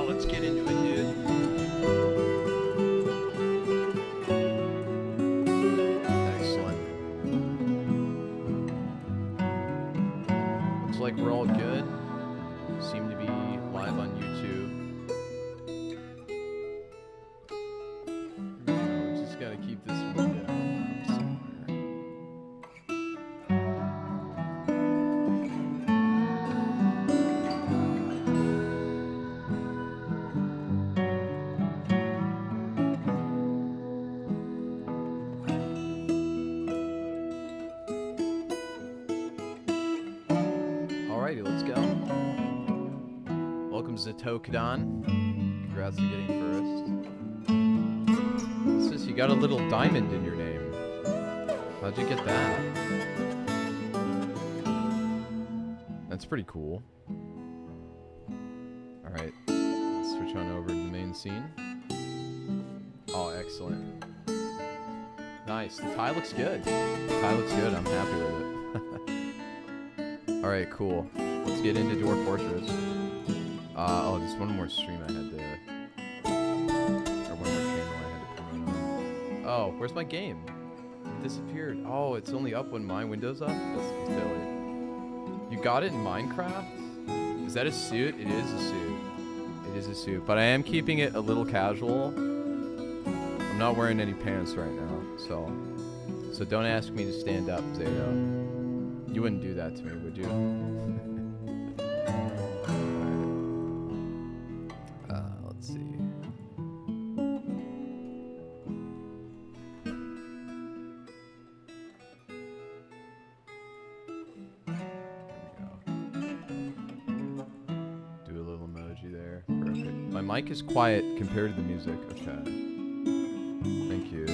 Let's get into it, dude. Excellent. Looks like we're all good. Seem to be live on YouTube. We just gotta keep this window somewhere. Alrighty, let's go. Welcome Zatokadon. Congrats on getting first. What's this? You got a little diamond in your name. How'd you get that? That's pretty cool. Alright, let's switch on over to the main scene. Oh, excellent. Nice. The tie looks good. The tie looks good. I'm happy with it. Alright, cool. Let's get into Dwarf Fortress. Oh, there's one more stream I had to... Or one more channel I had to promote on. Oh, where's my game? It disappeared. Oh, it's only up when my window's up? That's silly. You got it in Minecraft? Is that a suit? It is a suit. It is a suit. But I am keeping it a little casual. I'm not wearing any pants right now, so don't ask me to stand up, Zeta. You wouldn't do that to me, would you? Let's see. Do a little emoji there. Perfect. My mic is quiet compared to the music. Okay. Thank you.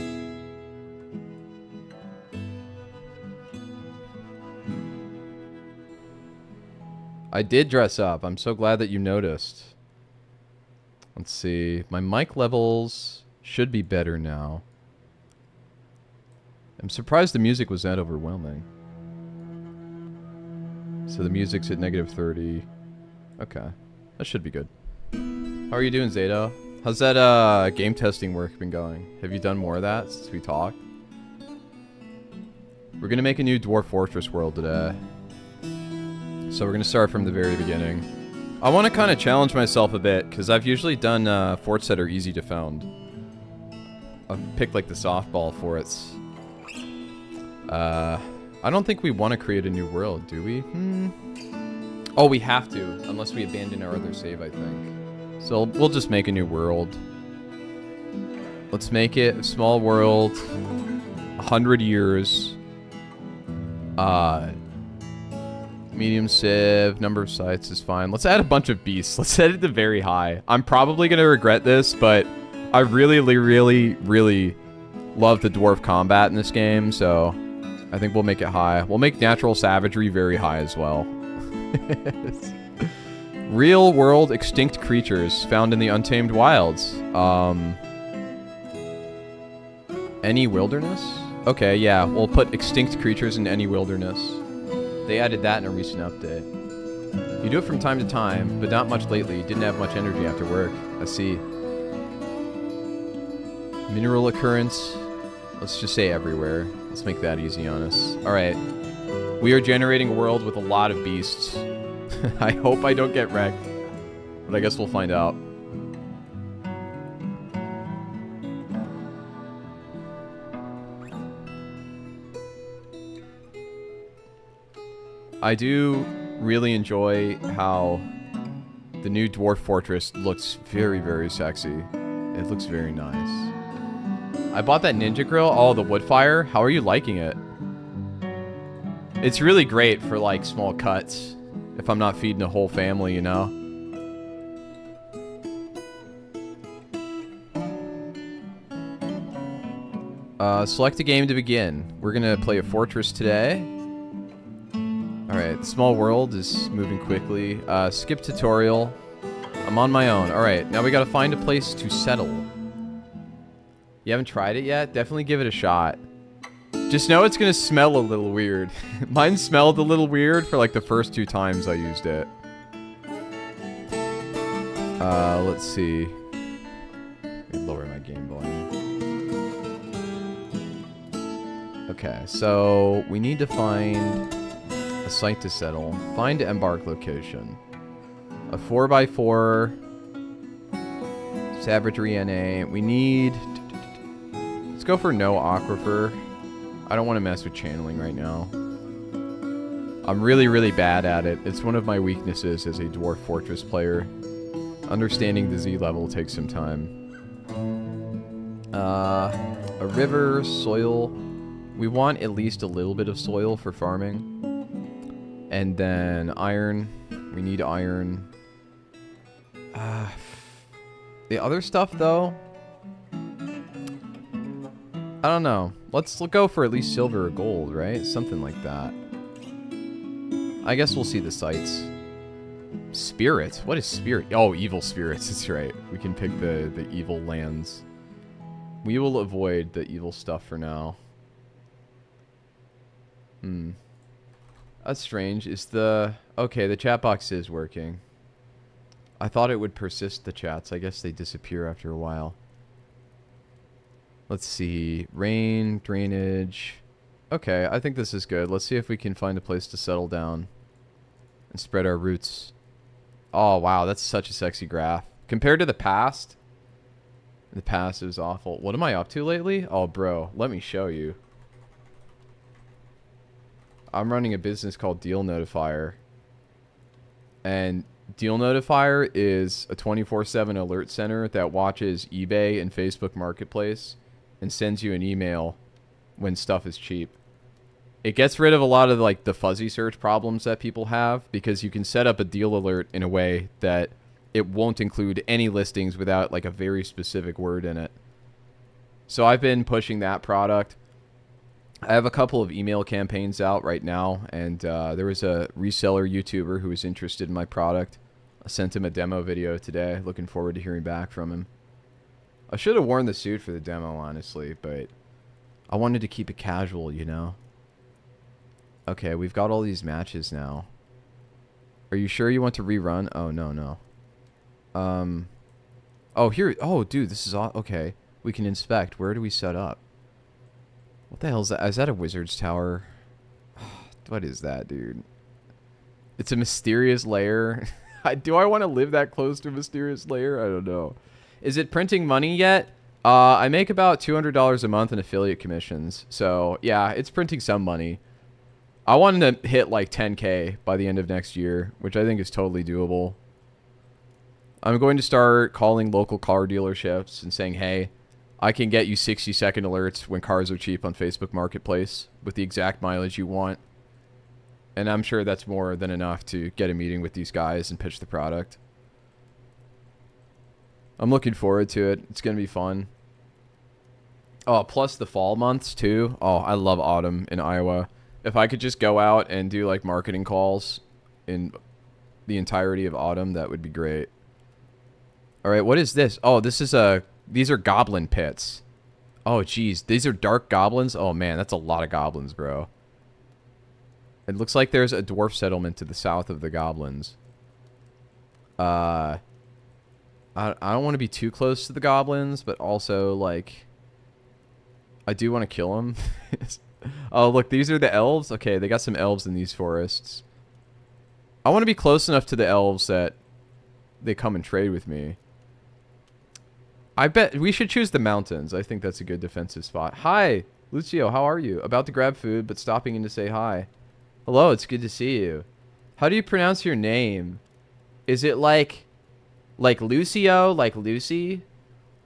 I did dress up. I'm so glad that you noticed. Let's see. My mic levels should be better now. I'm surprised the music was that overwhelming. So the music's at -30. Okay. That should be good. How are you doing, Zeta? How's that game testing work been going? Have you done more of that since we talked? We're going to make a new Dwarf Fortress world today. So we're going to start from the very beginning. I want to kind of challenge myself a bit, because I've usually done forts that are easy to found. I've picked like the softball forts. I don't think we want to create a new world, do we? Oh, we have to, unless we abandon our other save, I think. So we'll just make a new world. Let's make it a small world. 100 years. Medium civ. Number of sites is fine. Let's add a bunch of beasts. Let's set it to very high. I'm probably going to regret this, but I really love the dwarf combat in this game, so I think we'll make it high. We'll make natural savagery very high as well. Real world extinct creatures found in the untamed wilds. Any wilderness? Okay, yeah, we'll put extinct creatures in any wilderness. They added that in a recent update. You do it from time to time, but not much lately. Didn't have much energy after work. I see. Mineral occurrence. Let's just say everywhere. Let's make that easy on us. Alright. We are generating a world with a lot of beasts. I hope I don't get wrecked. But I guess we'll find out. I do really enjoy how the new dwarf fortress looks very sexy. It looks very nice. I bought that ninja grill. Oh, the wood fire. How are you liking it? It's really great for like small cuts. If I'm not feeding a whole family, you know. Select a game to begin. We're gonna play a fortress today. Alright, the small world is moving quickly. Skip tutorial. I'm on my own. Alright, now we gotta find a place to settle. You haven't tried it yet? Definitely give it a shot. Just know it's gonna smell a little weird. Mine smelled a little weird for like the first 2 times I used it. Let's see. Let me lower my game volume. Okay, so we need to find a site to settle. Find embark location. A 4x4 savagery NA. We need... Let's go for no aquifer. I don't want to mess with channeling right now. I'm really bad at it. It's one of my weaknesses as a Dwarf Fortress player. Understanding the Z level takes some time. A river, soil. We want at least a little bit of soil for farming. And then iron. We need iron. The other stuff, though... I don't know. Let's go for at least silver or gold, right? Something like that. I guess we'll see the sites. Spirit? What is spirit? Oh, evil spirits. That's right. We can pick the evil lands. We will avoid the evil stuff for now. That's strange. Is the... Okay, the chat box is working. I thought it would persist the chats. I guess they disappear after a while. Let's see. Rain, drainage. Okay, I think this is good. Let's see if we can find a place to settle down and spread our roots. Oh, wow. That's such a sexy graph. Compared to the past, it was awful. What am I up to lately? Oh, bro. Let me show you. I'm running a business called Deal Notifier. And Deal Notifier is a 24/7 alert center that watches eBay and Facebook Marketplace and sends you an email when stuff is cheap. It gets rid of a lot of like the fuzzy search problems that people have because you can set up a deal alert in a way that it won't include any listings without like a very specific word in it. So I've been pushing that product. I have a couple of email campaigns out right now, and there was a reseller YouTuber who was interested in my product. I sent him a demo video today. Looking forward to hearing back from him. I should have worn the suit for the demo, honestly, but I wanted to keep it casual, you know? Okay, we've got all these matches now. Are you sure you want to rerun? Oh, no. Oh, here. Oh, dude, this is all... Okay, we can inspect. Where do we set up? What the hell is that? Is that a wizard's tower? What is that, dude? It's a mysterious lair. Do I want to live that close to a mysterious lair? I don't know. Is it printing money yet? I make about $200 a month in affiliate commissions. So, yeah, it's printing some money. I wanted to hit like 10K by the end of next year, which I think is totally doable. I'm going to start calling local car dealerships and saying, hey, I can get you 60-second alerts when cars are cheap on Facebook Marketplace with the exact mileage you want. And I'm sure that's more than enough to get a meeting with these guys and pitch the product. I'm looking forward to it. It's going to be fun. Oh, plus the fall months, too. Oh, I love autumn in Iowa. If I could just go out and do, like, marketing calls in the entirety of autumn, that would be great. All right, what is this? Oh, this is a... These are goblin pits. Oh, geez. These are dark goblins? Oh, man, that's a lot of goblins, bro. It looks like there's a dwarf settlement to the south of the goblins. I don't want to be too close to the goblins, but also, like... I do want to kill them. Oh, look, these are the elves? Okay, they got some elves in these forests. I want to be close enough to the elves that they come and trade with me. I bet we should choose the mountains. I think that's a good defensive spot. Hi, Lucio, how are you? About to grab food, but stopping in to say hi. Hello, it's good to see you. How do you pronounce your name? Is it like Lucio, like Lucy?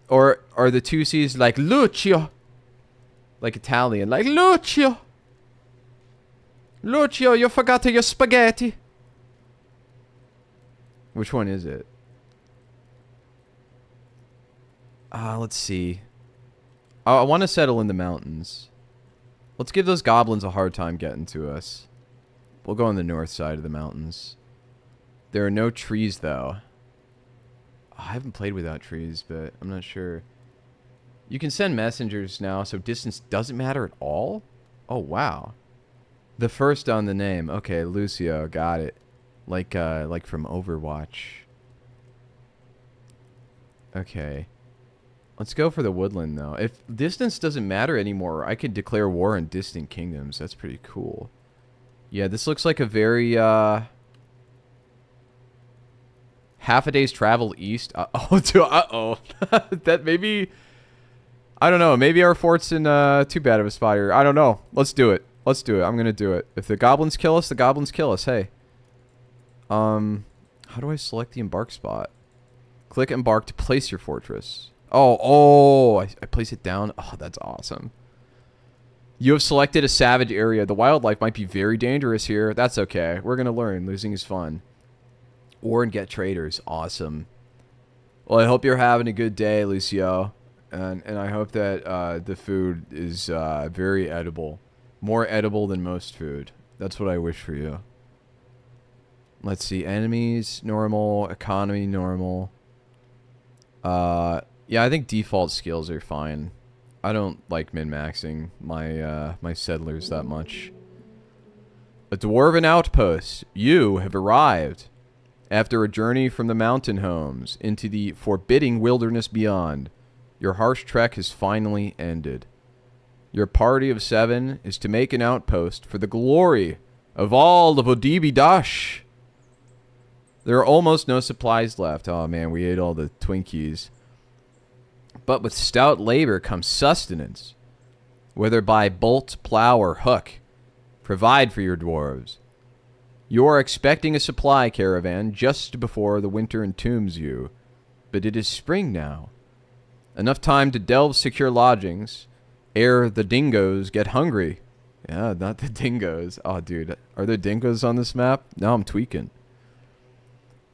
Or are the two C's like Lucio? Like Italian, like Lucio. Lucio, you forgot your spaghetti. Which one is it? Let's see. I want to settle in the mountains. Let's give those goblins a hard time getting to us. We'll go on the north side of the mountains. There are no trees, though. I haven't played without trees, but I'm not sure. You can send messengers now, so distance doesn't matter at all? Oh, wow. The first on the name. Okay, Lucio, got it. Like from Overwatch. Okay. Let's go for the woodland, though. If distance doesn't matter anymore, I could declare war on distant kingdoms. That's pretty cool. Yeah, this looks like a very, half a day's travel east. Uh-oh. That maybe... I don't know. Maybe our fort's in too bad of a spot here. I don't know. Let's do it. Let's do it. I'm going to do it. If the goblins kill us, the goblins kill us. Hey. How do I select the embark spot? Click embark to place your fortress. I place it down. Oh, that's awesome. You have selected a savage area. The wildlife might be very dangerous here. That's okay. We're going to learn. Losing is fun. Or and get traders. Awesome. Well, I hope you're having a good day, Lucio. And I hope that the food is very edible. More edible than most food. That's what I wish for you. Let's see. Enemies, normal. Economy, normal. Yeah, I think default skills are fine. I don't like min-maxing my settlers that much. A dwarven outpost. You have arrived. After a journey from the mountain homes into the forbidding wilderness beyond, your harsh trek has finally ended. Your party of 7 is to make an outpost for the glory of all of Odibidash. There are almost no supplies left. Oh man, we ate all the Twinkies. But with stout labor comes sustenance. Whether by bolt, plow, or hook, provide for your dwarves. You are expecting a supply caravan just before the winter entombs you. But it is spring now. Enough time to delve secure lodgings, ere the dingoes get hungry. Yeah, not the dingoes. Oh, dude. Are there dingoes on this map? Now I'm tweaking.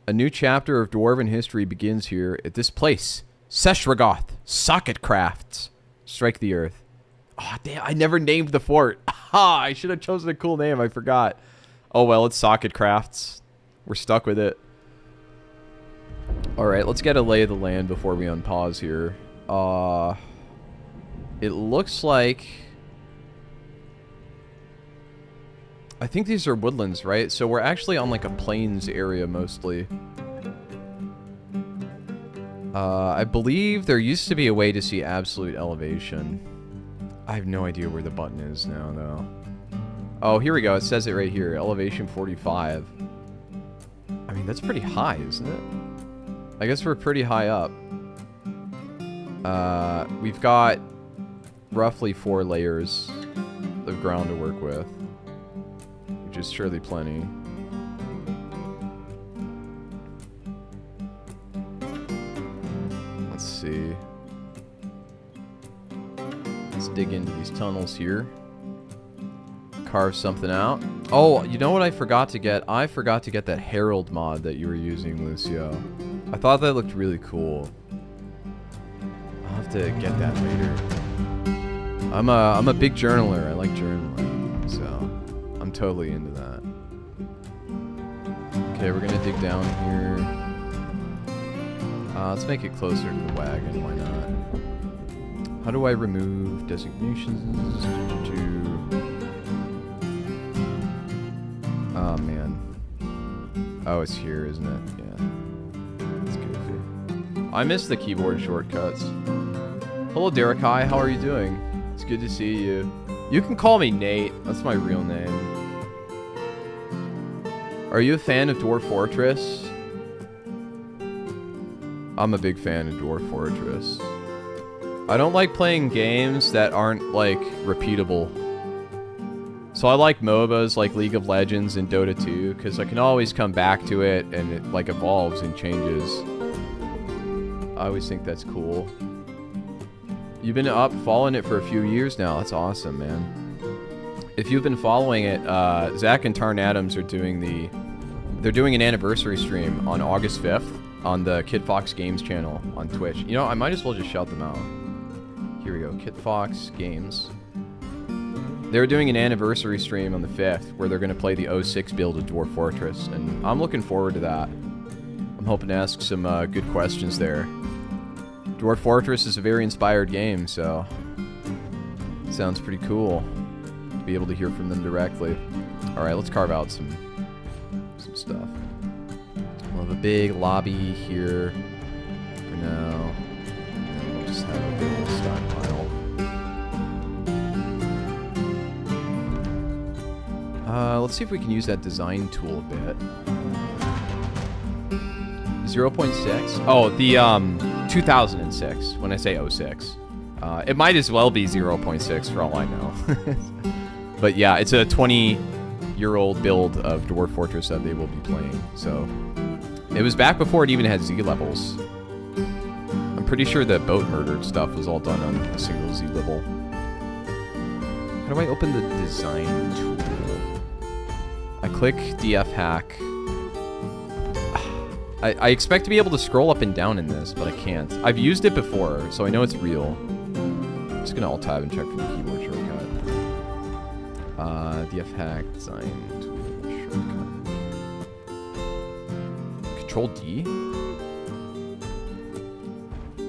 A new chapter of dwarven history begins here at this place. Seshragoth, Socket Crafts. Strike the earth. Oh, damn. I never named the fort. I should have chosen a cool name. I forgot. Oh, well, it's Socket Crafts. We're stuck with it. Alright, let's get a lay of the land before we unpause here. It looks like... I think these are woodlands, right? So we're actually on like a plains area mostly. I believe there used to be a way to see absolute elevation. I have no idea where the button is now, though. Oh, here we go. It says it right here. Elevation 45. I mean, that's pretty high, isn't it? I guess we're pretty high up. We've got roughly 4 layers of ground to work with, which is surely plenty. see. Let's dig into these tunnels here. Carve something out. Oh, you know what I forgot to get? I forgot to get that Herald mod that you were using, Lucio. I thought that looked really cool. I'll have to get that later. I'm a big journaler. I like journaling, so I'm totally into that. Okay, we're gonna dig down here. Let's make it closer to the wagon. Why not? How do I remove designations? Oh man. Oh, it's here, isn't it? Yeah. That's goofy. I miss the keyboard shortcuts. Hello, Derek. Hi. How are you doing? It's good to see you. You can call me Nate. That's my real name. Are you a fan of Dwarf Fortress? I'm a big fan of Dwarf Fortress. I don't like playing games that aren't, like, repeatable. So I like MOBAs like League of Legends and Dota 2, because I can always come back to it, and it, like, evolves and changes. I always think that's cool. You've been up following it for a few years now. That's awesome, man. If you've been following it, Zach and Tarn Adams are doing they're doing an anniversary stream on August 5th on the Kid Fox Games channel on Twitch. You know, I might as well just shout them out. Here we go, Kid Fox Games. They're doing an anniversary stream on the 5th where they're going to play the 06 build of Dwarf Fortress, and I'm looking forward to that. I'm hoping to ask some good questions there. Dwarf Fortress is a very inspired game, so it sounds pretty cool to be able to hear from them directly. Alright, let's carve out some stuff. We'll have a big lobby here for now. And then we'll just have a big old stockpile. Let's see if we can use that design tool a bit. 0.6? Oh, the 2006, when I say 06. It might as well be 0.6 for all I know. But yeah, it's a 20-year-old build of Dwarf Fortress that they will be playing. So it was back before it even had Z levels. I'm pretty sure the boat murdered stuff was all done on a single Z level. How do I open the design tool? I click DF hack. I expect to be able to scroll up and down in this, but I can't. I've used it before, so I know it's real. I'm just gonna alt-tab and check for the keyboard shortcut. DF hack, design tool, shortcut. Control D?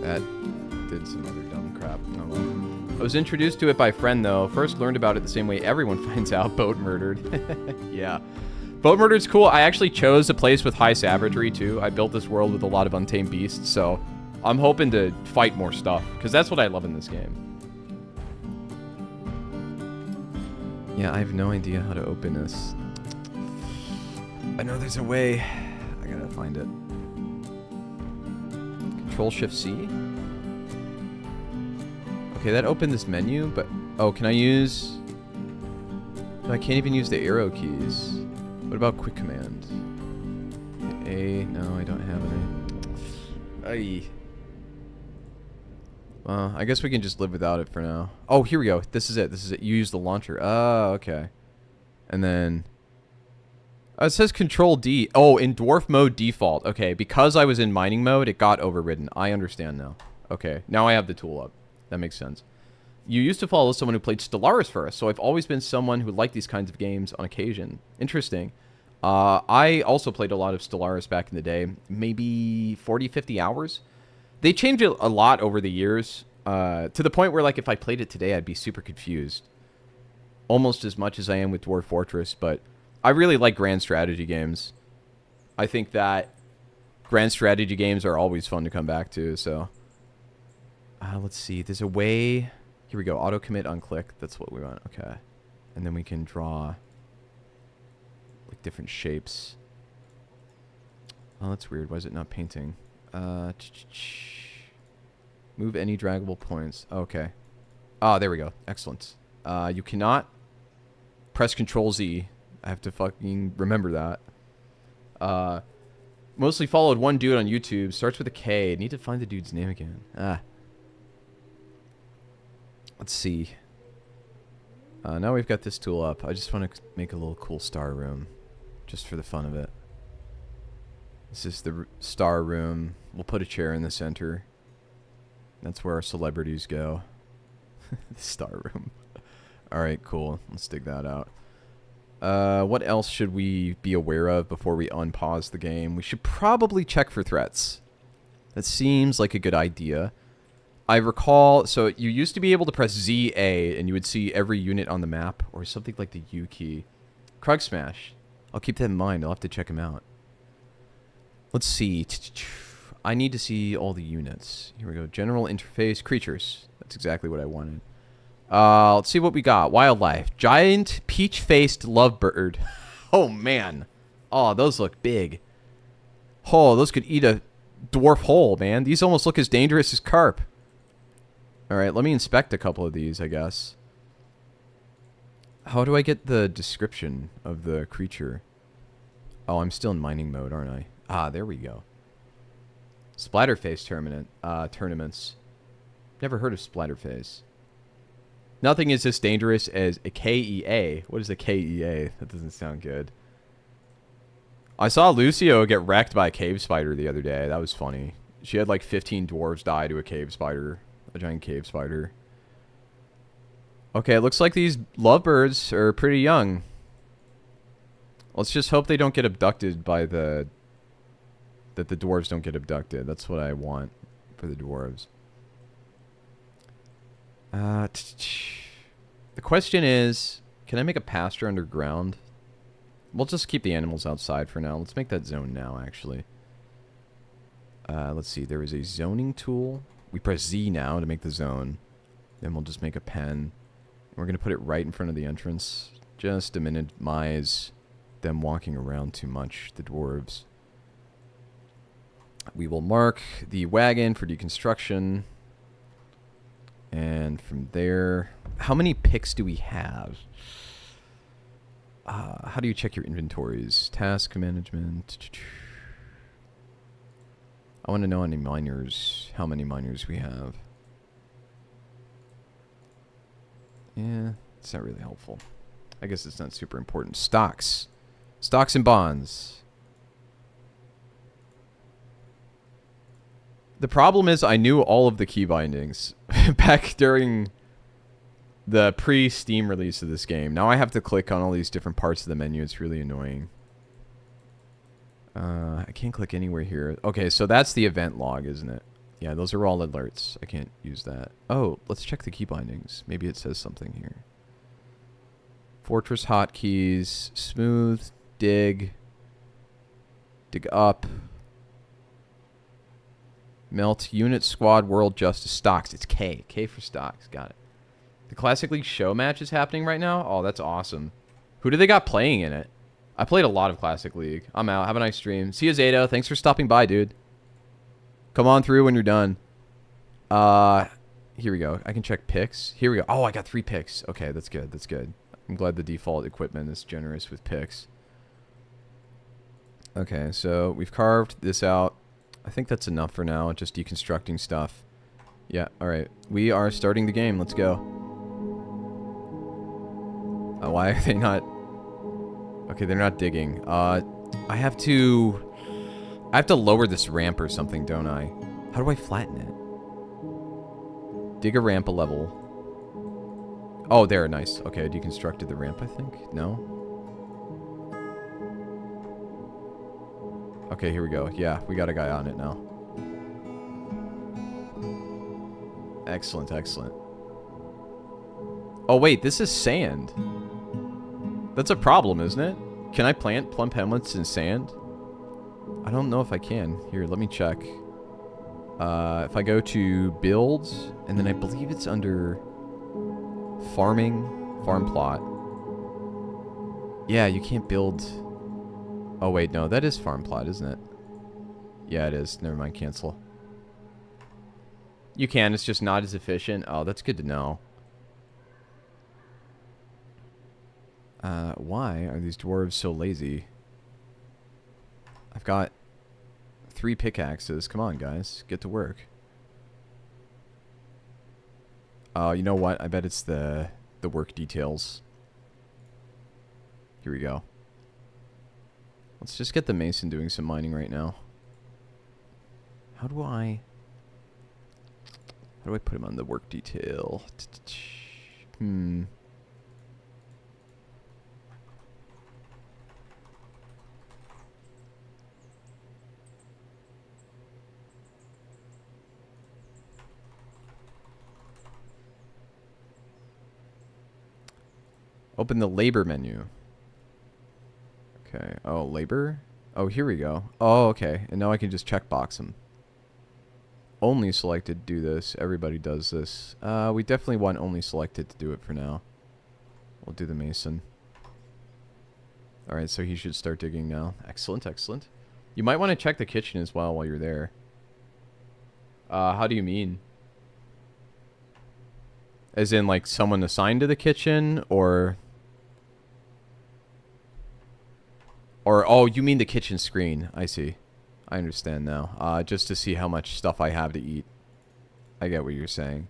That did some other dumb crap. Oh well. I was introduced to it by a friend, though. First learned about it the same way everyone finds out, boat murdered. Yeah. Boat murder's cool. I actually chose a place with high savagery, too. I built this world with a lot of untamed beasts, so I'm hoping to fight more stuff, because that's what I love in this game. Yeah, I have no idea how to open this. I know there's a way. I gotta find it. Control-Shift-C? Okay, that opened this menu, but... Oh, can I use... No, I can't even use the arrow keys. What about quick command? A, no, I don't have any. Aye. Well, I guess we can just live without it for now. Oh, here we go. This is it. This is it. You use the launcher. Oh, okay. And then... it says Control D. Oh, in Dwarf mode default. Okay, because I was in mining mode, it got overridden. I understand now. Okay, now I have the tool up. That makes sense. You used to follow someone who played Stellaris first, so I've always been someone who liked these kinds of games on occasion. Interesting. I also played a lot of Stellaris back in the day. Maybe 40, 50 hours. They changed it a lot over the years, to the point where, like, if I played it today, I'd be super confused. Almost as much as I am with Dwarf Fortress, but I really like grand strategy games. I think that grand strategy games are always fun to come back to, so... let's see. There's a way... Here we go. Auto commit on click. That's what we want. Okay. And then we can draw like different shapes. Oh, that's weird. Why is it not painting? Move any draggable points. Okay. Ah, there we go. Excellent. You cannot press Control Z. I have to fucking remember that. Mostly followed one dude on YouTube. Starts with a K. Need to find the dude's name again. Let's see. Now we've got this tool up. I just want to make a little cool star room. Just for the fun of it. This is the star room. We'll put a chair in the center. That's where our celebrities go. The star room. Alright, cool. Let's dig that out. What else should we be aware of before we unpause the game? We should probably check for threats. That seems like a good idea. I recall, so you used to be able to press ZA and you would see every unit on the map, or something like the U key. Krug Smash. I'll keep that in mind. I'll have to check him out. Let's see. I need to see all the units. Here we go. General interface. Creatures. That's exactly what I wanted. Let's see what we got. Wildlife. Giant peach-faced lovebird. Oh, man. Oh, those look big. Oh, those could eat a dwarf whole, man. These almost look as dangerous as carp. Alright, let me inspect a couple of these, I guess. How do I get the description of the creature? Oh, I'm still in mining mode, aren't I? Ah, there we go. Splatterface tournaments. Never heard of Splatterface. Nothing is as dangerous as a KEA. What is a KEA? That doesn't sound good. I saw Lucio get wrecked by a cave spider the other day. That was funny. She had like 15 dwarves die to a cave spider. A giant cave spider. Okay, it looks like these lovebirds are pretty young. Let's just hope they don't get abducted by the... That the dwarves don't get abducted. That's what I want for the dwarves. The question is, can I make a pasture underground? We'll just keep the animals outside for now. Let's make that zone now, actually. Let's see. There is a zoning tool. We press Z now to make the zone. Then we'll just make a pen. We're going to put it right in front of the entrance. Just to minimize them walking around too much, the dwarves. We will mark the wagon for deconstruction. And from there... How many picks do we have? How do you check your inventories? Task management. I want to know how many miners we have. Yeah, it's not really helpful. I guess it's not super important. Stocks. Stocks and bonds. The problem is I knew all of the key bindings back during the pre-Steam release of this game. Now I have to click on all these different parts of the menu. It's really annoying. I can't click anywhere here. Okay, so that's the event log, isn't it? Yeah, those are all alerts. I can't use that. Oh, let's check the key bindings. Maybe it says something here. Fortress hotkeys. Smooth. Dig. Dig up. Melt. Unit, squad, world, justice, stocks. It's K. K for stocks. Got it. The Classic League show match is happening right now? Oh, that's awesome. Who do they got playing in it? I played a lot of Classic League. I'm out. Have a nice stream. See you, Zato. Thanks for stopping by, dude. Come on through when you're done. Here we go. I can check picks. Here we go. Oh, I got 3 picks. Okay, that's good. That's good. I'm glad the default equipment is generous with picks. Okay, so we've carved this out. I think that's enough for now. Just deconstructing stuff. Yeah, alright. We are starting the game. Let's go. Why are they not... Okay, they're not digging. I have to lower this ramp or something, don't I? How do I flatten it? Dig a ramp a level. Oh, there, nice. Okay, I deconstructed the ramp, I think. No? Okay, here we go. Yeah, we got a guy on it now. Excellent, excellent. Oh, wait, this is sand. That's a problem, isn't it? Can I plant plum pellets in sand? I don't know if I can. Here, let me check. If I go to builds, and then I believe it's under farming, farm plot. Yeah, you can't build... Oh, wait, no, that is farm plot, isn't it? Yeah, it is. Never mind, cancel. You can, it's just not as efficient. Oh, that's good to know. Why are these dwarves so lazy? I've got 3 pickaxes. Come on, guys. Get to work. You know what? I bet it's the work details. Here we go. Let's just get the mason doing some mining right now. How do I put him on the work detail? Open the labor menu. Okay. Oh, labor? Oh, here we go. Oh, okay. And now I can just checkbox them. Only selected do this. Everybody does this. We definitely want only selected to do it for now. We'll do the mason. Alright, so he should start digging now. Excellent, excellent. You might want to check the kitchen as well while you're there. How do you mean? As in, like, someone assigned to the kitchen, or... Or, oh, you mean the kitchen screen. I see. I understand now. Just to see how much stuff I have to eat. I get what you're saying.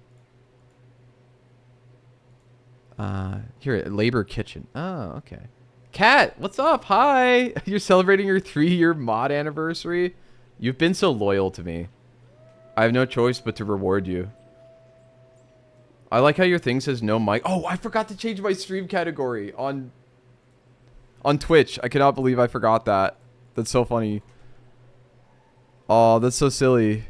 Here, labor kitchen. Oh, okay. Kat, what's up? Hi! You're celebrating your 3-year mod anniversary? You've been so loyal to me. I have no choice but to reward you. I like how your thing says no mic. Oh, I forgot to change my stream category on Twitch. I cannot believe I forgot that. That's so funny. Oh, that's so silly.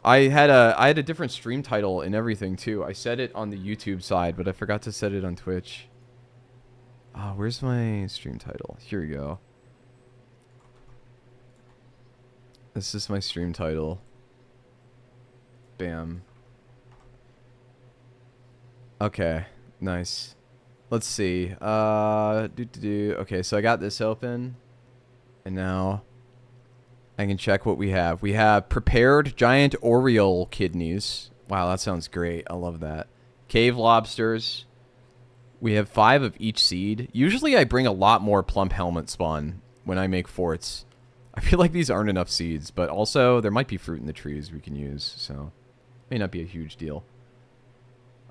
I had a different stream title and everything too. I set it on the YouTube side, but I forgot to set it on Twitch. Where's my stream title? Here we go. This is my stream title. Bam. Okay, nice. Let's see. Okay, so I got this open. And now I can check what we have. We have prepared giant Oriole kidneys. Wow, that sounds great. I love that. Cave lobsters. We have 5 of each seed. Usually I bring a lot more plump helmet spawn when I make forts. I feel like these aren't enough seeds, but also there might be fruit in the trees we can use, so may not be a huge deal.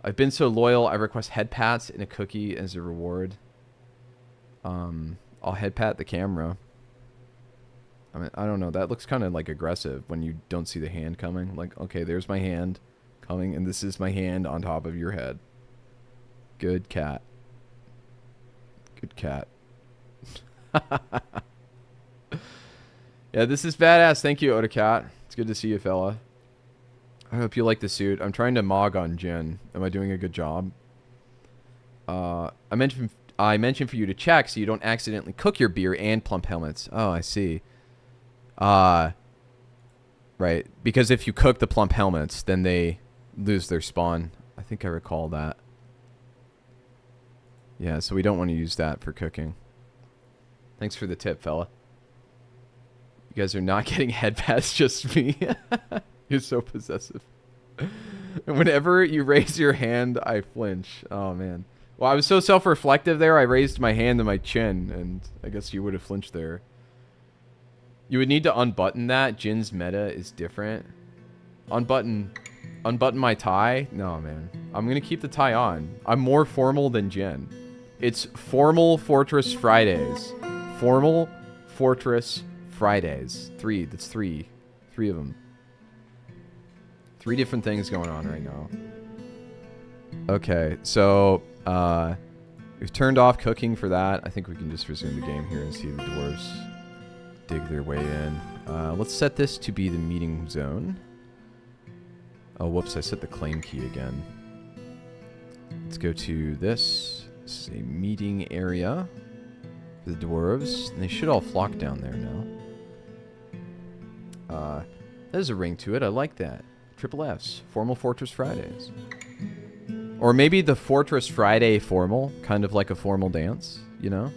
I've been so loyal, I request head pats and a cookie as a reward. I'll head pat the camera. I mean, I don't know, that looks kind of like aggressive when you don't see the hand coming. Like, okay, there's my hand coming, and this is my hand on top of your head. Good cat. Good cat. Yeah, this is badass. Thank you, Odacat. It's good to see you, fella. I hope you like the suit. I'm trying to mog on Jen. Am I doing a good job? I mentioned for you to check so you don't accidentally cook your beer and plump helmets. Oh, I see. Right. Because if you cook the plump helmets, then they lose their spawn. I think I recall that. Yeah, so we don't want to use that for cooking. Thanks for the tip, fella. You guys are not getting head pats, just me. You're so possessive. And whenever you raise your hand, I flinch. Oh, man. Well, I was so self-reflective there, I raised my hand to my chin, and I guess you would have flinched there. You would need to unbutton that. Jin's meta is different. Unbutton my tie? No, man. I'm going to keep the tie on. I'm more formal than Jin. It's Formal Fortress Fridays. Formal Fortress Fridays. 3. That's 3. 3 of them. 3 different things going on right now. Okay, so we've turned off cooking for that. I think we can just resume the game here and see the dwarves dig their way in. Let's set this to be the meeting zone. Oh, whoops, I set the claim key again. Let's go to this. This is a meeting area for the dwarves. And they should all flock down there now. There's a ring to it. I like that. Triple F's. Formal Fortress Fridays. Or maybe the Fortress Friday formal. Kind of like a formal dance, you know?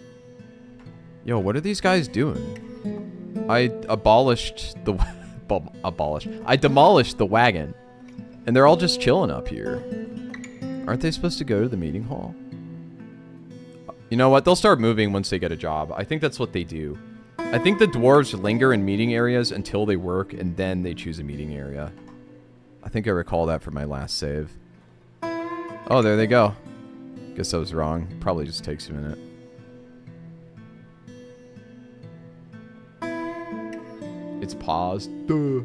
Yo, what are these guys doing? I abolished the... I demolished the wagon. And they're all just chilling up here. Aren't they supposed to go to the meeting hall? You know what? They'll start moving once they get a job. I think that's what they do. I think the dwarves linger in meeting areas until they work, and then they choose a meeting area. I think I recall that from my last save. Oh, there they go. Guess I was wrong. Probably just takes a minute. It's paused. Duh.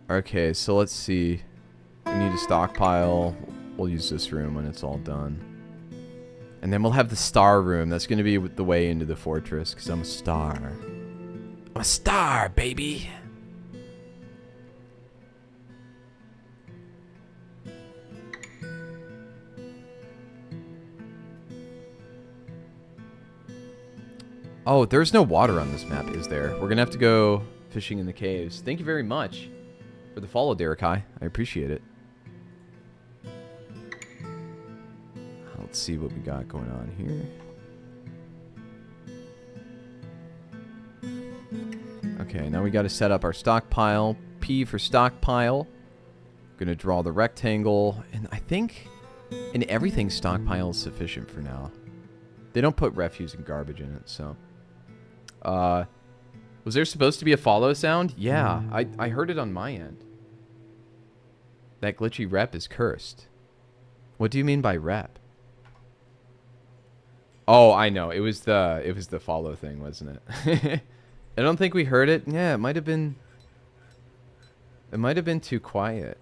Okay, so let's see. We need a stockpile. We'll use this room when it's all done. And then we'll have the star room. That's going to be the way into the fortress, because I'm a star. I'm a star, baby! Oh, there's no water on this map, is there? We're going to have to go fishing in the caves. Thank you very much for the follow, Derekai. I appreciate it. Let's see what we got going on here. Okay, now we got to set up our stockpile. P for stockpile. Gonna draw the rectangle. And I think in everything stockpile is sufficient for now. They don't put refuse and garbage in it, so... was there supposed to be a follow sound? Yeah, I heard it on my end. That glitchy rep is cursed. What do you mean by rep? Oh, I know. It was the follow thing, wasn't it? I don't think we heard it. Yeah, it might have been too quiet.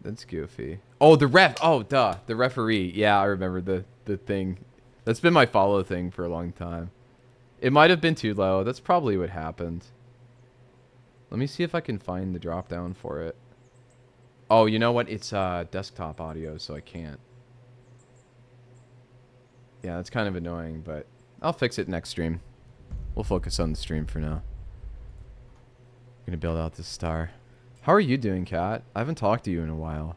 That's goofy. Oh, the ref. Oh, duh. The referee. Yeah, I remember the thing. That's been my follow thing for a long time. It might have been too low. That's probably what happened. Let me see if I can find the drop down for it. Oh, you know what? It's desktop audio, so I can't. Yeah, that's kind of annoying, but I'll fix it next stream. We'll focus on the stream for now. I'm gonna build out this star. How are you doing, Kat? I haven't talked to you in a while.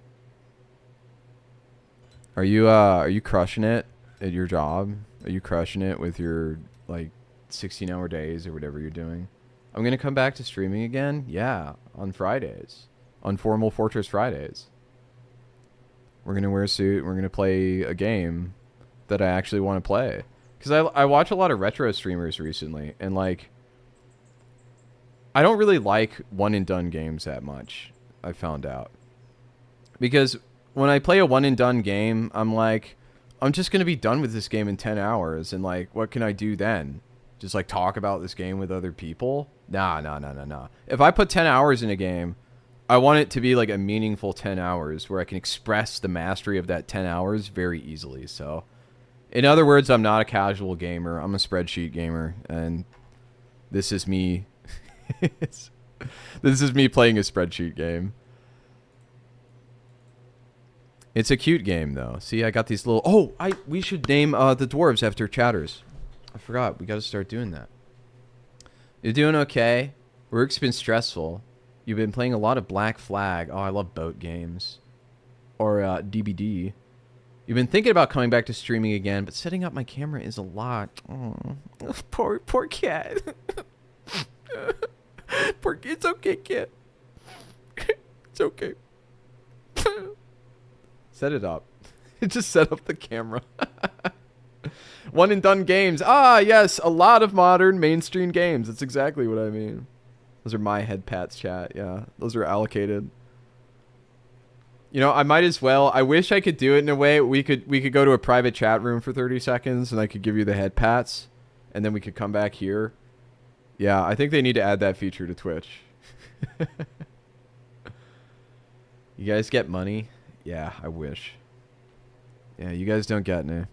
Are you crushing it at your job? Are you crushing it with your, like, 16-hour days or whatever you're doing? I'm gonna come back to streaming again. Yeah, on Fridays. On Formal Fortress Fridays. We're gonna wear a suit. We're gonna play a game that I actually want to play. Because I watch a lot of retro streamers recently, and, like, I don't really like one-and-done games that much, I found out. Because when I play a one-and-done game, I'm like, I'm just going to be done with this game in 10 hours, and, like, what can I do then? Just, like, talk about this game with other people? Nah. If I put 10 hours in a game, I want it to be, like, a meaningful 10 hours, where I can express the mastery of that 10 hours very easily, so... In other words, I'm not a casual gamer. I'm a spreadsheet gamer, and this is me. This is me playing a spreadsheet game. It's a cute game, though. See, I got these little... Oh, we should name the dwarves after chatters. I forgot. We got to start doing that. You're doing okay. Work's been stressful. You've been playing a lot of Black Flag. Oh, I love boat games. Or DBD. You've been thinking about coming back to streaming again, but setting up my camera is a lot. Oh, poor cat. It's okay, cat. It's okay. Set it up. Just set up the camera. One and done games. Ah, yes, a lot of modern mainstream games. That's exactly what I mean. Those are my head pats, chat. Yeah, those are allocated. You know, I might as well. I wish I could do it in a way we could go to a private chat room for 30 seconds and I could give you the head pats and then we could come back here. Yeah, I think they need to add that feature to Twitch. You guys get money? Yeah, I wish. Yeah, you guys don't get any.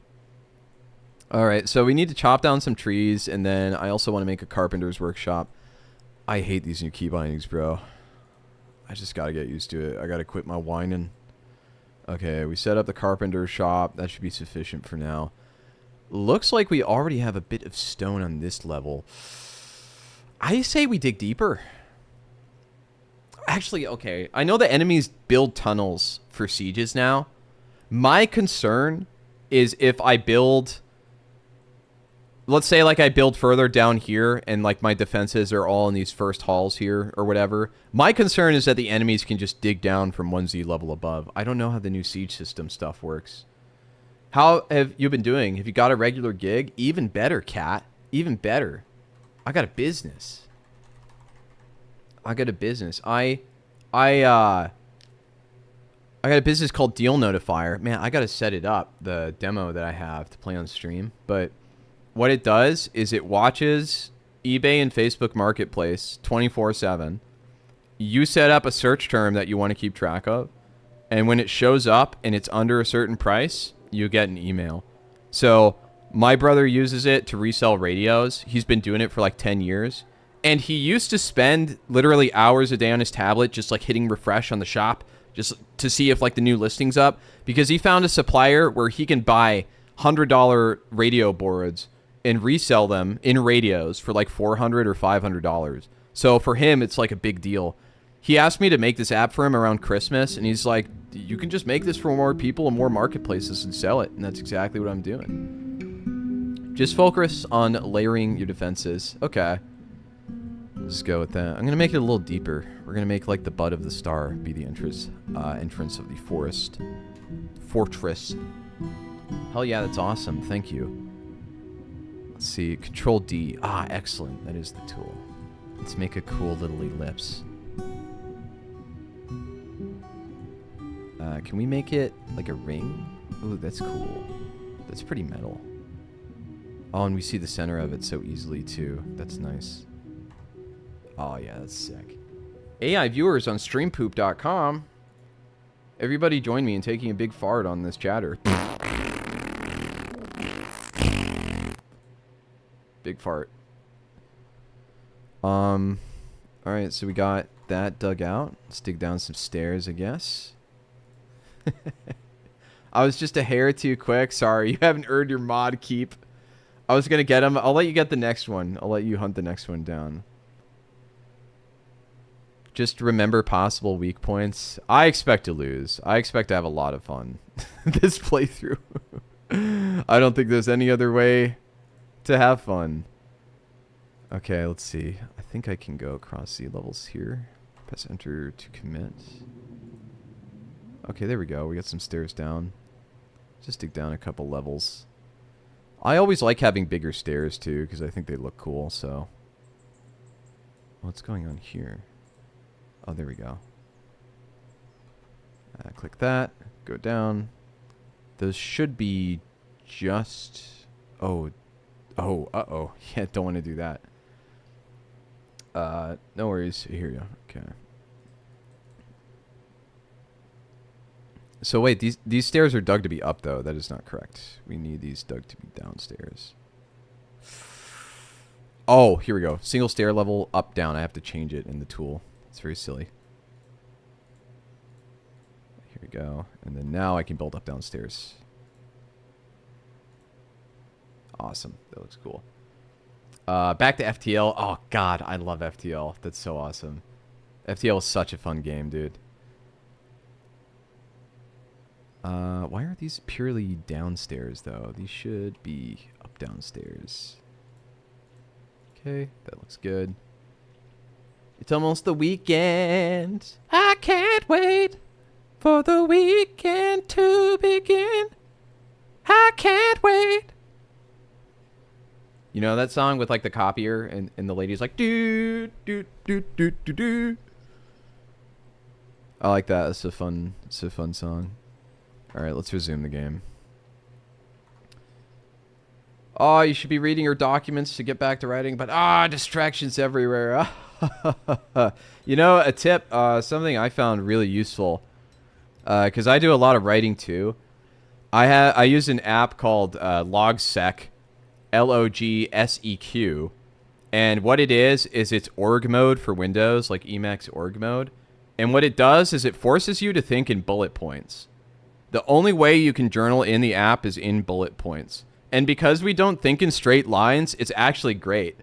Alright, so we need to chop down some trees and then I also want to make a carpenter's workshop. I hate these new key bindings, bro. I just gotta get used to it. I gotta quit my whining. Okay, we set up the carpenter shop. That should be sufficient for now. Looks like we already have a bit of stone on this level. I say we dig deeper. Actually, okay. I know the enemies build tunnels for sieges now. My concern is if I build... Let's say, like, I build further down here, and, like, my defenses are all in these first halls here, or whatever. My concern is that the enemies can just dig down from 1Z level above. I don't know how the new siege system stuff works. How have you been doing? Have you got a regular gig? Even better, Cat. Even better. I got a business. I got a business. I got a business called Deal Notifier. Man, I got to set it up, the demo that I have to play on stream. But what it does is it watches eBay and Facebook Marketplace 24/7. You set up a search term that you want to keep track of. And when it shows up and it's under a certain price, you get an email. So my brother uses it to resell radios. He's been doing it for like 10 years. And he used to spend literally hours a day on his tablet just like hitting refresh on the shop just to see if like the new listing's up. Because he found a supplier where he can buy $100 radio boards and resell them in radios for like $400 or $500. So for him, it's like a big deal. He asked me to make this app for him around Christmas, and he's like, you can just make this for more people and more marketplaces and sell it. And that's exactly what I'm doing. Just focus on layering your defenses. Okay. Let's go with that. I'm going to make it a little deeper. We're going to make like the butt of the star be the entrance of the fortress. Hell yeah, that's awesome. Thank you. Let's see. Control D. Ah, excellent. That is the tool. Let's make a cool little ellipse. Can we make it like a ring? Ooh, that's cool. That's pretty metal. Oh, and we see the center of it so easily too. That's nice. Oh yeah, that's sick. AI viewers on streampoop.com. Everybody join me in taking a big fart on this chatter. Big fart. Alright, so we got that dug out. Let's dig down some stairs, I guess. I was just a hair too quick. Sorry, you haven't earned your mod keep. I was going to get him. I'll let you get the next one. I'll let you hunt the next one down. Just remember possible weak points. I expect to lose. I expect to have a lot of fun this playthrough. I don't think there's any other way to have fun. Okay, let's see. I think I can go across the levels here. Press enter to commit. Okay, there we go. We got some stairs down. Just dig down a couple levels. I always like having bigger stairs too, because I think they look cool, so. What's going on here? Oh, there we go. Click that. Go down. Those should be just... Oh. Oh, uh-oh. Yeah, don't want to do that. No worries. Here you go. Okay. So wait, these stairs are dug to be up, though. That is not correct. We need these dug to be downstairs. Oh, here we go. Single stair level, up, down. I have to change it in the tool. It's very silly. Here we go. And then now I can build up downstairs. Awesome. That looks cool. Back to FTL. Oh, God. I love FTL. That's so awesome. FTL is such a fun game, dude. Why are these purely downstairs, though? These should be up downstairs. Okay, that looks good. It's almost the weekend. I can't wait for the weekend to begin. I can't wait. You know that song with like the copier and the lady's like doo doo doo doo doo doo. I like that. It's a fun song. All right, let's resume the game. Oh, you should be reading your documents to get back to writing, but distractions everywhere. You know, a tip, something I found really useful, because I do a lot of writing too. I use an app called Logsec, LOGSEQ, and what it is it's org mode for Windows, like Emacs org mode. And what it does is it forces you to think in bullet points. The only way you can journal in the app is in bullet points. And because we don't think in straight lines, it's actually great.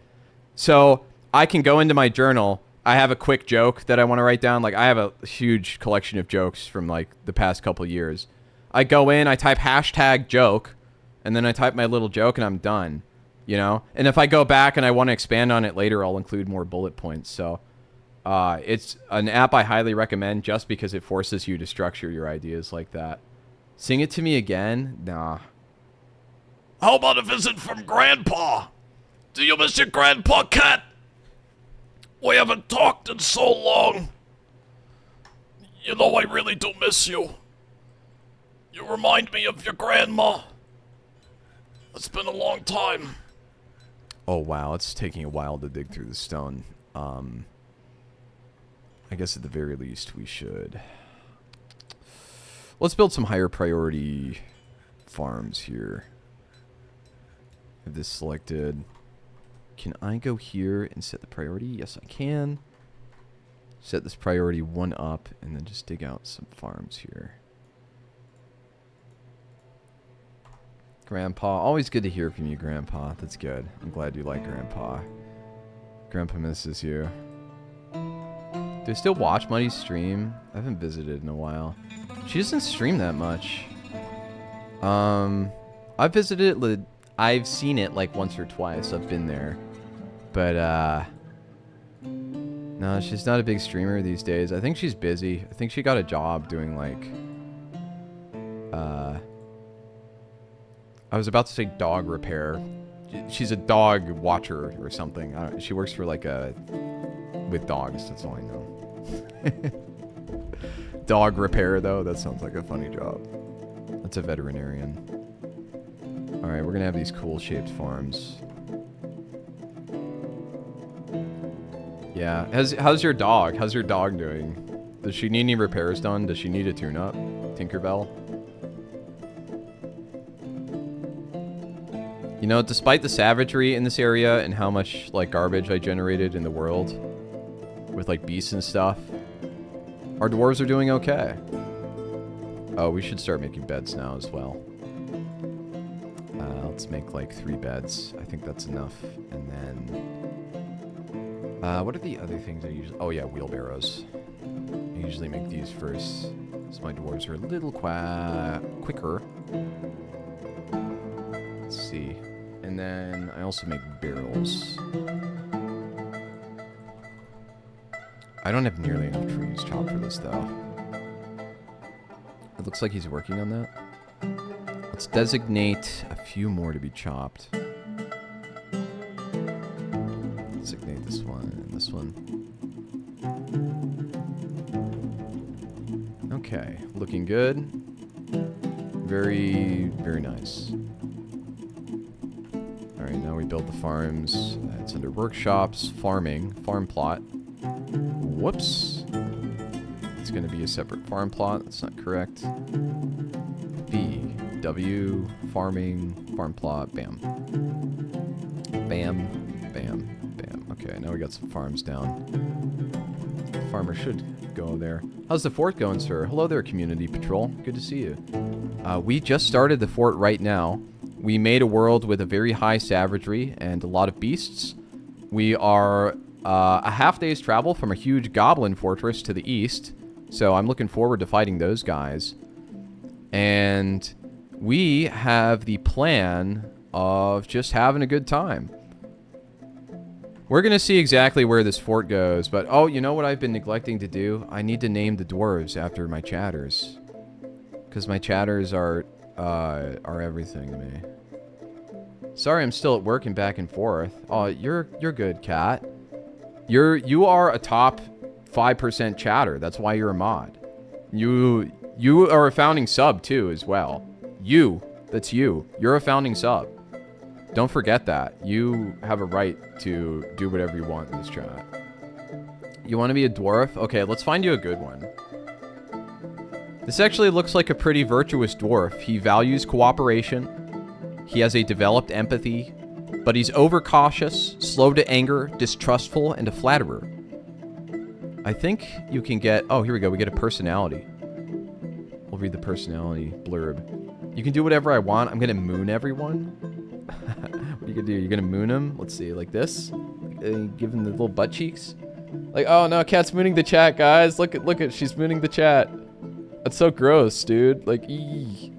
So I can go into my journal. I have a quick joke that I want to write down. Like I have a huge collection of jokes from like the past couple years. I go in, I type hashtag joke, and then I type my little joke and I'm done, you know? And if I go back and I want to expand on it later, I'll include more bullet points. So it's an app I highly recommend just because it forces you to structure your ideas like that. Sing it to me again? Nah, How about a visit from Grandpa? Do you miss your Grandpa, Cat? We haven't talked in so long. You know, I really do miss you. You remind me of your grandma. It's been a long time. Oh, wow. It's taking a while to dig through the stone. I guess at the very least we should... Let's build some higher priority farms here. Have this selected. Can I go here and set the priority? Yes, I can. Set this priority 1 up and then just dig out some farms here. Grandpa. Always good to hear from you, Grandpa. That's good. I'm glad you like Grandpa. Grandpa misses you. Do I still watch Muddy's stream? I haven't visited in a while. She doesn't stream that much. I've visited it. I've seen it like once or twice. I've been there. But, no, she's not a big streamer these days. I think she's busy. I think she got a job doing, like, I was about to say dog repair. She's a dog watcher or something. She works for, like, with dogs. That's all I know. Dog repair, though. That sounds like a funny job. That's a veterinarian. Alright, we're gonna have these cool shaped farms. Yeah. How's your dog? How's your dog doing? Does she need any repairs done? Does she need a tune-up? Tinkerbell? You know, despite the savagery in this area and how much, like, garbage I generated in the world with, like, beasts and stuff, our dwarves are doing okay. Oh, we should start making beds now as well. Let's make like 3 beds. I think that's enough. And then... what are the other things I usually... Oh yeah, wheelbarrows. I usually make these first. So my dwarves are a little quicker. Let's see. And then I also make barrels. I don't have nearly enough trees chopped for this though. It looks like he's working on that. Let's designate a few more to be chopped. Designate this one and this one. Okay, looking good. Very, very nice. Alright, now we build the farms. It's under workshops, farming, farm plot. Whoops. It's going to be a separate farm plot. That's not correct. B. W, farming, farm plot, bam. Bam, bam, bam. Okay, now we got some farms down. The farmer should go there. How's the fort going, sir? Hello there, community patrol. Good to see you. We just started the fort right now. We made a world with a very high savagery and a lot of beasts. We are a half day's travel from a huge goblin fortress to the east. So I'm looking forward to fighting those guys. And... we have the plan of just having a good time. We're going to see exactly where this fort goes, but oh, you know what I've been neglecting to do? I need to name the dwarves after my chatters. Because my chatters are everything to me. Sorry, I'm still at work and back and forth. Oh, you're good, Cat. You are a top 5% chatter. That's why you're a mod. You are a founding sub too as well. That's you. You're a founding sub. Don't forget that. You have a right to do whatever you want in this chat. You want to be a dwarf? Okay, let's find you a good one. This actually looks like a pretty virtuous dwarf. He values cooperation. He has a developed empathy, but he's overcautious, slow to anger, distrustful, and a flatterer. I think you can get... oh, here we go. We get a personality. We'll read the personality blurb. You can do whatever I want. I'm going to moon everyone. What are you going to do? You're going to moon them? Let's see. Like this? Give them the little butt cheeks? Like, oh no, Cat's mooning the chat, guys. Look at, she's mooning the chat. That's so gross, dude. Like, eee.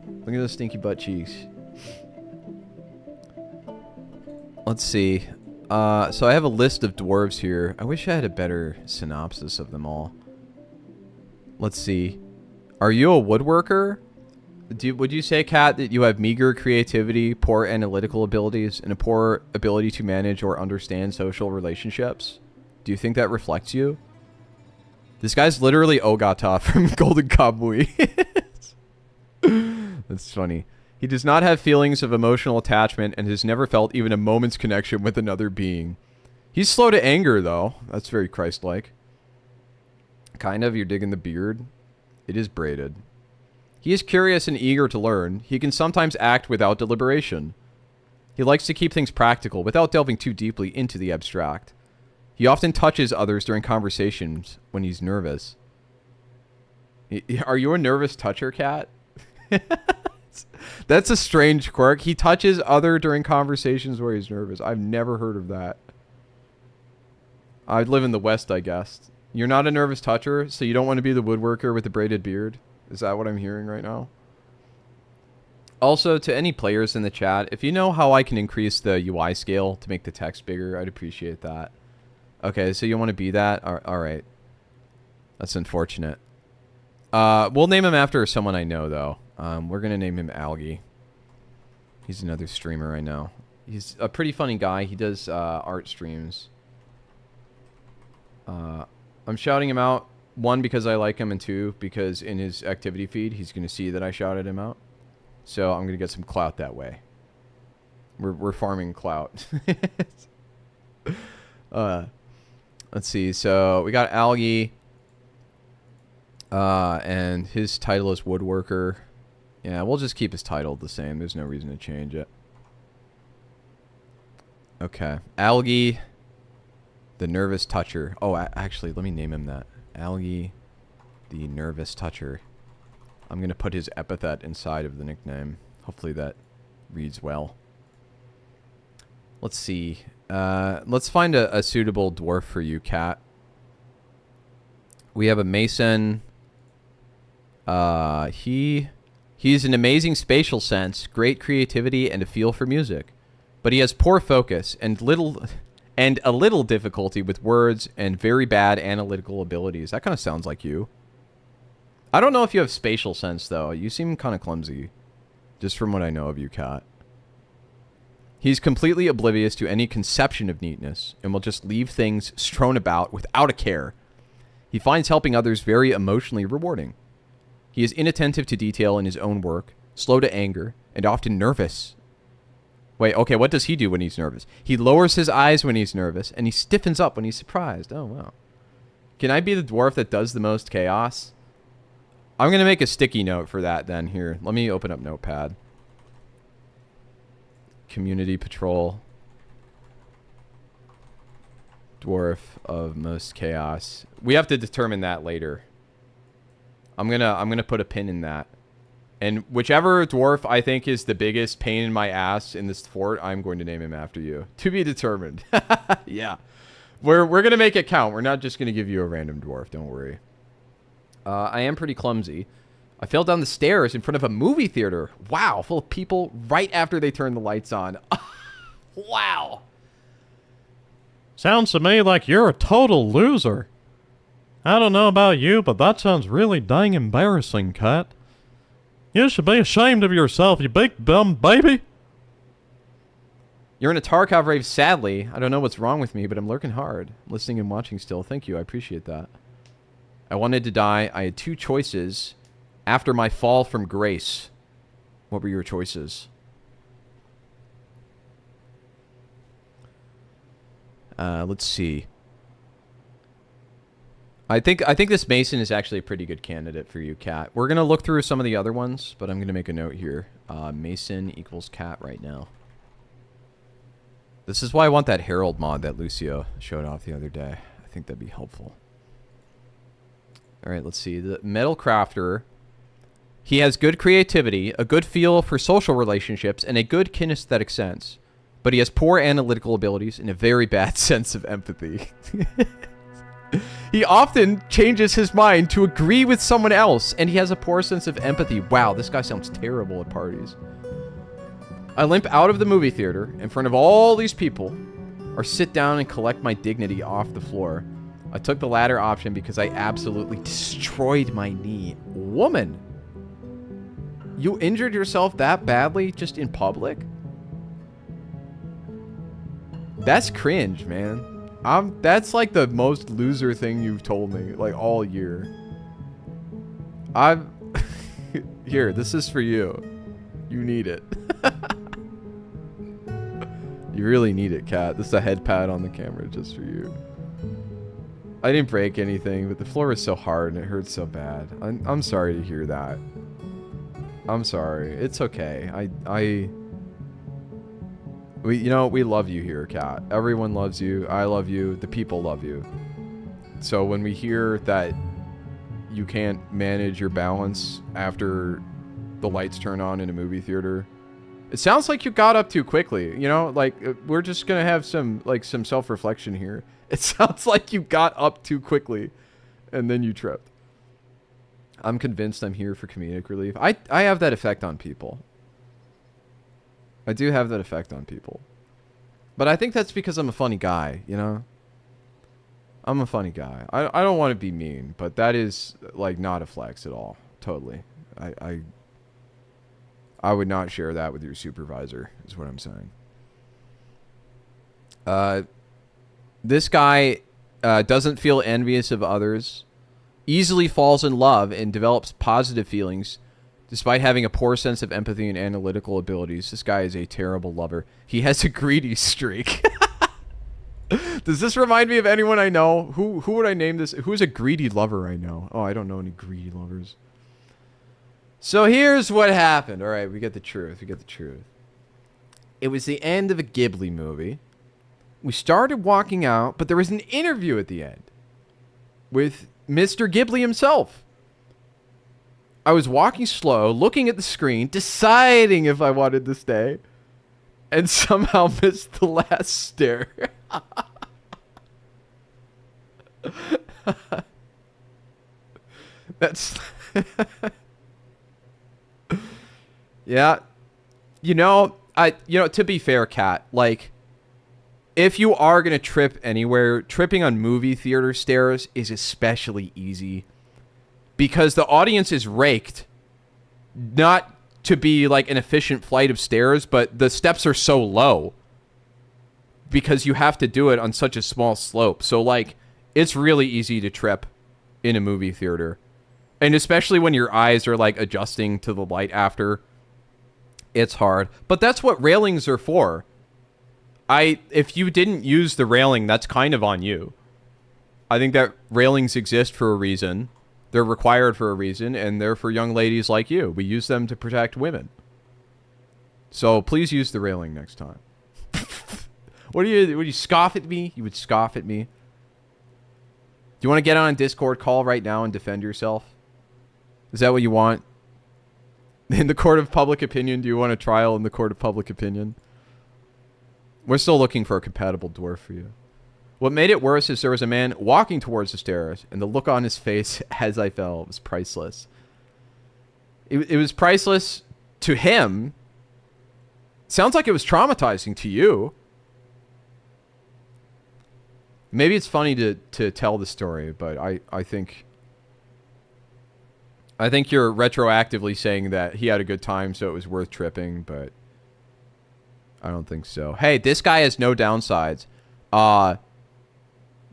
Look at those stinky butt cheeks. Let's see. So I have a list of dwarves here. I wish I had a better synopsis of them all. Let's see. Are you a woodworker? Would you say, Kat, that you have meager creativity, poor analytical abilities, and a poor ability to manage or understand social relationships? Do you think that reflects you? This guy's literally Ogata from Golden Kamuy. That's funny. He does not have feelings of emotional attachment and has never felt even a moment's connection with another being. He's slow to anger, though. That's very Christ-like. Kind of. You're digging the beard. It is braided. He is curious and eager to learn. He can sometimes act without deliberation. He likes to keep things practical without delving too deeply into the abstract. He often touches others during conversations when he's nervous. Are you a nervous toucher, Cat? That's a strange quirk. He touches other during conversations where he's nervous. I've never heard of that. I live in the West, I guess. You're not a nervous toucher, so you don't want to be the woodworker with the braided beard? Is that what I'm hearing right now? Also, to any players in the chat, if you know how I can increase the UI scale to make the text bigger, I'd appreciate that. Okay, so you want to be that? All right. That's unfortunate. We'll name him after someone I know, though. We're going to name him Algie. He's another streamer I know. He's a pretty funny guy. He does art streams. I'm shouting him out, 1, because I like him, and 2, because in his activity feed, he's going to see that I shouted him out. So I'm going to get some clout that way. We're farming clout. Let's see. So we got Algie. And his title is Woodworker. Yeah, we'll just keep his title the same. There's no reason to change it. Okay. Algie, the Nervous Toucher. Oh, actually, let me name him that. Algie, the Nervous Toucher. I'm going to put his epithet inside of the nickname. Hopefully that reads well. Let's see. Let's find a suitable dwarf for you, Kat. We have a Mason. He's an amazing spatial sense, great creativity, and a feel for music. But he has poor focus and a little difficulty with words and very bad analytical abilities. That kind of sounds like you. I don't know if you have spatial sense, though. You seem kind of clumsy, just from what I know of you, Kat. He's completely oblivious to any conception of neatness and will just leave things strewn about without a care. He finds helping others very emotionally rewarding. He is inattentive to detail in his own work, slow to anger, and often nervous. Wait, okay, what does he do when he's nervous? He lowers his eyes when he's nervous, and he stiffens up when he's surprised. Oh, wow. Can I be the dwarf that does the most chaos? I'm going to make a sticky note for that then. Here, let me open up Notepad. Community Patrol. Dwarf of most chaos. We have to determine that later. I'm gonna put a pin in that. And whichever dwarf I think is the biggest pain in my ass in this fort, I'm going to name him after you. To be determined. Yeah. We're gonna make it count. We're not just gonna give you a random dwarf, don't worry. I am pretty clumsy. I fell down the stairs in front of a movie theater. Wow, full of people right after they turned the lights on. Wow. Sounds to me like you're a total loser. I don't know about you, but that sounds really dang embarrassing, Kat. You should be ashamed of yourself, you big dumb baby. You're in a Tarkov rave, sadly. I don't know what's wrong with me, but I'm lurking hard. Listening and watching still. Thank you, I appreciate that. I wanted to die. I had 2 choices after my fall from grace. What were your choices? Let's see. I think this Mason is actually a pretty good candidate for you, Kat. We're going to look through some of the other ones, but I'm going to make a note here. Mason equals Kat right now. This is why I want that Herald mod that Lucio showed off the other day. I think that'd be helpful. All right, let's see. The Metal Crafter. He has good creativity, a good feel for social relationships, and a good kinesthetic sense. But he has poor analytical abilities and a very bad sense of empathy. He often changes his mind to agree with someone else, and he has a poor sense of empathy. Wow, this guy sounds terrible at parties. I limp out of the movie theater in front of all these people, or sit down and collect my dignity off the floor. I took the latter option because I absolutely destroyed my knee. Woman! You injured yourself that badly just in public? That's cringe, man. That's like the most loser thing you've told me, like, all year. Here, this is for you. You need it. You really need it, Kat. This is a head pad on the camera just for you. I didn't break anything, but the floor was so hard and it hurt so bad. I'm sorry to hear that. I'm sorry. It's okay. We love you here, Kat. Everyone loves you. I love you. The people love you. So when we hear that you can't manage your balance after the lights turn on in a movie theater, it sounds like you got up too quickly. You know, like, we're just gonna have some self-reflection here. It sounds like you got up too quickly and then you tripped. I'm convinced I'm here for comedic relief. I have that effect on people. I do have that effect on people. But I think that's because I'm a funny guy, you know? I'm a funny guy. I don't want to be mean, but that is, like, not a flex at all. Totally. I would not share that with your supervisor, is what I'm saying. This guy doesn't feel envious of others, easily falls in love, and develops positive feelings despite having a poor sense of empathy and analytical abilities. This guy is a terrible lover. He has a greedy streak. Does this remind me of anyone I know? Who would I name this? Who's a greedy lover I know? Oh, I don't know any greedy lovers. So here's what happened. All right, we get the truth. We get the truth. It was the end of a Ghibli movie. We started walking out, but there was an interview at the end with Mr. Ghibli himself. I was walking slow, looking at the screen, deciding if I wanted to stay, and somehow missed the last stare. That's... Yeah. To be fair, Kat, like, if you are going to trip anywhere, tripping on movie theater stairs is especially easy because the audience is raked not to be like an efficient flight of stairs, but the steps are so low because you have to do it on such a small slope. So, like, it's really easy to trip in a movie theater. And especially when your eyes are, like, adjusting to the light after, it's hard. But that's what railings are for. If you didn't use the railing, that's kind of on you. I think that railings exist for a reason. They're required for a reason, and they're for young ladies like you. We use them to protect women. So please use the railing next time. Would you scoff at me? You would scoff at me. Do you want to get on a Discord call right now and defend yourself? Is that what you want? In the court of public opinion, do you want a trial in the court of public opinion? We're still looking for a compatible dwarf for you. What made it worse is there was a man walking towards the stairs, and the look on his face as I fell was priceless. It was priceless to him. Sounds like it was traumatizing to you. Maybe it's funny to tell the story, but I think you're retroactively saying that he had a good time, so it was worth tripping, but I don't think so. Hey, this guy has no downsides.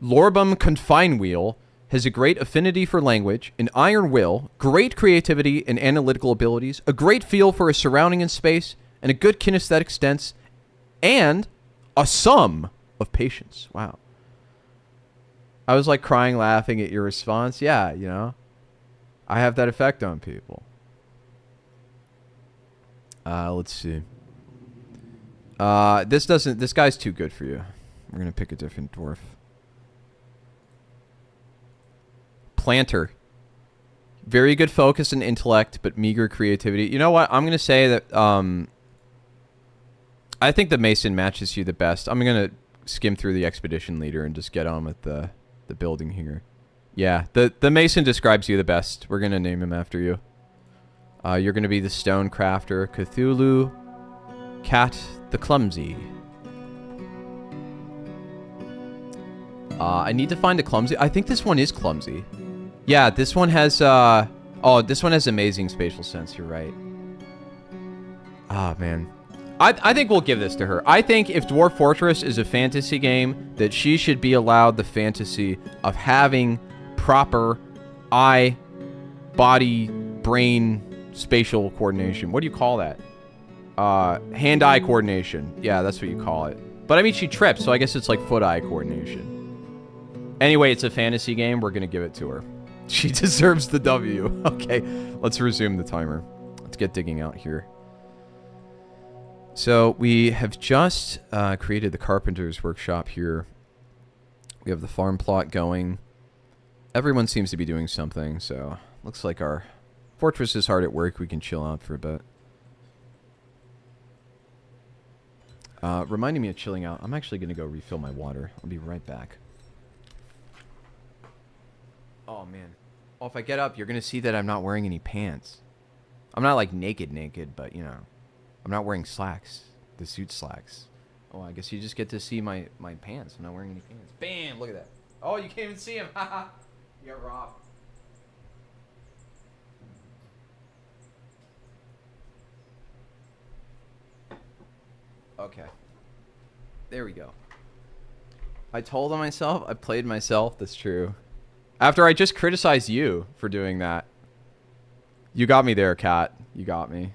Lorbum Confine Wheel has a great affinity for language, an iron will, great creativity and analytical abilities, a great feel for his surrounding in space, and a good kinesthetic sense, and a sum of patience. Wow. I was like crying laughing at your response. Yeah, you know. I have that effect on people. Let's see. This guy's too good for you. We're going to pick a different dwarf. Planter. Very good focus and intellect, but meager creativity. You know what? I'm going to say that I think the Mason matches you the best. I'm going to skim through the expedition leader and just get on with the building here. Yeah, the Mason describes you the best. We're going to name him after you. You're going to be the Stone Crafter, Cthulhu, Cat the Clumsy. I need to find a clumsy. I think this one is clumsy. Yeah, this one has this one has amazing spatial sense. You're right. Ah, man. I think we'll give this to her. I think if Dwarf Fortress is a fantasy game, that she should be allowed the fantasy of having proper eye, body, brain, spatial coordination. What do you call that? Hand-eye coordination. Yeah, that's what you call it. But I mean, she trips, so I guess it's like foot-eye coordination. Anyway, it's a fantasy game. We're going to give it to her. She deserves the W. Okay, let's resume the timer. Let's get digging out here. So we have just created the carpenter's workshop here. We have the farm plot going. Everyone seems to be doing something, so looks like our fortress is hard at work. We can chill out for a bit. Reminding me of chilling out, I'm actually going to go refill my water. I'll be right back. Oh, man. Oh, if I get up, you're going to see that I'm not wearing any pants. I'm not, like, naked, but, you know. I'm not wearing slacks. The suit slacks. Oh, I guess you just get to see my pants. I'm not wearing any pants. Bam! Look at that. Oh, you can't even see him. Haha. You got robbed. Okay. There we go. I told on myself. I played myself. That's true. After I just criticized you for doing that. You got me there, Kat. You got me.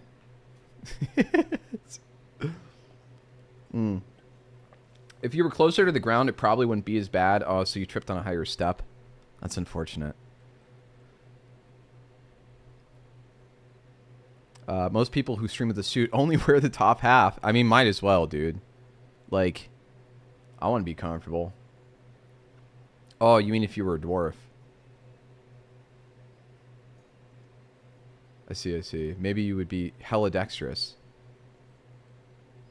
If you were closer to the ground, it probably wouldn't be as bad. Oh, so you tripped on a higher step. That's unfortunate. Most people who stream with the suit only wear the top half. I mean, might as well, dude. Like, I want to be comfortable. Oh, you mean if you were a dwarf? I see, I see. Maybe you would be hella dexterous.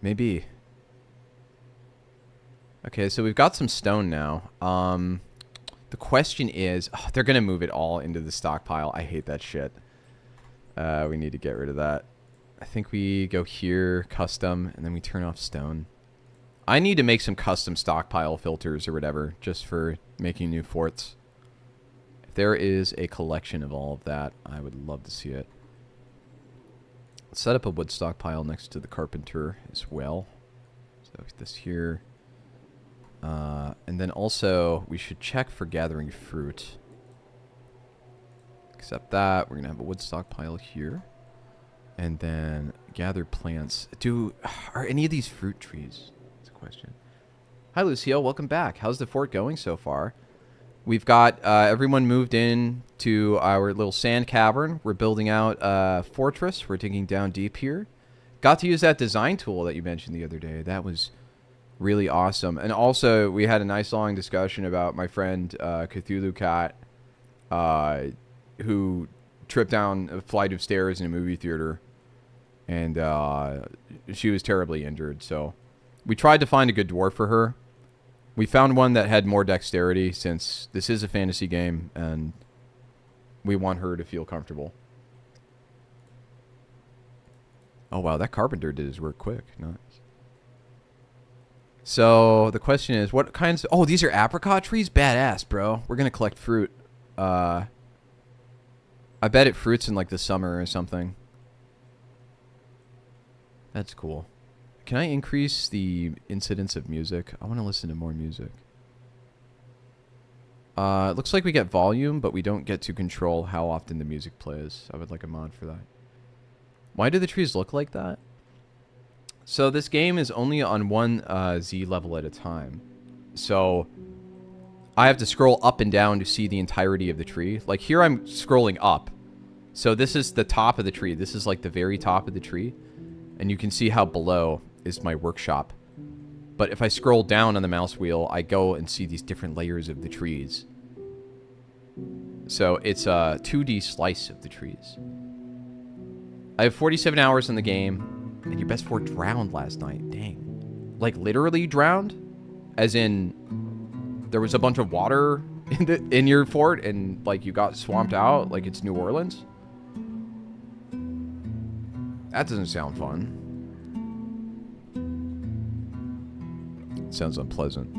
Maybe. Okay, so we've got some stone now. The question is... Oh, they're going to move it all into the stockpile. I hate that shit. We need to get rid of that. I think we go here, custom, and then we turn off stone. I need to make some custom stockpile filters or whatever, just for making new forts. If there is a collection of all of that, I would love to see it. Let's set up a wood stockpile next to the carpenter as well. So this here. And then also, we should check for gathering fruit. Except that, we're going to have a wood stockpile here. And then gather plants. Are any of these fruit trees? That's a question. Hi, Lucio. Welcome back. How's the fort going so far? We've got everyone moved in to our little sand cavern. We're building out a fortress. We're digging down deep here. Got to use that design tool that you mentioned the other day. That was really awesome. And also, we had a nice long discussion about my friend Cthulhu Cat, who tripped down a flight of stairs in a movie theater, and she was terribly injured. So we tried to find a good dwarf for her. We found one that had more dexterity, since this is a fantasy game, and we want her to feel comfortable. Oh, wow, that carpenter did his work quick. Nice. So the question is, what kinds... Oh, these are apricot trees? Badass, bro. We're going to collect fruit. I bet it fruits in, like, the summer or something. That's cool. Can I increase the incidence of music? I want to listen to more music. It looks like we get volume, but we don't get to control how often the music plays. I would like a mod for that. Why do the trees look like that? So this game is only on one Z level at a time. So I have to scroll up and down to see the entirety of the tree. Like here I'm scrolling up. So this is the top of the tree. This is like the very top of the tree. And you can see how below is my workshop. But if I scroll down on the mouse wheel, I go and see these different layers of the trees. So it's a 2D slice of the trees. I have 47 hours in the game, and your best fort drowned last night. Dang. Like literally drowned? As in, there was a bunch of water in your fort, and like you got swamped out like it's New Orleans? That doesn't sound fun. Sounds unpleasant.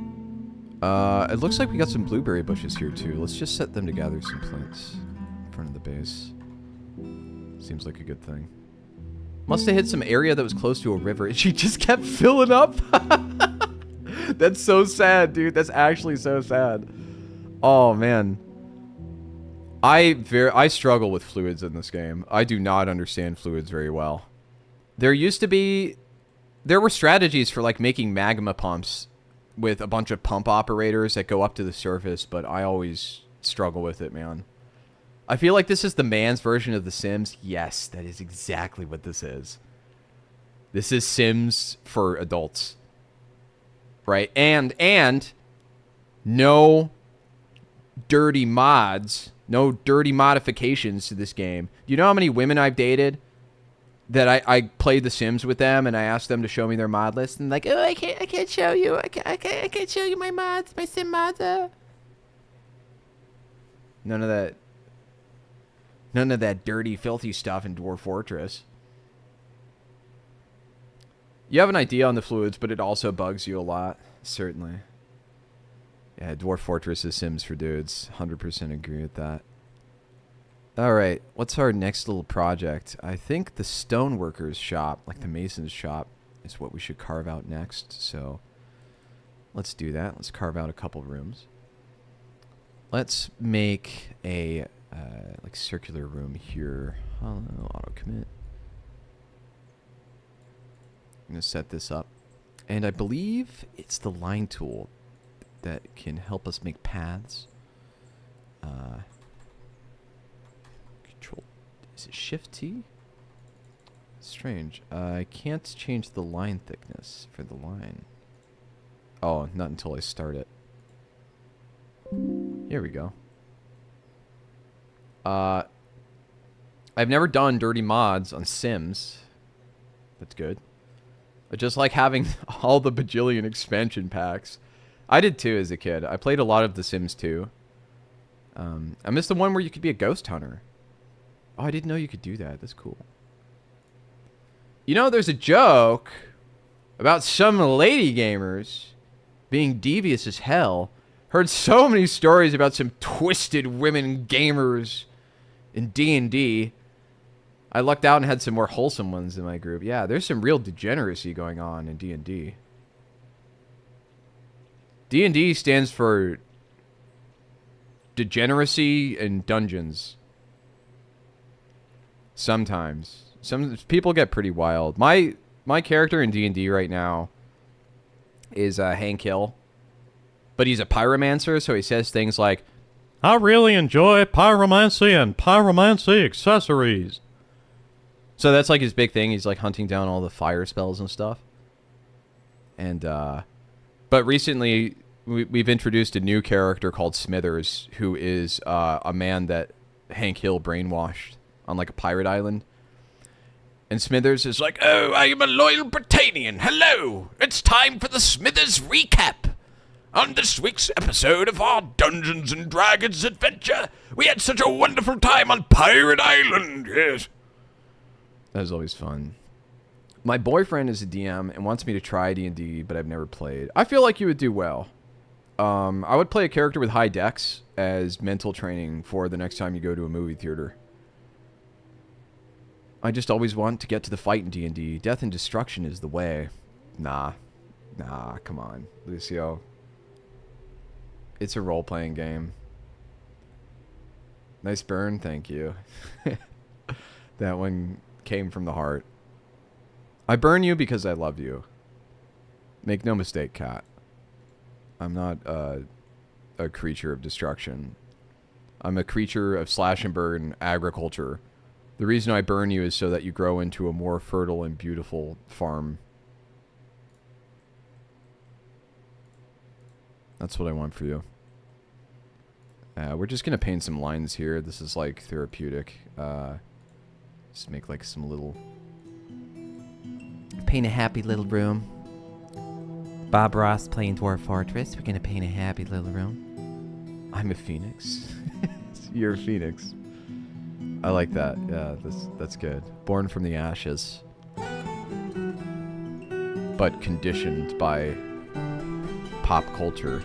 It looks like we got some blueberry bushes here too. Let's just set them to gather some plants in front of the base. Seems like a good thing. Must have hit some area that was close to a river, and she just kept filling up. That's so sad, dude. That's actually so sad. Oh, man. I struggle with fluids in this game. I do not understand fluids very well. There were strategies for, like, making magma pumps with a bunch of pump operators that go up to the surface, but I always struggle with it, man. I feel like this is the man's version of The Sims. Yes, that is exactly what this is. This is Sims for adults. Right? And no dirty mods, no dirty modifications to this game. Do you know how many women I've dated that I played The Sims with them and I asked them to show me their mod list and like, oh, I can't show you. I can't show you my mods, my Sim mods. None of that dirty, filthy stuff in Dwarf Fortress. You have an idea on the fluids, but it also bugs you a lot. Certainly. Yeah, Dwarf Fortress is Sims for dudes. 100% agree with that. Alright, what's our next little project? I think the stoneworker's shop, like the mason's shop, is what we should carve out next. So, let's do that. Let's carve out a couple rooms. Let's make a like circular room here. Oh, auto commit. I'm gonna set this up, and I believe it's the line tool that can help us make paths. Control, is it Shift T? Strange. I can't change the line thickness for the line. Oh, not until I start it. Here we go. I've never done dirty mods on Sims. That's good. I just like having all the bajillion expansion packs. I did too as a kid. I played a lot of The Sims 2. I missed the one where you could be a ghost hunter. Oh, I didn't know you could do that. That's cool. You know, there's a joke about some lady gamers being devious as hell. Heard so many stories about some twisted women gamers in D&D. I lucked out and had some more wholesome ones in my group. Yeah, there's some real degeneracy going on in D&D. D&D stands for degeneracy in dungeons. Sometimes. Some people get pretty wild. My character in D&D right now is Hank Hill. But he's a pyromancer, so he says things like, I really enjoy pyromancy and pyromancy accessories. So that's like his big thing. He's like hunting down all the fire spells and stuff. And, but recently we've introduced a new character called Smithers, who is a man that Hank Hill brainwashed on like a pirate island. And Smithers is like, Oh, I am a loyal Britannian. Hello. It's time for the Smithers recap. On this week's episode of our Dungeons and Dragons adventure, we had such a wonderful time on Pirate Island, yes. That was always fun. My boyfriend is a DM and wants me to try D&D, but I've never played. I feel like you would do well. I would play a character with high dex as mental training for the next time you go to a movie theater. I just always want to get to the fight in D&D. Death and destruction is the way. Nah, come on, Lucio. It's a role-playing game. Nice burn, thank you. That one came from the heart. I burn you because I love you. Make no mistake, Cat. I'm not a creature of destruction. I'm a creature of slash and burn agriculture. The reason I burn you is so that you grow into a more fertile and beautiful farm. That's what I want for you. We're just gonna paint some lines here. This is like therapeutic. Just make like some little... Paint a happy little room. Bob Ross playing Dwarf Fortress. We're gonna paint a happy little room. I'm a phoenix. You're a phoenix. I like that. Yeah, that's good. Born from the ashes. But conditioned by pop culture.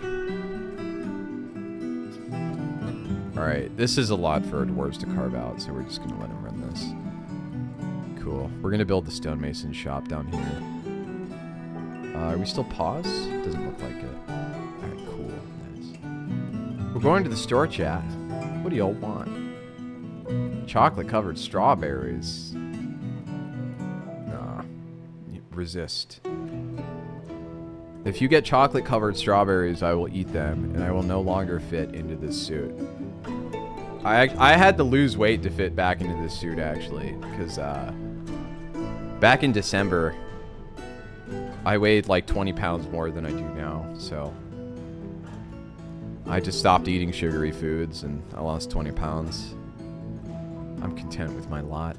Alright, this is a lot for our dwarves to carve out, so we're just gonna let them run this. cool. We're gonna build the stonemason shop down here. Are we still paused? Doesn't look like it. Alright, cool. Nice. We're going to the store, chat. What do y'all want? Chocolate-covered strawberries. Nah. Resist. If you get chocolate-covered strawberries, I will eat them, and I will no longer fit into this suit. I had to lose weight to fit back into this suit, actually, because back in December, I weighed like 20 pounds more than I do now, so I just stopped eating sugary foods, and I lost 20 pounds. I'm content with my lot.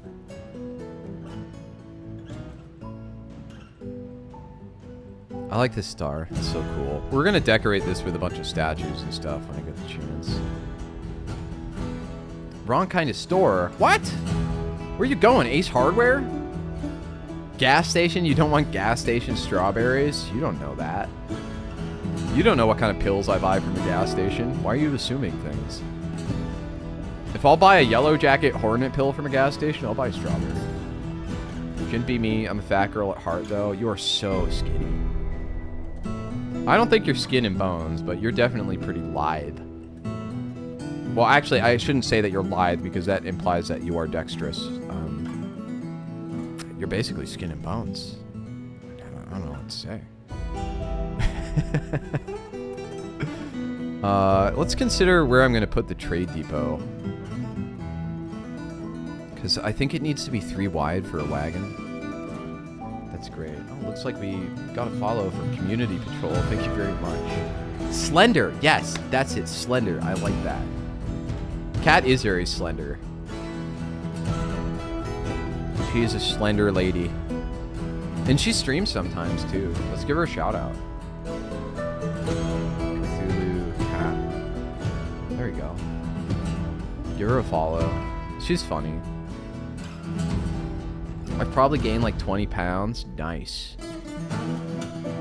I like this star. It's so cool. We're gonna decorate this with a bunch of statues and stuff when I get the chance. Wrong kind of store. What? Where you going? Ace Hardware? Gas station? You don't want gas station strawberries? You don't know that. You don't know what kind of pills I buy from a gas station. Why are you assuming things? If I'll buy a Yellow Jacket Hornet pill from a gas station, I'll buy strawberry. Shouldn't be me. I'm a fat girl at heart, though. You are so skinny. I don't think you're skin and bones, but you're definitely pretty lithe. Well, actually, I shouldn't say that you're lithe because that implies that you are dexterous. You're basically skin and bones. I don't know what to say. Let's consider where I'm going to put the trade depot. Because I think it needs to be 3 wide for a wagon. That's great. Oh, looks like we got a follow from Community Patrol. Thank you very much. Slender. Yes, that's it. Slender. I like that. Cat is very slender. She is a slender lady. And she streams sometimes, too. Let's give her a shout-out. Cthulhu Cat. There we go. Give her a follow. She's funny. I've probably gained like 20 pounds. Nice.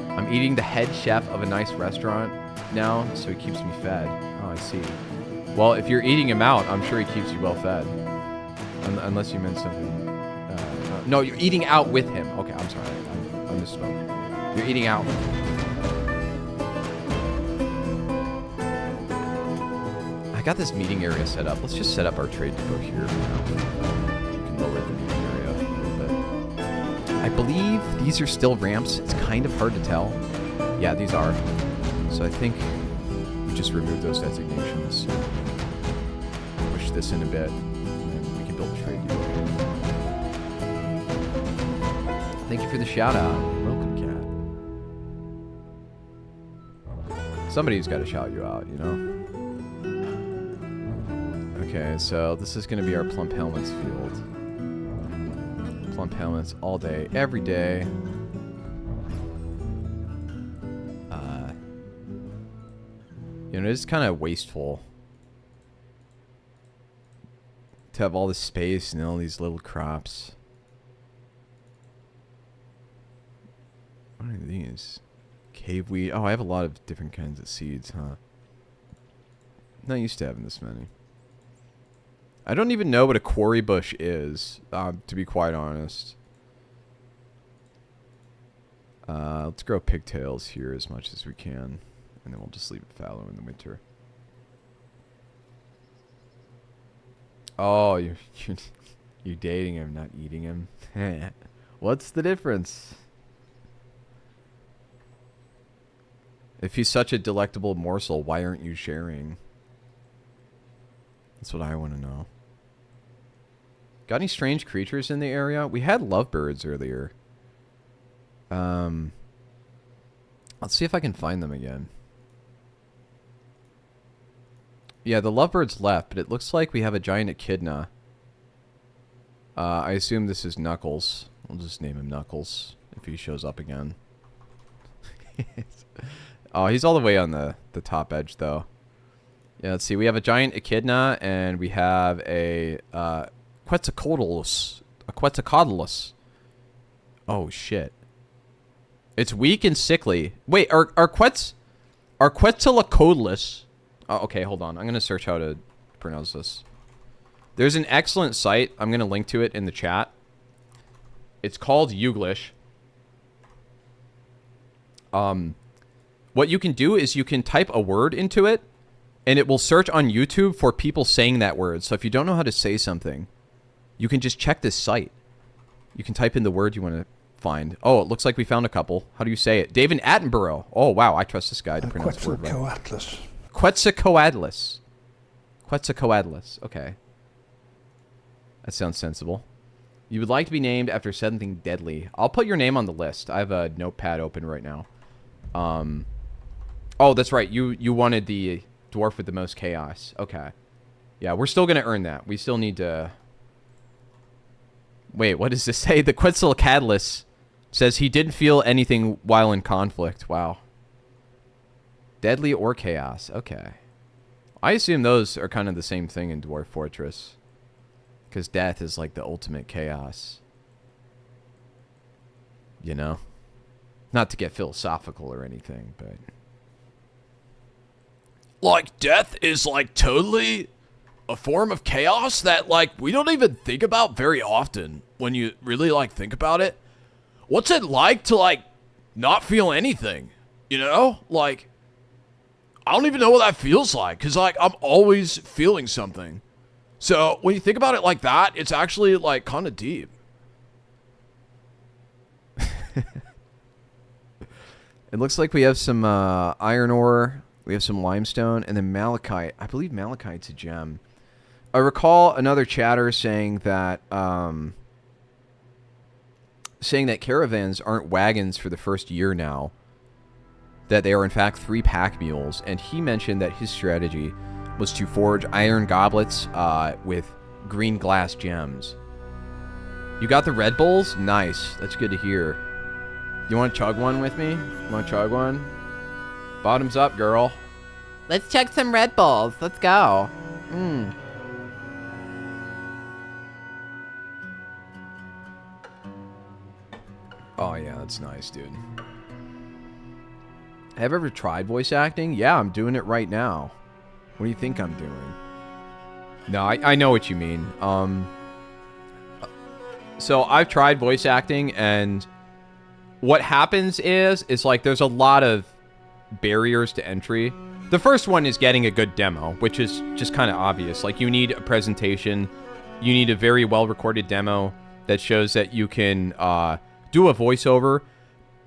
I'm eating the head chef of a nice restaurant now, so he keeps me fed. Oh, I see. Well, if you're eating him out, I'm sure he keeps you well fed. Unless you meant something. No, you're eating out with him. Okay, I'm sorry. I misspoke. You're eating out with him. I got this meeting area set up. Let's just set up our trade depot here. You can lower the meeting area a little bit. I believe these are still ramps. It's kind of hard to tell. Yeah, these are. So I think we just remove those designations. Push this in a bit, and then we can build a trade depot. Thank you for the shout out. Welcome, cat. Somebody's got to shout you out, you know? Okay, so this is going to be our plump helmets field. Plump helmets all day, every day. You know, it's kind of wasteful to have all this space and all these little crops. What are these? Cave wheat. Oh, I have a lot of different kinds of seeds, huh? Not used to having this many. I don't even know what a quarry bush is, to be quite honest. Let's grow pigtails here as much as we can. And then we'll just leave it fallow in the winter. Oh, you're dating him, not eating him. What's the difference? If he's such a delectable morsel, why aren't you sharing? That's what I want to know. Got any strange creatures in the area? We had lovebirds earlier. Let's see if I can find them again. Yeah, the lovebirds left, but it looks like we have a giant echidna. I assume this is Knuckles. We'll just name him Knuckles if he shows up again. Oh, he's all the way on the top edge, though. Yeah, let's see. We have a giant echidna, and we have a Quetzalcoatlus. A Quetzalcoatlus. Oh, shit. It's weak and sickly. Wait, are Quetzalcoatlus... Oh, okay, hold on. I'm going to search how to pronounce this. There's an excellent site. I'm going to link to it in the chat. It's called Youglish. What you can do is you can type a word into it, and it will search on YouTube for people saying that word. So if you don't know how to say something, you can just check this site. You can type in the word you want to find. Oh, it looks like we found a couple. How do you say it? David Attenborough. Oh, wow. I trust this guy to pronounce the word right. Quetzalcoatlus. Quetzalcoatlus. Okay. That sounds sensible. You would like to be named after something deadly. I'll put your name on the list. I have a notepad open right now. Oh, that's right. You wanted the dwarf with the most chaos. Okay. Yeah, we're still going to earn that. We still need to... Wait, what does this say? The Quetzalcoatlus says he didn't feel anything while in conflict. Wow. Deadly or chaos. Okay. I assume those are kind of the same thing in Dwarf Fortress. Because death is like the ultimate chaos. You know? Not to get philosophical or anything, but... Like, death is, like, totally a form of chaos that, like, we don't even think about very often when you really, like, think about it. What's it like to, like, not feel anything? You know? Like, I don't even know what that feels like, because, like, I'm always feeling something. So, when you think about it like that, it's actually, like, kind of deep. It looks like we have some iron ore, we have some limestone, and then malachite. I believe malachite's a gem. I recall another chatter saying that caravans aren't wagons for the first year now. That they are in fact 3 pack mules, and he mentioned that his strategy was to forge iron goblets with green glass gems. You got the Red Bulls? Nice. That's good to hear. You want to chug one with me? You want to chug one? Bottoms up, girl. Let's chug some Red Bulls. Let's go. Oh, yeah, that's nice, dude. Have you ever tried voice acting? Yeah, I'm doing it right now. What do you think I'm doing? No, I know what you mean. So I've tried voice acting, and what happens is like there's a lot of barriers to entry. The first one is getting a good demo, which is just kind of obvious. Like, you need a presentation. You need a very well-recorded demo that shows that you can do a voiceover.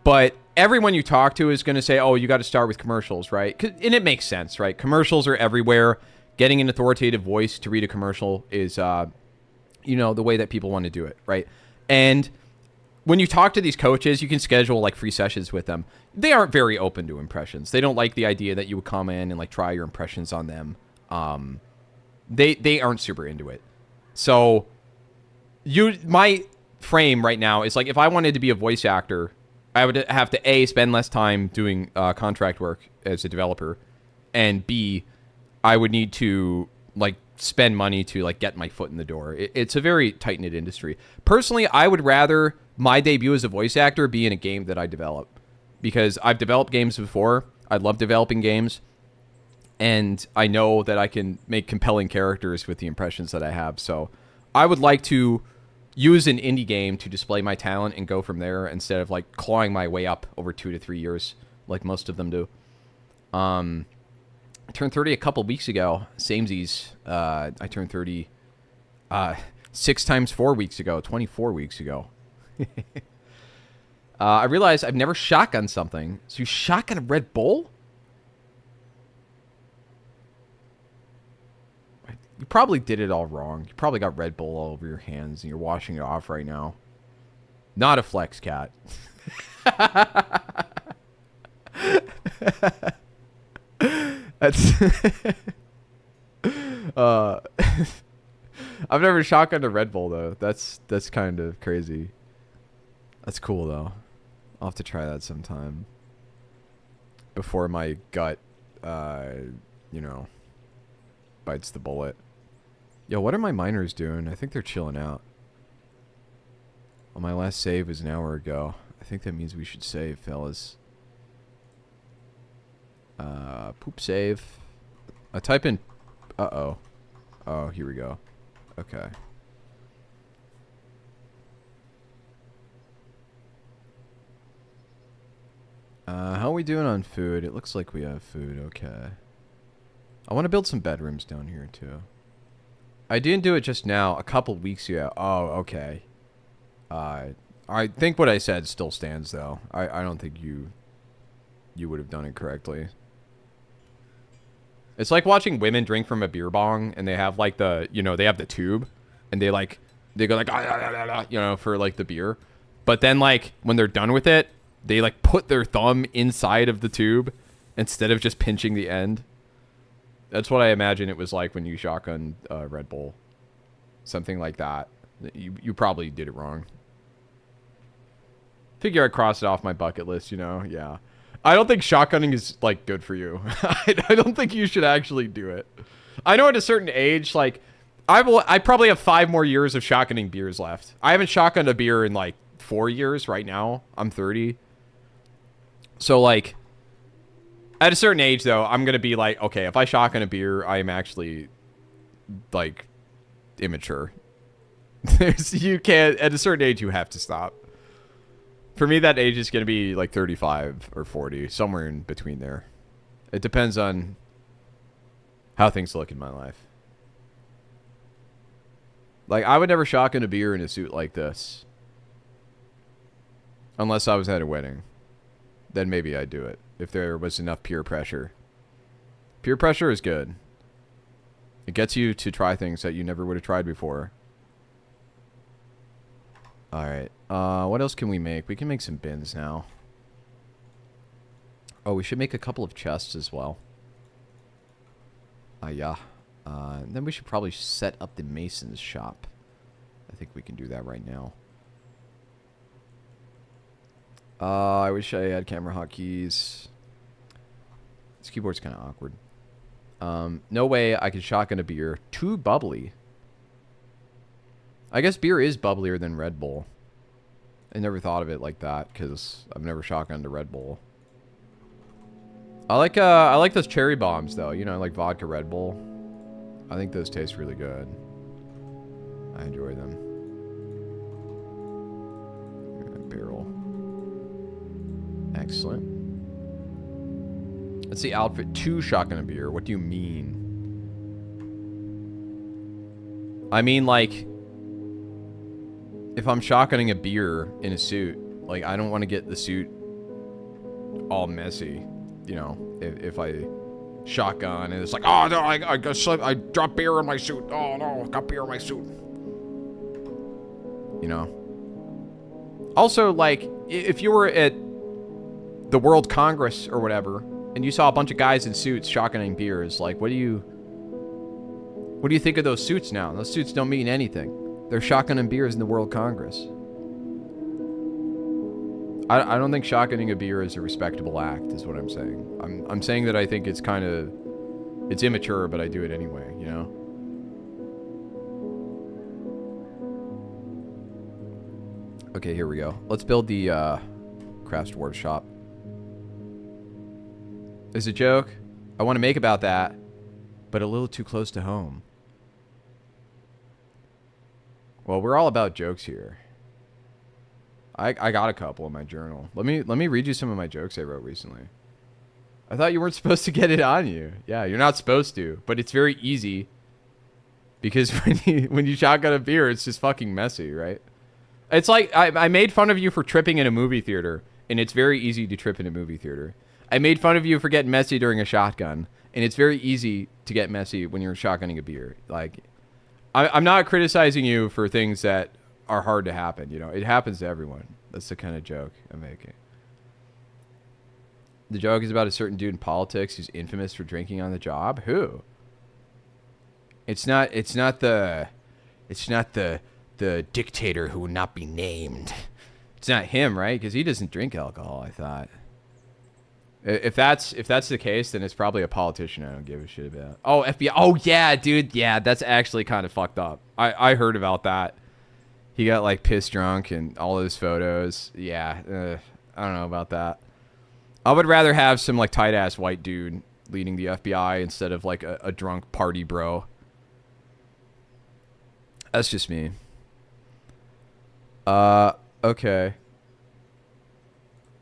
But everyone you talk to is going to say, oh, you got to start with commercials, right? And it makes sense, right? Commercials are everywhere. Getting an authoritative voice to read a commercial is, you know, the way that people want to do it, right? And when you talk to these coaches, you can schedule, like, free sessions with them. They aren't very open to impressions. They don't like the idea that you would come in and, like, try your impressions on them. They aren't super into it. So my frame right now is, like, if I wanted to be a voice actor, I would have to, A, spend less time doing contract work as a developer, and B, I would need to, like, spend money to, like, get my foot in the door. It's a very tight-knit industry. Personally, I would rather my debut as a voice actor be in a game that I develop, because I've developed games before. I love developing games, and I know that I can make compelling characters with the impressions that I have. So I would like to use an indie game to display my talent and go from there, instead of, like, clawing my way up over 2 to 3 years like most of them do. I turned 30 a couple weeks ago. Samesies. I turned 30 6 times 4 weeks ago. 24 weeks ago. I realized I've never shotgunned something. So you shotgun a Red Bull? You probably did it all wrong. You probably got Red Bull all over your hands and you're washing it off right now. Not a flex, cat. That's I've never shotgunned a Red Bull though. That's kind of crazy. That's cool though. I'll have to try that sometime. Before my gut you know, bites the bullet. Yo, what are my miners doing? I think they're chilling out. Well, my last save was an hour ago. I think that means we should save, fellas. Poop save. I type in... Uh-oh. Oh, here we go. Okay. How are we doing on food? It looks like we have food. Okay. I want to build some bedrooms down here, too. I didn't do it just now. A couple weeks ago. Oh, okay. I think what I said still stands, though. I don't think you would have done it correctly. It's like watching women drink from a beer bong, and they have, like, the, you know, they have the tube, and they go, like, you know, for, like, the beer. But then, like, when they're done with it, they, like, put their thumb inside of the tube instead of just pinching the end. That's what I imagine it was like when you shotgun Red Bull. Something like that. You probably did it wrong. Figure I'd cross it off my bucket list, you know? Yeah. I don't think shotgunning is, like, good for you. I don't think you should actually do it. I know at a certain age, like, I probably have 5 more years of shotgunning beers left. I haven't shotgunned a beer in, like, 4 years right now. I'm 30. So, like, at a certain age, though, I'm going to be like, okay, if I shotgun a beer, I am actually, like, immature. You can't, at a certain age, you have to stop. For me, that age is going to be, like, 35 or 40, somewhere in between there. It depends on how things look in my life. Like, I would never shotgun a beer in a suit like this. Unless I was at a wedding. Then maybe I'd do it. If there was enough peer pressure. Peer pressure is good. It gets you to try things that you never would have tried before. Alright. What else can we make? We can make some bins now. Oh, we should make a couple of chests as well. Yeah. Then we should probably set up the mason's shop. I think we can do that right now. I wish I had camera hotkeys. This keyboard's kind of awkward. No way I could shotgun a beer. Too bubbly. I guess beer is bubblier than Red Bull. I never thought of it like that because I've never shotgunned a Red Bull. I like those cherry bombs though. You know, like vodka Red Bull. I think those taste really good. I enjoy them. Barrel. Excellent. That's the outfit. 2 shotgun a beer. What do you mean? I mean, like, if I'm shotgunning a beer in a suit, like, I don't want to get the suit all messy. You know, if I shotgun and it's like, oh no, I dropped beer in my suit. Oh no, I got beer in my suit. You know. Also, like, if you were at the World Congress or whatever, and you saw a bunch of guys in suits shotgunning beers, like, what do you think of those suits now? Those suits don't mean anything. They're shotgunning beers in the World Congress. I don't think shotgunning a beer is a respectable act, is what I'm saying. I'm saying that I think it's kind of, it's immature, but I do it anyway, you know? Okay, here we go. Let's build the Crafts Dwarf shop. It's a joke. I want to make about that, but a little too close to home. Well, we're all about jokes here. I got a couple in my journal. Let me read you some of my jokes I wrote recently. I thought you weren't supposed to get it on you. Yeah, you're not supposed to, but it's very easy because when you shotgun a beer, it's just fucking messy, right? It's like I made fun of you for tripping in a movie theater, and it's very easy to trip in a movie theater. I made fun of you for getting messy during a shotgun, and it's very easy to get messy when you're shotgunning a beer. Like, I'm not criticizing you for things that are hard to happen. You know, it happens to everyone. That's the kind of joke I'm making. The joke is about a certain dude in politics who's infamous for drinking on the job. Who? It's not the dictator who will not be named. It's not him, right? Because he doesn't drink alcohol, I thought. If that's the case, then it's probably a politician I don't give a shit about. Oh, FBI. Oh, yeah, dude. Yeah, that's actually kind of fucked up. I heard about that. He got, like, pissed drunk and all those photos. Yeah, I don't know about that. I would rather have some, like, tight-ass white dude leading the FBI instead of, like, a drunk party bro. That's just me. Okay.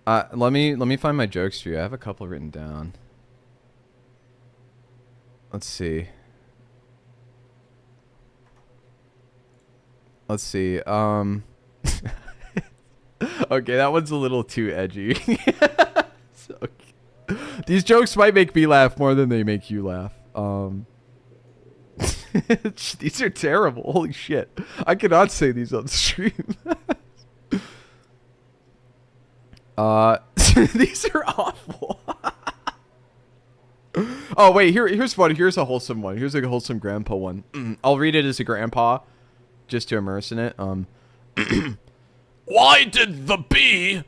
Let me find my jokes for you. I have a couple written down. Let's see. Okay, that one's a little too edgy. So, these jokes might make me laugh more than they make you laugh. These are terrible. Holy shit. I cannot say these on stream. These are awful. Oh, wait, here's one. Here's a wholesome one. Here's a wholesome grandpa one. I'll read it as a grandpa, just to immerse in it. Why did the bee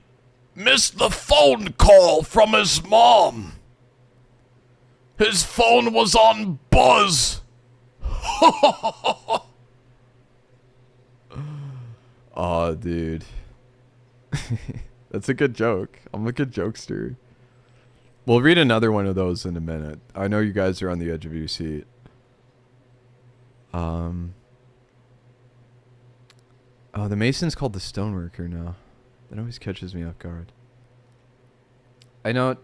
miss the phone call from his mom? His phone was on buzz. Oh, dude. That's a good joke. I'm a good jokester. We'll read another one of those in a minute. I know you guys are on the edge of your seat. Oh, the Mason's called the Stoneworker now. That always catches me off guard. I know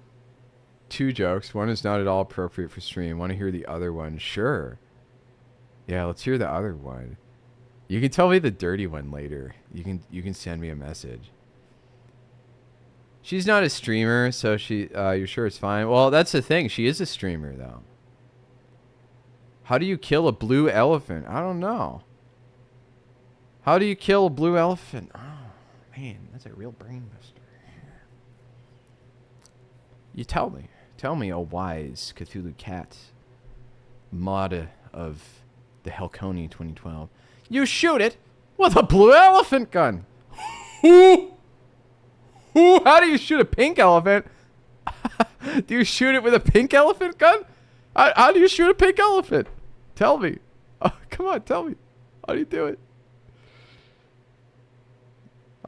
2 jokes. One is not at all appropriate for stream. Want to hear the other one? Sure. Yeah, let's hear the other one. You can tell me the dirty one later. You can send me a message. She's not a streamer, so you're sure it's fine? Well, that's the thing. She is a streamer, though. How do you kill a blue elephant? I don't know. How do you kill a blue elephant? Oh, man, that's a real brain buster. You tell me. Tell me, oh wise Cthulhu cat. Mod of the Helconi 2012. You shoot it with a blue elephant gun. How do you shoot a pink elephant? Do you shoot it with a pink elephant gun? How do you shoot a pink elephant? Tell me. Oh, come on, tell me. How do you do it?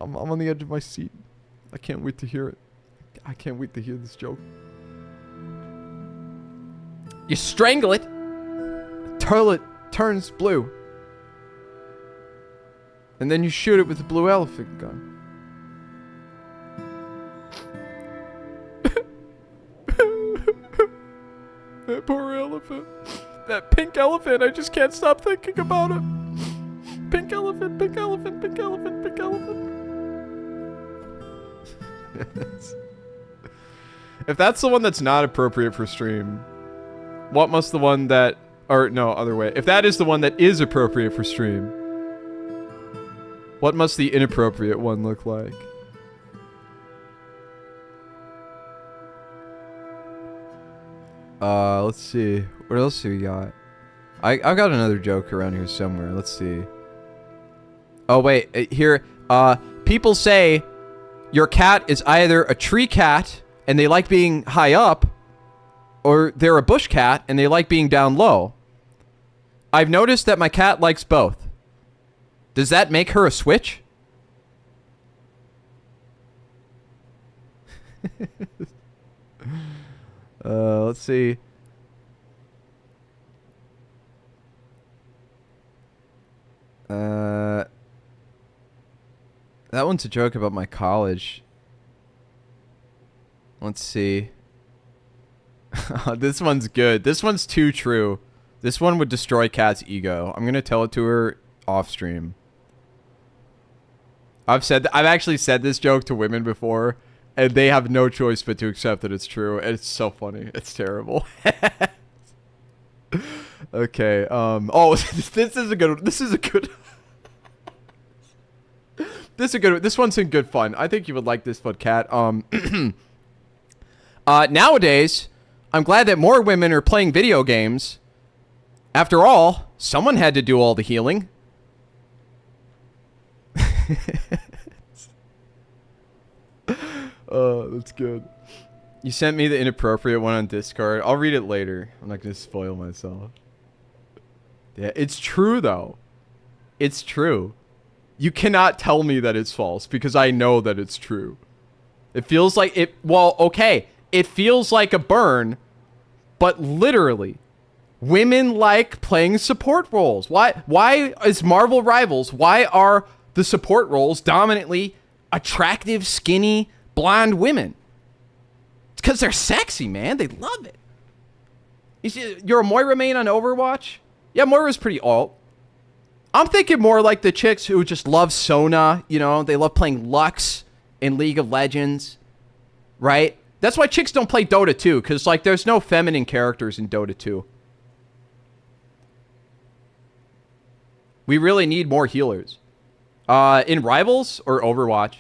I'm on the edge of my seat. I can't wait to hear it. I can't wait to hear this joke. You strangle it till it turns blue. And then you shoot it with the blue elephant gun. That poor elephant. That pink elephant. I just can't stop thinking about it. Pink elephant, pink elephant, pink elephant, pink elephant. If that's the one that's not appropriate for stream, what must the one that... Or, no, other way. If that is the one that is appropriate for stream, what must the inappropriate one look like? Let's see. What else do we got? I've got another joke around here somewhere. Let's see. Oh, wait. Here. People say your cat is either a tree cat and they like being high up, or they're a bush cat and they like being down low. I've noticed that my cat likes both. Does that make her a switch? Let's see. That one's a joke about my college. Let's see. This one's good. This one's too true. This one would destroy Kat's ego. I'm gonna tell it to her off stream. I've actually said this joke to women before, and they have no choice but to accept that it's true. And it's so funny. It's terrible. Okay. Oh, this is a good one. This is a good. This is a good one. This one's in good fun. I think you would like this one, Kat. Nowadays, I'm glad that more women are playing video games. After all, someone had to do all the healing. That's good. You sent me the inappropriate one on Discord. I'll read it later. I'm not going to spoil myself. Yeah, it's true, though. It's true. You cannot tell me that it's false because I know that it's true. It feels like it... Well, okay. It feels like a burn, but literally... Women like playing support roles. Why is Marvel Rivals, why are the support roles dominantly attractive, skinny, blonde women. It's because they're sexy, man. They love it. You're a Moira main on Overwatch? Yeah, Moira's pretty alt. I'm thinking more like the chicks who just love Sona. You know, they love playing Lux in League of Legends. Right? That's why chicks don't play Dota 2. Because, like, there's no feminine characters in Dota 2. We really need more healers. In Rivals or Overwatch?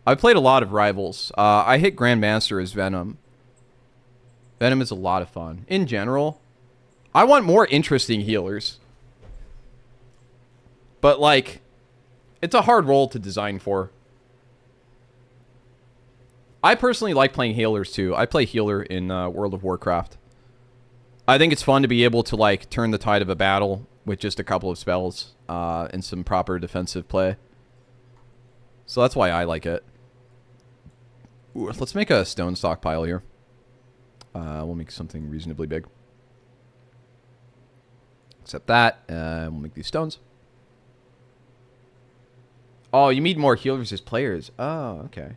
I've played a lot of Rivals. I hit Grandmaster as Venom. Venom is a lot of fun. In general, I want more interesting healers. But, like, it's a hard role to design for. I personally like playing healers, too. I play healer in World of Warcraft. I think it's fun to be able to, like, turn the tide of a battle with just a couple of spells and some proper defensive play. So that's why I like it. Ooh, let's make a stone stockpile here. We'll make something reasonably big. Except that, we'll make these stones. Oh, you need more healers as players. Oh, okay.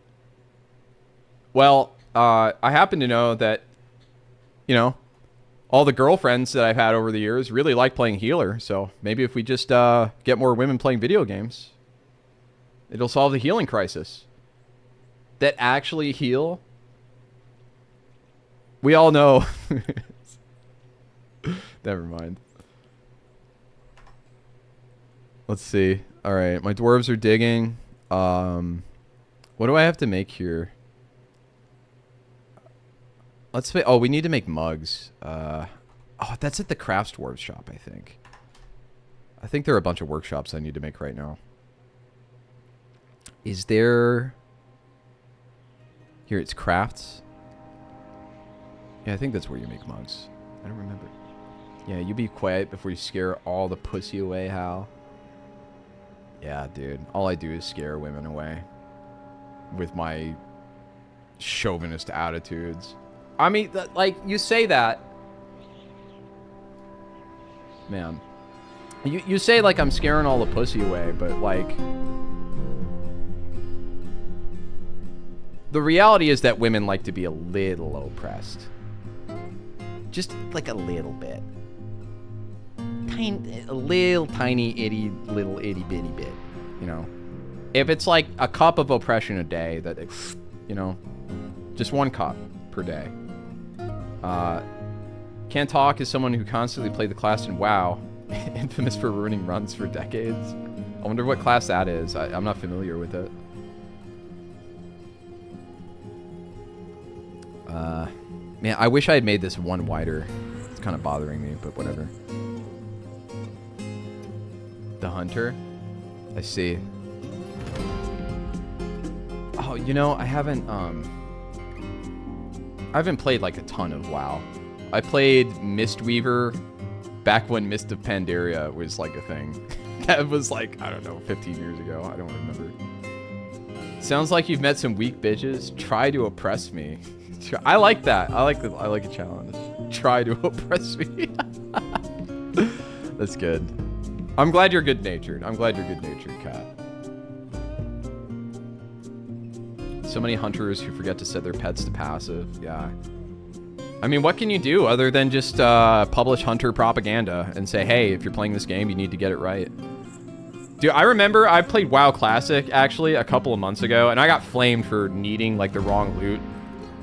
Well, I happen to know that, you know, all the girlfriends that I've had over the years really like playing healer. So maybe if we just get more women playing video games, it'll solve the healing crisis. That actually heal. We all know. Never mind. Let's see. All right, my dwarves are digging. What do I have to make here? Let's say. Oh, we need to make mugs. Oh, that's at the Crafts Dwarves shop, I think. I think there are a bunch of workshops I need to make right now. Is there... Here, it's crafts. Yeah, I think that's where you make mugs. I don't remember. Yeah, you be quiet before you scare all the pussy away, Hal. Yeah, dude. All I do is scare women away. With my chauvinist attitudes. I mean, like, you say that. Man. You say, like, I'm scaring all the pussy away, but, like... The reality is that women like to be a little oppressed. Just like a little bit. A little tiny little itty bitty bit, you know. If it's like a cup of oppression a day, that, you know, just one cup per day. Can't Talk is someone who constantly played the class in WoW, infamous for ruining runs for decades. I wonder what class that is. I'm not familiar with it. Man, I wish I had made this one wider. It's kind of bothering me, but whatever. The Hunter? I see. Oh, you know, I haven't played like a ton of WoW. I played Mistweaver back when Mist of Pandaria was like a thing. That was like, I don't know, 15 years ago. I don't remember. Sounds like you've met some weak bitches. Try to oppress me. I like that. I like a challenge. Try to oppress me. That's good. I'm glad you're good-natured. I'm glad you're good-natured, Kat. So many hunters who forget to set their pets to passive. Yeah. I mean, what can you do other than just publish hunter propaganda and say, hey, if you're playing this game, you need to get it right. Dude, I remember I played WoW Classic, actually, a couple of months ago, and I got flamed for needing, like, the wrong loot.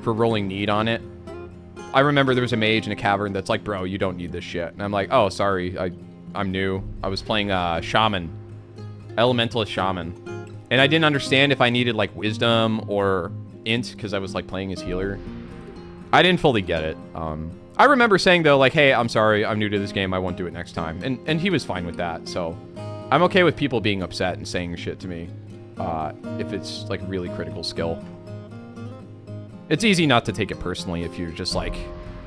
For rolling need on it. I remember there was a mage in a cavern that's like, bro, you don't need this shit. And I'm like, oh, sorry, I'm new. I was playing Shaman. Elementalist Shaman. And I didn't understand if I needed like Wisdom or Int, because I was like playing as healer. I didn't fully get it. I remember saying though, like, hey, I'm sorry, I'm new to this game, I won't do it next time. And he was fine with that, so I'm okay with people being upset and saying shit to me. If it's like really critical skill. It's easy not to take it personally if you're just like,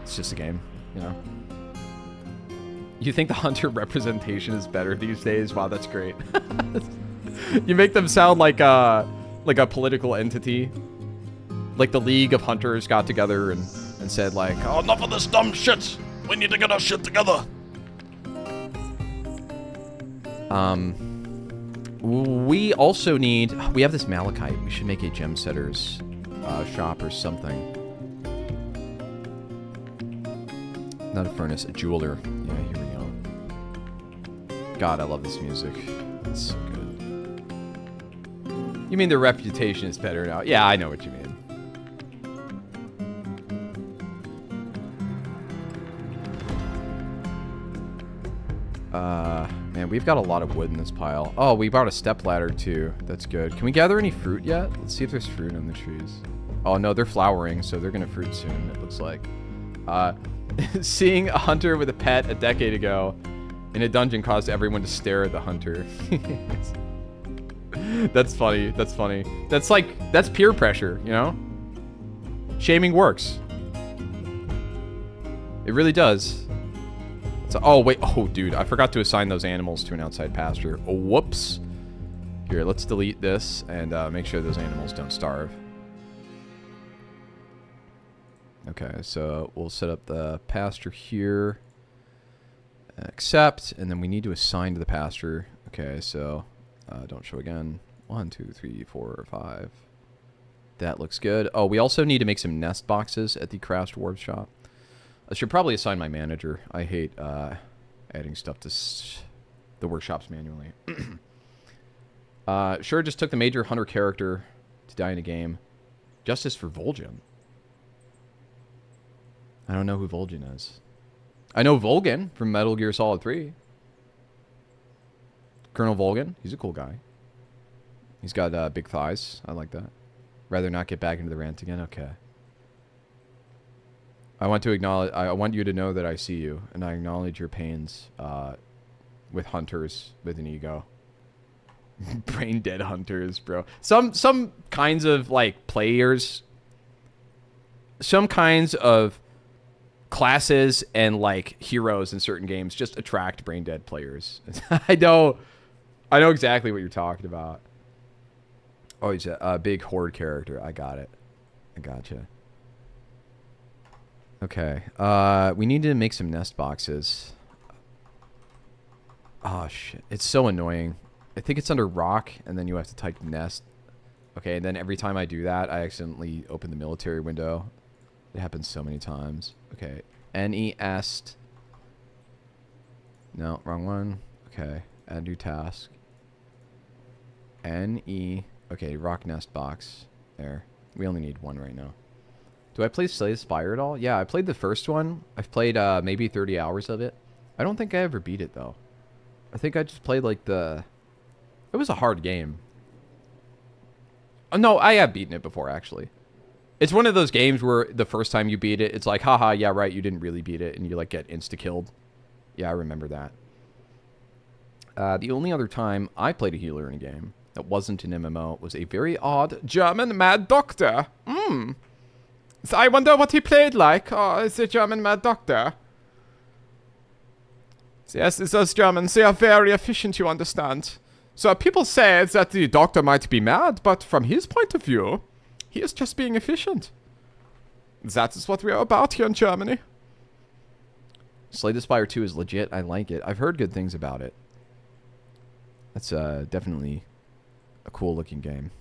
it's just a game, you know? You think the hunter representation is better these days? Wow, that's great. You make them sound like a political entity. Like the League of Hunters got together and said like, oh, enough of this dumb shit. We need to get our shit together. We also need... We have this malachite. We should make a gem setter's shop or something. Not a furnace, a jeweler. Yeah, here we go. God, I love this music. It's so good. You mean their reputation is better now? Yeah, I know what you mean. Man, we've got a lot of wood in this pile. Oh, we brought a stepladder too. That's good. Can we gather any fruit yet? Let's see if there's fruit on the trees. Oh no, they're flowering, so they're gonna fruit soon, it looks like. Seeing a hunter with a pet a decade ago in a dungeon caused everyone to stare at the hunter. That's funny. That's funny. That's like, that's peer pressure, you know? Shaming works. It really does. So, oh, wait. Oh, dude. I forgot to assign those animals to an outside pasture. Oh, whoops. Here, let's delete this and make sure those animals don't starve. Okay, so we'll set up the pasture here. Accept, and then we need to assign to the pasture. Okay, so don't show again. 1, 2, 3, 4, 5. That looks good. Oh, we also need to make some nest boxes at the Craft Dwarf shop. I should probably assign my manager. I hate adding stuff to the workshops manually. Sure, just took the major hunter character to die in a game. Justice for Vol'jin. I don't know who Vol'jin is. I know Vol'gin from Metal Gear Solid 3. Colonel Vol'gin. He's a cool guy. He's got big thighs. I like that. Rather not get back into the rant again? Okay. I want to acknowledge... I want you to know that I see you, and I acknowledge your pains with hunters with an ego. Brain dead hunters, bro. Some kinds of, like, players... Some kinds of classes and, like, heroes in certain games just attract brain dead players. I know exactly what you're talking about. Oh, he's a big horde character. I got it. I gotcha. Okay. We need to make some nest boxes. Oh, shit. It's so annoying. I think it's under rock, and then you have to type nest. Okay, and then every time I do that, I accidentally open the military window. It happens so many times. Okay. N-E-S-T. No, wrong one. Okay. Add new task. N-E... Okay, rock nest box. There. We only need one right now. Do I play Slay the Spire at all? Yeah, I played the first one. I've played maybe 30 hours of it. I don't think I ever beat it, though. I think I just played, like, the... It was a hard game. Oh, no, I have beaten it before, actually. It's one of those games where the first time you beat it, it's like, haha, yeah, right, you didn't really beat it, and you, like, get insta-killed. Yeah, I remember that. The only other time I played a healer in a game that wasn't an MMO was a very odd German Mad Doctor. So I wonder what he played like. Oh, it's a German Mad Doctor. Yes, it's those Germans. They are very efficient, you understand. So people say that the doctor might be mad, but from his point of view, he is just being efficient. That is what we are about here in Germany. Slay the Spire 2 is legit. I like it. I've heard good things about it. That's definitely a cool looking game.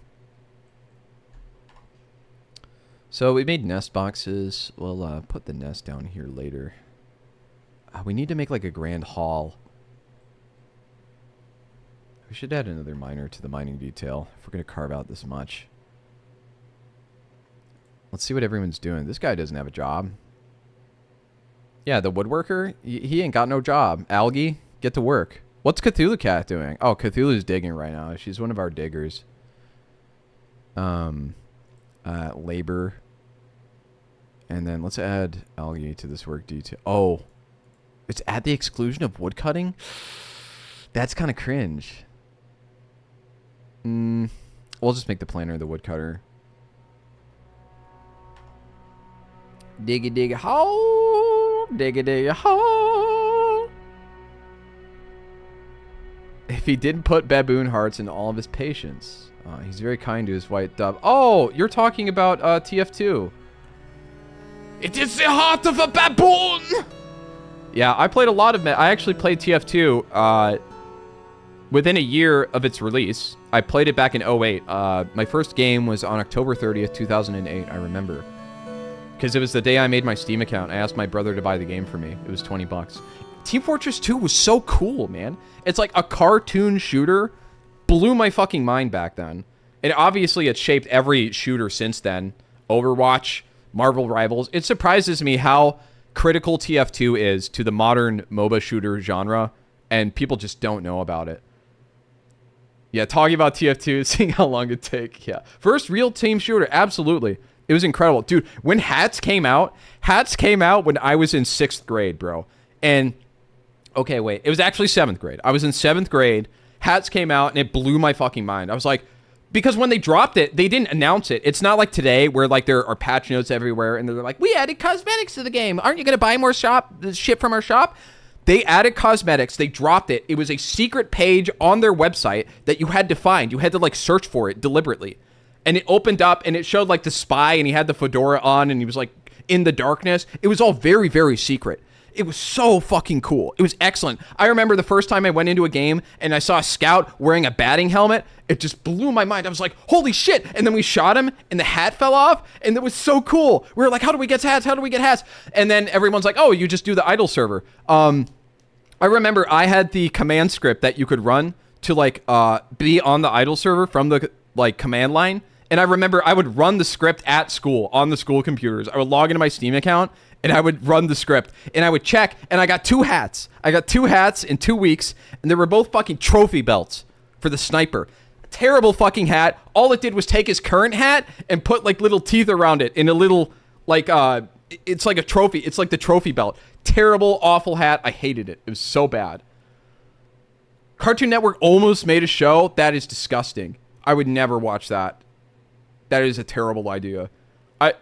So we made nest boxes. We'll put the nest down here later. We need to make like a grand hall. We should add another miner to the mining detail if we're going to carve out this much. Let's see what everyone's doing. This guy doesn't have a job. Yeah, the woodworker, he ain't got no job. Algae, get to work. What's Cthulhu Cat doing? Oh, Cthulhu's digging right now. She's one of our diggers. Labor. And then let's add algae to this work detail. Oh, it's at the exclusion of woodcutting? That's kind of cringe. We'll just make the planter the woodcutter. Diggy diggy hole. Diggy diggy hole. If he didn't put baboon hearts in all of his patients. He's very kind to his white dove. Oh, you're talking about TF2. It is the heart of a baboon! Yeah, I played a lot of I actually played TF2 within a year of its release. I played it back in 08. My first game was on October 30th, 2008, I remember. Because it was the day I made my Steam account. I asked my brother to buy the game for me. It was 20 bucks. Team Fortress 2 was so cool, man. It's like a cartoon shooter. Blew my fucking mind back then. And obviously it's shaped every shooter since then. Overwatch, Marvel Rivals. It surprises me how critical TF2 is to the modern MOBA shooter genre. And people just don't know about it. Yeah, talking about TF2, seeing how long it take. Yeah. First real team shooter, absolutely. It was incredible. Dude, when Hats came out when I was in 6th grade, bro. And, okay, wait. It was actually 7th grade. I was in 7th grade. Hats came out, and it blew my fucking mind. I was like, because when they dropped it, they didn't announce it. It's not like today where, like, there are patch notes everywhere, and they're like, we added cosmetics to the game. Aren't you going to buy more shit from our shop? They added cosmetics. They dropped it. It was a secret page on their website that you had to find. You had to, like, search for it deliberately. And it opened up, and it showed, like, the spy, and he had the fedora on, and he was, like, in the darkness. It was all very, very secret. It was so fucking cool. It was excellent. I remember the first time I went into a game, and I saw a scout wearing a batting helmet. It just blew my mind. I was like, holy shit. And then we shot him, and the hat fell off, and it was so cool. We were like, how do we get hats? How do we get hats? And then everyone's like, oh, you just do the idle server. I remember I had the command script that you could run to, like, be on the idle server from the, like, command line. And I remember I would run the script at school on the school computers. I would log into my Steam account and I would run the script and I would check, and I got 2 hats. I got 2 hats in 2 weeks, and they were both fucking trophy belts for the sniper. Terrible fucking hat. All it did was take his current hat and put, like, little teeth around it in a little, like, it's like a trophy. It's like the trophy belt. Terrible, awful hat. I hated it. It was so bad. Cartoon Network almost made a show. That is disgusting. I would never watch that. That is a terrible idea. I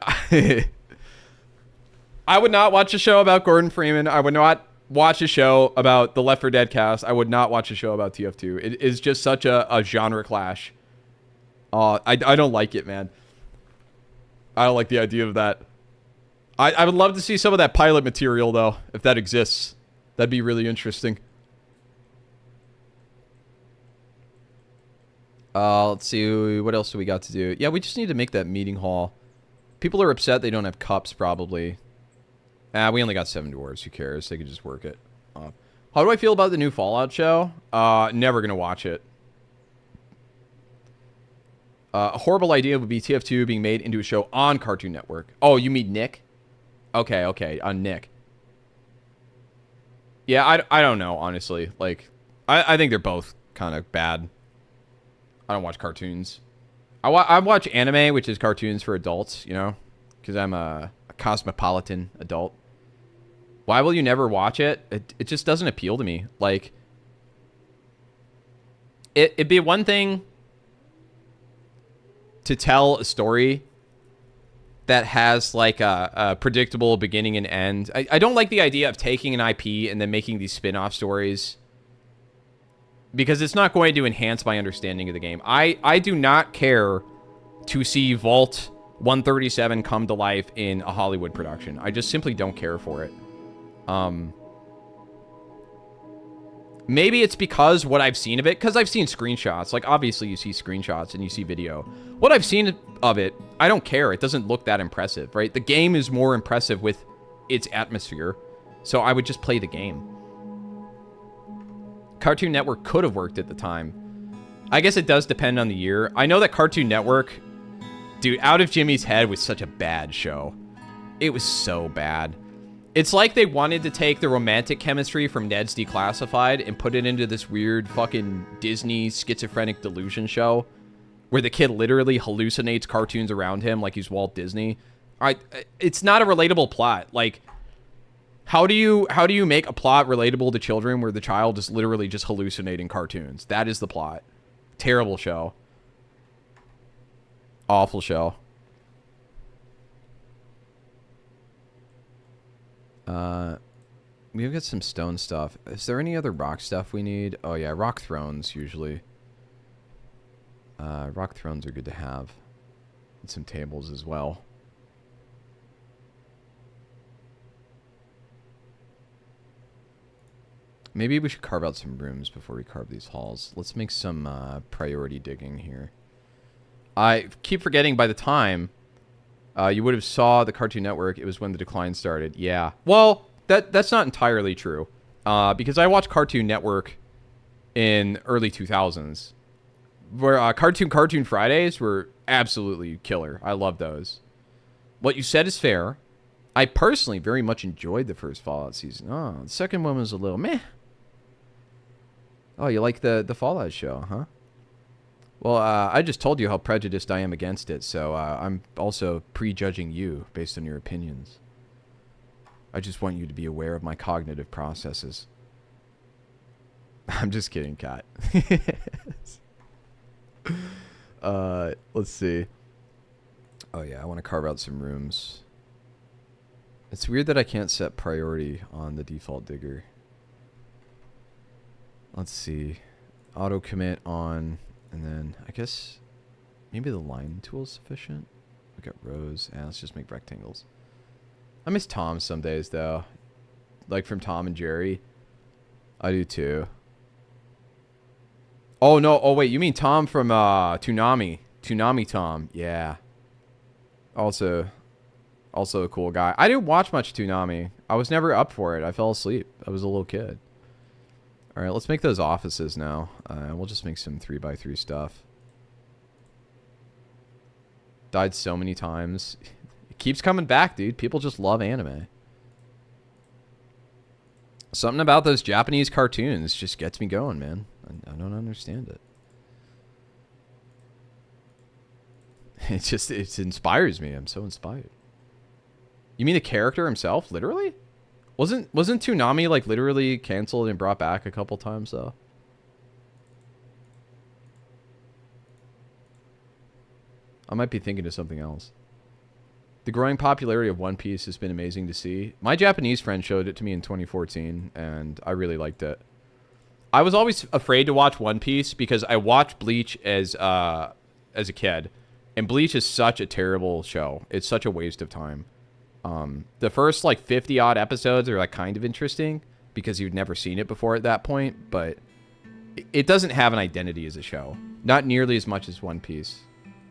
would not watch a show about Gordon Freeman. I would not watch a show about the Left 4 Dead cast. I would not watch a show about TF2. It is just such a genre clash. I don't like it, man. I don't like the idea of that. I would love to see some of that pilot material, though, if that exists. That'd be really interesting. Let's see, what else do we got to do? Yeah, we just need to make that meeting hall. People are upset they don't have cups, probably. We only got 7 dwarves. Who cares? They could just work it. How do I feel about the new Fallout show? Never gonna watch it. A horrible idea would be TF2 being made into a show on Cartoon Network. Oh, you mean Nick? Okay, on Nick. Yeah, I don't know, honestly. Like, I think they're both kind of bad. I don't watch cartoons. I watch anime, which is cartoons for adults, you know? Because I'm a cosmopolitan adult. Why will you never watch it? It just doesn't appeal to me. Like, it'd be one thing to tell a story that has, like, a predictable beginning and end. I don't like the idea of taking an IP and then making these spin-off stories, because it's not going to enhance my understanding of the game. I do not care to see Vault 137 come to life in a Hollywood production. I just simply don't care for it. Maybe it's because what I've seen of it, because I've seen screenshots. Like, obviously you see screenshots and you see video. What I've seen of it, I don't care. It doesn't look that impressive, right? The game is more impressive with its atmosphere. So I would just play the game. Cartoon Network could have worked at the time. I guess it does depend on the year. I know that Cartoon Network, dude, Out of Jimmy's Head was such a bad show. It was so bad. It's like they wanted to take the romantic chemistry from Ned's Declassified and put it into this weird fucking Disney schizophrenic delusion show where the kid literally hallucinates cartoons around him like he's Walt Disney. It's not a relatable plot. Like, how do you make a plot relatable to children where the child is literally just hallucinating cartoons? That is the plot. Terrible show. Awful show. We've got some stone stuff. Is there any other rock stuff we need? Oh yeah, rock thrones usually. Rock thrones are good to have. And some tables as well. Maybe we should carve out some rooms before we carve these halls. Let's make some priority digging here. I keep forgetting by the time you would have saw the Cartoon Network, it was when the decline started. Yeah. Well, that's not entirely true. Because I watched Cartoon Network in early 2000s. Where Cartoon Fridays were absolutely killer. I love those. What you said is fair. I personally very much enjoyed the first Fallout season. Oh, the second one was a little meh. Oh, you like the Fallout show, huh? Well, I just told you how prejudiced I am against it, so I'm also prejudging you based on your opinions. I just want you to be aware of my cognitive processes. I'm just kidding, Kat. Let's see. Oh, yeah, I want to carve out some rooms. It's weird that I can't set priority on the default digger. Let's see. Auto commit on, and then I guess maybe the line tool is sufficient. We got rows. Yeah, let's just make rectangles. I miss Tom some days though. Like from Tom and Jerry. I do too. Oh no, oh wait, you mean Tom from Toonami. Toonami Tom, yeah. Also a cool guy. I didn't watch much Toonami. I was never up for it. I fell asleep. I was a little kid. Alright, let's make those offices now. We'll just make some 3x3 stuff. Died so many times. It keeps coming back, dude. People just love anime. Something about those Japanese cartoons just gets me going, man. I don't understand it. It inspires me. I'm so inspired. You mean the character himself, literally? Wasn't Toonami like literally canceled and brought back a couple times though? I might be thinking of something else. The growing popularity of One Piece has been amazing to see. My Japanese friend showed it to me in 2014, and I really liked it. I was always afraid to watch One Piece because I watched Bleach as a kid, and Bleach is such a terrible show. It's such a waste of time. The first like 50 odd episodes are like kind of interesting because you'd never seen it before at that point, but it doesn't have an identity as a show. Not nearly as much as One Piece.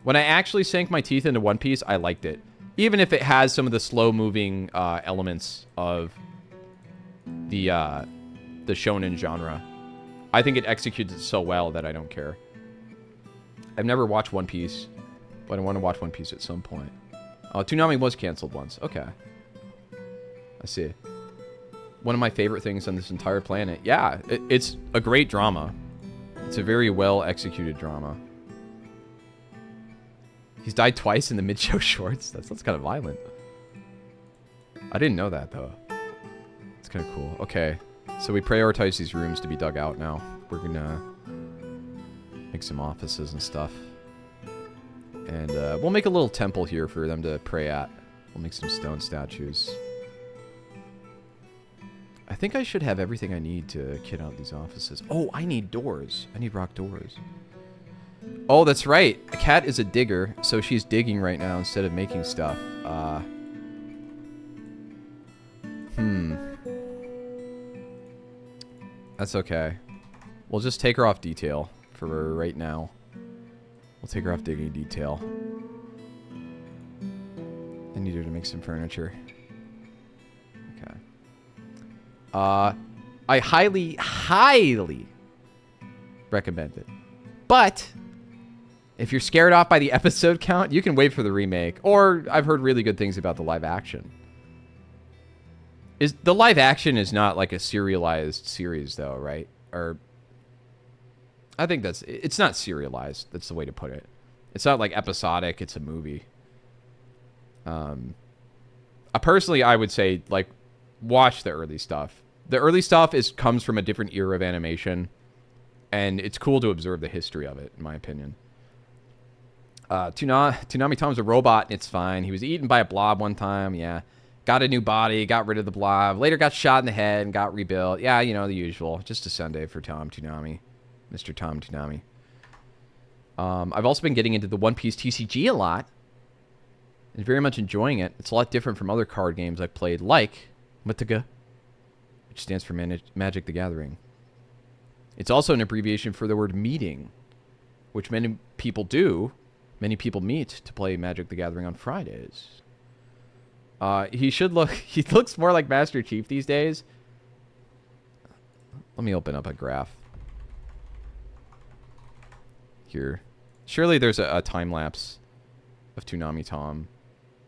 When I actually sank my teeth into One Piece, I liked it. Even if it has some of the slow-moving elements of the shonen genre. I think it executes it so well that I don't care. I've never watched One Piece, but I want to watch One Piece at some point. Toonami was canceled once. Okay. I see. One of my favorite things on this entire planet. Yeah, it's a great drama. It's a very well-executed drama. He's died twice in the mid-show shorts. That's kind of violent. I didn't know that, though. It's kind of cool. Okay. So we prioritize these rooms to be dug out now. We're going to make some offices and stuff. And we'll make a little temple here for them to pray at. We'll make some stone statues. I think I should have everything I need to kit out these offices. Oh, I need doors. I need rock doors. Oh, that's right. A cat is a digger, so she's digging right now instead of making stuff. That's okay. We'll just take her off detail for right now. We'll take her off digging detail. I need her to make some furniture. Okay. I highly, highly recommend it. But if you're scared off by the episode count, you can wait for the remake. Or I've heard really good things about the live action. The live action is not like a serialized series though, right? Or I think it's not serialized. That's the way to put it. It's not like episodic. It's a movie. Personally, I would say like watch the early stuff. The early stuff comes from a different era of animation, and it's cool to observe the history of it, in my opinion. Toonami Tom's a robot, and it's fine. He was eaten by a blob one time, yeah. Got a new body, got rid of the blob. Later got shot in the head and got rebuilt. Yeah, you know, the usual. Just a Sunday for Tom Toonami. Mr. Tom Toonami. I've also been getting into the One Piece TCG a lot. And very much enjoying it. It's a lot different from other card games I've played, like Mutaga, which stands for Magic the Gathering. It's also an abbreviation for the word meeting, which many people do. Many people meet to play Magic the Gathering on Fridays. He looks more like Master Chief these days. Let me open up a graph. Here. Surely there's a time lapse of Toonami Tom.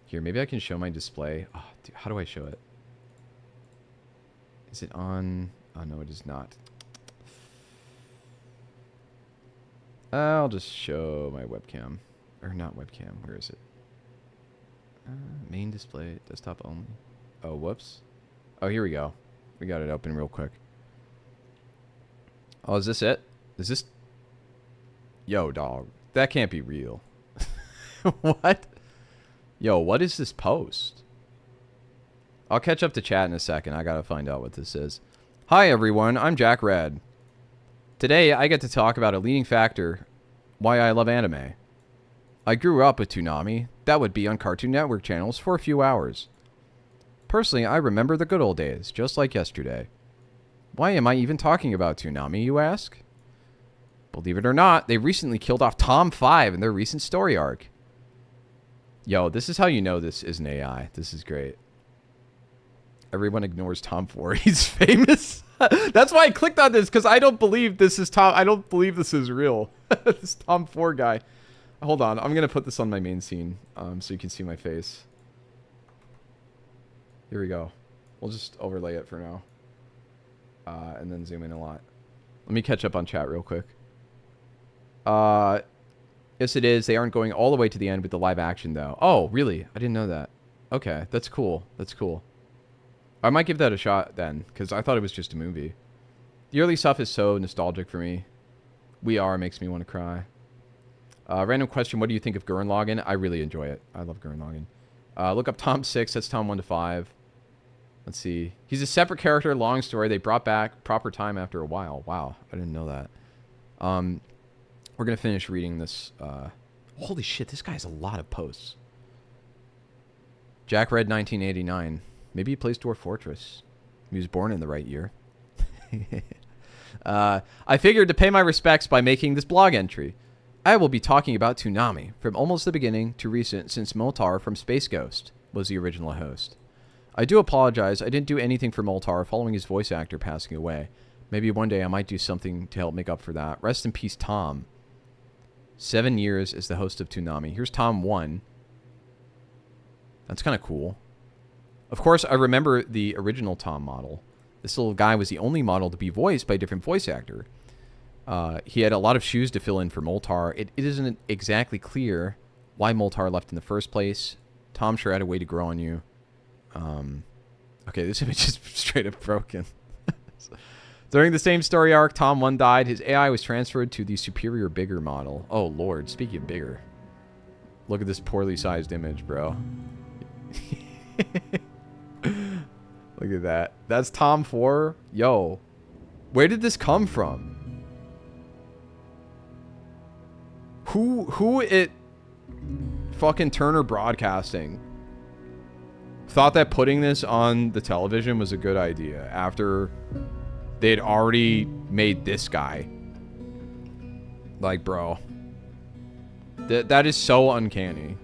Here, maybe I can show my display. Oh, dude, how do I show it? Is it on? Oh, no, it is not. I'll just show my webcam. Or not webcam. Where is it? Main display. Desktop only. Oh, whoops. Oh, here we go. We got it open real quick. Oh, is this it? Is this... Yo, dog. That can't be real. What? Yo, what is this post? I'll catch up to chat in a second. I gotta find out what this is. Hi, everyone. I'm Jack Red. Today, I get to talk about a leading factor why I love anime. I grew up with Toonami. That would be on Cartoon Network channels for a few hours. Personally, I remember the good old days, just like yesterday. Why am I even talking about Toonami, you ask? Believe it or not, they recently killed off Tom 5 in their recent story arc. Yo, this is how you know this isn't AI. This is great. Everyone ignores Tom 4. He's famous. That's why I clicked on this, because I don't believe this is Tom. I don't believe this is real. This Tom 4 guy. Hold on. I'm going to put this on my main scene so you can see my face. Here we go. We'll just overlay it for now. And then zoom in a lot. Let me catch up on chat real quick. Yes, it is. They aren't going all the way to the end with the live action, though. Oh, really? I didn't know that. Okay, that's cool. That's cool. I might give that a shot then, because I thought it was just a movie. The early stuff is so nostalgic for me. We Are makes me want to cry. Random question, what do you think of Gurren Lagann? I really enjoy it. I love Gurren Lagann. Look up Tom 6. That's Tom 1 to 5. Let's see. He's a separate character, long story. They brought back proper time after a while. Wow, I didn't know that. We're going to finish reading this. Holy shit, this guy has a lot of posts. Jack Red 1989. Maybe he plays Dwarf Fortress. He was born in the right year. I figured to pay my respects by making this blog entry. I will be talking about Toonami, from almost the beginning to recent, since Moltar from Space Ghost was the original host. I do apologize, I didn't do anything for Moltar following his voice actor passing away. Maybe one day I might do something to help make up for that. Rest in peace, Tom. 7 years as the host of Toonami. Here's Tom 1. That's kind of cool. Of course, I remember the original Tom model. This little guy was the only model to be voiced by a different voice actor. He had a lot of shoes to fill in for Moltar. It isn't exactly clear why Moltar left in the first place. Tom sure had a way to grow on you. Okay, this image is straight up broken. During the same story arc, Tom 1 died. His AI was transferred to the superior, bigger model. Oh, Lord. Speaking of bigger. Look at this poorly sized image, bro. Look at that. That's Tom 4. Yo. Where did this come from? Who at fucking Turner Broadcasting thought that putting this on the television was a good idea after they'd already made this guy? Like, bro. That is so uncanny.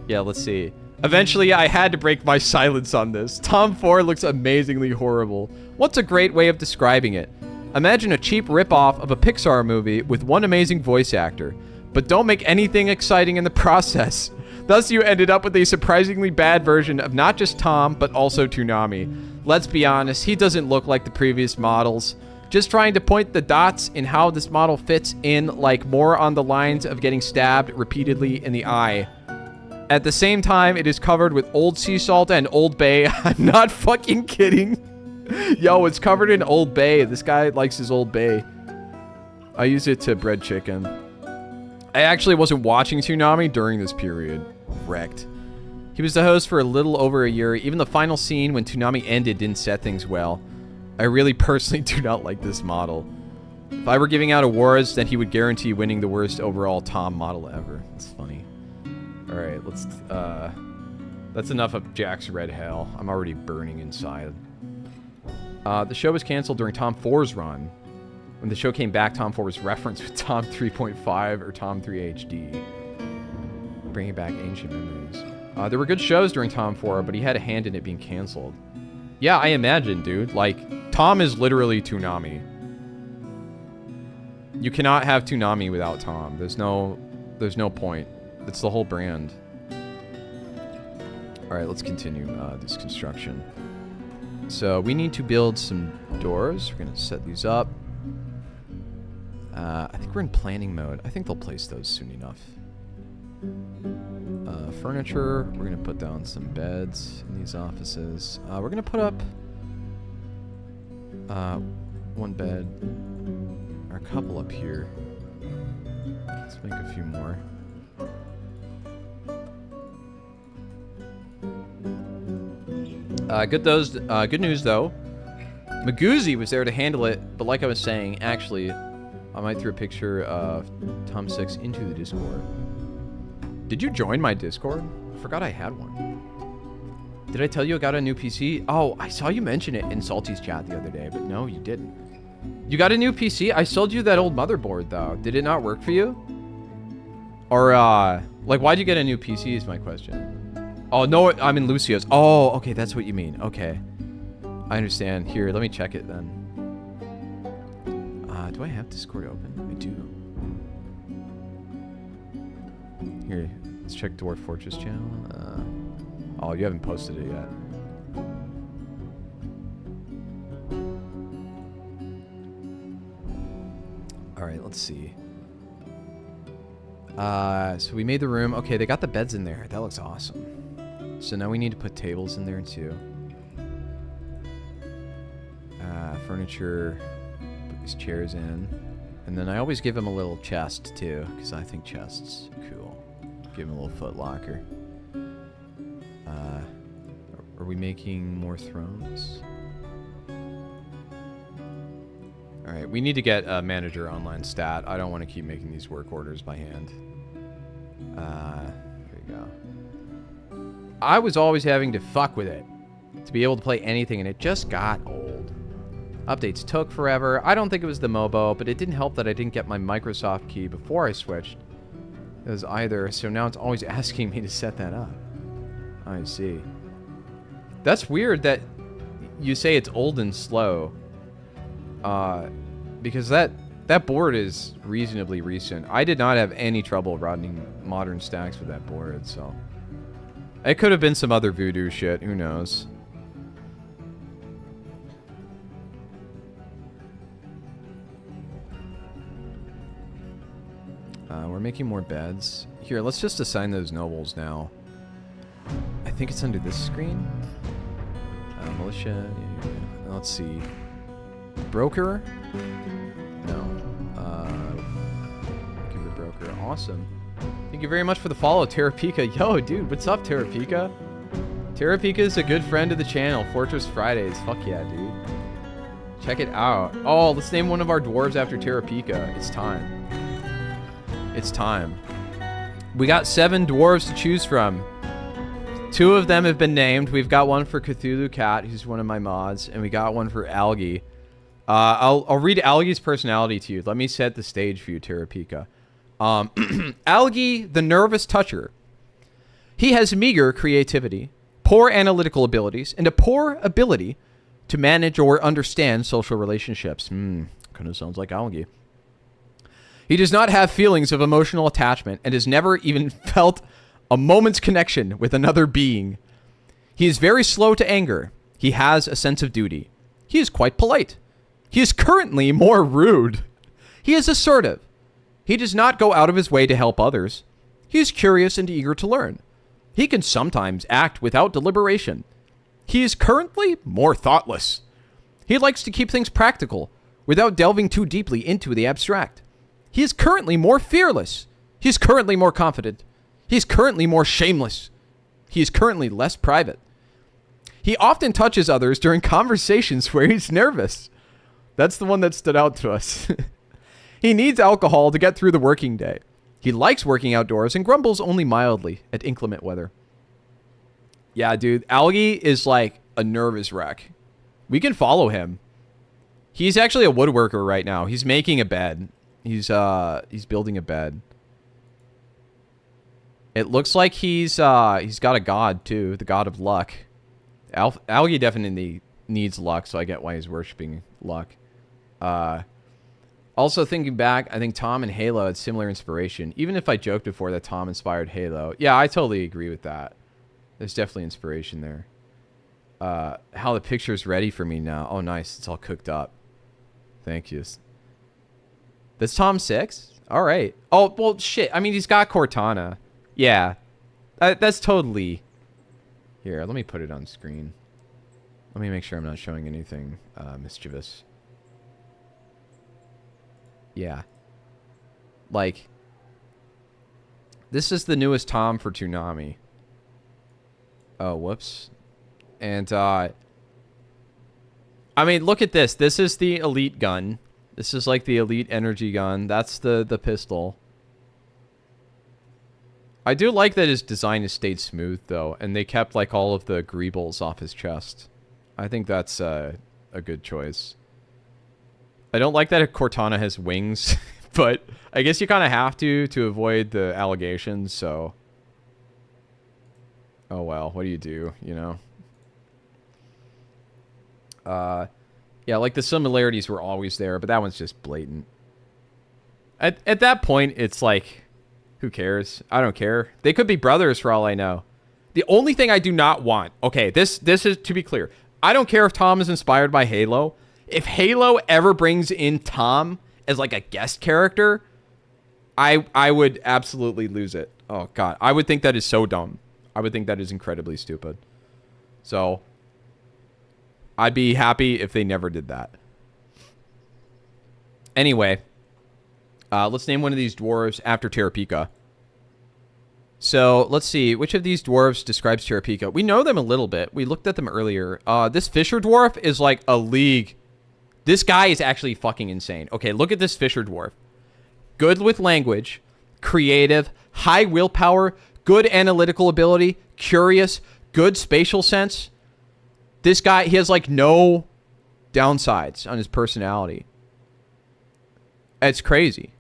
Yeah, let's see. Eventually, I had to break my silence on this. Tom 4 looks amazingly horrible. What's a great way of describing it? Imagine a cheap ripoff of a Pixar movie with one amazing voice actor, but don't make anything exciting in the process. Thus, you ended up with a surprisingly bad version of not just Tom, but also Toonami. Let's be honest, he doesn't look like the previous models. Just trying to point the dots in how this model fits in, like more on the lines of getting stabbed repeatedly in the eye. At the same time, it is covered with old sea salt and Old Bay. I'm not fucking kidding. Yo, it's covered in Old Bay. This guy likes his Old Bay. I use it to bread chicken. I actually wasn't watching Toonami during this period. Wrecked. He was the host for a little over a year. Even the final scene when Toonami ended didn't set things well. I really personally do not like this model. If I were giving out awards, then he would guarantee winning the worst overall Tom model ever. It's funny. Alright, let's, that's enough of Jack's red hell. I'm already burning inside. The show was canceled during Tom 4's run. When the show came back, Tom 4 was referenced with Tom 3.5 or Tom 3 HD. Bringing back ancient memories. There were good shows during Tom 4, but he had a hand in it being canceled. Yeah, I imagine, dude. Like, Tom is literally Toonami. You cannot have Toonami without Tom. There's no point. It's the whole brand. Alright, let's continue this construction. So, we need to build some doors. We're going to set these up. I think we're in planning mode. I think they'll place those soon enough. Furniture. We're going to put down some beds in these offices. We're going to put up one bed or a couple up here. Let's make a few more. Good news though. Magoozy was there to handle it, but like I was saying, actually, I might throw a picture of Tom 6 into the Discord. Did you join my Discord? I forgot I had one. Did I tell you I got a new PC? Oh, I saw you mention it in Salty's chat the other day, but no, you didn't. You got a new PC? I sold you that old motherboard, though. Did it not work for you? Or, like, why'd you get a new PC is my question. Oh, no, I'm in Lucio's. Oh, okay, that's what you mean. Okay. I understand. Here, let me check it then. Do I have Discord open? I do. Here, let's check Dwarf Fortress channel. Oh, you haven't posted it yet. Alright, let's see. So we made the room. Okay, they got the beds in there. That looks awesome. So now we need to put tables in there too. Furniture. Put these chairs in. And then I always give him a little chest too, because I think chests are cool. Give him a little foot locker. Are we making more thrones? Alright, we need to get a manager online stat. I don't want to keep making these work orders by hand. There you go. I was always having to fuck with it to be able to play anything, and it just got old. Updates took forever. I don't think it was the MOBO, but it didn't help that I didn't get my Microsoft key before I switched. It was either, so now it's always asking me to set that up. I see. That's weird that you say it's old and slow. Because that board is reasonably recent. I did not have any trouble running modern stacks with that board, so... It could have been some other voodoo shit, who knows. We're making more beds. Here, let's just assign those nobles now. I think it's under this screen. Militia. Yeah. Let's see. Broker? No. Give it broker. Awesome. Thank you very much for the follow, Terrapika. Yo, dude, what's up, Terrapika? Terrapika is a good friend of the channel. Fortress Fridays. Fuck yeah, dude. Check it out. Oh, let's name one of our dwarves after Terrapika. It's time. It's time. We got 7 dwarves to choose from. 2 of them have been named. We've got one for Cthulhu Cat, who's one of my mods, and we got one for Algae. I'll read Algae's personality to you. Let me set the stage for you, Terrapika. Algae, the nervous toucher. He has meager creativity, poor analytical abilities, and a poor ability to manage or understand social relationships. Kind of sounds like Algae. He does not have feelings of emotional attachment and has never even felt a moment's connection with another being. He is very slow to anger. He has a sense of duty. He is quite polite. He is currently more rude. He is assertive. He does not go out of his way to help others. He is curious and eager to learn. He can sometimes act without deliberation. He is currently more thoughtless. He likes to keep things practical without delving too deeply into the abstract. He is currently more fearless. He is currently more confident. He is currently more shameless. He is currently less private. He often touches others during conversations where he's nervous. That's the one that stood out to us. He needs alcohol to get through the working day. He likes working outdoors and grumbles only mildly at inclement weather. Yeah, dude, Algae is like a nervous wreck. We can follow him. He's actually a woodworker right now. He's making a bed. He's building a bed. It looks like he's got a god too, the god of luck. Algie definitely needs luck, so I get why he's worshiping luck. Also thinking back, I think Tom and Halo had similar inspiration. Even if I joked before that Tom inspired Halo. Yeah, I totally agree with that. There's definitely inspiration there. How the picture's ready for me now. Oh, nice. It's all cooked up. Thank you. That's Tom 6? All right. Oh, well, shit. I mean, he's got Cortana. Yeah. That's totally... Here, let me put it on screen. Let me make sure I'm not showing anything mischievous. Yeah. Like, this is the newest Tom for Toonami. Oh, whoops. And, I mean, look at this. This is the elite gun. This is like the elite energy gun. That's the pistol. I do like that his design has stayed smooth, though, and they kept, like, all of the greebles off his chest. I think that's a good choice. I don't like that Cortana has wings, but I guess you kind of have to avoid the allegations, so... Oh, well, what do, you know? Yeah, like, the similarities were always there, but that one's just blatant. At that point, it's like... Who cares? I don't care. They could be brothers for all I know. The only thing I do not want... Okay, this is to be clear. I don't care if Tom is inspired by Halo. If Halo ever brings in Tom as like a guest character, I would absolutely lose it. Oh, God. I would think that is so dumb. I would think that is incredibly stupid. So, I'd be happy if they never did that. Anyway... let's name one of these dwarves after Terrapika. So, let's see. Which of these dwarves describes Terrapika? We know them a little bit. We looked at them earlier. This Fisher dwarf is like a league. This guy is actually fucking insane. Okay, look at this Fisher dwarf. Good with language. Creative. High willpower. Good analytical ability. Curious. Good spatial sense. This guy, he has like no downsides on his personality. It's crazy.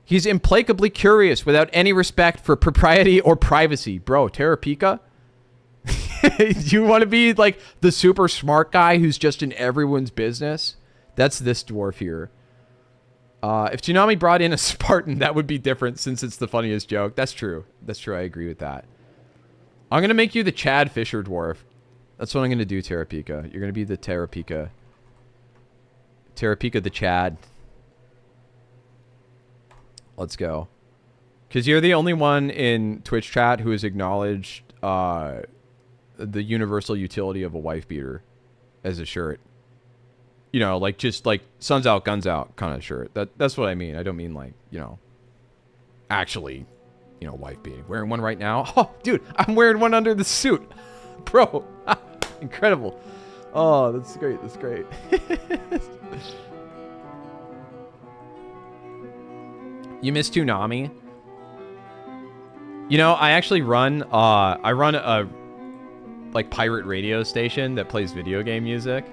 He's implacably curious without any respect for propriety or privacy. Bro, Terrapika? You want to be like the super smart guy who's just in everyone's business? That's this dwarf here. If Toonami brought in a Spartan, that would be different since it's the funniest joke. That's true. That's true. I agree with that. I'm going to make you the Chad Fisher dwarf. That's what I'm going to do, Terrapika. You're going to be the Terrapika. Terrapika the Chad. Let's go. Because you're the only one in Twitch chat who has acknowledged the universal utility of a wife beater as a shirt. You know, like just like suns out, guns out kind of shirt. That's what I mean. I don't mean like, you know, actually, you know, wife beating. Wearing one right now. Oh, dude, I'm wearing one under the suit. Bro, incredible. Oh, that's great. That's great. You miss Toonami? You know, I actually run a like pirate radio station that plays video game music.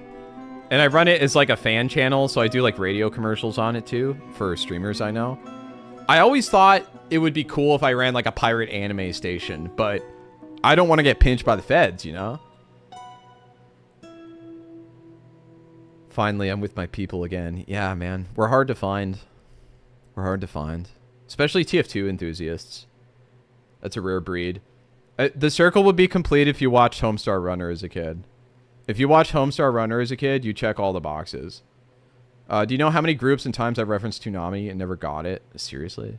And I run it as like a fan channel, so I do like radio commercials on it too for streamers I know. I always thought it would be cool if I ran like a pirate anime station, but I don't want to get pinched by the feds, you know? Finally, I'm with my people again. Yeah, man. We're hard to find. We're hard to find. Especially TF2 enthusiasts. That's a rare breed. The circle would be complete if you watched Homestar Runner as a kid. If you watched Homestar Runner as a kid, you check all the boxes. Do you know how many groups and times I've referenced Toonami and never got it? Seriously?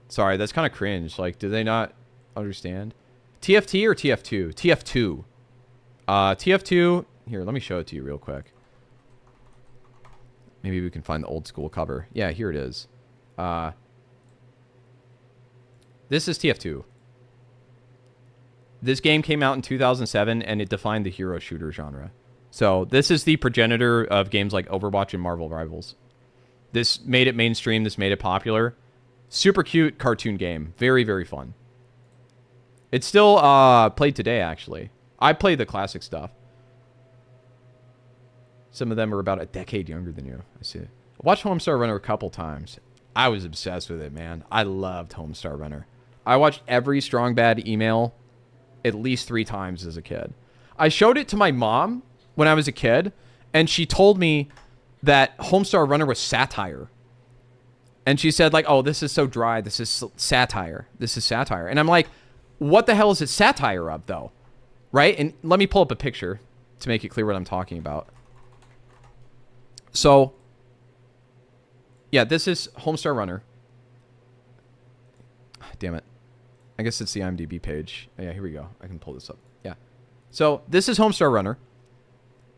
Sorry, that's kind of cringe. Like, do they not understand? TFT or TF2? TF2. TF2... Here, let me show it to you real quick. Maybe we can find the old school cover. Yeah, here it is. This is TF2. This game came out in 2007, and it defined the hero shooter genre. So this is the progenitor of games like Overwatch and Marvel Rivals. This made it mainstream. This made it popular. Super cute cartoon game. Very, very fun. It's still played today, actually. I played the classic stuff. Some of them are about a decade younger than you. I see. I watched Homestar Runner a couple times. I was obsessed with it, man. I loved Homestar Runner. I watched every Strong Bad email at least 3 times as a kid. I showed it to my mom when I was a kid, and she told me that Homestar Runner was satire. And she said, like, oh, this is so dry. This is satire. This is satire. And I'm like, what the hell is it satire of, though? Right? And let me pull up a picture to make it clear what I'm talking about. So, yeah, this is Homestar Runner. Damn it. I guess it's the IMDb page. Oh, yeah, here we go. I can pull this up. Yeah. So, this is Homestar Runner.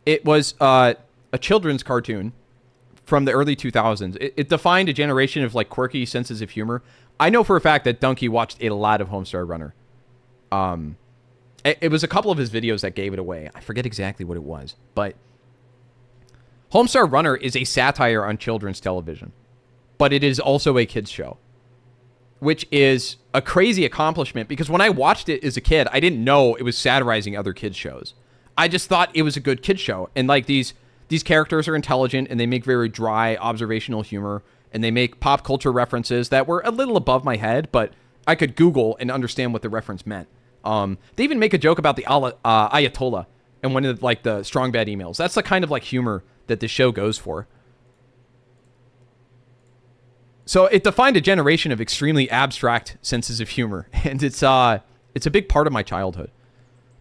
It was a children's cartoon from the early 2000s. It defined a generation of, like, quirky senses of humor. I know for a fact that Donkey watched a lot of Homestar Runner. It was a couple of his videos that gave it away. I forget exactly what it was, but Homestar Runner is a satire on children's television, but it is also a kids show, which is a crazy accomplishment because when I watched it as a kid, I didn't know it was satirizing other kids shows. I just thought it was a good kids show. And like these characters are intelligent and they make very dry observational humor and they make pop culture references that were a little above my head, but I could Google and understand what the reference meant. They even make a joke about the Ayatollah and one of the, like the Strong Bad emails. That's the kind of like humor that the show goes for. So it defined a generation of extremely abstract senses of humor, and it's a big part of my childhood.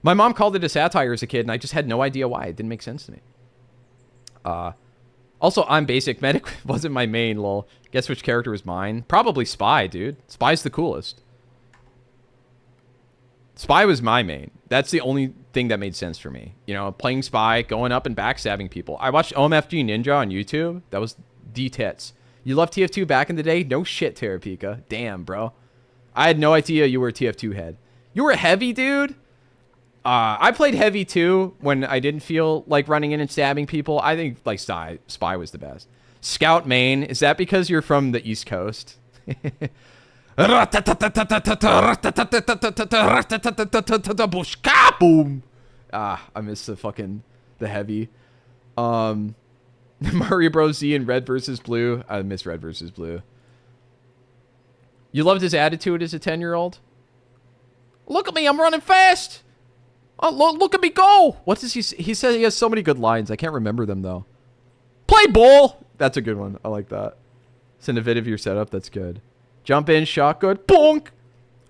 My mom called it a satire as a kid, and I just had no idea why. It didn't make sense to me. Also, I'm Basic Medic wasn't my main, lol. Guess which character was mine? Probably Spy, dude. Spy's the coolest. Spy was my main. That's the only thing that made sense for me. You know, playing Spy, going up and backstabbing people. I watched OMFG Ninja on YouTube. That was D-tits. You loved TF2 back in the day? No shit, Terrapika. Damn, bro. I had no idea you were a TF2 head. You were heavy, dude? I played heavy too when I didn't feel like running in and stabbing people. I think like Spy was the best. Scout main, is that because you're from the East Coast? Boom. I missed the heavy. Mario Bros. Z and Red versus Blue. I miss Red versus Blue. You loved his attitude as a 10-year-old? Look at me, I'm running fast. Oh, look at me go. What does he say? He says he has so many good lines. I can't remember them, though. Play ball. That's a good one. I like that. Send a vid of your setup. That's good. Jump in, shotgun. Bonk.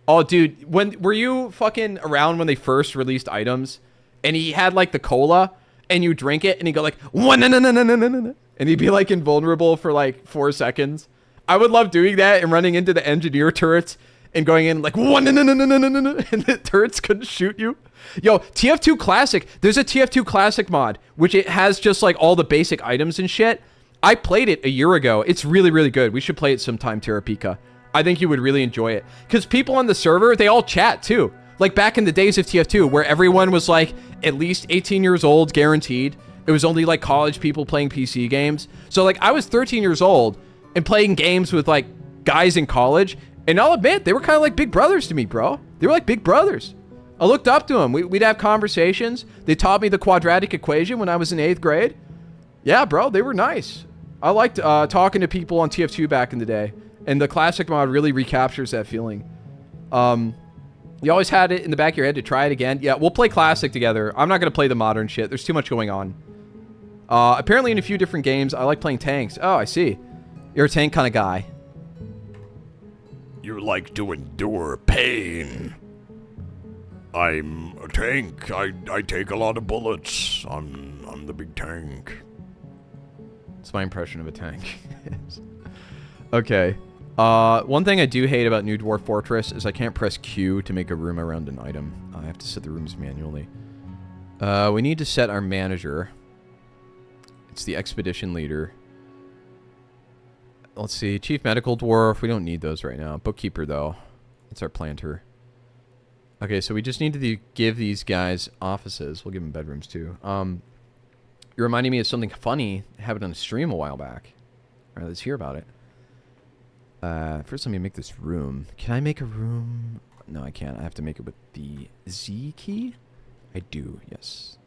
Oh, dude. Were you fucking around when they first released items? And he had, like, the cola, and you drink it, and he'd go, like, and he'd be, like, invulnerable for, like, 4 seconds. I would love doing that and running into the engineer turrets and going in, like, and the turrets couldn't shoot you. Yo, TF2 Classic. There's a TF2 Classic mod, which it has just, like, all the basic items and shit. I played it a year ago. It's really, really good. We should play it sometime, Terrapika. I think you would really enjoy it. Because people on the server, they all chat, too. Like, back in the days of TF2, where everyone was, like, at least 18 years old, guaranteed. It was only, like, college people playing PC games. So, like, I was 13 years old and playing games with, like, guys in college. And I'll admit, they were kind of like big brothers to me, bro. They were like big brothers. I looked up to them. We'd have conversations. They taught me the quadratic equation when I was in 8th grade. Yeah, bro, they were nice. I liked talking to people on TF2 back in the day. And the Classic mod really recaptures that feeling. You always had it in the back of your head to try it again. Yeah, we'll play Classic together. I'm not going to play the modern shit. There's too much going on. Apparently in a few different games, I like playing tanks. Oh, I see. You're a tank kind of guy. You like to endure pain. I'm a tank. I take a lot of bullets. I'm the big tank. It's my impression of a tank. Okay. One thing I do hate about New Dwarf Fortress is I can't press Q to make a room around an item. I have to set the rooms manually. We need to set our manager. It's the expedition leader. Let's see. Chief Medical Dwarf. We don't need those right now. Bookkeeper, though. It's our planter. Okay, so we just need to give these guys offices. We'll give them bedrooms, too. You're reminding me of something funny. I have it on a stream a while back. All right, let's hear about it. First, let me make this room. Can I make a room? No, I can't. I have to make it with the Z key. I do, yes.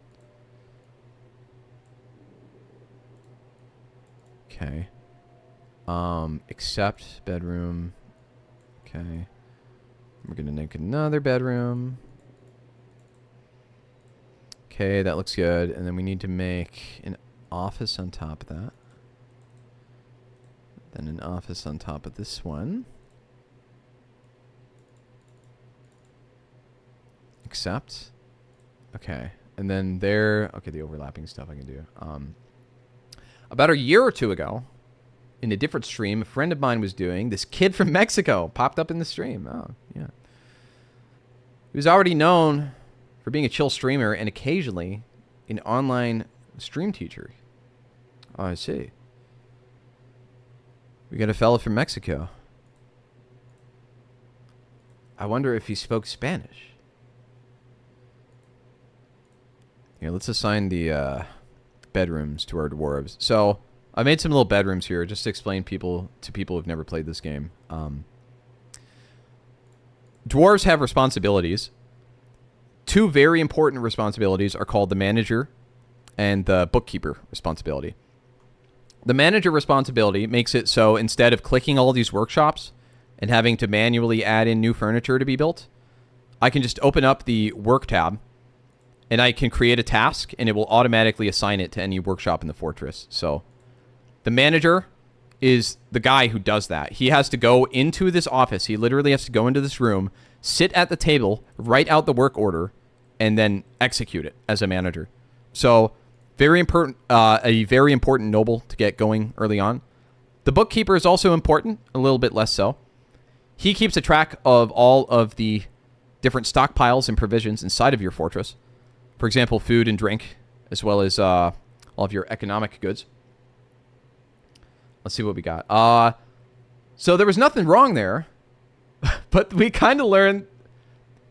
Okay. Except bedroom. Okay. We're gonna make another bedroom. Okay, that looks good. And then we need to make an office on top of that. Then an office on top of this one. Accept. Okay. And then there... Okay, the overlapping stuff I can do. About a year or two ago, in a different stream, a friend of mine was doing... This kid from Mexico popped up in the stream. Oh, yeah. He was already known for being a chill streamer and occasionally an online stream teacher. Oh, I see. We got a fella from Mexico. I wonder if he spoke Spanish. Here, let's assign the bedrooms to our dwarves. So, I made some little bedrooms here just to explain to people who've never played this game. Dwarves have responsibilities. Two very important responsibilities are called the manager and the bookkeeper responsibility. The manager responsibility makes it so instead of clicking all these workshops and having to manually add in new furniture to be built, I can just open up the work tab and I can create a task and it will automatically assign it to any workshop in the fortress. So the manager is the guy who does that. He has to go into this office. He literally has to go into this room, sit at the table, write out the work order, and then execute it as a manager. So very important, a very important noble to get going early on. The bookkeeper is also important, a little bit less so. He keeps a track of all of the different stockpiles and provisions inside of your fortress. For example, food and drink, as well as all of your economic goods. Let's see what we got. So there was nothing wrong there, but we kind of learned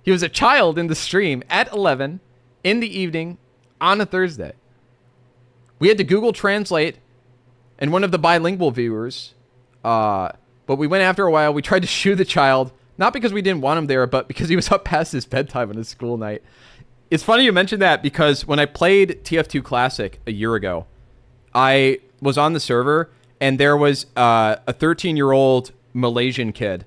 he was a child in the stream at 11 in the evening on a Thursday. We had to Google Translate and one of the bilingual viewers, but we went after a while. We tried to shoo the child, not because we didn't want him there, but because he was up past his bedtime on his school night. It's funny you mentioned that because when I played TF2 Classic a year ago, I was on the server and there was a 13-year-old Malaysian kid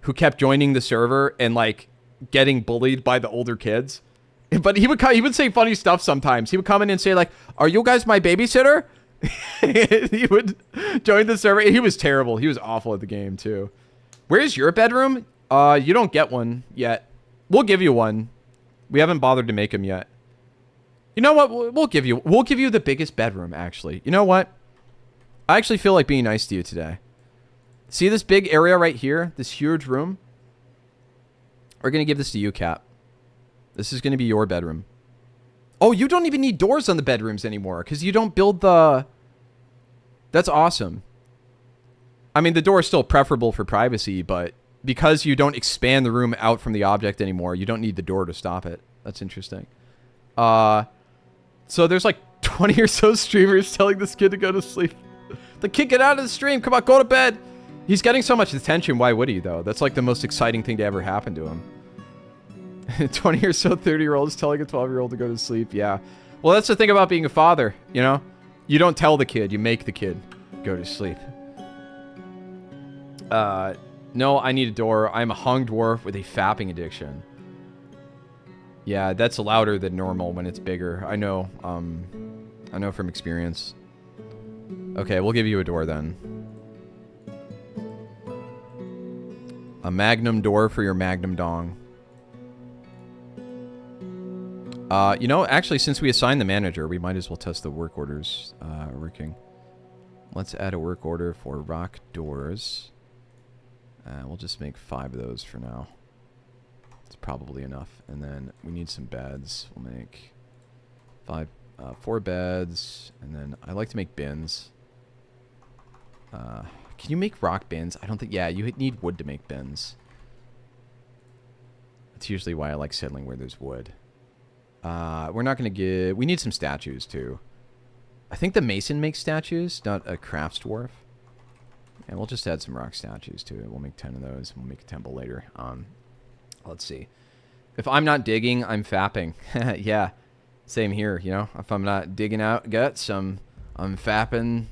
who kept joining the server and like getting bullied by the older kids. But he would say funny stuff sometimes. He would come in and say like, "Are you guys my babysitter?" He would join the server. He was terrible. He was awful at the game too. Where's your bedroom? You don't get one yet. We'll give you one. We haven't bothered to make them yet. You know what? We'll give you the biggest bedroom, actually. You know what? I actually feel like being nice to you today. See this big area right here? This huge room? We're going to give this to you, Cap. This is going to be your bedroom. Oh, you don't even need doors on the bedrooms anymore because you don't build the... That's awesome. I mean, the door is still preferable for privacy, but because you don't expand the room out from the object anymore, you don't need the door to stop it. That's interesting. So there's like 20 or so streamers telling this kid to go to sleep. The kid, get out of the stream. Come on, go to bed. He's getting so much attention. Why would he, though? That's like the most exciting thing to ever happen to him. 20 or so 30-year-olds telling a 12-year-old to go to sleep. Yeah. Well, that's the thing about being a father, you know? You don't tell the kid. You make the kid go to sleep. No, I need a door. I'm a hung dwarf with a fapping addiction. Yeah, that's louder than normal when it's bigger. I know from experience. Okay, we'll give you a door then. A magnum door for your magnum dong. You know, actually, since we assigned the manager, we might as well test the work orders working. Let's add a work order for rock doors. We'll just make 5 of those for now. It's probably enough. And then we need some beds. We'll make 4 beds. And then I like to make bins. Can you make rock bins? I don't think... Yeah, you need wood to make bins. That's usually why I like settling where there's wood. We're not going to give... We need some statues, too. I think the mason makes statues, not a crafts dwarf. And we'll just add some rock statues to it. We'll make 10 of those. We'll make a temple later. Let's see. If I'm not digging, I'm fapping. Yeah. Same here, you know. If I'm not digging out guts, I'm fapping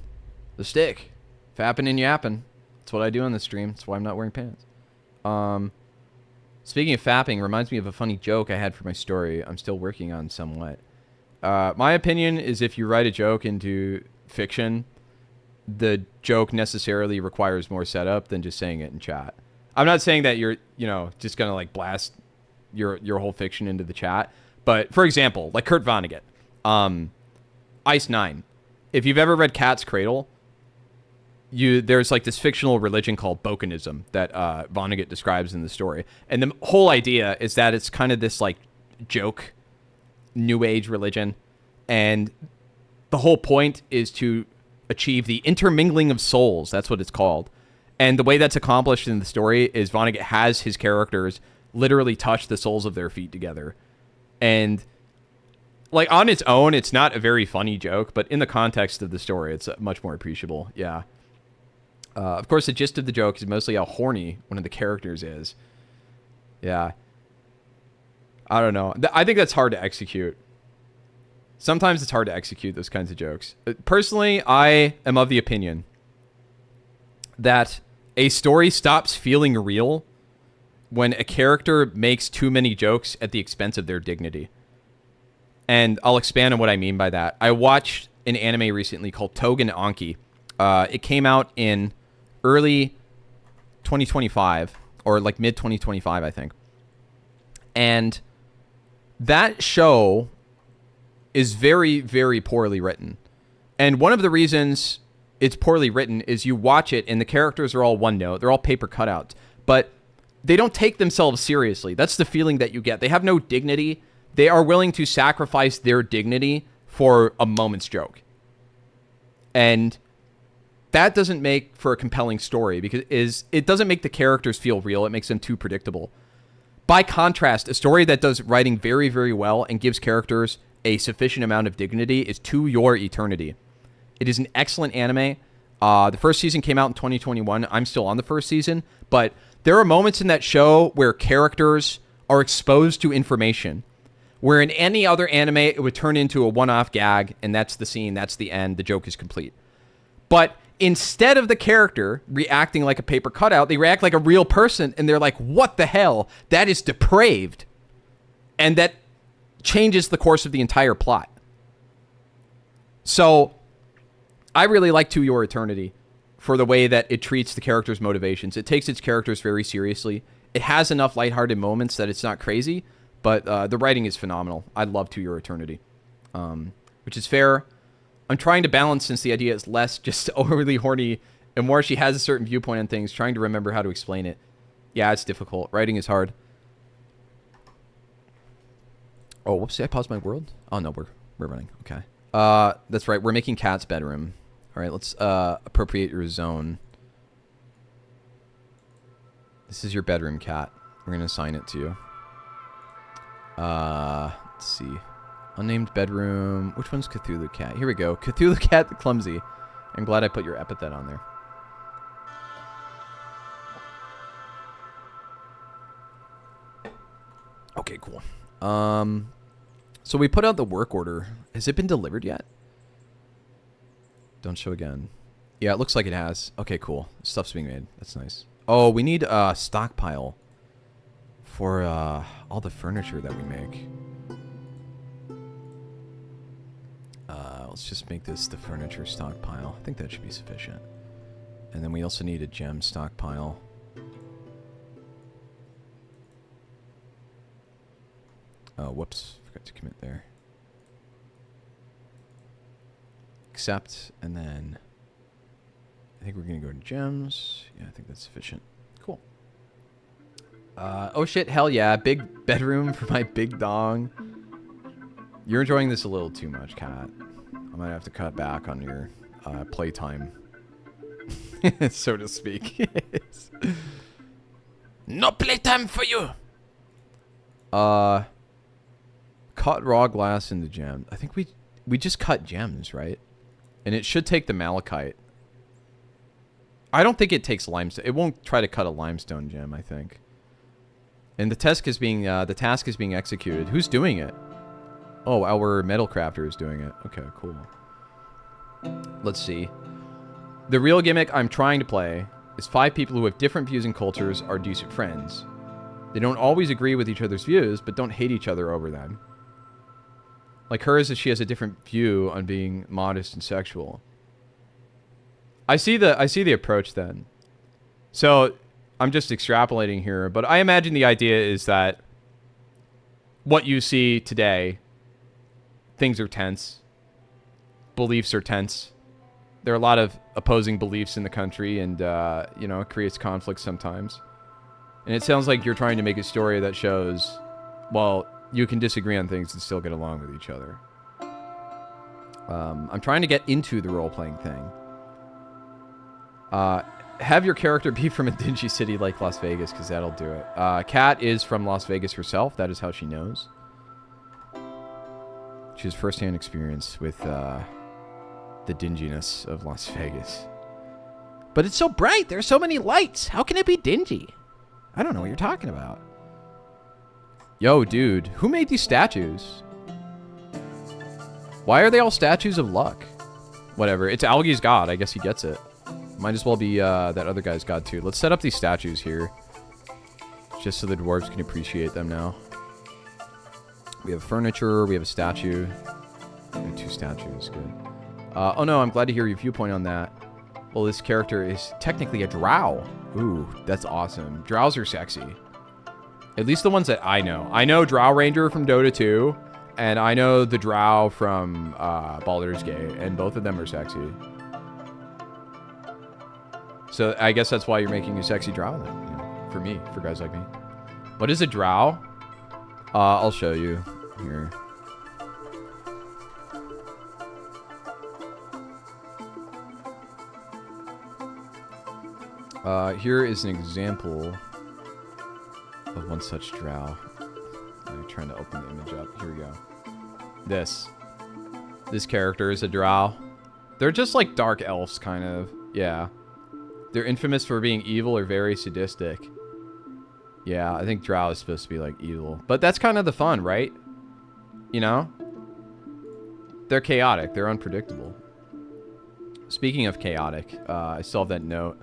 The stick. Fapping and yapping. That's what I do on this stream. That's why I'm not wearing pants. Speaking of fapping, reminds me of a funny joke I had for my story. I'm still working on somewhat. My opinion is if you write a joke into fiction, the joke necessarily requires more setup than just saying it in chat. I'm not saying that you're, you know, just gonna like blast your whole fiction into the chat. But for example, like Kurt Vonnegut, Ice 9. If you've ever read Cat's Cradle, there's like this fictional religion called Bokenism that Vonnegut describes in the story. And the whole idea is that it's kind of this like joke new age religion. And the whole point is to achieve the intermingling of souls. That's what it's called. And the way that's accomplished in the story is Vonnegut has his characters literally touch the soles of their feet together. And like on its own, it's not a very funny joke, but in the context of the story, it's much more appreciable. Yeah. Of course, the gist of the joke is mostly how horny one of the characters is. Yeah. I don't know. I think that's hard to execute. Sometimes it's hard to execute those kinds of jokes. Personally, I am of the opinion that a story stops feeling real when a character makes too many jokes at the expense of their dignity. And I'll expand on what I mean by that. I watched an anime recently called Togen Anki. It came out in early 2025, or like mid 2025, I think. And that show is very, very poorly written. And one of the reasons it's poorly written is you watch it and the characters are all one note. They're all paper cutouts. But they don't take themselves seriously. That's the feeling that you get. They have no dignity. They are willing to sacrifice their dignity for a moment's joke. And that doesn't make for a compelling story because it doesn't make the characters feel real. It makes them too predictable. By contrast, a story that does writing very, very well and gives characters a sufficient amount of dignity is To Your Eternity. It is an excellent anime. The first season came out in 2021. I'm still on the first season, but there are moments in that show where characters are exposed to information, where in any other anime, it would turn into a one-off gag, and that's the scene, that's the end, the joke is complete. But instead of the character reacting like a paper cutout, they react like a real person, and they're like, what the hell? That is depraved. And that changes the course of the entire plot. So I really like To Your Eternity for the way that it treats the characters' motivations. It takes its characters very seriously. It has enough lighthearted moments that it's not crazy, but the writing is phenomenal. I love To Your Eternity, which is fair. I'm trying to balance, since the idea is less just overly horny and more she has a certain viewpoint on things, trying to remember how to explain it. Yeah, it's difficult. Writing is hard. Oh, whoops, did I pause my world? Oh, no, we're running. Okay. That's right. We're making Cat's bedroom. All right, let's appropriate your zone. This is your bedroom, Cat. We're going to assign it to you. Let's see. Unnamed bedroom. Which one's Cthulhu Cat? Here we go. Cthulhu Cat the Clumsy. I'm glad I put your epithet on there. Okay, cool. So we put out the work order. Has it been delivered yet? Don't show again. Yeah, it looks like it has. Okay, cool. Stuff's being made. That's nice. Oh, we need a stockpile for all the furniture that we make. Let's just make this the furniture stockpile. I think that should be sufficient. And then we also need a gem stockpile. Oh, whoops. Forgot to commit there. Accept, and then I think we're going to go to gems. Yeah, I think that's sufficient. Cool. Oh shit, hell yeah. Big bedroom for my big dong. You're enjoying this a little too much, Cat. I might have to cut back on your playtime, so to speak. No playtime for you. Cut raw glass into gem. I think we just cut gems, right? And it should take the malachite. I don't think it takes limestone. It won't try to cut a limestone gem, I think. And the task is being executed. Who's doing it? Oh, our metal crafter is doing it. Okay, cool. Let's see. The real gimmick I'm trying to play is 5 people who have different views and cultures are decent friends. They don't always agree with each other's views, but don't hate each other over them. Like hers is she has a different view on being modest and sexual. I see the approach then. So I'm just extrapolating here, but I imagine the idea is that what you see today, things are tense. Beliefs are tense. There are a lot of opposing beliefs in the country, and, you know, it creates conflict sometimes. And it sounds like you're trying to make a story that shows, well, you can disagree on things and still get along with each other. I'm trying to get into the role-playing thing. Have your character be from a dingy city like Las Vegas, because that'll do it. Kat is from Las Vegas herself. That is how she knows. She has first-hand experience with the dinginess of Las Vegas. But it's so bright. There are so many lights. How can it be dingy? I don't know what you're talking about. Yo, dude. Who made these statues? Why are they all statues of luck? Whatever. It's Algie's god. I guess he gets it. Might as well be that other guy's god, too. Let's set up these statues here. Just so the dwarves can appreciate them now. We have furniture. We have a statue. We have 2 statues. Good. Oh, no. I'm glad to hear your viewpoint on that. Well, this character is technically a drow. Ooh, that's awesome. Drows are sexy. At least the ones that I know. I know Drow Ranger from Dota 2, and I know the Drow from Baldur's Gate, and both of them are sexy. So I guess that's why you're making a sexy Drow then, you know, for me, for guys like me. What is a Drow? I'll show you here. Here is an example of one such drow. I'm trying to open the image up. Here we go. This character is a drow. They're just like dark elves, kind of. Yeah. They're infamous for being evil or very sadistic. Yeah, I think drow is supposed to be like evil. But that's kind of the fun, right? You know? They're chaotic. They're unpredictable. Speaking of chaotic, I still have that note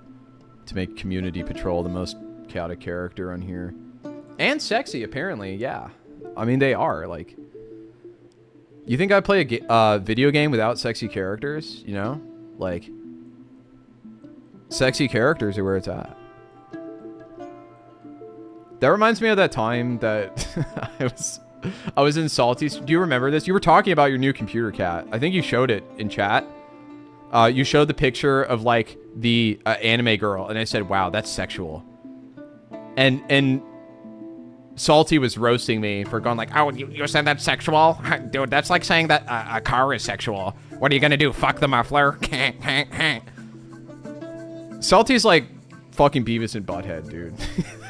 to make Community Patrol the most chaotic character on here. And sexy, apparently, yeah. I mean, they are, like... You think I'd play a video game without sexy characters? You know? Like... Sexy characters are where it's at. That reminds me of that time that I was in Salty... Do you remember this? You were talking about your new computer, Cat. I think you showed it in chat. You showed the picture of, like, the anime girl, and I said, wow, that's sexual. And Salty was roasting me for going like, oh, you said that's sexual? Dude, that's like saying that a car is sexual. What are you gonna do, fuck the muffler? Salty's like fucking Beavis and Butthead, dude.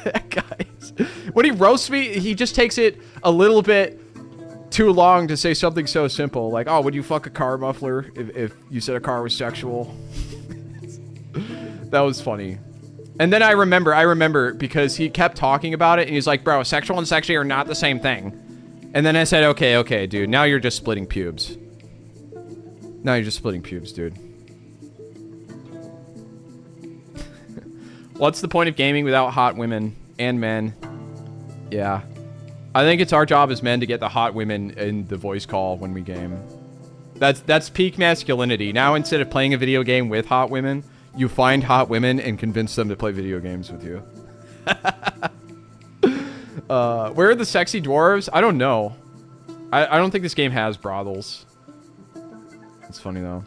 That guy's... When he roasts me, he just takes it a little bit too long to say something so simple. Like, oh, would you fuck a car muffler if you said a car was sexual? That was funny. And then I remember because he kept talking about it and he's like, bro, sexual and sexy are not the same thing. And then I said, okay, dude, now you're just splitting pubes. Now you're just splitting pubes, dude. What's the point of gaming without hot women and men? Yeah. I think it's our job as men to get the hot women in the voice call when we game. That's peak masculinity. Now instead of playing a video game with hot women, you find hot women and convince them to play video games with you. Where are the sexy dwarves? I don't know. I don't think this game has brothels. It's funny, though.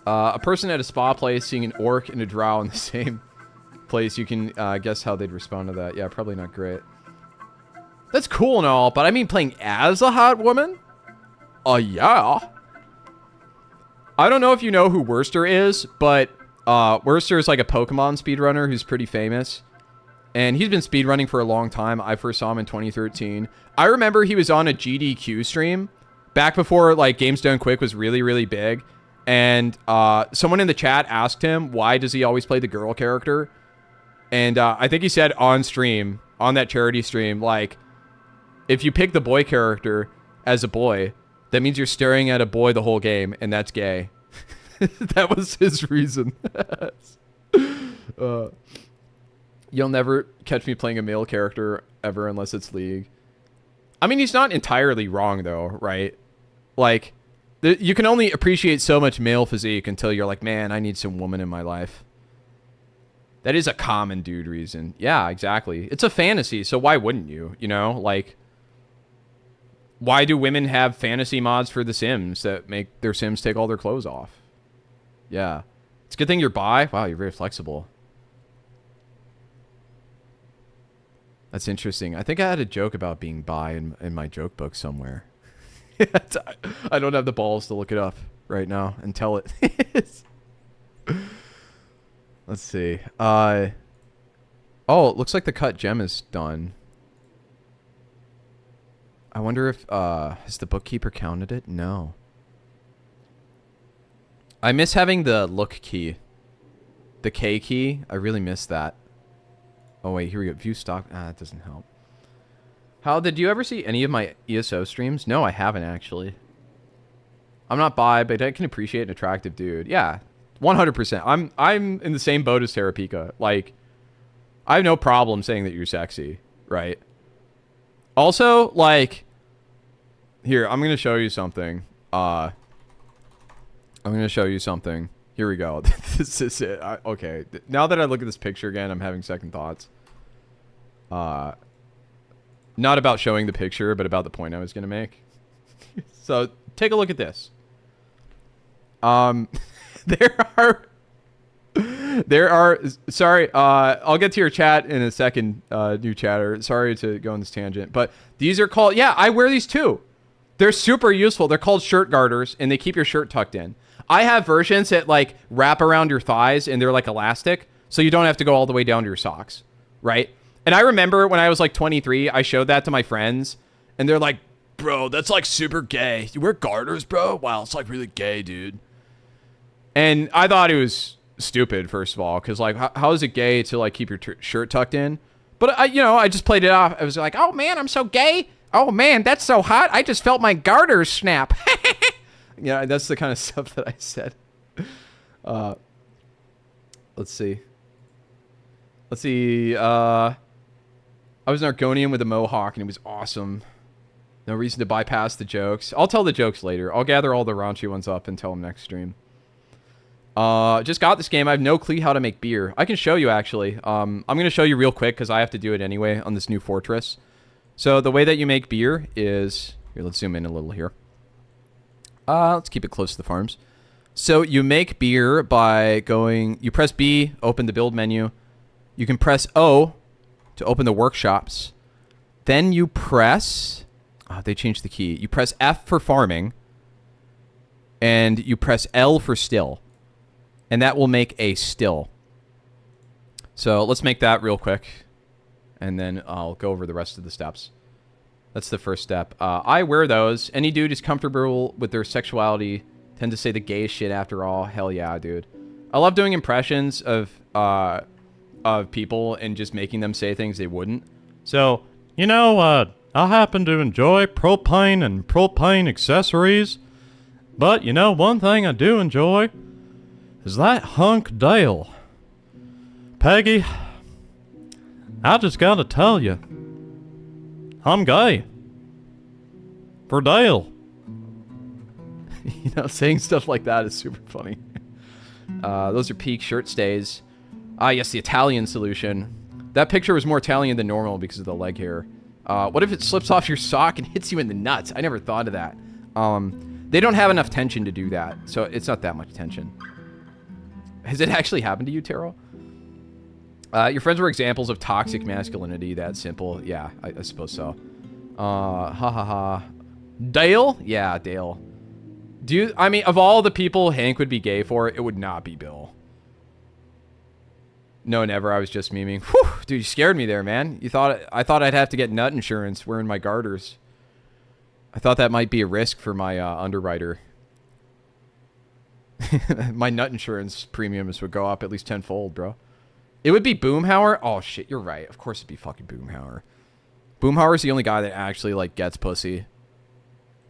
A person at a spa place seeing an orc and a drow in the same place. You can guess how they'd respond to that. Yeah, probably not great. That's cool and all, but I mean playing as a hot woman? Yeah. I don't know if you know who Worcester is, but Worcester is like a Pokemon speedrunner who's pretty famous. And he's been speedrunning for a long time. I first saw him in 2013. I remember he was on a GDQ stream back before like Games Done Quick was really, really big. And someone in the chat asked him, why does he always play the girl character? And I think he said on stream, on that charity stream, like, if you pick the boy character as a boy, that means you're staring at a boy the whole game, and that's gay. That was his reason. You'll never catch me playing a male character ever unless it's League. I mean, he's not entirely wrong, though, right? Like, you can only appreciate so much male physique until you're like, man, I need some woman in my life. That is a common dude reason. Yeah, exactly. It's a fantasy, so why wouldn't you? You know, like, why do women have fantasy mods for The Sims that make their Sims take all their clothes off? Yeah. It's a good thing you're bi. Wow, you're very flexible. That's interesting. I think I had a joke about being bi in my joke book somewhere. I don't have the balls to look it up right now and tell it. Let's see. Oh, it looks like the cut gem is done. I wonder if has the bookkeeper counted it? No. I miss having the look key. The K key. I really miss that. Oh wait, here we go. View stock. That doesn't help. How did you ever see any of my ESO streams? No, I haven't actually. I'm not bi, but I can appreciate an attractive dude. Yeah. 100%. I'm in the same boat as Terrapika. Like, I have no problem saying that you're sexy, right? Also, like, here, I'm gonna show you something. I'm gonna show you something. Here we go. This is it. Okay. Now that I look at this picture again, I'm having second thoughts. Not about showing the picture, but about the point I was gonna make. So take a look at this. There are, sorry, I'll get to your chat in a second, new chatter. Sorry to go on this tangent, but these are called, yeah, I wear these too. They're super useful. They're called shirt garters, and they keep your shirt tucked in. I have versions that, like, wrap around your thighs, and they're, like, elastic, so you don't have to go all the way down to your socks, right? And I remember when I was, like, 23, I showed that to my friends, and they're like, Bro, that's like super gay. You wear garters, bro? Wow, it's like really gay, dude. and I thought it was stupid, first of all, because, like, how is it gay to, like, keep your shirt tucked in? But, I just played it off. I was like, oh, man, I'm so gay. Oh, man, that's so hot. I just felt my garters snap. Yeah, that's the kind of stuff that I said. Let's see. I was an Argonian with a mohawk, and it was awesome. No reason to bypass the jokes. I'll tell the jokes later. I'll gather all the raunchy ones up and tell them next stream. Just got this game. I have no clue how to make beer. I can show you, actually. I'm going to show you real quick because I have to do it anyway on this new fortress. So the way that you make beer is... Here, let's zoom in a little here. Let's keep it close to the farms. So you make beer by going... You press B, open the build menu. You can press O to open the workshops. Then you press... Oh, they changed the key. You press F for farming. And you press L for still. And that will make a still. So let's make that real quick. And then I'll go over the rest of the steps. That's the first step. I wear those. Any dude who's comfortable with their sexuality tend to say the gayest shit after all. Hell yeah, dude. I love doing impressions of people and just making them say things they wouldn't. So, I happen to enjoy propane and propane accessories. But, one thing I do enjoy is that hunk Dale. Peggy, I just gotta tell you, I'm gay. For Dale. Saying stuff like that is super funny. Those are peak shirt stays. Yes, the Italian solution. That picture was more Italian than normal because of the leg hair. What if it slips off your sock and hits you in the nuts? I never thought of that. They don't have enough tension to do that, so it's not that much tension. Has it actually happened to you, Terrell? Your friends were examples of toxic masculinity. That simple. Yeah, I suppose so. Dale? Yeah, Dale. Of all the people Hank would be gay for, it would not be Bill. No, never. I was just memeing. Whew, dude, you scared me there, man. I thought I'd have to get nut insurance wearing my garters. I thought that might be a risk for my underwriter. My nut insurance premiums would go up at least tenfold, bro. It would be Boomhauer? Oh, shit, you're right. Of course it'd be fucking Boomhauer. Boomhauer's the only guy that actually, like, gets pussy.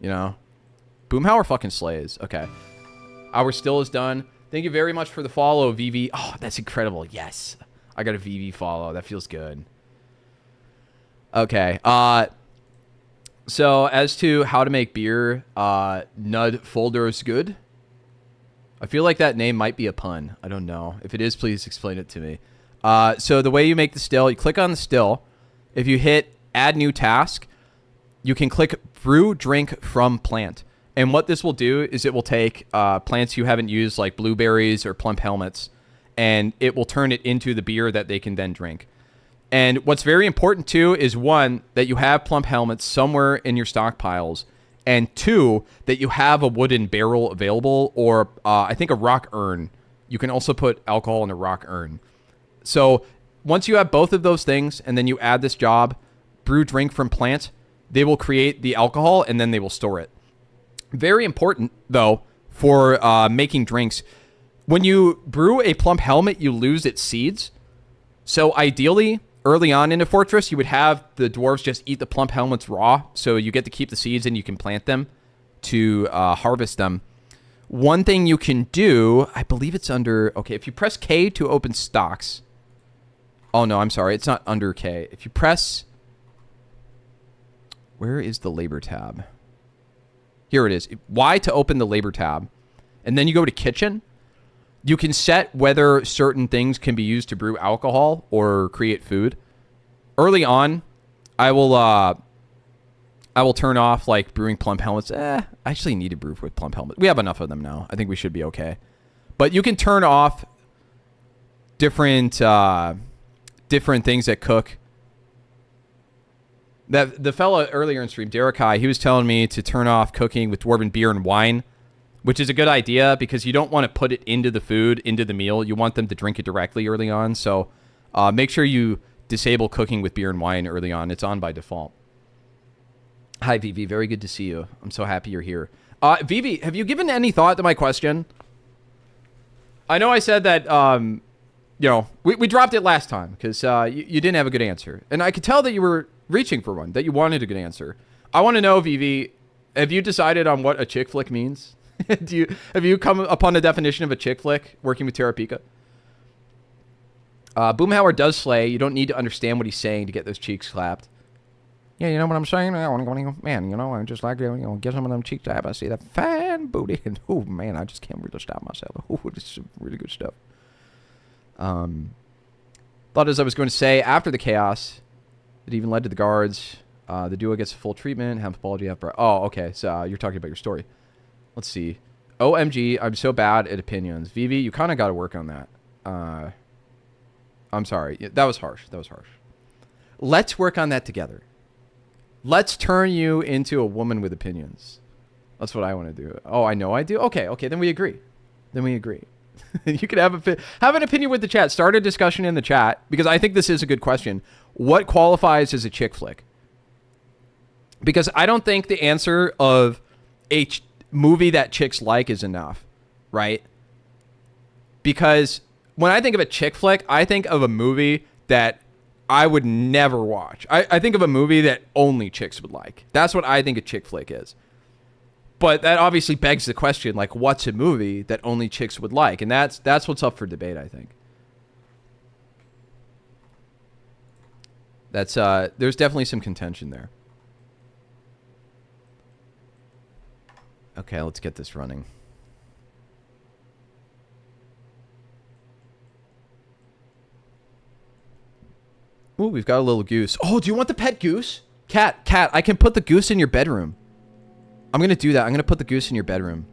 Boomhauer fucking slays. Okay. Our still is done. Thank you very much for the follow, VV. Oh, that's incredible. Yes. I got a VV follow. That feels good. Okay. So as to how to make beer, Nud Folder is good. I feel like that name might be a pun. I don't know. If it is, please explain it to me. So the way you make the still, you click on the still. If you hit add new task, you can click brew drink from plant. And what this will do is it will take plants you haven't used, like blueberries or plump helmets, and it will turn it into the beer that they can then drink. And what's very important, too, is, one, that you have plump helmets somewhere in your stockpiles, and two, that you have a wooden barrel available, or I think a rock urn. You can also put alcohol in a rock urn. So once you have both of those things, and then you add this job, brew drink from plant, they will create the alcohol, and then they will store it. Very important, though, for making drinks. When you brew a plump helmet, you lose its seeds. So ideally, early on in a fortress, you would have the dwarves just eat the plump helmets raw, so you get to keep the seeds and you can plant them to harvest them. One thing you can do, I believe it's under... Okay, if you press K to open stocks... Oh, no, I'm sorry. It's not under K. If you press... Where is the labor tab? Here it is. Y to open the labor tab. And then you go to kitchen. You can set whether certain things can be used to brew alcohol or create food. Early on, I will turn off like brewing plump helmets. I actually need to brew with plump helmets. We have enough of them now. I think we should be okay. But you can turn off different things that cook. That the fella earlier in stream, Derekai, he was telling me to turn off cooking with dwarven beer and wine, which is a good idea because you don't want to put it into the food, into the meal. You want them to drink it directly early on. So make sure you disable cooking with beer and wine early on. It's on by default. Hi, Vivi. Very good to see you. I'm so happy you're here. Vivi, have you given any thought to my question? I know I said that, we dropped it last time because you didn't have a good answer. And I could tell that you were reaching for one, that you wanted a good answer. I want to know, Vivi, have you decided on what a chick flick means? Have you come upon a definition of a chick flick working with Terrapika? Boomhauer does slay. You don't need to understand what he's saying to get those cheeks clapped. Yeah, you know what I'm saying? Man, I just like to get some of them cheeks clapped. I see that fine booty, and oh man, I just can't really stop myself. Oh, this is really good stuff. Thought as I was going to say, after the chaos, it even led to the guards. The duo gets full treatment. Half apology, half... Oh, okay. So you're talking about your story. Let's see. OMG, I'm so bad at opinions. Vivi, you kind of got to work on that. I'm sorry. That was harsh. Let's work on that together. Let's turn you into a woman with opinions. That's what I want to do. Oh, I know I do? Okay, then we agree. You can have an opinion with the chat. Start a discussion in the chat, because I think this is a good question. What qualifies as a chick flick? Because I don't think the answer of a movie that chicks like is enough, right? Because when I think of a chick flick, I think of a movie that I would never watch. I think of a movie that only chicks would like. That's what I think a chick flick is. But that obviously begs the question, like, what's a movie that only chicks would like? And that's what's up for debate, I think. That's there's definitely some contention there. Okay, let's get this running. Ooh, we've got a little goose. Oh, do you want the pet goose? Cat, I can put the goose in your bedroom. I'm going to do that. I'm going to put the goose in your bedroom.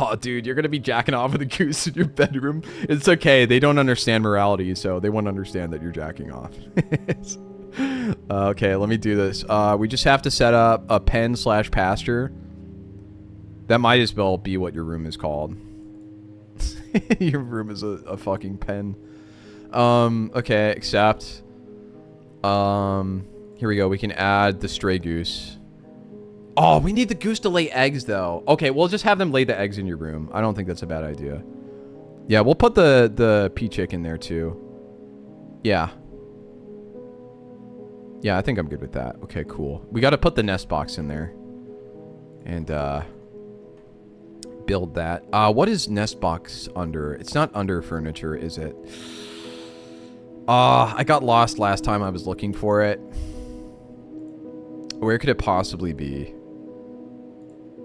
Oh, dude, you're going to be jacking off with a goose in your bedroom. It's okay. They don't understand morality, so they won't understand that you're jacking off. Okay, let me do this. We just have to set up a pen/pasture. That might as well be what your room is called. Your room is a fucking pen. Okay, accept. Here we go. We can add the stray goose. Oh, we need the goose to lay eggs, though. Okay, we'll just have them lay the eggs in your room. I don't think that's a bad idea. Yeah, we'll put the pea chick in there, too. Yeah. Yeah, I think I'm good with that. Okay, cool. We got to put the nest box in there. And, build that. What is nest box under? It's not under furniture, is it? I got lost last time I was looking for it. Where could it possibly be?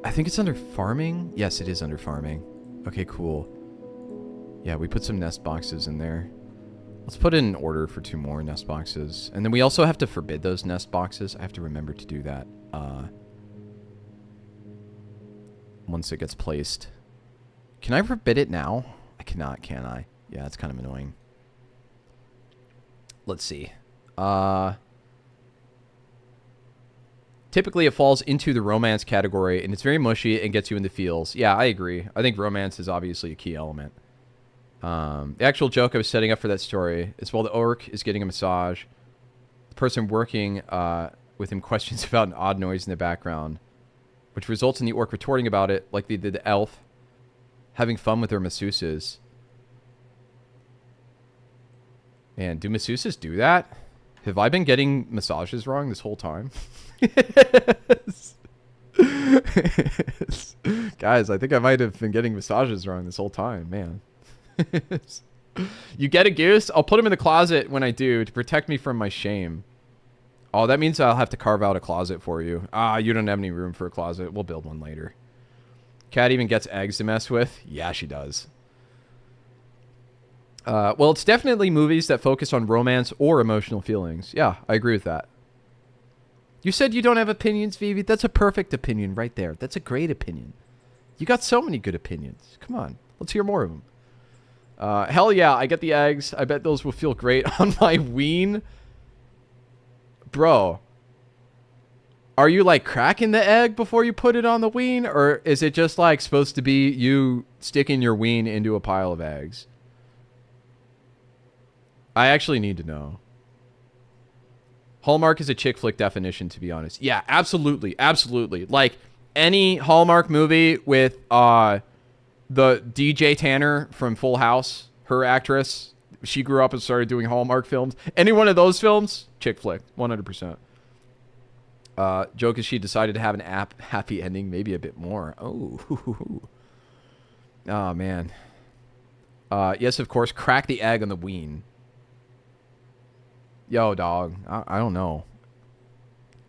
I think it's under farming. Yes, it is under farming. Okay, cool. Yeah, we put some nest boxes in there. Let's put in an order for 2 more nest boxes. And then we also have to forbid those nest boxes. I have to remember to do that. Once it gets placed. Can I forbid it now? I cannot, can I? Yeah, it's kind of annoying. Let's see. Typically, it falls into the romance category, and it's very mushy and gets you in the feels. Yeah, I agree. I think romance is obviously a key element. The actual joke I was setting up for that story is while the orc is getting a massage, the person working with him questions about an odd noise in the background, which results in the orc retorting about it like they did the elf, having fun with their masseuses. Man, do masseuses do that? Have I been getting massages wrong this whole time? Guys, I think I might have been getting massages wrong this whole time, man. You get a goose? I'll put him in the closet when I do to protect me from my shame. Oh, that means I'll have to carve out a closet for you. You don't have any room for a closet. We'll build one later. Cat even gets eggs to mess with? Yeah, she does. Well, it's definitely movies that focus on romance or emotional feelings. Yeah, I agree with that. You said you don't have opinions, Vivi. That's a perfect opinion right there. That's a great opinion. You got so many good opinions. Come on. Let's hear more of them. Hell yeah, I get the eggs. I bet those will feel great on my ween. Bro. Are you like cracking the egg before you put it on the ween? Or is it just like supposed to be you sticking your ween into a pile of eggs? I actually need to know. Hallmark is a chick flick definition, to be honest. Yeah, absolutely. Absolutely. Like, any Hallmark movie with the DJ Tanner from Full House, her actress, she grew up and started doing Hallmark films. Any one of those films, chick flick, 100%. Joke is she decided to have an happy ending, maybe a bit more. Oh, oh man. Yes, of course, crack the egg on the ween. Yo, dog, I don't know.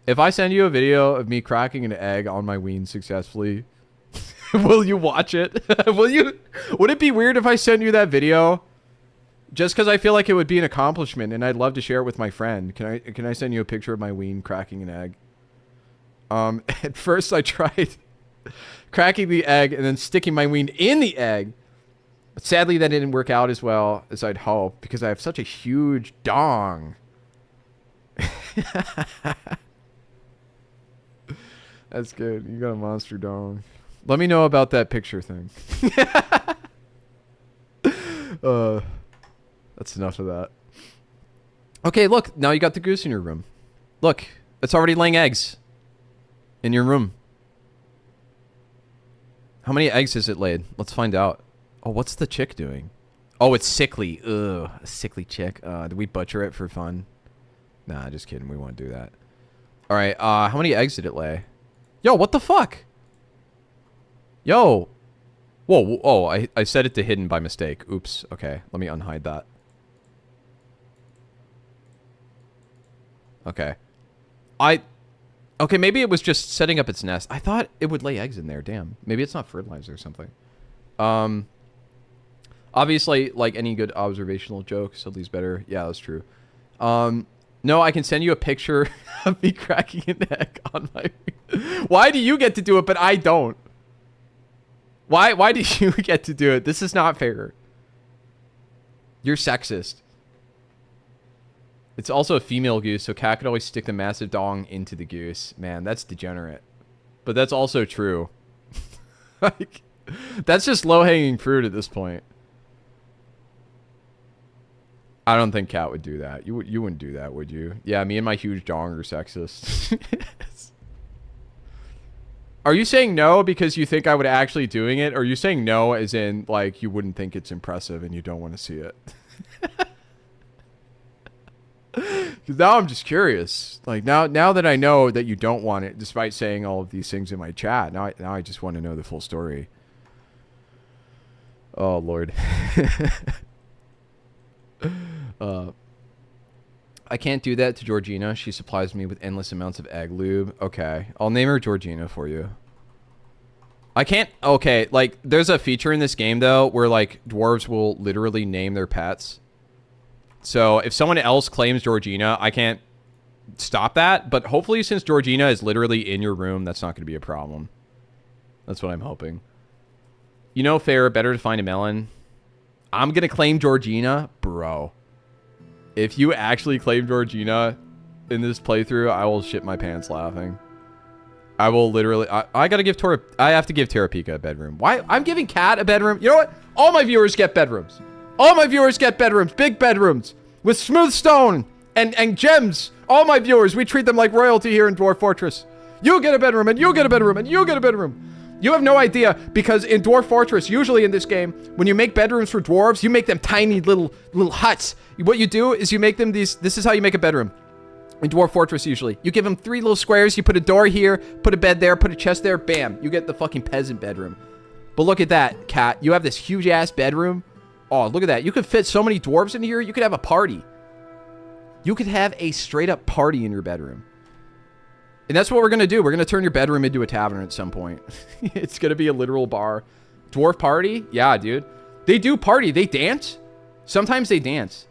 If I send you a video of me cracking an egg on my ween successfully, will you watch it? Will you? Would it be weird if I send you that video? Just because I feel like it would be an accomplishment, and I'd love to share it with my friend. Can I send you a picture of my ween cracking an egg? At first I tried cracking the egg and then sticking my ween in the egg. But sadly, that didn't work out as well as I'd hoped because I have such a huge dong. That's good. You got a monster dong. Let me know about that picture thing. That's enough of that. Okay, look. Now you got the goose in your room. Look. It's already laying eggs. In your room. How many eggs has it laid? Let's find out. Oh, what's the chick doing? Oh, it's sickly. Ugh, a sickly chick. Did we butcher it for fun? Nah, just kidding. We won't do that. All right. How many eggs did it lay? Yo, what the fuck? Yo. Whoa. Oh, I set it to hidden by mistake. Oops. Okay. Let me unhide that. Okay. Okay, maybe it was just setting up its nest. I thought it would lay eggs in there. Damn. Maybe it's not fertilizer or something. Obviously, like any good observational joke, Sudley's better. Yeah, that's true. No, I can send you a picture of me cracking an egg on my... Why do you get to do it, but I don't? Why do you get to do it? This is not fair. You're sexist. It's also a female goose, so cat could always stick the massive dong into the goose. Man, that's degenerate. But that's also true. Like, that's just low-hanging fruit at this point. I don't think cat would do that. You wouldn't do that, would you? Yeah, me and my huge dong are sexist. Are you saying no because you think I would actually doing it? Or are you saying no as in, like, you wouldn't think it's impressive and you don't want to see it? Because now I'm just curious. Like, now that I know that you don't want it, despite saying all of these things in my chat, now I just want to know the full story. Oh, Lord. I can't do that to Georgina. She supplies me with endless amounts of egg lube. Okay. I'll name her Georgina for you. I can't... Okay, like, there's a feature in this game, though, where, like, dwarves will literally name their pets. So, if someone else claims Georgina, I can't stop that. But hopefully, since Georgina is literally in your room, that's not going to be a problem. That's what I'm hoping. You know, fair, better to find a melon. I'm going to claim Georgina. Bro. If you actually claim Georgina in this playthrough, I will shit my pants laughing. I will literally... I gotta give Tora... I have to give Terrapika a bedroom. Why? I'm giving Cat a bedroom. You know what? All my viewers get bedrooms. All my viewers get bedrooms. Big bedrooms. With smooth stone and gems. All my viewers, we treat them like royalty here in Dwarf Fortress. You get a bedroom, and you get a bedroom, and you get a bedroom. You have no idea, because in Dwarf Fortress, usually in this game, when you make bedrooms for dwarves, you make them tiny little huts. What you do is you make them these... This is how you make a bedroom. In Dwarf Fortress, usually. You give them 3 little squares, you put a door here, put a bed there, put a chest there, bam. You get the fucking peasant bedroom. But look at that, Cat. You have this huge-ass bedroom. Oh, look at that. You could fit so many dwarves in here, you could have a party. You could have a straight-up party in your bedroom. And that's what we're going to do. We're going to turn your bedroom into a tavern at some point. It's going to be a literal bar. Dwarf party? Yeah, dude. They do party. They dance. Sometimes they dance.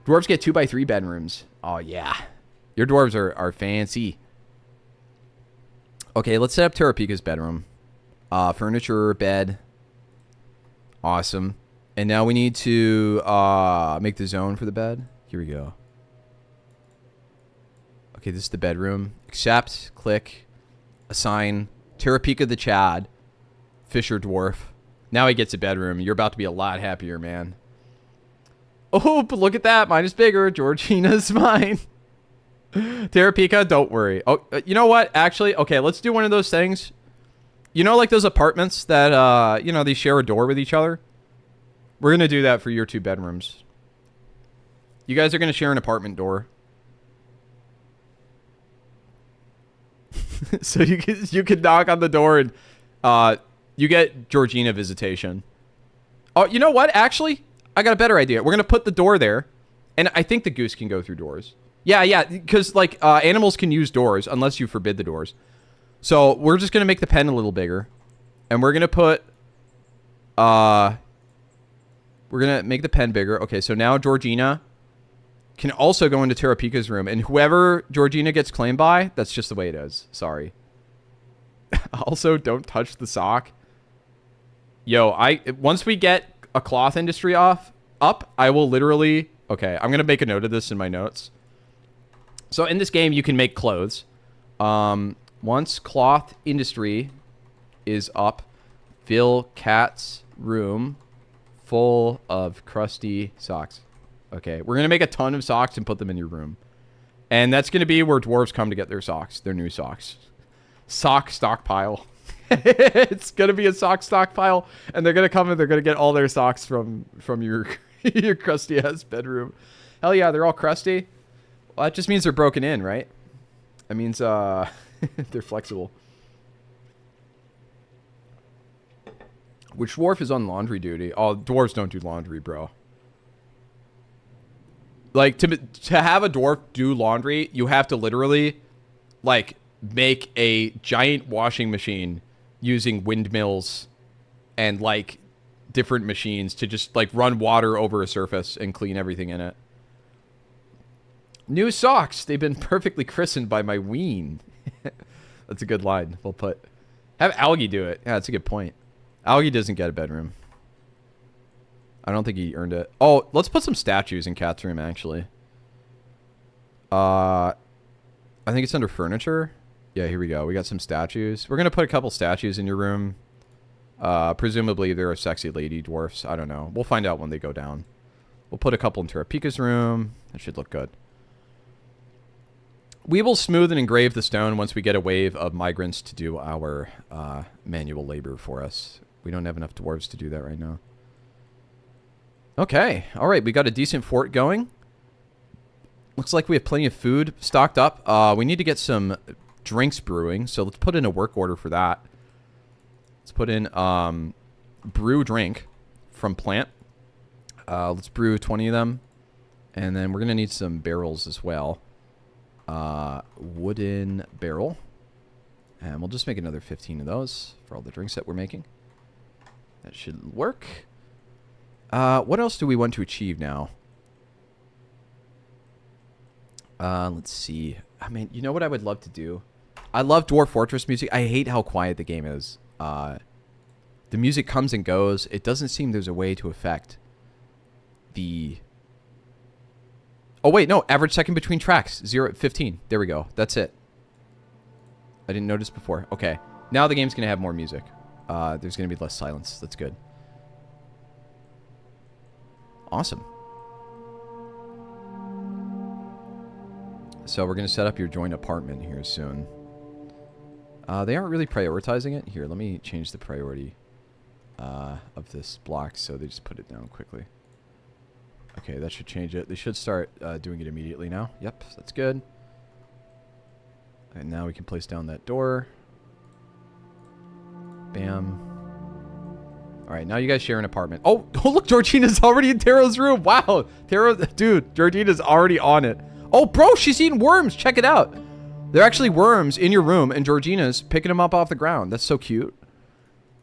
Dwarves get 2x3 bedrooms. Oh, yeah. Your dwarves are fancy. Okay, let's set up Terrapika's bedroom. Furniture, bed. Awesome. And now we need to make the zone for the bed. Here we go. Okay, this is the bedroom. Accept, click, assign, Terrapika the Chad, Fisher Dwarf. Now he gets a bedroom. You're about to be a lot happier, man. Oh, but look at that. Mine is bigger. Georgina's mine. Terrapika, don't worry. Oh, you know what? Actually, okay, let's do one of those things. You know, like those apartments that, you know, they share a door with each other? We're going to do that for your 2 bedrooms. You guys are going to share an apartment door. So you could knock on the door and you get Georgina visitation. Oh, you know what? Actually, I got a better idea. We're going to put the door there, and I think the goose can go through doors. Yeah, because, like, animals can use doors unless you forbid the doors. So we're just going to make the pen a little bigger, and we're going to put... we're going to make the pen bigger. Okay, so now Georgina can also go into Terrapika's room, and whoever Georgina gets claimed by, that's just the way it is. Sorry. Also, don't touch the sock. Yo, once we get a cloth industry up, I will literally... Okay, I'm going to make a note of this in my notes. So in this game, you can make clothes. Once cloth industry is up, fill Cat's room full of crusty socks. Okay, we're going to make a ton of socks and put them in your room. And that's going to be where dwarves come to get their socks, their new socks. Sock stockpile. It's going to be a sock stockpile, and they're going to come and they're going to get all their socks from your your crusty-ass bedroom. Hell yeah, they're all crusty. Well, that just means they're broken in, right? That means they're flexible. Which dwarf is on laundry duty? Oh, dwarves don't do laundry, bro. Like, to have a dwarf do laundry, you have to literally, like, make a giant washing machine using windmills and, like, different machines to just, like, run water over a surface and clean everything in it. New socks. They've been perfectly christened by my ween. That's a good line. We'll put... Have Algie do it. Yeah, that's a good point. Algie doesn't get a bedroom. I don't think he earned it. Oh, let's put some statues in Cat's room, actually. I think it's under furniture. Yeah, here we go. We got some statues. We're going to put a couple statues in your room. Presumably, they're a sexy lady dwarfs. I don't know. We'll find out when they go down. We'll put a couple in Terrapika's room. That should look good. We will smooth and engrave the stone once we get a wave of migrants to do our manual labor for us. We don't have enough dwarves to do that right now. Okay. All right. We got a decent fort going. Looks like we have plenty of food stocked up. We need to get some drinks brewing, so let's put in a work order for that. Let's put in brew drink from plant. Let's brew 20 of them. And then we're going to need some barrels as well. Wooden barrel. And we'll just make another 15 of those for all the drinks that we're making. That should work. What else do we want to achieve now? Let's see. I mean, you know what I would love to do? I love Dwarf Fortress music. I hate how quiet the game is. The music comes and goes. It doesn't seem there's a way to affect the... Oh, wait, no. Average second between tracks. 0 at 15. There we go. That's it. I didn't notice before. Okay. Now the game's going to have more music. There's going to be less silence. That's good. Awesome. So we're going to set up your joint apartment here soon. They aren't really prioritizing it. Here, let me change the priority of this block so they just put it down quickly. Okay, that should change it. They should start doing it immediately now. Yep, that's good. And now we can place down that door. Bam. All right, now you guys share an apartment. Oh, look, Georgina's already in Taro's room. Wow, Taro, dude, Georgina's already on it. Oh, bro, she's eating worms. Check it out. They're actually worms in your room, and Georgina's picking them up off the ground. That's so cute.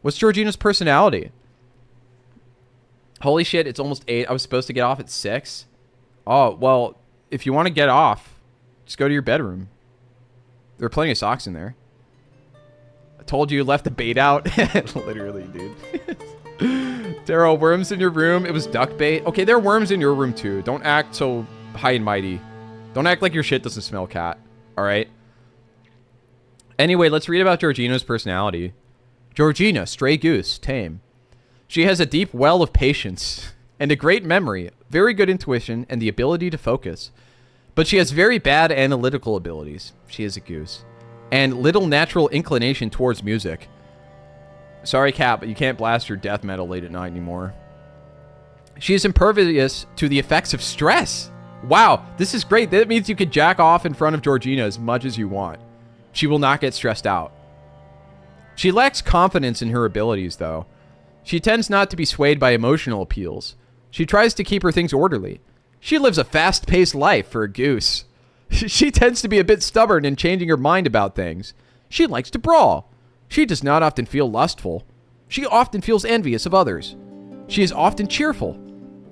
What's Georgina's personality? Holy shit, it's almost 8. I was supposed to get off at 6. Oh, well, if you want to get off, just go to your bedroom. There are plenty of socks in there. I told you left the bait out. Literally, dude. Taro, worms in your room. It was duck bait. Okay, there are worms in your room, too. Don't act so high and mighty. Don't act like your shit doesn't smell, cat. All right? Anyway, let's read about Georgina's personality. Georgina, stray goose, tame. She has a deep well of patience and a great memory, very good intuition, and the ability to focus. But she has very bad analytical abilities. She is a goose. And little natural inclination towards music. Sorry, Cat, but you can't blast your death metal late at night anymore. She is impervious to the effects of stress. Wow, this is great. That means you can jack off in front of Georgina as much as you want. She will not get stressed out. She lacks confidence in her abilities, though. She tends not to be swayed by emotional appeals. She tries to keep her things orderly. She lives a fast-paced life for a goose. She tends to be a bit stubborn in changing her mind about things. She likes to brawl. She does not often feel lustful. She often feels envious of others. She is often cheerful.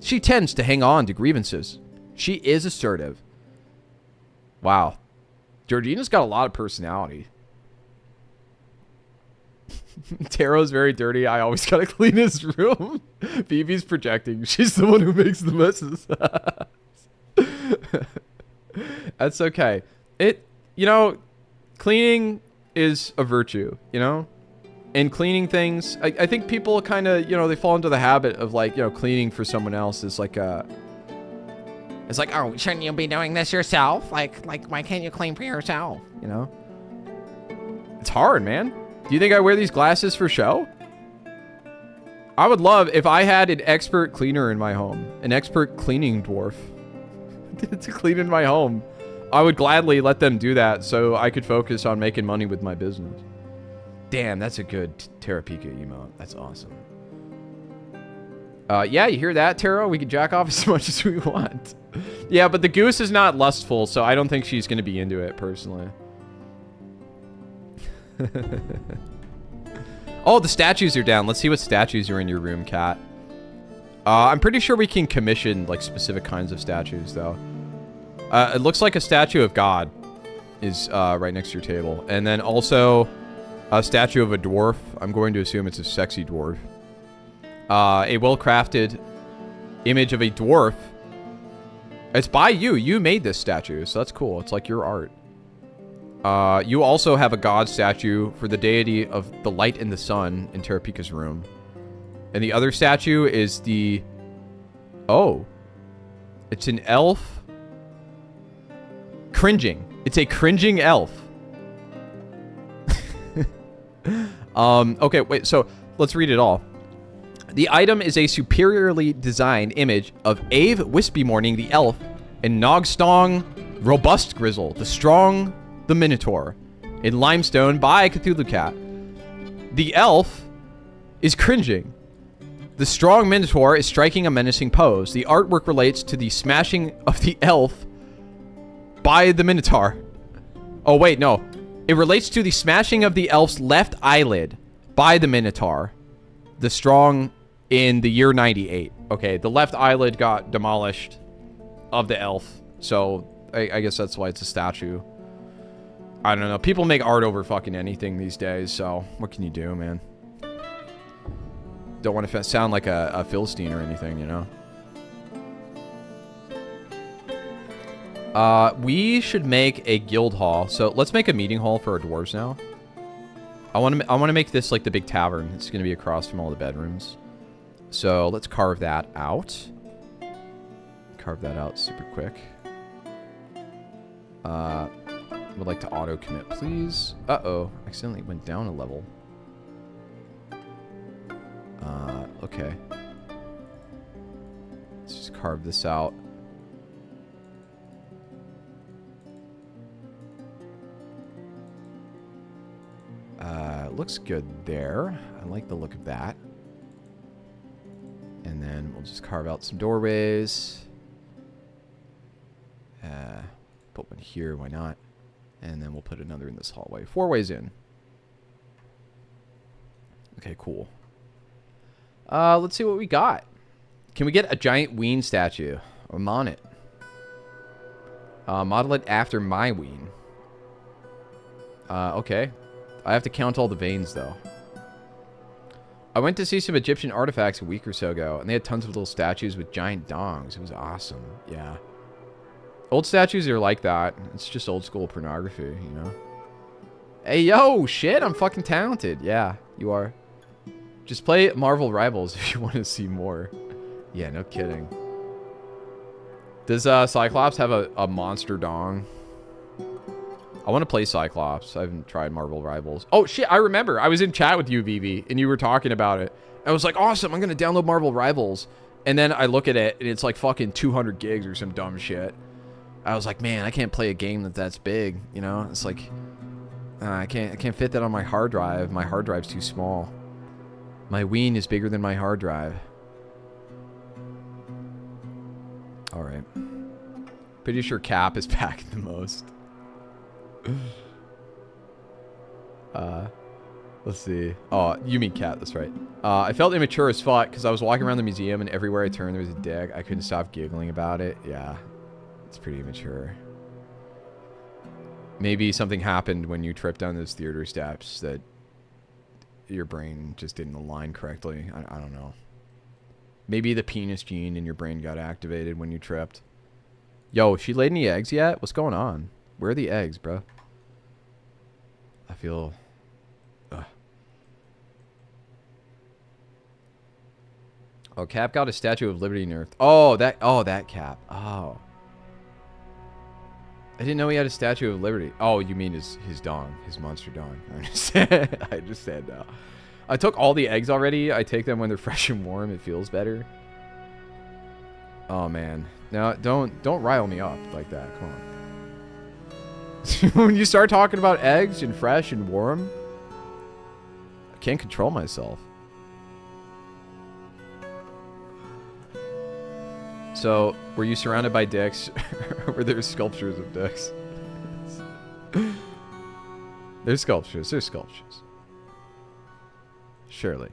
She tends to hang on to grievances. She is assertive. Wow. Georgina's got a lot of personality. Taro's very dirty. I always gotta clean his room. Phoebe's projecting. She's the one who makes the messes. That's okay. You know, cleaning is a virtue, you know? And cleaning things, I think people kind of, you know, they fall into the habit of like, you know, cleaning for someone else is like a... It's like, oh, shouldn't you be doing this yourself? Like, why can't you clean for yourself? You know? It's hard, man. Do you think I wear these glasses for show? I would love if I had an expert cleaner in my home. An expert cleaning dwarf. To clean in my home. I would gladly let them do that so I could focus on making money with my business. Damn, that's a good Terrapika emote. That's awesome. Yeah, you hear that, Taro? We can jack off as much as we want. Yeah, but the goose is not lustful, so I don't think she's going to be into it, personally. Oh, the statues are down. Let's see what statues are in your room, Cat. I'm pretty sure we can commission, like, specific kinds of statues, though. It looks like a statue of God is right next to your table. And then also a statue of a dwarf. I'm going to assume it's a sexy dwarf. A well-crafted image of a dwarf. It's by you. You made this statue, so that's cool. It's like your art. You also have a god statue for the deity of the light and the sun in Terrapika's room. And the other statue is the... Oh. It's an elf. Cringing. It's a cringing elf. Okay, wait, so let's read it all. The item is a superiorly designed image of Ave Wispymorning the elf and Nogstong Robust Grizzle, the strong, the Minotaur, in limestone by Cthulhu Cat. The elf is cringing. The strong Minotaur is striking a menacing pose. The artwork relates to the smashing of the elf by the Minotaur. Oh, wait, no. It relates to the smashing of the elf's left eyelid by the Minotaur. The strong in the year 98. Okay, the left eyelid got demolished of the elf. So, I guess that's why it's a statue. I don't know. People make art over fucking anything these days, so what can you do, man? Don't want to sound like a Philistine or anything, you know? We should make a guild hall. So let's make a meeting hall for our dwarves now. I want to make this like the big tavern. It's going to be across from all the bedrooms. So let's carve that out. Carve that out super quick. Would like to auto commit, please. Uh-oh, accidentally went down a level. Okay. Let's just carve this out. Looks good there. I like the look of that. And then we'll just carve out some doorways. Put one here, why not? And then we'll put another in this hallway. 4 ways in. Okay, cool. Let's see what we got. Can we get a giant ween statue? I'm on it. Model it after my ween. Okay. I have to count all the veins, though. I went to see some Egyptian artifacts a week or so ago, and they had tons of little statues with giant dongs. It was awesome. Yeah. Old statues are like that. It's just old school pornography, you know? Hey, yo, shit, I'm fucking talented. Yeah, you are. Just play Marvel Rivals if you want to see more. Yeah, no kidding. Does Cyclops have a monster dong? I want to play Cyclops. I haven't tried Marvel Rivals. Oh, shit, I remember. I was in chat with you, Vivi, and you were talking about it. I was like, awesome, I'm going to download Marvel Rivals. And then I look at it, and it's like fucking 200 gigs or some dumb shit. I was like, man, I can't play a game that's big, you know? It's like, I can't fit that on my hard drive. My hard drive's too small. My ween is bigger than my hard drive. All right. Pretty sure Cap is packing the most. Let's see. Oh, you mean Cat, that's right. I felt immature as fuck because I was walking around the museum and everywhere I turned there was a dick. I couldn't stop giggling about it. Yeah, it's pretty immature. Maybe something happened when you tripped down those theater steps that your brain just didn't align correctly. I don't know. Maybe the penis gene in your brain got activated when you tripped. Yo, she laid any eggs yet? What's going on? Where are the eggs, bro? I feel... Ugh. Oh, Cap got a Statue of Liberty nerfed. Oh, that Cap. Oh. I didn't know he had a Statue of Liberty. Oh, you mean his dong. His monster dong. I understand now. I took all the eggs already. I take them when they're fresh and warm. It feels better. Oh, man. Now, don't rile me up like that. Come on. When you start talking about eggs and fresh and warm, I can't control myself. So, were you surrounded by dicks? Or were there sculptures of dicks? There's sculptures. There's sculptures. Surely.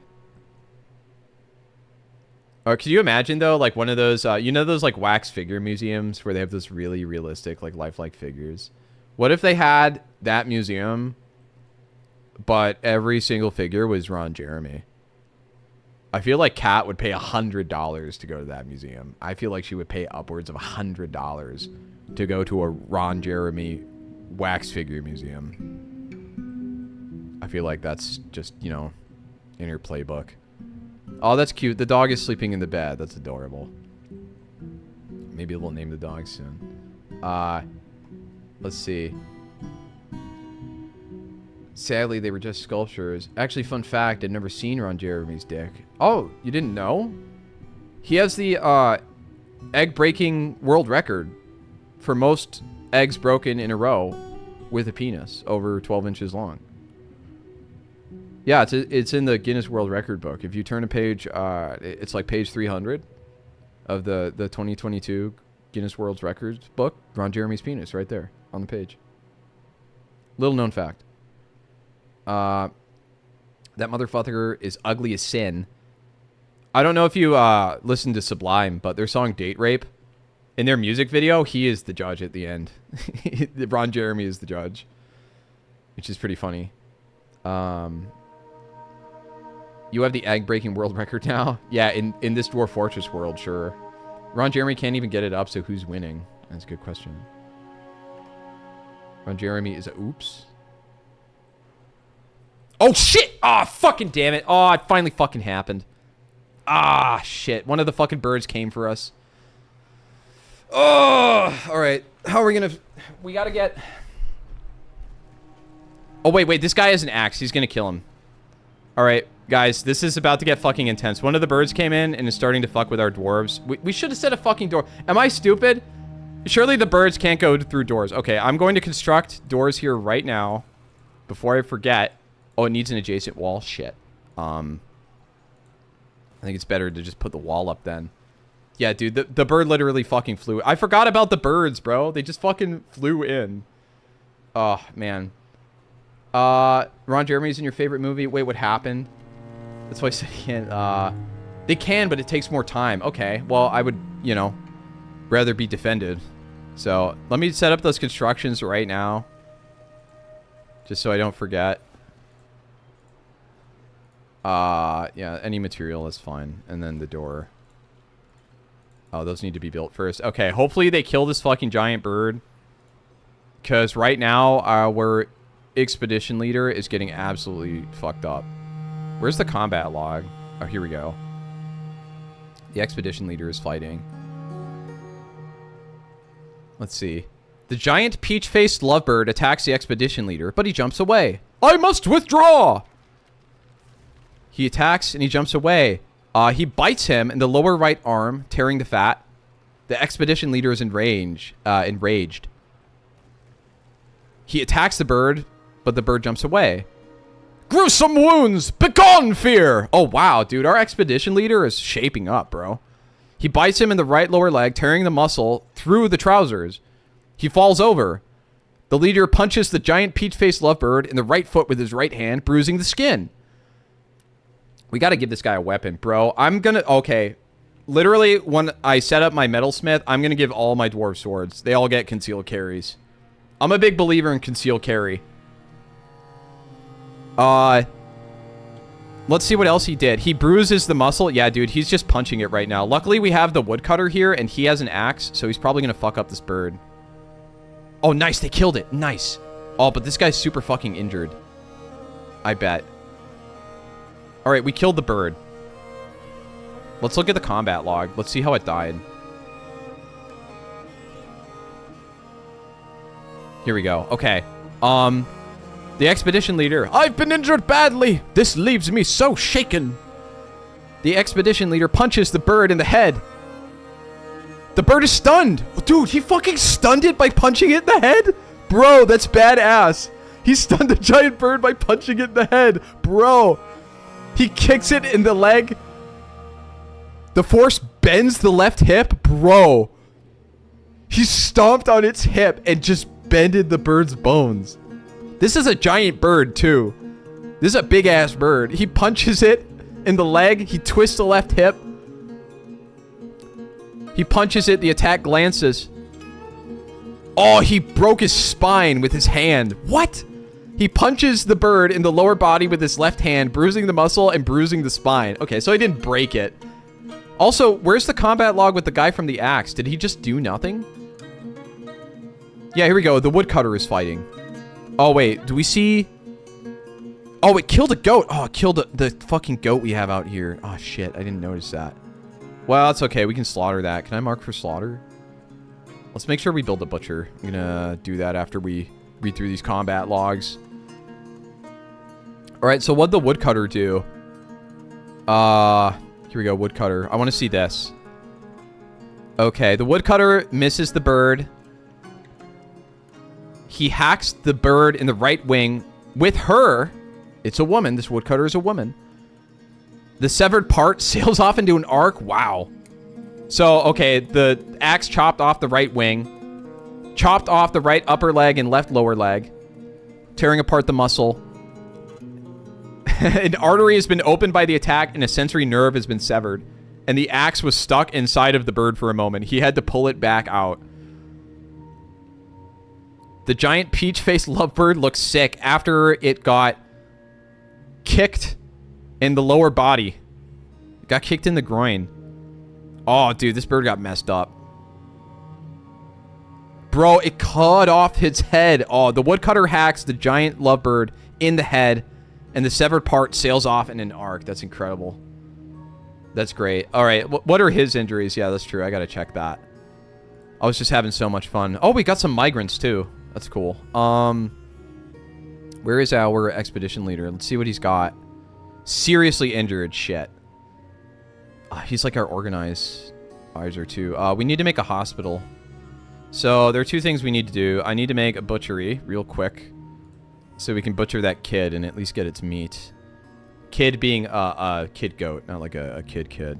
Or could you imagine, though, like one of those, you know those, like, wax figure museums where they have those really realistic, like, lifelike figures? What if they had that museum, but every single figure was Ron Jeremy? I feel like Kat would pay $100 to go to that museum. I feel like she would pay upwards of $100 to go to a Ron Jeremy wax figure museum. I feel like that's just, you know, in her playbook. Oh, that's cute. The dog is sleeping in the bed. That's adorable. Maybe we'll name the dog soon. Let's see. Sadly, they were just sculptures. Actually, fun fact, I'd never seen Ron Jeremy's dick. Oh, you didn't know? He has the egg-breaking world record for most eggs broken in a row with a penis over 12 inches long. Yeah, it's in the Guinness World Record book. If you turn a page, it's like page 300 of the 2022 Guinness World Records book. Ron Jeremy's penis right there on the page. Little known fact. That motherfucker is ugly as sin. I don't know if you listen to Sublime, but their song Date Rape, in their music video, he is the judge at the end. Ron Jeremy is the judge, which is pretty funny. You have the egg-breaking world record now? Yeah, in this Dwarf Fortress world, sure. Ron Jeremy can't even get it up, so who's winning? That's a good question. Ron Jeremy is a oops. Oh, shit! Ah, fucking damn it. Oh, it finally fucking happened. Ah, shit. One of the fucking birds came for us. Oh, all right. How are we gonna... We gotta get... Oh, wait. This guy has an axe. He's gonna kill him. All right, guys. This is about to get fucking intense. One of the birds came in and is starting to fuck with our dwarves. We should have set a fucking door. Am I stupid? Surely the birds can't go through doors. Okay, I'm going to construct doors here right now before I forget. Oh, it needs an adjacent wall. Shit. I think it's better to just put the wall up then. Yeah, dude, the bird literally fucking flew. I forgot about the birds, bro. They just fucking flew in. Oh, man. Ron Jeremy's in your favorite movie? Wait, what happened? That's why I said he can't. They can, but it takes more time. Okay, well, I would, you know, rather be defended. So, let me set up those constructions right now. Just so I don't forget. Yeah, any material is fine. And then the door. Oh, those need to be built first. Okay, hopefully they kill this fucking giant bird. Because right now, our expedition leader is getting absolutely fucked up. Where's the combat log? Oh, here we go. The expedition leader is fighting. Let's see. The giant peach-faced lovebird attacks the expedition leader, but he jumps away. I must withdraw! He attacks and he jumps away. He bites him in the lower right arm, tearing the fat. The expedition leader is enraged. He attacks the bird, but the bird jumps away. Gruesome wounds! Begone, fear! Oh, wow, dude. Our expedition leader is shaping up, bro. He bites him in the right lower leg, tearing the muscle through the trousers. He falls over. The leader punches the giant peach-faced lovebird in the right foot with his right hand, bruising the skin. We got to give this guy a weapon, bro. I'm going to... Okay. Literally, when I set up my metalsmith, I'm going to give all my dwarf swords. They all get concealed carries. I'm a big believer in concealed carry. Let's see what else he did. He bruises the muscle. Yeah, dude, he's just punching it right now. Luckily, we have the woodcutter here, and he has an axe, so he's probably going to fuck up this bird. Oh, nice. They killed it. Nice. Oh, but this guy's super fucking injured. I bet. All right, we killed the bird. Let's look at the combat log. Let's see how it died. Here we go. Okay. The expedition leader. I've been injured badly. This leaves me so shaken. The expedition leader punches the bird in the head. The bird is stunned. Dude, he fucking stunned it by punching it in the head? Bro, that's badass. He stunned a giant bird by punching it in the head. Bro. He kicks it in the leg. The force bends the left hip. Bro. He stomped on its hip and just bended the bird's bones. This is a giant bird, too. This is a big-ass bird. He punches it in the leg. He twists the left hip. He punches it. The attack glances. Oh, he broke his spine with his hand. What? He punches the bird in the lower body with his left hand, bruising the muscle and bruising the spine. Okay, so he didn't break it. Also, where's the combat log with the guy from the axe? Did he just do nothing? Yeah, here we go. The woodcutter is fighting. Oh, wait. Do we see... Oh, it killed a goat. Oh, it killed the fucking goat we have out here. Oh, shit. I didn't notice that. Well, that's okay. We can slaughter that. Can I mark for slaughter? Let's make sure we build a butcher. I'm gonna do that after we read through these combat logs. Alright, so what'd the woodcutter do? Here we go, woodcutter. I want to see this. Okay, the woodcutter misses the bird. He hacks the bird in the right wing with her. It's a woman. This woodcutter is a woman. The severed part sails off into an arc. Wow. So, okay, the axe chopped off the right wing, chopped off the right upper leg and left lower leg, tearing apart the muscle. An artery has been opened by the attack and a sensory nerve has been severed. And the axe was stuck inside of the bird for a moment. He had to pull it back out. The giant peach-faced lovebird looks sick after it got kicked in the lower body. It got kicked in the groin. Oh, dude, this bird got messed up. Bro, it cut off its head. Oh, the woodcutter hacks the giant lovebird in the head, and the severed part sails off in an arc. That's incredible. That's great. All right, what are his injuries? Yeah, that's true. I gotta check that. I was just having so much fun. Oh, we got some migrants, too. That's cool. Where is our expedition leader? Let's see what he's got. Seriously injured. Shit. He's like our organizer, too. We need to make a hospital. So, there are two things we need to do. I need to make a butchery real quick, so we can butcher that kid and at least get its meat. Kid being a kid goat, not like a kid.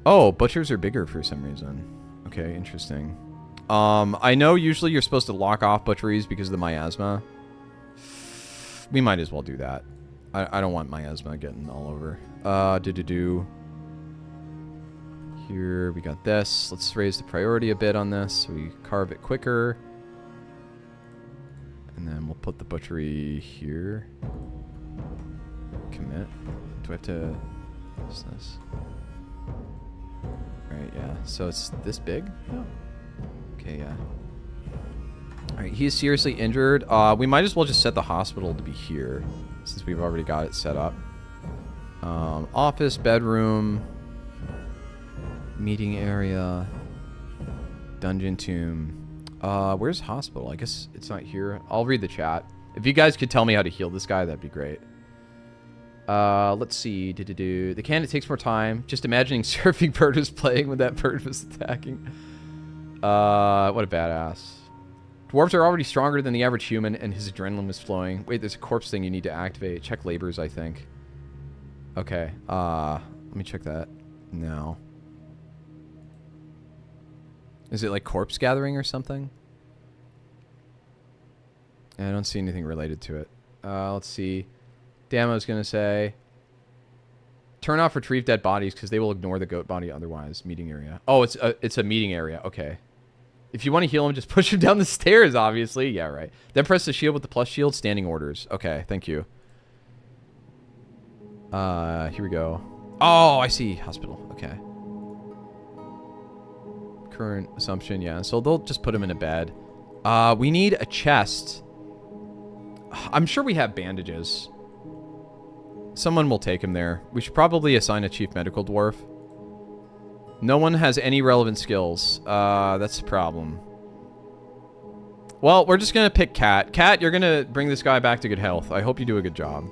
Oh, butchers are bigger for some reason. Okay, interesting. I know usually you're supposed to lock off butcheries because of the miasma. We might as well do that. I don't want miasma getting all over. Here, we got this. Let's raise the priority a bit on this so we carve it quicker. And then we'll put the butchery here. Commit. Do I have to... What's this? Alright, yeah. So it's this big? Oh. Okay, yeah. Alright, he's seriously injured. We might as well just set the hospital to be here, since we've already got it set up. Office, bedroom, meeting area, dungeon tomb. Where's hospital? I guess it's not here. I'll read the chat. If you guys could tell me how to heal this guy, that'd be great. Let's see. The cannon takes more time. Just imagining Surfing Bird was playing when that bird was attacking. What a badass. Dwarves are already stronger than the average human, and his adrenaline was flowing. Wait, there's a corpse thing you need to activate. Check labors, I think. Okay. Let me check that now. Is it like corpse gathering or something? I don't see anything related to it. Let's see. Damn, I was going to say... Turn off retrieve dead bodies because they will ignore the goat body otherwise. Meeting area. Oh, it's a meeting area. Okay. If you want to heal him, just push him down the stairs, obviously. Yeah, right. Then press the shield with the plus shield. Standing orders. Okay, thank you. Here we go. Oh, I see. Hospital. Okay. Current assumption, yeah. So they'll just put him in a bed. We need a chest. I'm sure we have bandages. Someone will take him there. We should probably assign a chief medical dwarf. No one has any relevant skills. That's the problem. Well, we're just going to pick Cat. Cat, you're going to bring this guy back to good health. I hope you do a good job.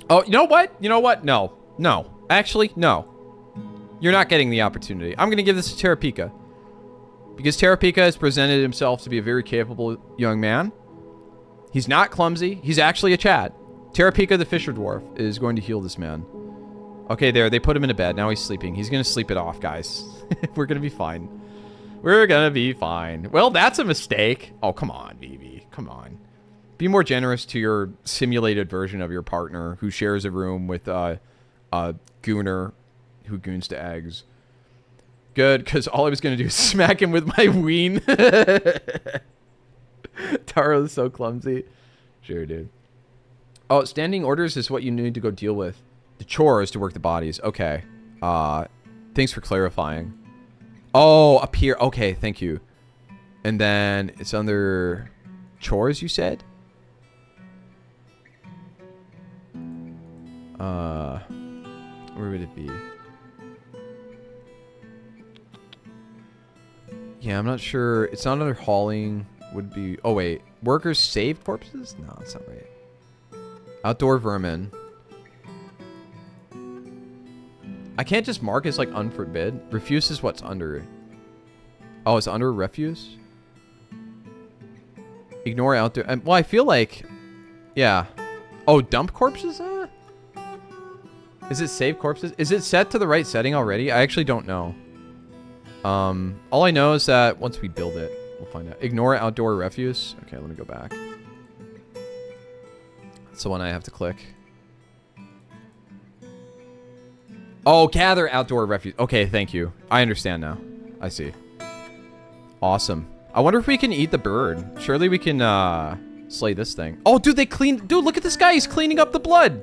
Oh, you know what? You know what? No. No. Actually, no. You're not getting the opportunity. I'm going to give this to Terrapika. Because Terrapika has presented himself to be a very capable young man. He's not clumsy. He's actually a Chad. Terrapika the Fisher Dwarf is going to heal this man. Okay, there. They put him in a bed. Now he's sleeping. He's going to sleep it off, guys. We're going to be fine. We're going to be fine. Well, that's a mistake. Oh, come on, Vivi. Come on. Be more generous to your simulated version of your partner who shares a room with a gooner who goons to eggs. Good, because all I was going to do is smack him with my ween. Taro's so clumsy. Sure, dude. Oh, standing orders is what you need to go deal with. The chore is to work the bodies. Okay. Thanks for clarifying. Oh, up here. Okay, thank you. And then it's under chores, you said? Where would it be? Yeah, I'm not sure. It's not under hauling. Would be... Oh, wait. Workers save corpses? No, that's not right. Outdoor vermin. I can't just mark as, like, unforbid. Refuse is what's under. Oh, it's under refuse? Ignore outdoor... well, I feel like... Yeah. Oh, dump corpses? Is it save corpses? Is it set to the right setting already? I actually don't know. All I know is that once we build it, we'll find out. Ignore outdoor refuse. Okay, let me go back. That's the one I have to click. Oh, gather outdoor refuse. Okay, thank you. I understand now. I see. Awesome. I wonder if we can eat the bird. Surely we can, slay this thing. Oh, dude, they clean... Dude, look at this guy. He's cleaning up the blood.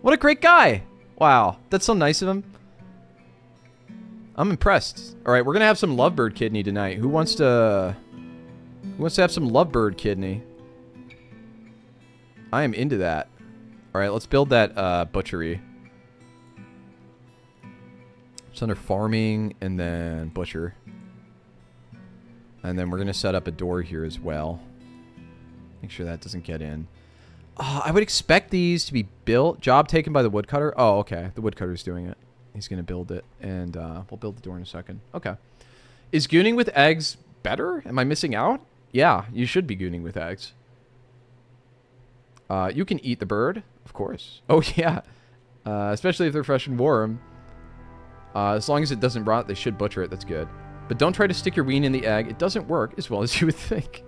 What a great guy. Wow. That's so nice of him. I'm impressed. All right, we're going to have some lovebird kidney tonight. Who wants to have some lovebird kidney? I am into that. All right, let's build that, butchery. It's under farming and then butcher. And then we're going to set up a door here as well. Make sure that doesn't get in. I would expect these to be built. Job taken by the woodcutter. Oh, okay. The woodcutter's doing it. He's going to build it. And we'll build the door in a second. Okay. Is gooning with eggs better? Am I missing out? Yeah, you should be gooning with eggs. You can eat the bird, of course. Oh, yeah. Especially if they're fresh and warm. As long as it doesn't rot, they should butcher it. That's good. But don't try to stick your ween in the egg. It doesn't work as well as you would think.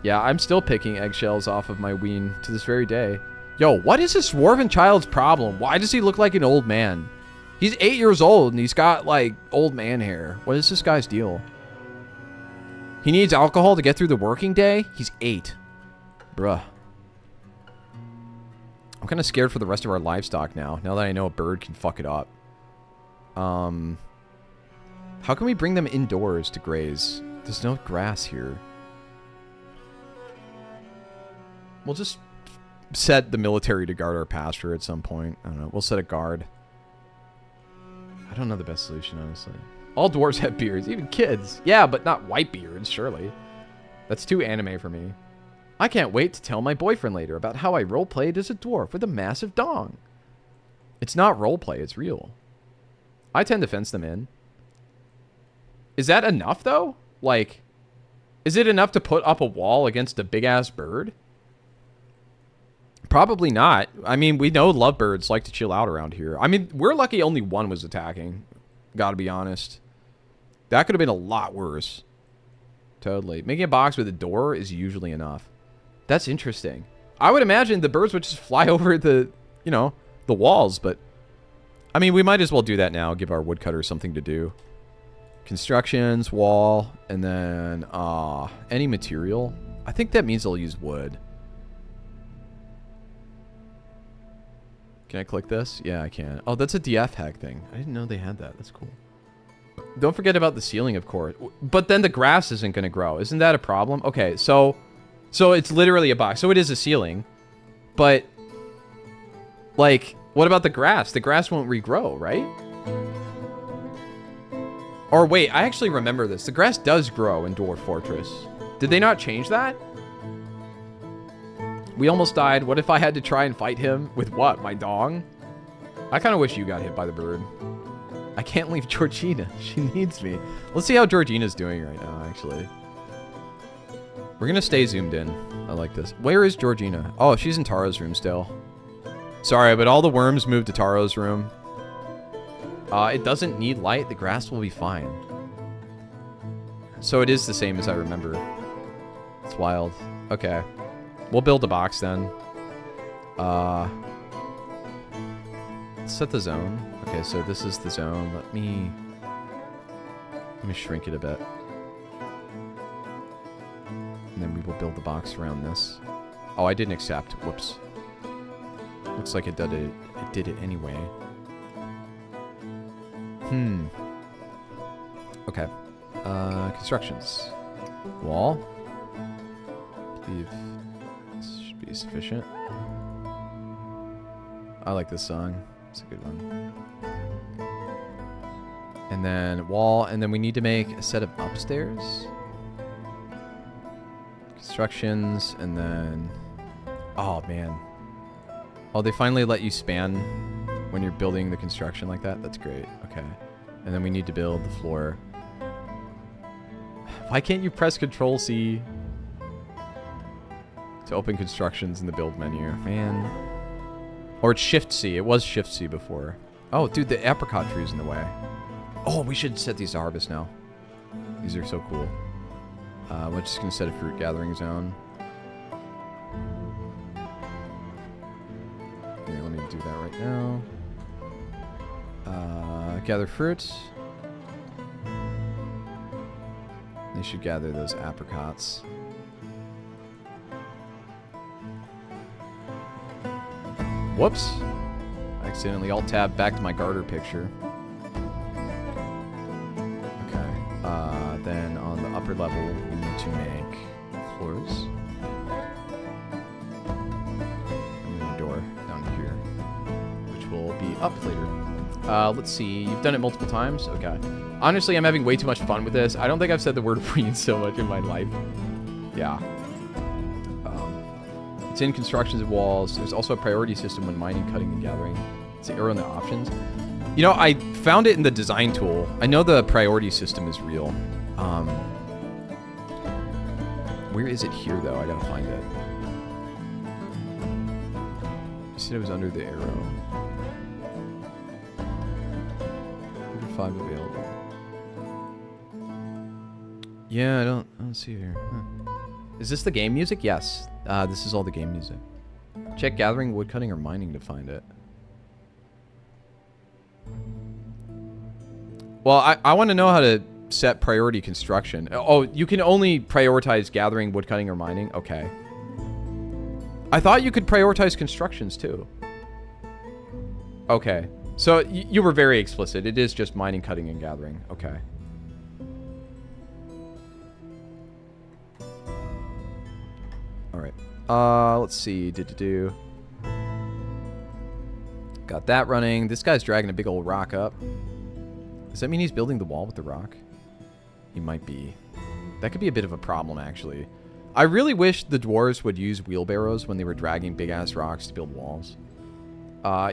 Yeah, I'm still picking eggshells off of my ween to this very day. Yo, what is this dwarven child's problem? Why does he look like an old man? He's 8 years old and he's got, like, old man hair. What is this guy's deal? He needs alcohol to get through the working day? He's 8. Bruh. I'm kind of scared for the rest of our livestock now that I know a bird can fuck it up. How can we bring them indoors to graze? There's no grass here. We'll just set the military to guard our pasture at some point. I don't know. We'll set a guard. I don't know the best solution, honestly. All dwarves have beards, even kids. Yeah, but not white beards, surely. That's too anime for me. I can't wait to tell my boyfriend later about how I roleplayed as a dwarf with a massive dong. It's not roleplay, it's real. I tend to fence them in. Is that enough, though? Like, is it enough to put up a wall against a big-ass bird? Probably not. I mean, we know lovebirds like to chill out around here. I mean, we're lucky only one was attacking. Gotta be honest. That could have been a lot worse. Totally. Making a box with a door is usually enough. That's interesting. I would imagine the birds would just fly over the, you know, the walls, but... I mean, we might as well do that now. Give our woodcutter something to do. Constructions, wall, and then, any material. I think that means they'll use wood. Can I click this? Yeah, I can. Oh, that's a DF hack thing. I didn't know they had that. That's cool. Don't forget about the ceiling, of course. But then the grass isn't going to grow. Isn't that a problem? Okay, so it's literally a box. So it is a ceiling. But, like, what about the grass? The grass won't regrow, right? Or wait, I actually remember this. The grass does grow in Dwarf Fortress. Did they not change that? We almost died. What if I had to try and fight him with what? My dong? I kind of wish you got hit by the bird. I can't leave Georgina. She needs me. Let's see how Georgina's doing right now, actually. We're going to stay zoomed in. I like this. Where is Georgina? Oh, she's in Taro's room still. Sorry, but all the worms moved to Taro's room. It doesn't need light. The grass will be fine. So it is the same as I remember. It's wild. Okay. We'll build a box then. Let's set the zone. Okay, so this is the zone. Let me shrink it a bit. And then we will build the box around this. Oh, I didn't accept. Whoops. Looks like it did it anyway. Okay. Constructions. Wall. I believe this should be sufficient. I like this song. It's a good one. And then wall, and then we need to make a set of upstairs. Constructions, and then... Oh, man. Oh, they finally let you span when you're building the construction like that? That's great. Okay. And then we need to build the floor. Why can't you press Control-C? to open constructions in the build menu. Man. Or it's Shift C. It was Shift C before. Oh, dude, the apricot tree is in the way. Oh, we should set these to harvest now. These are so cool. We're just going to set a fruit gathering zone. Here, let me do that right now. Gather fruit. They should gather those apricots. Whoops. I accidentally alt-tabbed back to my garter picture. Okay. Then on the upper level, we need to make floors. And then a door down here, which will be up later. Let's see. You've done it multiple times? Okay. Honestly, I'm having way too much fun with this. I don't think I've said the word read so much in my life. Yeah. It's in constructions of walls. There's also a priority system when mining, cutting, and gathering. It's the arrow in the options. You know, I found it in the design tool. I know the priority system is real. Where is it here, though? I gotta find it. You said it was under the arrow. 5 available. Yeah, I don't see it here. Huh. Is this the game music? Yes. This is all the game music. Check gathering, woodcutting, or mining to find it. Well, I want to know how to set priority construction. Oh, you can only prioritize gathering, woodcutting, or mining? Okay. I thought you could prioritize constructions, too. Okay. So, you were very explicit. It is just mining, cutting, and gathering. Okay. Alright. Let's see. Got that running. This guy's dragging a big old rock up. Does that mean he's building the wall with the rock? He might be. That could be a bit of a problem, actually. I really wish the dwarves would use wheelbarrows when they were dragging big-ass rocks to build walls.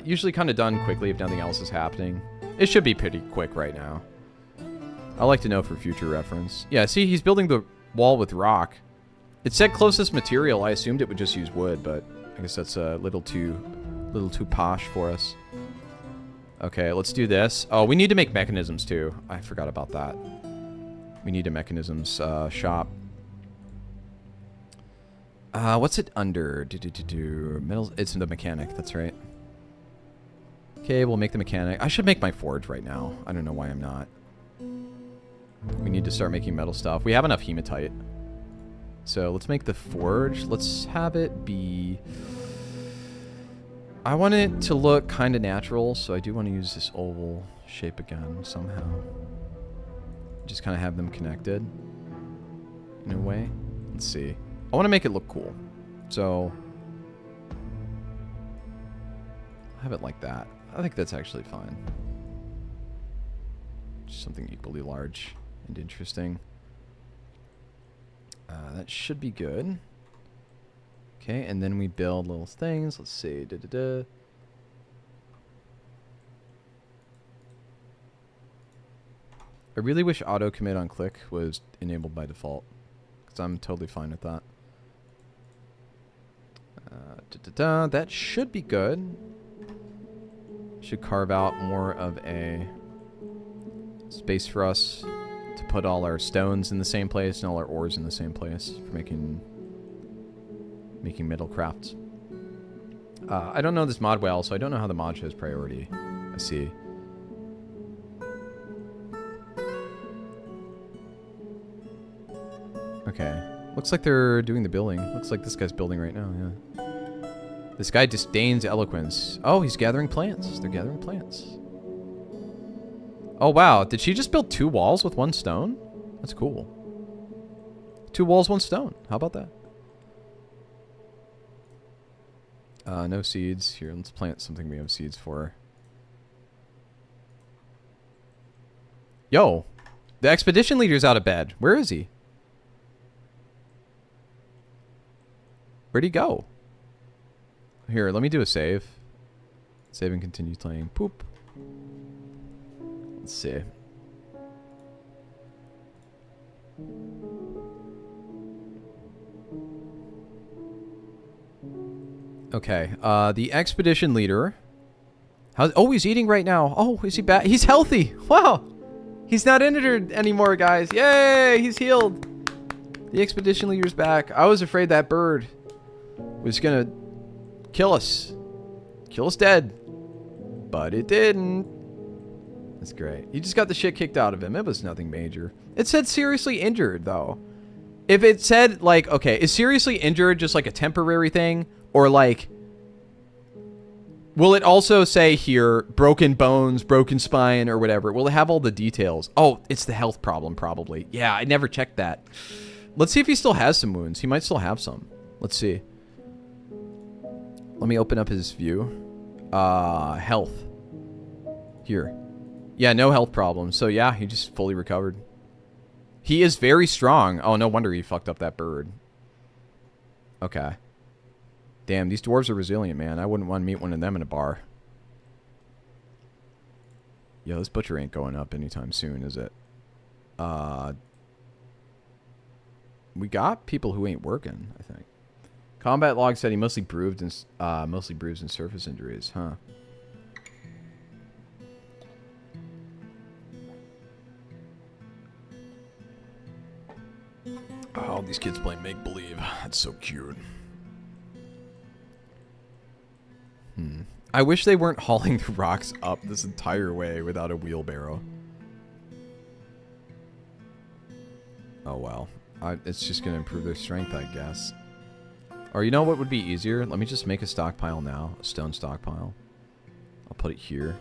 Usually kind of done quickly if nothing else is happening. It should be pretty quick right now. I like to know for future reference. Yeah, see, he's building the wall with rock. It said closest material. I assumed it would just use wood, but I guess that's a little too posh for us. Okay, let's do this. Oh, we need to make mechanisms too. I forgot about that. We need a mechanisms shop. What's it under? Metal. It's in the mechanic. That's right. Okay, we'll make the mechanic. I should make my forge right now. I don't know why I'm not. We need to start making metal stuff. We have enough hematite. So let's make the forge. Let's have it be... I want it to look kind of natural, so I do want to use this oval shape again somehow. Just kind of have them connected in a way. Let's see. I want to make it look cool. So have it like that. I think that's actually fine. Just something equally large and interesting. That should be good. Okay, and then we build little things. Let's see. I really wish auto commit on click was enabled by default, because I'm totally fine with that. That should be good. Should carve out more of a space for us to put all our stones in the same place and all our ores in the same place for making metal crafts. I don't know this mod well, so I don't know how the mod shows priority. I see. Okay. Looks like they're doing the building. Looks like this guy's building right now, yeah. This guy disdains eloquence. Oh, he's gathering plants. They're gathering plants. Oh, wow. Did she just build 2 walls with 1 stone? That's cool. 2 walls, 1 stone. How about that? No seeds. Here, let's plant something we have seeds for. Yo, the expedition leader's out of bed. Where is he? Where'd he go? Here, let me do a save. Save and continue playing. Poop. Let's see. Okay, the expedition leader. Oh, he's eating right now. Oh, is he back? He's healthy. Wow. He's not injured anymore, guys. Yay, he's healed. The expedition leader's back. I was afraid that bird was gonna kill us. Kill us dead. But it didn't. That's great. He just got the shit kicked out of him. It was nothing major. It said seriously injured, though. If it said, like, okay, is seriously injured just like a temporary thing? Or like, will it also say here, broken bones, broken spine, or whatever? Will it have all the details? Oh, it's the health problem, probably. Yeah, I never checked that. Let's see if he still has some wounds. He might still have some. Let's see. Let me open up his view. Health. Here. Yeah, no health problems. So yeah, he just fully recovered. He is very strong. Oh, no wonder he fucked up that bird. Okay. Damn, these dwarves are resilient, man. I wouldn't want to meet one of them in a bar. Yo, this butcher ain't going up anytime soon, is it? We got people who ain't working, I think. Combat log said he mostly bruised and surface injuries, huh? Oh, these kids play make-believe. That's so cute. I wish they weren't hauling the rocks up this entire way without a wheelbarrow. Oh, well. It's just going to improve their strength, I guess. Or you know what would be easier? Let me just make a stockpile now. A stone stockpile. I'll put it here.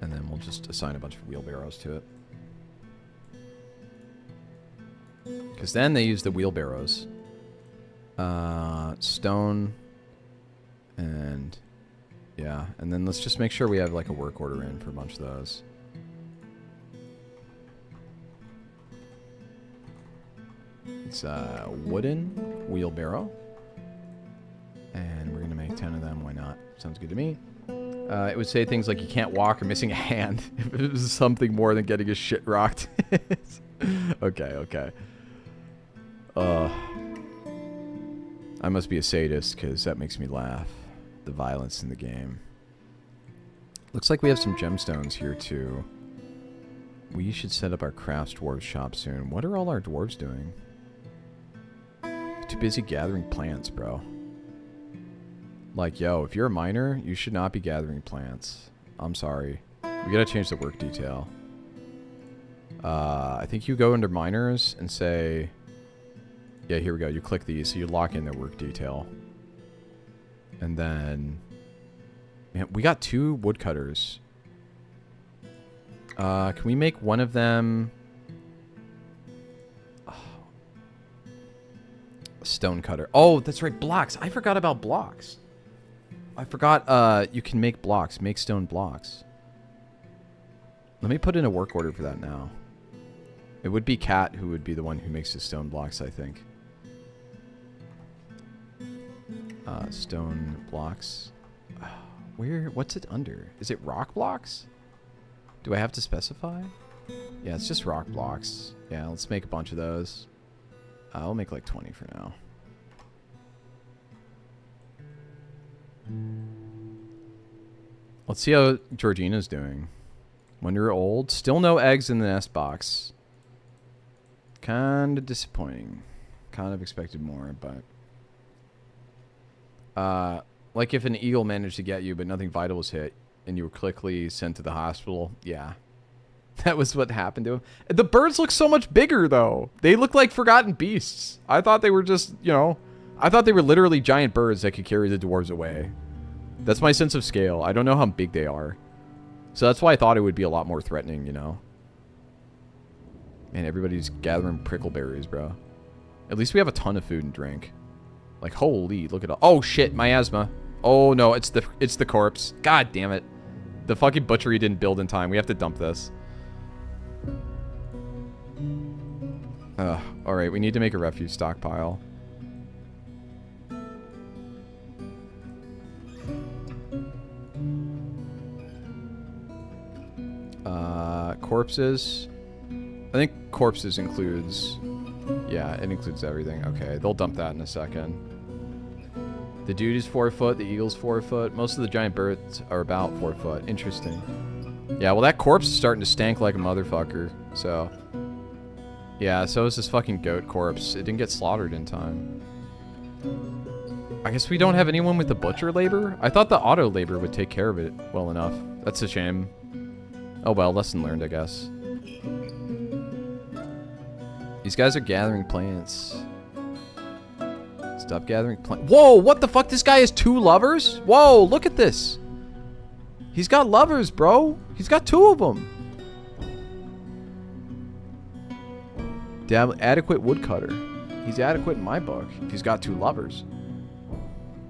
And then we'll just assign a bunch of wheelbarrows to it. Because then they use the wheelbarrows. Stone. And yeah, and then let's just make sure we have like a work order in for a bunch of those. It's a wooden wheelbarrow. And we're going to make 10 of them. Why not? Sounds good to me. It would say things like you can't walk or missing a hand. If it was something more than getting his shit rocked. Okay. I must be a sadist because that makes me laugh. The violence in the game. Looks like we have some gemstones here too. We should set up our crafts dwarves shop soon. What are all our dwarves doing? Too busy gathering plants, bro. Like, yo, if you're a miner, you should not be gathering plants. I'm sorry. We gotta change the work detail. I think you go under miners and say... Yeah, here we go. You click these, so you lock in their work detail. And then... Man, we got 2 woodcutters. Can we make one of them... Oh. A stone cutter. Oh, that's right, blocks. I forgot about blocks. I forgot you can make blocks. Make stone blocks. Let me put in a work order for that now. It would be Kat who would be the one who makes the stone blocks, I think. Stone blocks. Where? What's it under? Is it rock blocks? Do I have to specify? Yeah, it's just rock blocks. Yeah, let's make a bunch of those. I'll make like 20 for now. Let's see how Georgina's doing. Wonder old. Still no eggs in the nest box. Kind of disappointing. Kind of expected more, but... like if an eagle managed to get you, but nothing vital was hit, and you were quickly sent to the hospital. Yeah. That was what happened to him. The birds look so much bigger, though. They look like forgotten beasts. I thought they were just, you know... I thought they were literally giant birds that could carry the dwarves away. That's my sense of scale. I don't know how big they are. So that's why I thought it would be a lot more threatening, you know? Man, everybody's gathering prickleberries, bro. At least we have a ton of food and drink. Like, holy, look at all... Oh, shit, miasma. Oh, no, it's the corpse. God damn it. The fucking butchery didn't build in time. We have to dump this. Alright, we need to make a refuse stockpile. Corpses. I think corpses includes... Yeah, it includes everything. Okay, they'll dump that in a second. The dude is 4 foot. The eagle's 4 foot. Most of the giant birds are about 4 foot. Interesting. Yeah, well, that corpse is starting to stank like a motherfucker. So, yeah, so is this fucking goat corpse. It didn't get slaughtered in time. I guess we don't have anyone with the butcher labor? I thought the auto labor would take care of it well enough. That's a shame. Oh well, lesson learned, I guess. These guys are gathering plants. Stop gathering plants. Whoa, what the fuck? This guy has 2 lovers? Whoa, look at this. He's got lovers, bro. He's got 2 of them. Damn, adequate woodcutter. He's adequate in my book if he's got 2 lovers.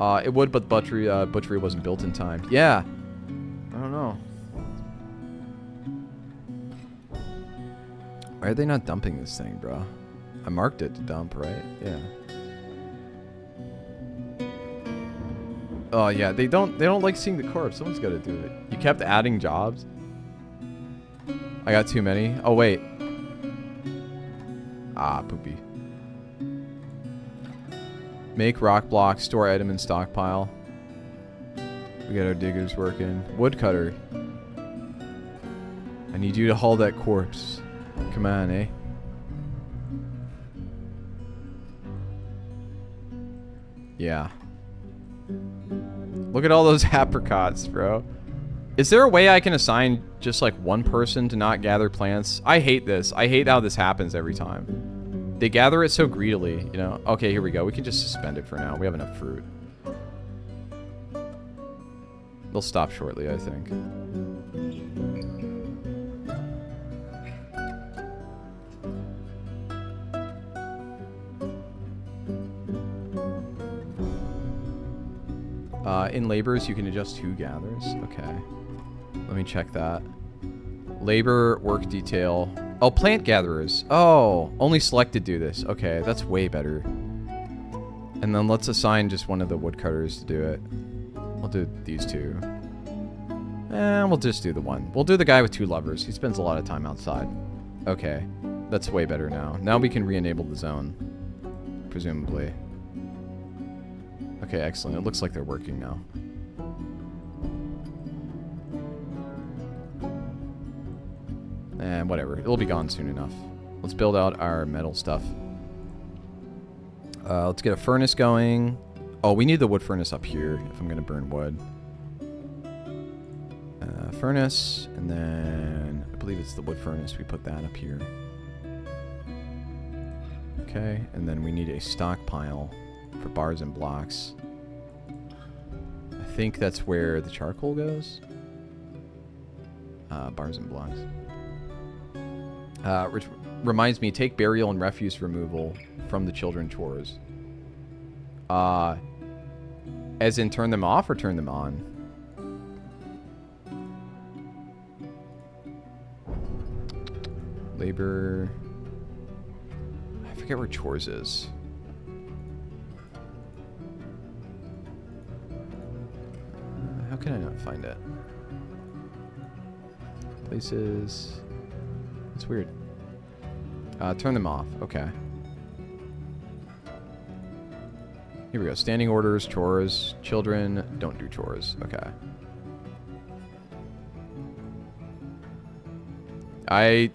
It would, but butchery wasn't built in time. Yeah. I don't know. Why are they not dumping this thing, bro? I marked it to dump, right? Yeah. Oh yeah, they don't like seeing the corpse. Someone's got to do it. You kept adding jobs. I got too many. Oh wait. Ah, poopy. Make rock blocks, store item in stockpile. We got our diggers working. Woodcutter. I need you to haul that corpse. Come on, eh? Yeah. Look at all those apricots, bro. Is there a way I can assign just like one person to not gather plants? I hate this. I hate how this happens every time. They gather it so greedily, you know? Okay, here we go. We can just suspend it for now. We have enough fruit. They'll stop shortly, I think. In labors, you can adjust who gathers. Okay. Let me check that. Labor, work detail. Oh, plant gatherers. Oh, only selected do this. Okay, that's way better. And then let's assign just one of the woodcutters to do it. We'll do these 2. And we'll just do the one. We'll do the guy with 2 lovers. He spends a lot of time outside. Okay. That's way better now. Now we can re-enable the zone. Presumably. Okay, excellent. It looks like they're working now. And whatever. It'll be gone soon enough. Let's build out our metal stuff. Let's get a furnace going. Oh, we need the wood furnace up here if I'm going to burn wood. Furnace, and then I believe it's the wood furnace. We put that up here. Okay, and then we need a stockpile for bars and blocks. I think that's where the charcoal goes. Bars and blocks. Which reminds me, take burial and refuse removal from the children chores. As in turn them off or turn them on? Labor. I forget where chores is. How can I not find it? Places. It's weird. Turn them off. Okay. Here we go. Standing orders, chores, children, don't do chores. Okay.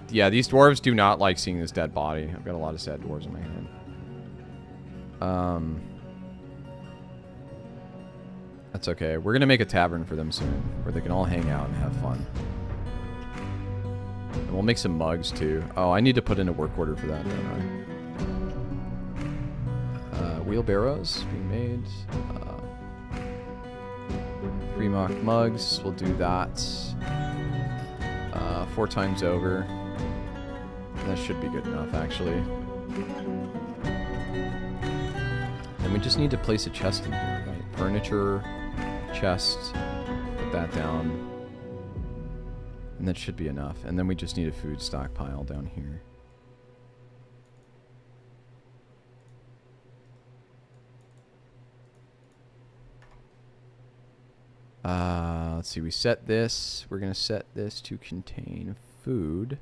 Yeah, these dwarves do not like seeing this dead body. I've got a lot of sad dwarves in my hand. That's okay. We're gonna make a tavern for them soon, where they can all hang out and have fun. And we'll make some mugs too. Oh, I need to put in a work order for that, don't I? Wheelbarrows being made. 3 mock mugs. We'll do that. 4 times over. That should be good enough, actually. And we just need to place a chest in here, right? Furniture, chest, put that down. And that should be enough. And then we just need a food stockpile down here. Let's see, we set this. We're going to set this to contain food.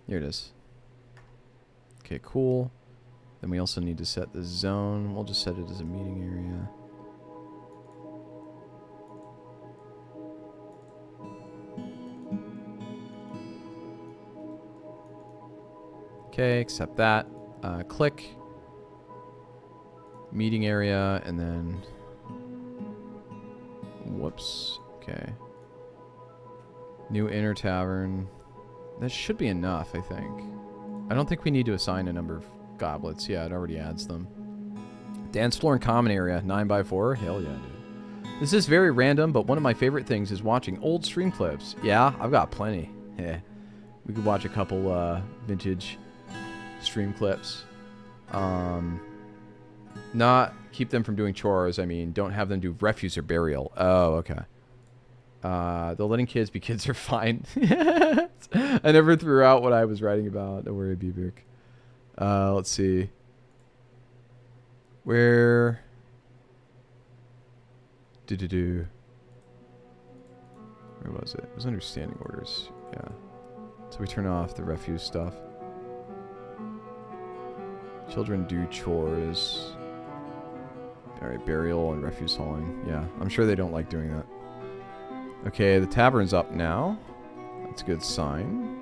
Here it is. Okay, cool. Then we also need to set the zone. We'll just set it as a meeting area. Okay, accept that. Click. Meeting area, and then... Whoops. Okay. New inner tavern. That should be enough, I think. I don't think we need to assign a number of goblets. Yeah, it already adds them. Dance floor and common area. 9x4. Hell yeah, dude. This is very random, but one of my favorite things is watching old stream clips. Yeah, I've got plenty. Yeah. We could watch a couple vintage stream clips. Not keep them from doing chores. I mean, don't have them do refuse or burial. Oh, okay. They're letting kids be kids are fine. I never threw out what I was writing about. Don't worry, Bibik. Let's see. Where... Where was it? It was under standing orders. Yeah. So we turn off the refuse stuff. Children do chores. Alright, burial and refuse hauling. Yeah, I'm sure they don't like doing that. Okay, the tavern's up now. That's a good sign.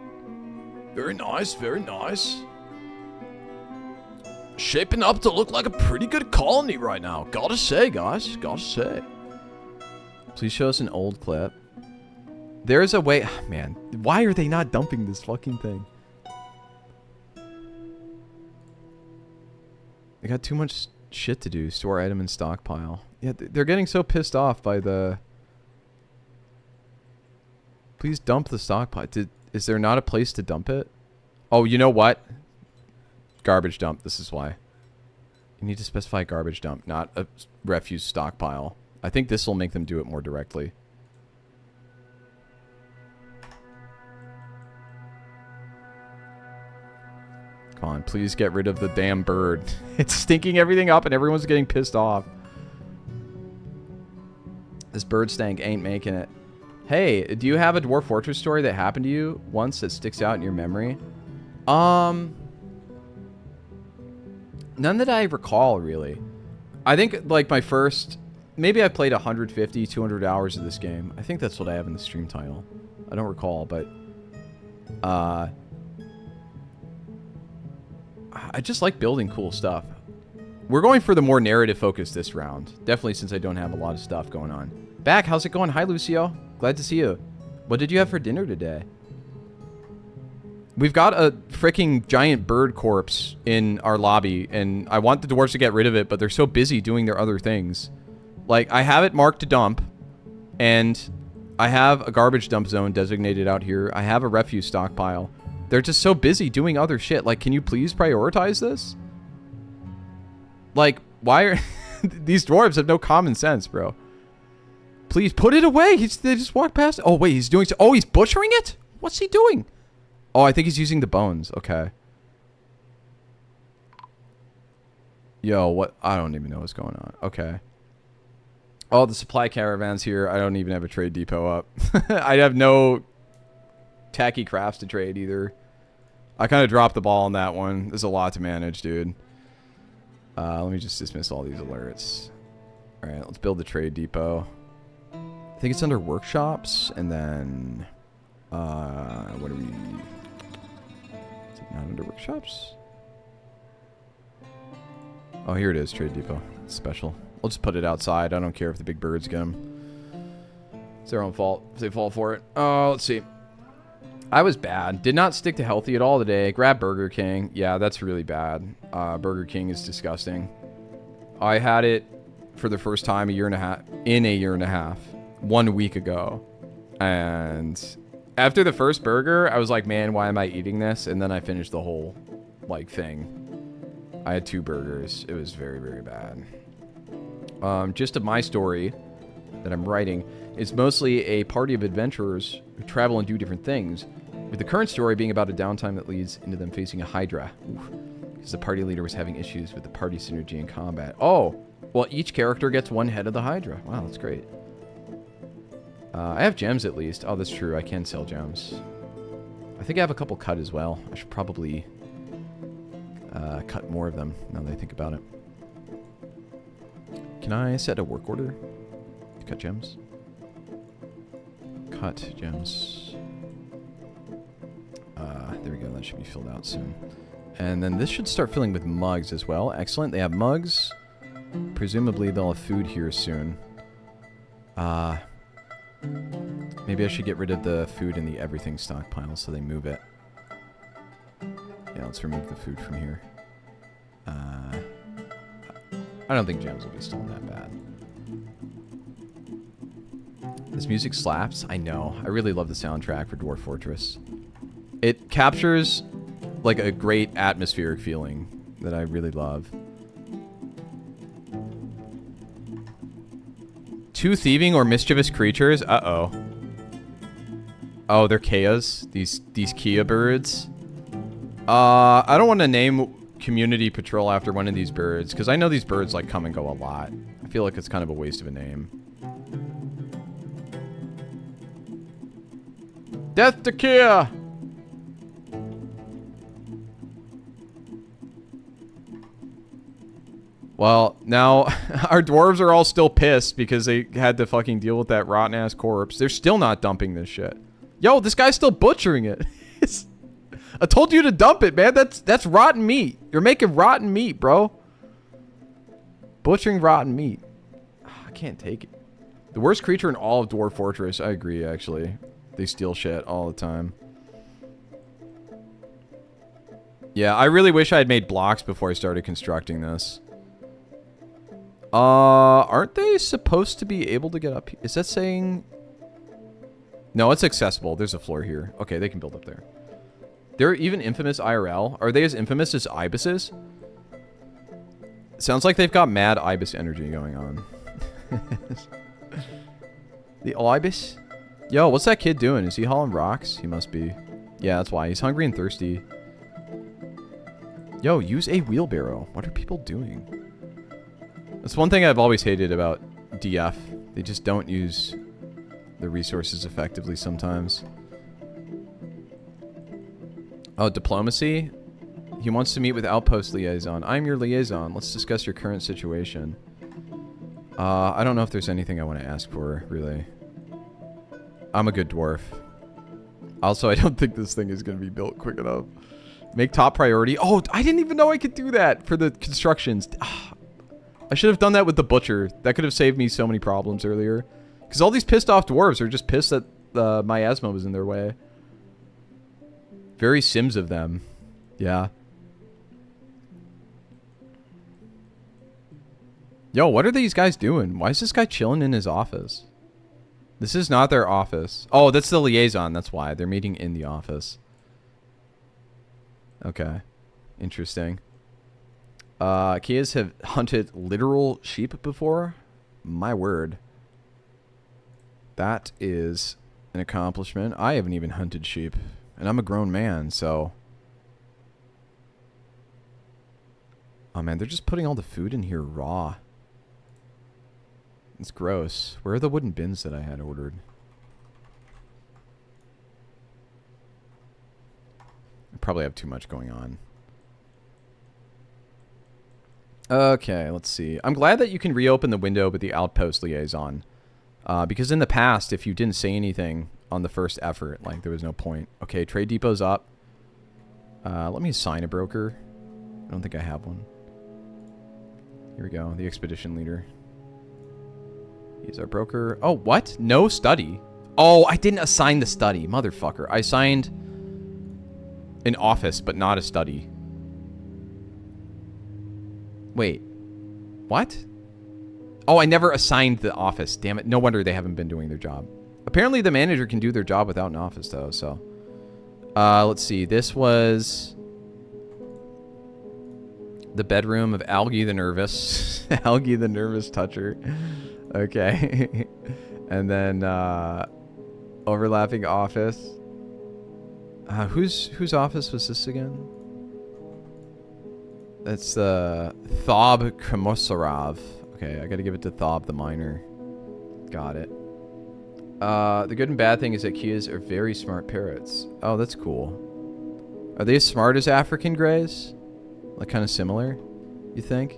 Very nice, very nice. Shaping up to look like a pretty good colony right now. Gotta say, guys. Gotta say. Please show us an old clip. There's a way... Man, why are they not dumping this fucking thing? They got too much shit to do. Store item and stockpile. Yeah, they're getting so pissed off by the... Please dump the stockpile. Is there not a place to dump it? Oh, you know what? Garbage dump. This is why. You need to specify garbage dump, not a refuse stockpile. I think this will make them do it more directly. Come on, please get rid of the damn bird. It's stinking everything up and everyone's getting pissed off. This bird stank ain't making it. Hey, do you have a Dwarf Fortress story that happened to you once that sticks out in your memory? None that I recall, really. I think, like, my first... Maybe I played 150, 200 hours of this game. I think that's what I have in the stream title. I don't recall, but... I just like building cool stuff. We're going for the more narrative focus this round. Definitely since I don't have a lot of stuff going on. Back, how's it going? Hi, Lucio. Glad to see you. What did you have for dinner today? We've got a freaking giant bird corpse in our lobby, and I want the dwarves to get rid of it, but they're so busy doing their other things. Like, I have it marked to dump, and I have a garbage dump zone designated out here. I have a refuse stockpile. They're just so busy doing other shit. Like, can you please prioritize this? Like, why are... These dwarves have no common sense, bro. Please, put it away. They just walked past it. Oh, wait, he's doing... Oh, he's butchering it? What's he doing? Oh, I think he's using the bones. Okay. Yo, what? I don't even know what's going on. Okay. Oh, the supply caravan's here. I don't even have a trade depot up. I have no tacky crafts to trade either. I kind of dropped the ball on that one. There's a lot to manage, dude. Let me just dismiss all these alerts. All right, let's build the trade depot. I think it's under workshops, and then... what are we... Is it not under workshops? Oh, here it is, trade depot. It's special. I'll just put it outside. I don't care if the big birds get them. It's their own fault if they fall for it. Oh, let's see. I was bad. Did not stick to healthy at all today. Grab Burger King. Yeah, that's really bad. Burger King is disgusting. I had it for the first time in a year and a half. 1 week ago. And after the first burger, I was like, man, why am I eating this? And then I finished the whole, like, thing. I had 2 burgers. It was very, very bad. Just of my story that I'm writing is mostly a party of adventurers who travel and do different things, with the current story being about a downtime that leads into them facing a Hydra. Because the party leader was having issues with the party synergy in combat. Oh, well, each character gets 1 head of the Hydra. Wow, that's great. I have gems at least. Oh, that's true. I can sell gems. I think I have a couple cut as well. I should probably cut more of them, now that I think about it. Can I set a work order? Cut gems? Cut gems. There we go, that should be filled out soon. And then this should start filling with mugs as well. Excellent, they have mugs. Presumably they'll have food here soon. Maybe I should get rid of the food in the everything stockpile so they move it. Yeah, let's remove the food from here. I don't think gems will be stolen that bad. This music slaps. I know. I really love the soundtrack for Dwarf Fortress. It captures like a great atmospheric feeling that I really love. 2 thieving or mischievous creatures? Uh-oh. Oh, they're Keas? These Kia birds? I don't want to name Community Patrol after one of these birds, because I know these birds like come and go a lot. I feel like it's kind of a waste of a name. Death to Kia! Well, now our dwarves are all still pissed because they had to fucking deal with that rotten ass corpse. They're still not dumping this shit. Yo, this guy's still butchering it. I told you to dump it, man. That's rotten meat. You're making rotten meat, bro. Butchering rotten meat. I can't take it. The worst creature in all of Dwarf Fortress. I agree, actually. They steal shit all the time. Yeah, I really wish I had made blocks before I started constructing this. Aren't they supposed to be able to get up? Is that saying... No, it's accessible. There's a floor here. Okay, they can build up there. They're even infamous IRL. Are they as infamous as ibises? Sounds like they've got mad ibis energy going on. The ibis? Yo, what's that kid doing? Is he hauling rocks? He must be. Yeah, that's why. He's hungry and thirsty. Yo, use a wheelbarrow. What are people doing? That's one thing I've always hated about DF. They just don't use the resources effectively sometimes. Oh, diplomacy? He wants to meet with Outpost Liaison. I'm your liaison. Let's discuss your current situation. I don't know if there's anything I want to ask for, really. I'm a good dwarf. Also, I don't think this thing is going to be built quick enough. Make top priority. Oh, I didn't even know I could do that for the constructions. I should have done that with the butcher. That could have saved me so many problems earlier. Because all these pissed off dwarves are just pissed that the miasma was in their way. Very Sims of them. Yeah. Yo, what are these guys doing? Why is this guy chilling in his office? This is not their office. Oh, that's the liaison. That's why. They're meeting in the office. Okay. Interesting. Kias have hunted literal sheep before? My word. That is an accomplishment. I haven't even hunted sheep. And I'm a grown man, so... Oh man, they're just putting all the food in here raw. It's gross. Where are the wooden bins that I had ordered? I probably have too much going on. Okay, let's see. I'm glad that you can reopen the window with the Outpost Liaison. Because in the past, if you didn't say anything on the first effort, like, there was no point. Okay, trade depot's up. Let me assign a broker. I don't think I have one. Here we go, the expedition leader. He's our broker. Oh, what? No study. Oh, I didn't assign the study. Motherfucker. I assigned an office, but not a study. Wait. What? Oh, I never assigned the office. Damn it. No wonder they haven't been doing their job. Apparently the manager can do their job without an office, though, so... let's see. This was... the bedroom of Algie the Nervous. Algie the Nervous Toucher. Okay. And then, overlapping office. Whose office was this again? That's Thob Kremosarov. Okay, I gotta give it to Thob the Miner. Got it. The good and bad thing is that Kias are very smart parrots. Oh, that's cool. Are they as smart as African greys? Like, kind of similar, you think?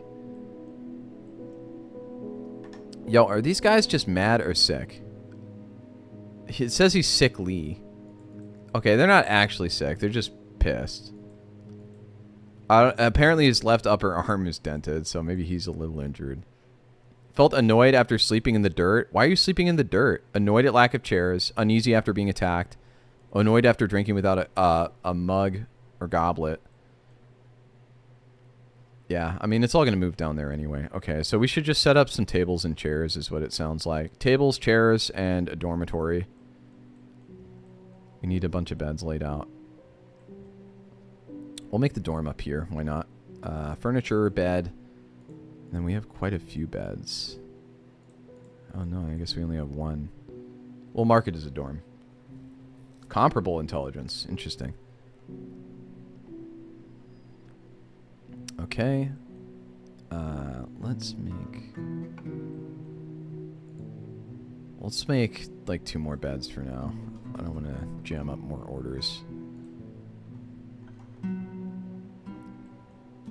Yo, are these guys just mad or sick? It says he's sickly. Okay, they're not actually sick. They're just pissed. Apparently his left upper arm is dented, so maybe he's a little injured. Felt annoyed after sleeping in the dirt. Why are you sleeping in the dirt? Annoyed at lack of chairs. Uneasy after being attacked. Annoyed after drinking without a mug or goblet. Yeah, I mean, it's all going to move down there anyway. Okay, so we should just set up some tables and chairs is what it sounds like. Tables, chairs, and a dormitory. We need a bunch of beds laid out. We'll make the dorm up here. Why not? Furniture, bed. And then we have quite a few beds. Oh no, I guess we only have one. We'll mark it as a dorm. Comparable intelligence. Interesting. Okay. Let's make like 2 more beds for now. I don't want to jam up more orders.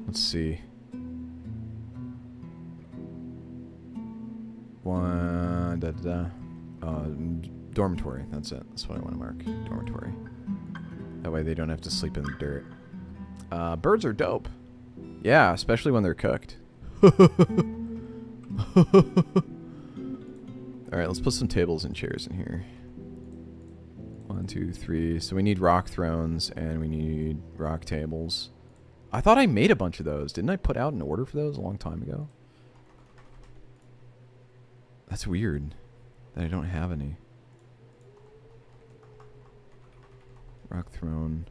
Let's see. Dormitory. That's it. That's what I want to mark. Dormitory. That way they don't have to sleep in the dirt. Birds are dope. Yeah, especially when they're cooked. Alright, let's put some tables and chairs in here. 1, 2, 3. So we need rock thrones and we need rock tables. I thought I made a bunch of those. Didn't I put out an order for those a long time ago? That's weird that I don't have any. Rock throne.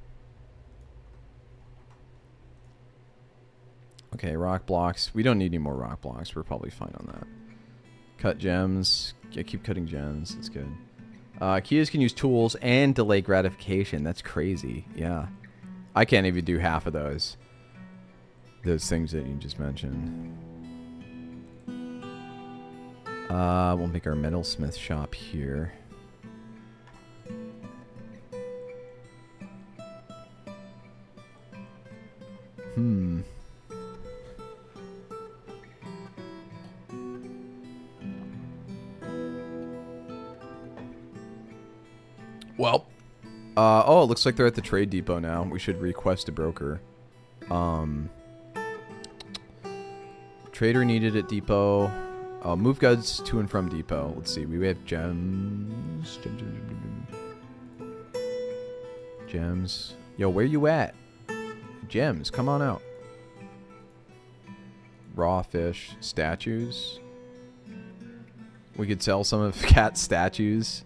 Okay, rock blocks. We don't need any more rock blocks. We're probably fine on that. Cut gems. Yeah, keep cutting gems. That's good. Keys can use tools and delay gratification. That's crazy. Yeah. I can't even do half of those. Those things that you just mentioned. We'll make our metalsmith shop here. Well, oh, it looks like they're at the trade depot now. We should request a broker. Trader needed at depot. Move goods to and from depot. Let's see. We have gems. Gems. Yo, where you at? Gems, come on out. Raw fish. Statues. We could sell some of Cat's statues.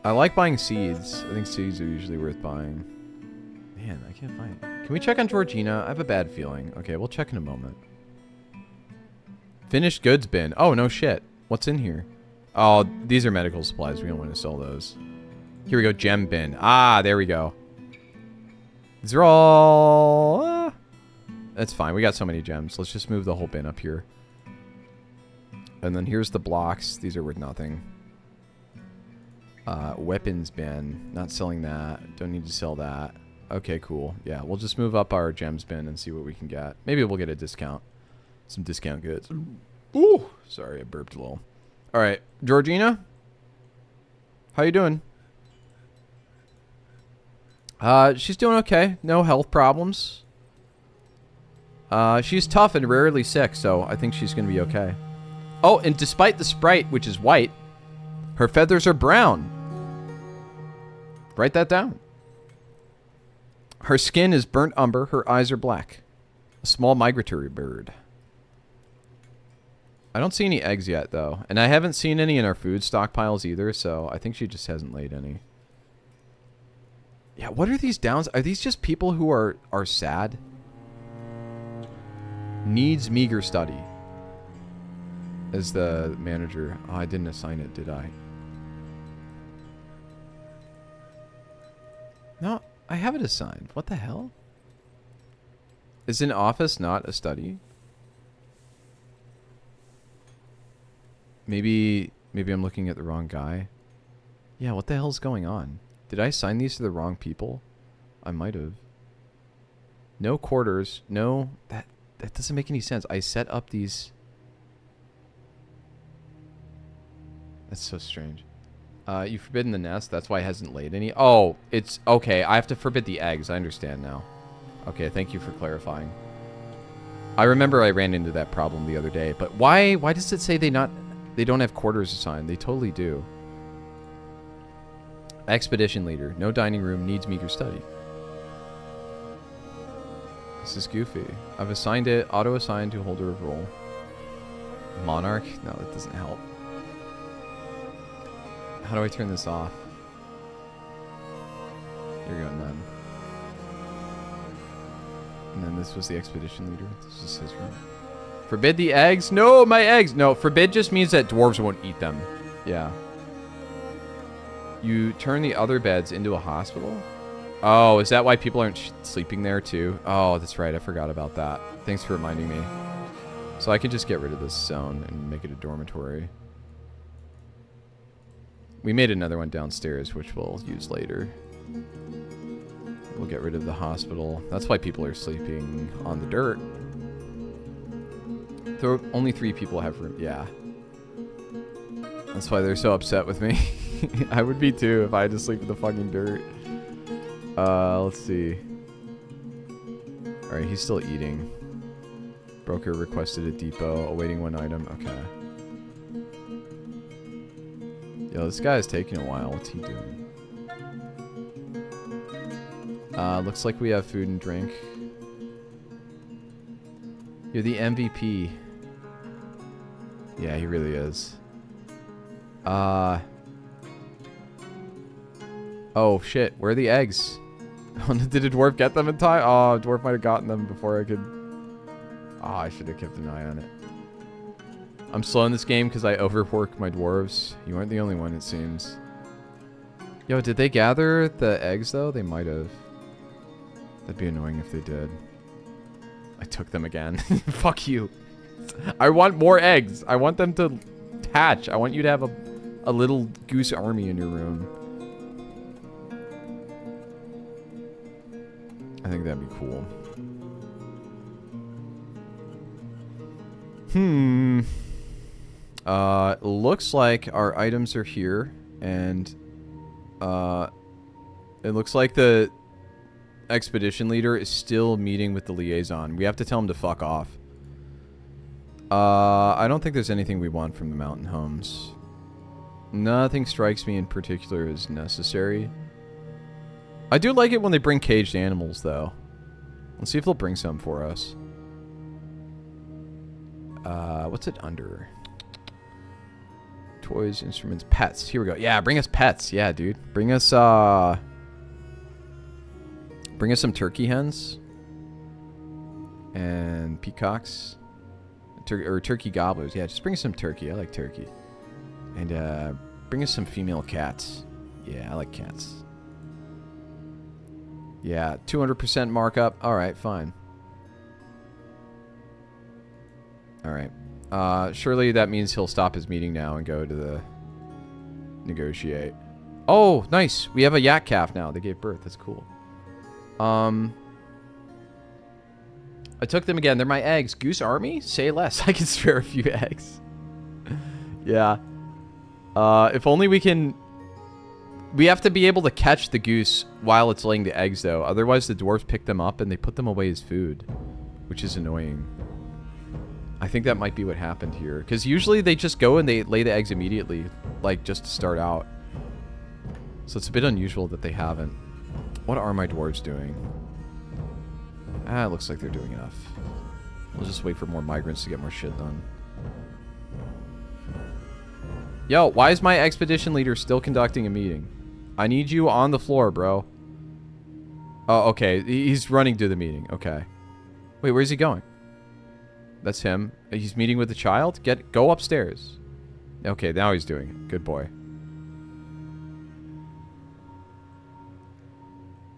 I like buying seeds. I think seeds are usually worth buying. Man, I can't find it. Can we check on Georgina? I have a bad feeling. Okay, we'll check in a moment. Finished goods bin. Oh, no shit. What's in here? Oh, these are medical supplies. We don't want to sell those. Here we go. Gem bin. Ah, there we go. These are all... that's fine. We got so many gems. Let's just move the whole bin up here. And then here's the blocks. These are worth nothing. Weapons bin. Not selling that. Don't need to sell that. Okay, cool. Yeah, we'll just move up our gems bin and see what we can get. Maybe we'll get a discount. Some discount goods. Ooh! Sorry, I burped a little. Alright, Georgina? How you doing? She's doing okay. No health problems. She's tough and rarely sick, so I think she's gonna be okay. Oh, and despite the sprite, which is white, her feathers are brown. Write that down. Her skin is burnt umber. Her eyes are black. A small migratory bird. I don't see any eggs yet, though. And I haven't seen any in our food stockpiles either, so I think she just hasn't laid any. Yeah, what are these downs? Are these just people who are sad? Needs meager study. As the manager. Oh, I didn't assign it, did I? No, I have it assigned. What the hell? Is an office not a study? Maybe I'm looking at the wrong guy. Yeah, what the hell's going on? Did I assign these to the wrong people? I might have. No quarters. No, that doesn't make any sense. I set up these. That's so strange. You've forbidden the nest. That's why it hasn't laid any. Oh, it's okay. I have to forbid the eggs. I understand now. Okay, thank you for clarifying. I remember I ran into that problem the other day, but why does it say they don't have quarters assigned? They totally do. Expedition leader. No dining room. Needs meager study. This is goofy. I've assigned it. Auto-assigned to holder of role. Monarch? No, that doesn't help. How do I turn this off? Here we go, none. And then this was the expedition leader. This is his room. Forbid the eggs? No, my eggs! No, forbid just means that dwarves won't eat them. Yeah. You turn the other beds into a hospital? Oh, is that why people aren't sleeping there too? Oh, that's right. I forgot about that. Thanks for reminding me. So I can just get rid of this zone and make it a dormitory. We made another one downstairs, which we'll use later. We'll get rid of the hospital. That's why people are sleeping on the dirt. Only 3 people have room. Yeah. That's why they're so upset with me. I would be too if I had to sleep in the fucking dirt. Let's see. Alright, he's still eating. Broker requested a depot. Awaiting 1 item. Okay. Yo, this guy is taking a while. What's he doing? Looks like we have food and drink. You're the MVP. Yeah, he really is. Oh, shit. Where are the eggs? Did a dwarf get them in time? Oh, a dwarf might have gotten them before I could... Oh, I should have kept an eye on it. I'm slow in this game because I overwork my dwarves. You aren't the only one, it seems. Yo, did they gather the eggs, though? They might have. That'd be annoying if they did. I took them again. Fuck you. I want more eggs. I want them to hatch. I want you to have a little goose army in your room. I think that'd be cool. Looks like our items are here, and it looks like the expedition leader is still meeting with the liaison. We have to tell him to fuck off. I don't think there's anything we want from the mountain homes. Nothing strikes me in particular as necessary. I do like it when they bring caged animals, though. Let's see if they'll bring some for us. What's it under? Toys, instruments, pets. Here we go. Yeah, bring us pets. Yeah, dude. Bring us some turkey hens. And peacocks. Or turkey gobblers. Yeah, just bring us some turkey. I like turkey. And bring us some female cats. Yeah, I like cats. Yeah, 200% markup. Alright, fine. Alright. Surely that means he'll stop his meeting now and go to the negotiate. Oh, nice. We have a yak calf now. They gave birth. That's cool. I took them again. They're my eggs. Goose army? Say less. I can spare a few eggs. Yeah. If only we can... We have to be able to catch the goose while it's laying the eggs, though. Otherwise, the dwarves pick them up and they put them away as food, which is annoying. I think that might be what happened here. Because usually they just go and they lay the eggs immediately, like, just to start out. So it's a bit unusual that they haven't. What are my dwarves doing? Ah, it looks like they're doing enough. We'll just wait for more migrants to get more shit done. Yo, why is my expedition leader still conducting a meeting? I need you on the floor, bro. Oh, okay. He's running to the meeting. Okay. Wait, where's he going? That's him. He's meeting with the child? Go upstairs. Okay, now he's doing it. Good boy.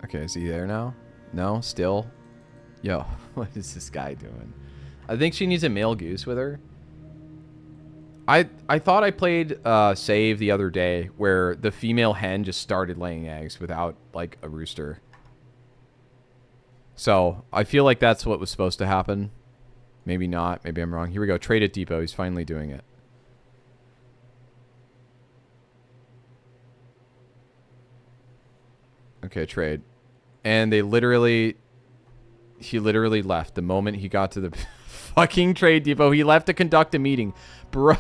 Okay, is he there now? No? Still? Yo, what is this guy doing? I think she needs a male goose with her. I thought I played Save the other day where the female hen just started laying eggs without, like, a rooster. So, I feel like that's what was supposed to happen. Maybe not. Maybe I'm wrong. Here we go. Trade at depot. He's finally doing it. Okay, trade. And they literally... He literally left. The moment he got to the fucking trade depot, he left to conduct a meeting. Bro,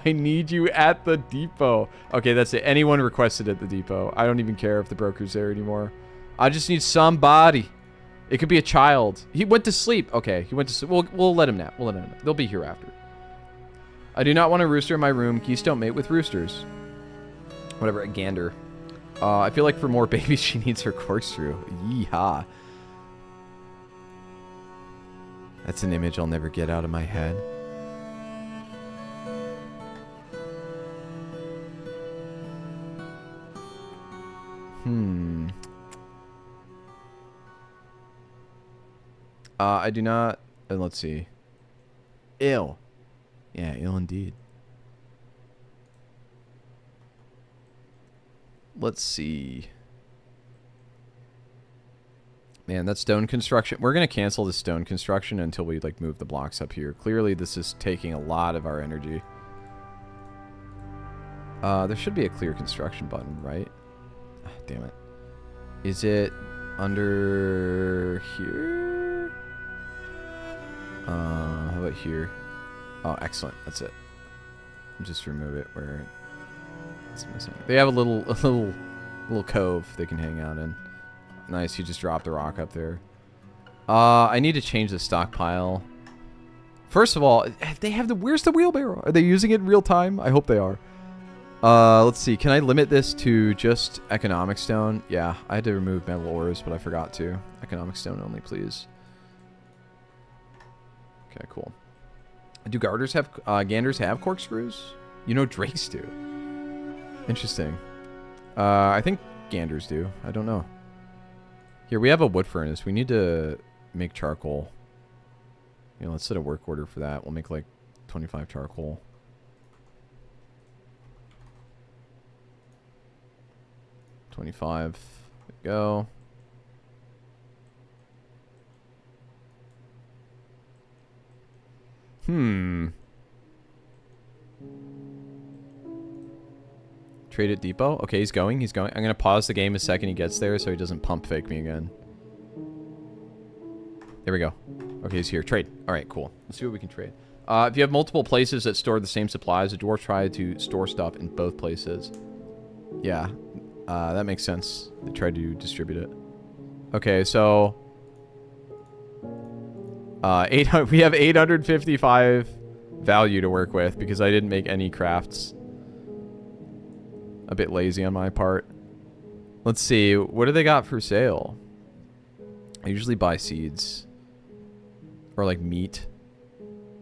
I need you at the depot. Okay, that's it. Anyone requested at the depot. I don't even care if the broker's there anymore. I just need somebody. It could be a child. He went to sleep. Okay, he went to sleep. We'll let him nap. We'll let him nap. They'll be here after. I do not want a rooster in my room. Geese don't mate with roosters. Whatever, a gander. I feel like for more babies, she needs her corkscrew. Yeehaw. That's an image I'll never get out of my head. I do not... let's see. Ill. Yeah, ill indeed. Let's see. Man, that stone construction... We're going to cancel the stone construction until we, like, move the blocks up here. Clearly, this is taking a lot of our energy. There should be a clear construction button, right? Ah, damn it. Is it under here? How about here? Oh, excellent. That's it. Just remove it where it's missing. They have a little cove they can hang out in. Nice, you just dropped the rock up there. I need to change the stockpile. First of all, they have the... Where's the wheelbarrow? Are they using it in real time? I hope they are. Let's see. Can I limit this to just economic stone? Yeah, I had to remove metal ores, but I forgot to. Economic stone only, please. Okay, cool. Do ganders have corkscrews? You know drakes do. Interesting. I think ganders do. I don't know. Here, we have a wood furnace. We need to make charcoal. You know, let's set a work order for that. We'll make like 25 charcoal. $25. There we go. Trade at depot? Okay, he's going. He's going. I'm going to pause the game a second he gets there so he doesn't pump fake me again. There we go. Okay, he's here. Trade. Alright, cool. Let's see what we can trade. If you have multiple places that store the same supplies, the dwarf tried to store stuff in both places. Yeah. That makes sense. They tried to distribute it. Okay, so... we have 855 value to work with because I didn't make any crafts. A bit lazy on my part. Let's see. What do they got for sale? I usually buy seeds. Or like meat.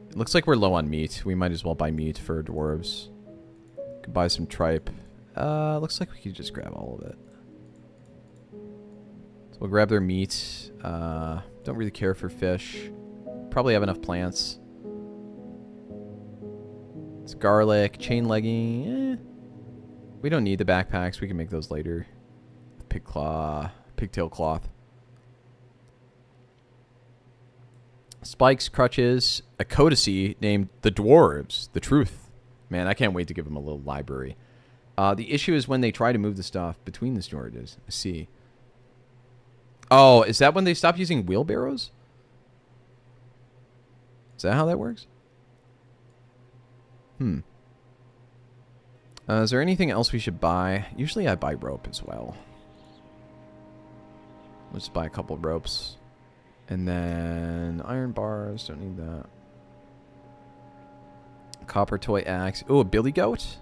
It looks like we're low on meat. We might as well buy meat for dwarves. Could buy some tripe. Looks like we could just grab all of it. So we'll grab their meat. Don't really care for fish. Probably have enough plants. It's garlic, chain legging. We don't need the backpacks. We can make those later. Pigtail cloth. Spikes, crutches, a codicy named the Dwarves. The Truth. Man, I can't wait to give them a little library. The issue is when they try to move the stuff between the storages. I see. Oh, is that when they stop using wheelbarrows? Is that how that works? Is there anything else we should buy? Usually I buy rope as well. Let's buy a couple ropes. And then iron bars. Don't need that. Copper toy axe. Oh, a billy goat?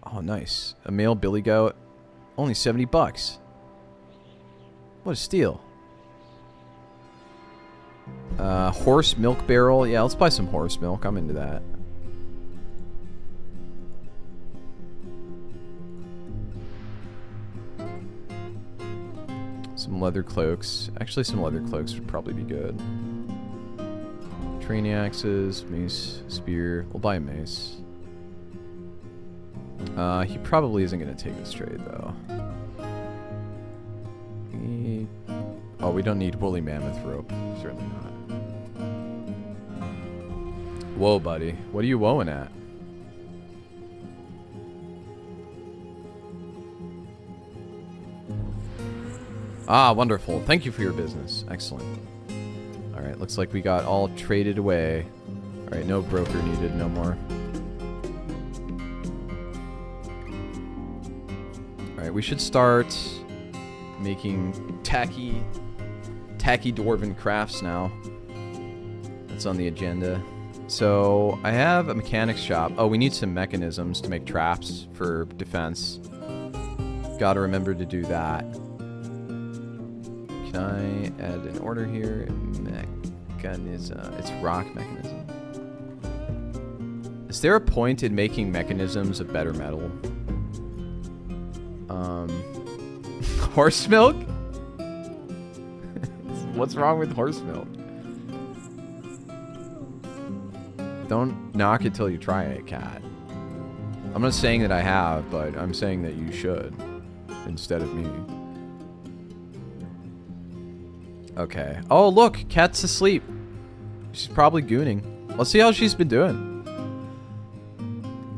Oh, nice. A male billy goat. Only 70 bucks. What a steal. Horse milk barrel. Yeah, let's buy some horse milk. I'm into that. Some leather cloaks. Actually, some leather cloaks would probably be good. Training axes, mace, spear. We'll buy a mace. He probably isn't going to take this trade, though. Oh, we don't need woolly mammoth rope. Certainly not. Whoa, buddy. What are you woeing at? Ah, wonderful. Thank you for your business. Excellent. Alright, looks like we got all traded away. Alright, no broker needed no more. Alright, we should start making tacky dwarven crafts now. That's on the agenda. So, I have a mechanics shop. Oh, we need some mechanisms to make traps for defense. Gotta remember to do that. Can I add an order here? Mechanism. It's rock mechanism. Is there a point in making mechanisms of better metal? Horse milk? What's wrong with horse milk? Don't knock it till you try it, cat. I'm not saying that I have, but I'm saying that you should instead of me. Okay. Oh, look, cat's asleep. She's probably gooning. Let's see how she's been doing.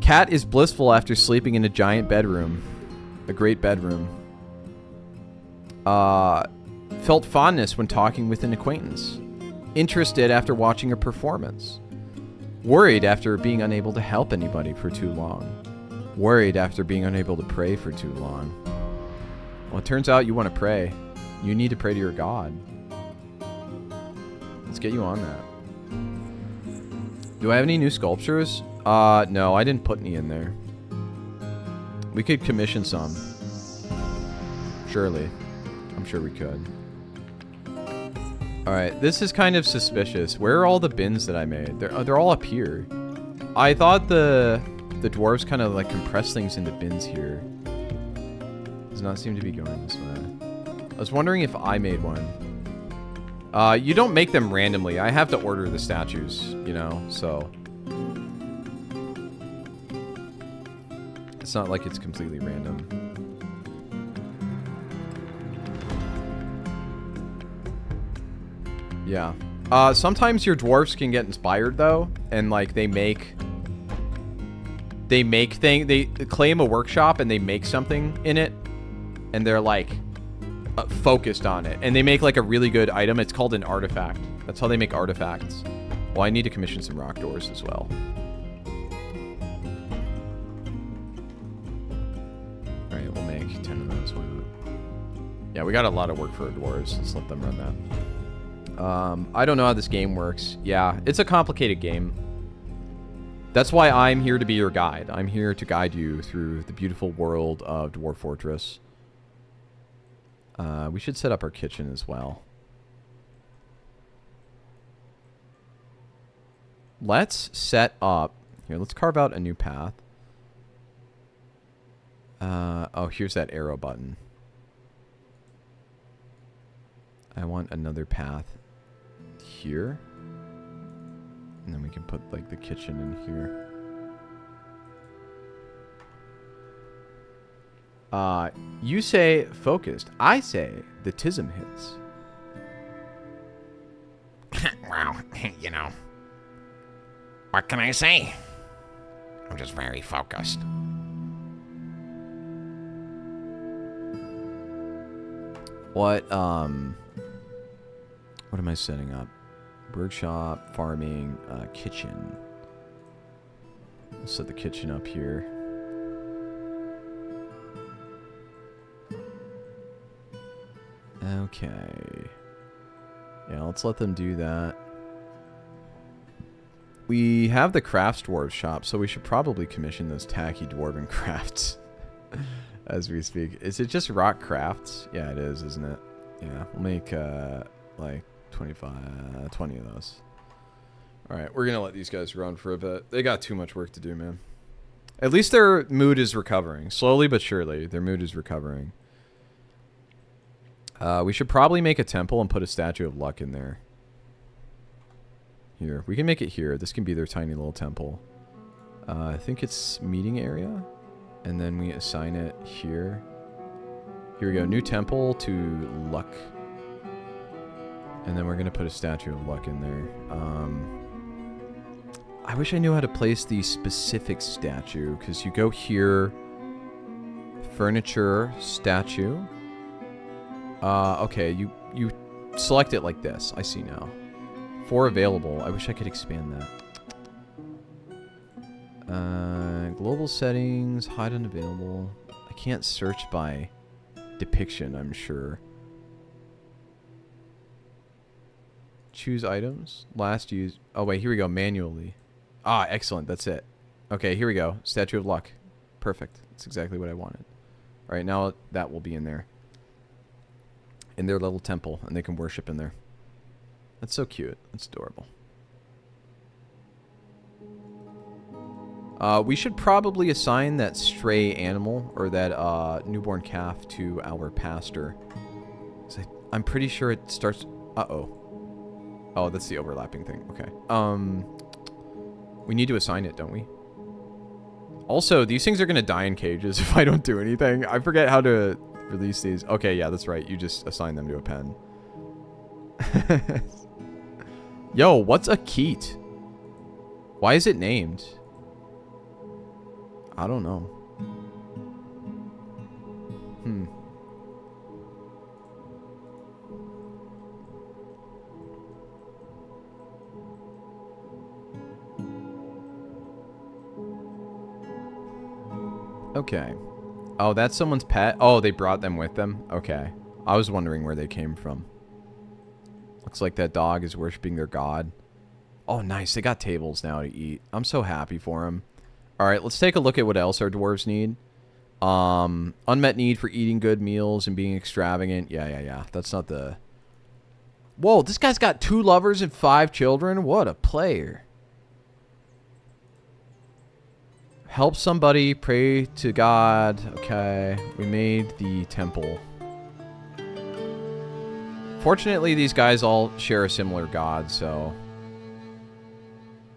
Cat is blissful after sleeping in a giant bedroom. A great bedroom. Felt fondness when talking with an acquaintance. Interested after watching a performance. Worried after being unable to help anybody for too long. Worried after being unable to pray for too long. Well, it turns out you want to pray. You need to pray to your God. Let's get you on that. Do I have any new sculptures? No, I didn't put any in there. We could commission some. Surely. I'm sure we could. Alright, this is kind of suspicious. Where are all the bins that I made? They're all up here. I thought the dwarves kind of like compress things into bins here. Does not seem to be going this way. I was wondering if I made one. You don't make them randomly. I have to order the statues, you know, so. It's not like it's completely random. Yeah. Sometimes your dwarfs can get inspired, though, and, like, they claim a workshop and they make something in it, and they're, like, focused on it, and they make, like, a really good item. It's called an artifact. That's how they make artifacts. Well, I need to commission some rock doors as well. Alright, we'll make 10 of those. Why not? Yeah, we got a lot of work for our dwarves. Let's let them run that. I don't know how this game works. Yeah, it's a complicated game. That's why I'm here to be your guide. I'm here to guide you through the beautiful world of Dwarf Fortress. We should set up our kitchen as well. Let's set up... Here, let's carve out a new path. Oh, here's that arrow button. I want another path here. And then we can put, like, the kitchen in here. You say focused. I say the tism hits. Well, you know. What can I say? I'm just very focused. What am I setting up? Workshop, farming, kitchen. I'll set the kitchen up here. Okay. Yeah, let's let them do that. We have the crafts dwarf shop, so we should probably commission those tacky dwarven crafts as we speak. Is it just rock crafts? Yeah, it is, isn't it? Yeah, we'll make like 20 of those. Alright, we're gonna let these guys run for a bit. They got too much work to do, man. At least their mood is recovering. Slowly but surely, their mood is recovering. We should probably make a temple and put a statue of luck in there. Here, we can make it here. This can be their tiny little temple. I think it's meeting area. And then we assign it here. Here we go. New temple to luck. And then we're going to put a statue of luck in there. I wish I knew how to place the specific statue, because you go here, furniture, statue. Okay, you select it like this. I see now. 4 available. I wish I could expand that. Global settings, hide unavailable. I can't search by depiction, I'm sure. Choose items. Last use. Oh, wait, here we go. Manually. Ah, excellent. That's it. Okay, here we go. Statue of Luck. Perfect. That's exactly what I wanted. All right, now that will be in there. In their little temple, and they can worship in there. That's so cute. That's adorable. We should probably assign that stray animal, or that newborn calf, to our pastor. I'm pretty sure it starts... Uh-oh. Oh, that's the overlapping thing. Okay. We need to assign it, don't we? Also, these things are going to die in cages if I don't do anything. I forget how to release these. Okay, yeah, that's right. You just assign them to a pen. Yo, what's a Keat? Why is it named? I don't know. Okay. Oh, that's someone's pet? Oh, they brought them with them? Okay. I was wondering where they came from. Looks like that dog is worshiping their god. Oh, nice. They got tables now to eat. I'm so happy for them. Alright, let's take a look at what else our dwarves need. Unmet need for eating good meals and being extravagant. Yeah. That's not the... Whoa, this guy's got 2 lovers and 5 children? What a player. Help somebody, pray to God. Okay, we made the temple. Fortunately, these guys all share a similar god, so...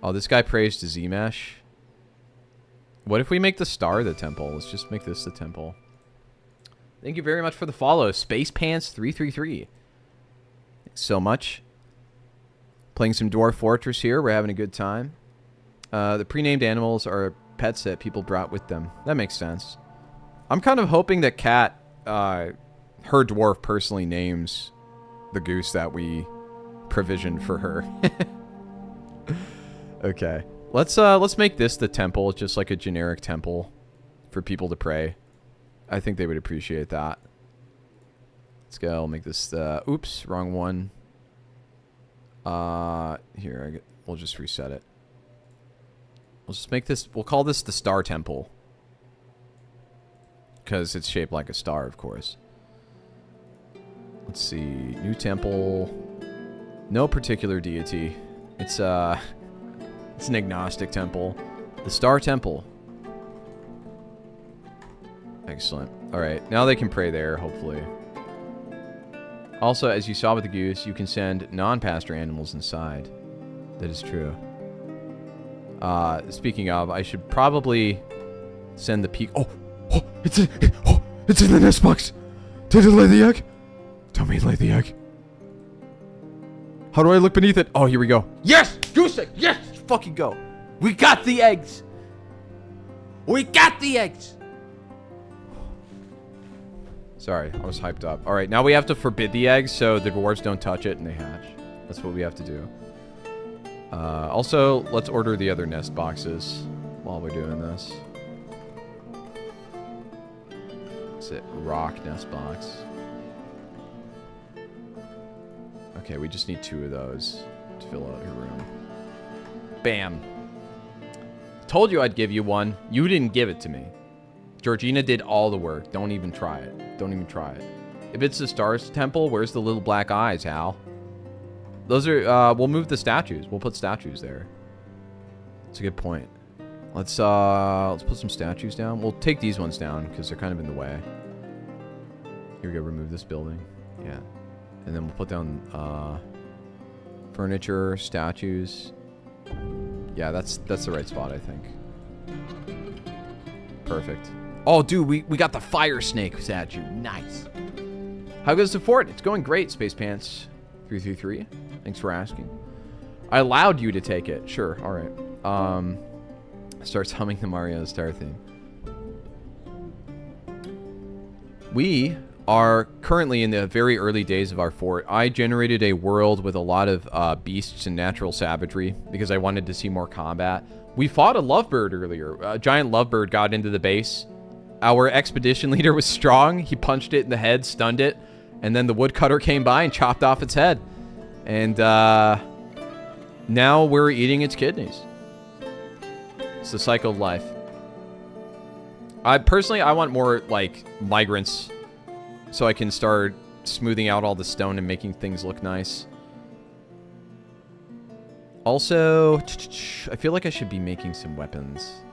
Oh, this guy prays to Zemesh. What if we make the star the temple? Let's just make this the temple. Thank you very much for the follow. SpacePants333. Thanks so much. Playing some Dwarf Fortress here. We're having a good time. The pre-named animals are pets that people brought with them. That makes sense. I'm kind of hoping that Kat, her dwarf, personally names the goose that we provisioned for her. Okay. Let's make this the temple. It's just like a generic temple for people to pray. I think they would appreciate that. Let's go. I'll make this oops, wrong one. Here, we'll just reset it. We'll just make this, we'll call this the Star Temple. Because it's shaped like a star, of course. Let's see. New temple. No particular deity. It's an agnostic temple. The Star Temple. Excellent. Alright, now they can pray there, hopefully. Also, as you saw with the goose, you can send non-pastor animals inside. That is true. Speaking of, I should probably send the peak. Oh, it's in the nest box. Did it lay the egg? Tell me it laid the egg. How do I look beneath it? Oh, here we go. Yes, goose egg. Yes, fucking go. We got the eggs. We got the eggs. Sorry, I was hyped up. All right, now we have to forbid the eggs so the dwarves don't touch it and they hatch. That's what we have to do. Also, let's order the other nest boxes while we're doing this. That's it. Rock nest box. Okay, we just need 2 of those to fill out your room. Bam. Told you I'd give you one. You didn't give it to me. Georgina did all the work. Don't even try it. Don't even try it. If it's the Stars Temple, where's the little black eyes, Hal? Those are, we'll move the statues. We'll put statues there. That's a good point. Let's put some statues down. We'll take these ones down because they're kind of in the way. Here we go. Remove this building. Yeah. And then we'll put down, furniture, statues. Yeah, that's the right spot, I think. Perfect. Oh, dude, we got the fire snake statue. Nice. How goes the fort? It's going great, Space Pants. 333. Thanks for asking. I allowed you to take it. Sure. All right. Starts humming the Mario Star theme. We are currently in the very early days of our fort. I generated a world with a lot of beasts and natural savagery because I wanted to see more combat. We fought a lovebird earlier. A giant lovebird got into the base. Our expedition leader was strong. He punched it in the head, stunned it, and then the woodcutter came by and chopped off its head. And now we're eating its kidneys. It's the cycle of life. I want more, like, migrants so I can start smoothing out all the stone and making things look nice. Also, I feel like I should be making some weapons.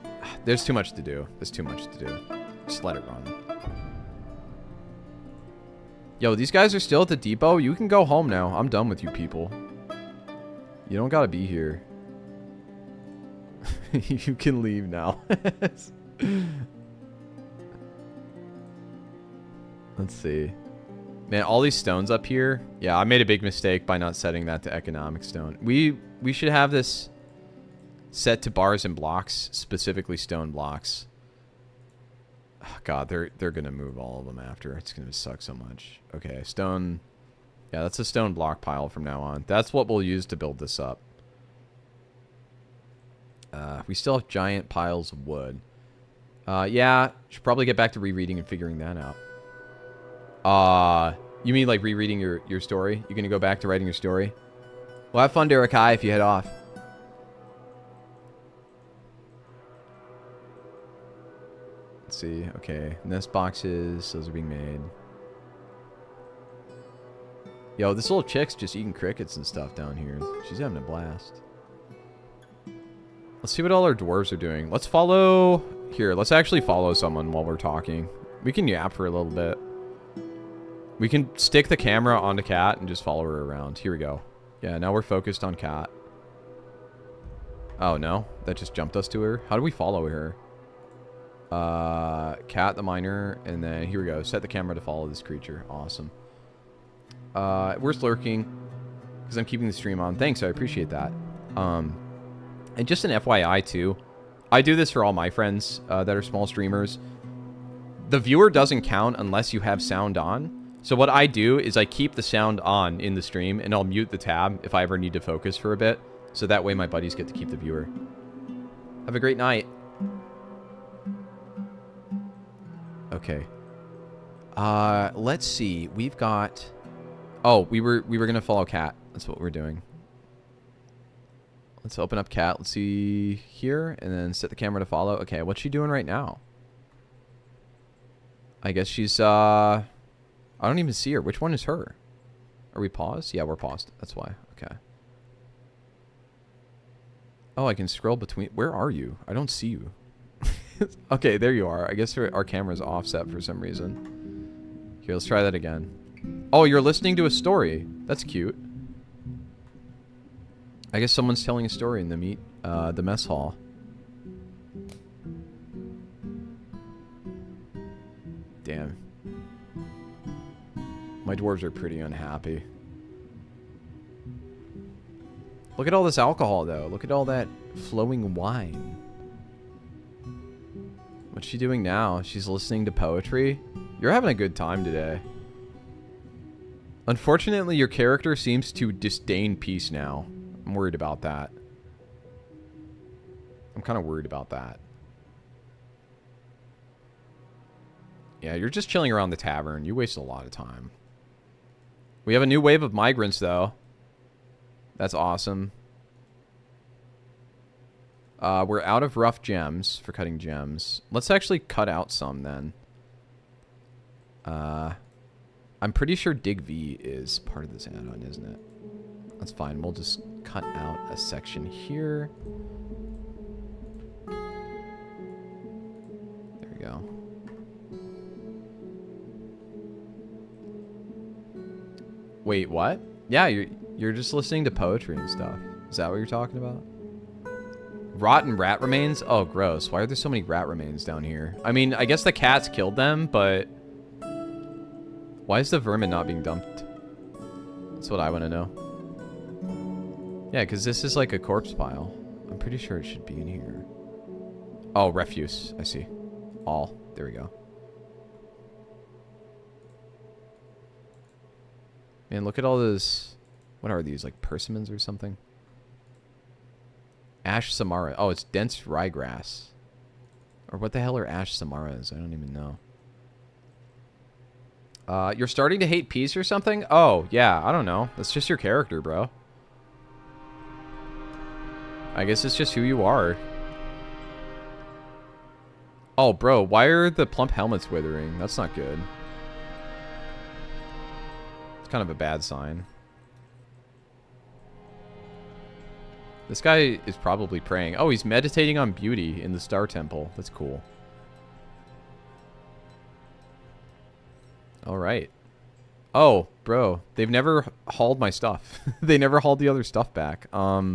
There's too much to do. There's too much to do. Just let it run. Yo, these guys are still at the depot. You can go home now. I'm done with you people. You don't gotta be here. You can leave now. Let's see. Man, all these stones up here. Yeah, I made a big mistake by not setting that to economic stone. We should have this set to bars and blocks, specifically stone blocks. Oh, God, they're gonna move all of them after. It's gonna suck so much. Okay, stone. Yeah, that's a stone block pile from now on. That's what we'll use to build this up. We still have giant piles of wood. Yeah, should probably get back to rereading and figuring that out. You mean like rereading your story? You're gonna go back to writing your story? Well, have fun, Derek High, if you head off. Let's see. Okay, nest boxes. Those are being made. Yo, this little chick's just eating crickets and stuff down here. She's having a blast. Let's see what all our dwarves are doing. Let's follow... Here, let's actually follow someone while we're talking. We can yap for a little bit. We can stick the camera onto Kat and just follow her around. Here we go. Yeah, now we're focused on Kat. Oh, no? That just jumped us to her? How do we follow her? Kat the miner, and then here we go. Set the camera to follow this creature. Awesome. We're lurking because I'm keeping the stream on. Thanks, I appreciate that. And just an FYI too, I do this for all my friends that are small streamers. The viewer doesn't count unless you have sound on. So what I do is I keep the sound on in the stream, and I'll mute the tab if I ever need to focus for a bit. So that way my buddies get to keep the viewer. Have a great night. Okay. Let's see. We've got... Oh, we were gonna follow Kat. That's what we're doing. Let's open up Kat. Let's see here, and then set the camera to follow. Okay, what's she doing right now? I guess she's I don't even see her. Which one is her? Are we paused? Yeah, we're paused. That's why. Okay. Oh, I can scroll between. Where are you? I don't see you. Okay, there you are. I guess our camera's offset for some reason. Here, let's try that again. Oh, you're listening to a story. That's cute. I guess someone's telling a story in the mess hall. Damn. My dwarves are pretty unhappy. Look at all this alcohol, though. Look at all that flowing wine. What's she doing now? She's listening to poetry? You're having a good time today. Unfortunately, your character seems to disdain peace now. I'm worried about that. I'm kind of worried about that. Yeah, you're just chilling around the tavern. You wasted a lot of time. We have a new wave of migrants, though. That's awesome. We're out of rough gems for cutting gems. Let's actually cut out some, then. I'm pretty sure Dig V is part of this add-on, isn't it? That's fine. We'll just cut out a section here. There we go. Wait, what? Yeah, you're just listening to poetry and stuff. Is that what you're talking about? Rotten rat remains? Oh, gross. Why are there so many rat remains down here? I mean, I guess the cats killed them, but... Why is the vermin not being dumped? That's what I want to know. Yeah, because this is like a corpse pile. I'm pretty sure it should be in here. Oh, refuse. I see. All. There we go. Man, look at all those... What are these? Like persimmons or something? Ash Samara. Oh, it's dense ryegrass. Or what the hell are Ash Samaras? I don't even know. You're starting to hate peace or something? Oh, yeah. I don't know. That's just your character, bro. I guess it's just who you are. Oh, bro. Why are the plump helmets withering? That's not good. It's kind of a bad sign. This guy is probably praying. Oh, he's meditating on beauty in the Star Temple. That's cool. All right. Oh, bro. They've never hauled my stuff. They never hauled the other stuff back. How...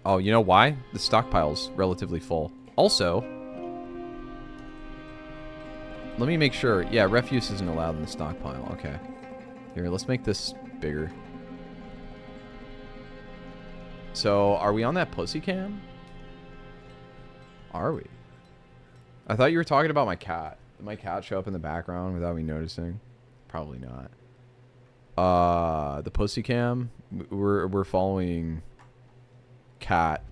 Oh, you know why? The stockpile's relatively full. Also, let me make sure. Yeah, refuse isn't allowed in the stockpile. Okay. Here, let's make this bigger. So, are we on that pussy cam? Are we? I thought you were talking about my cat. Did my cat show up in the background without me noticing? Probably not. The pussy cam. We're following Cat.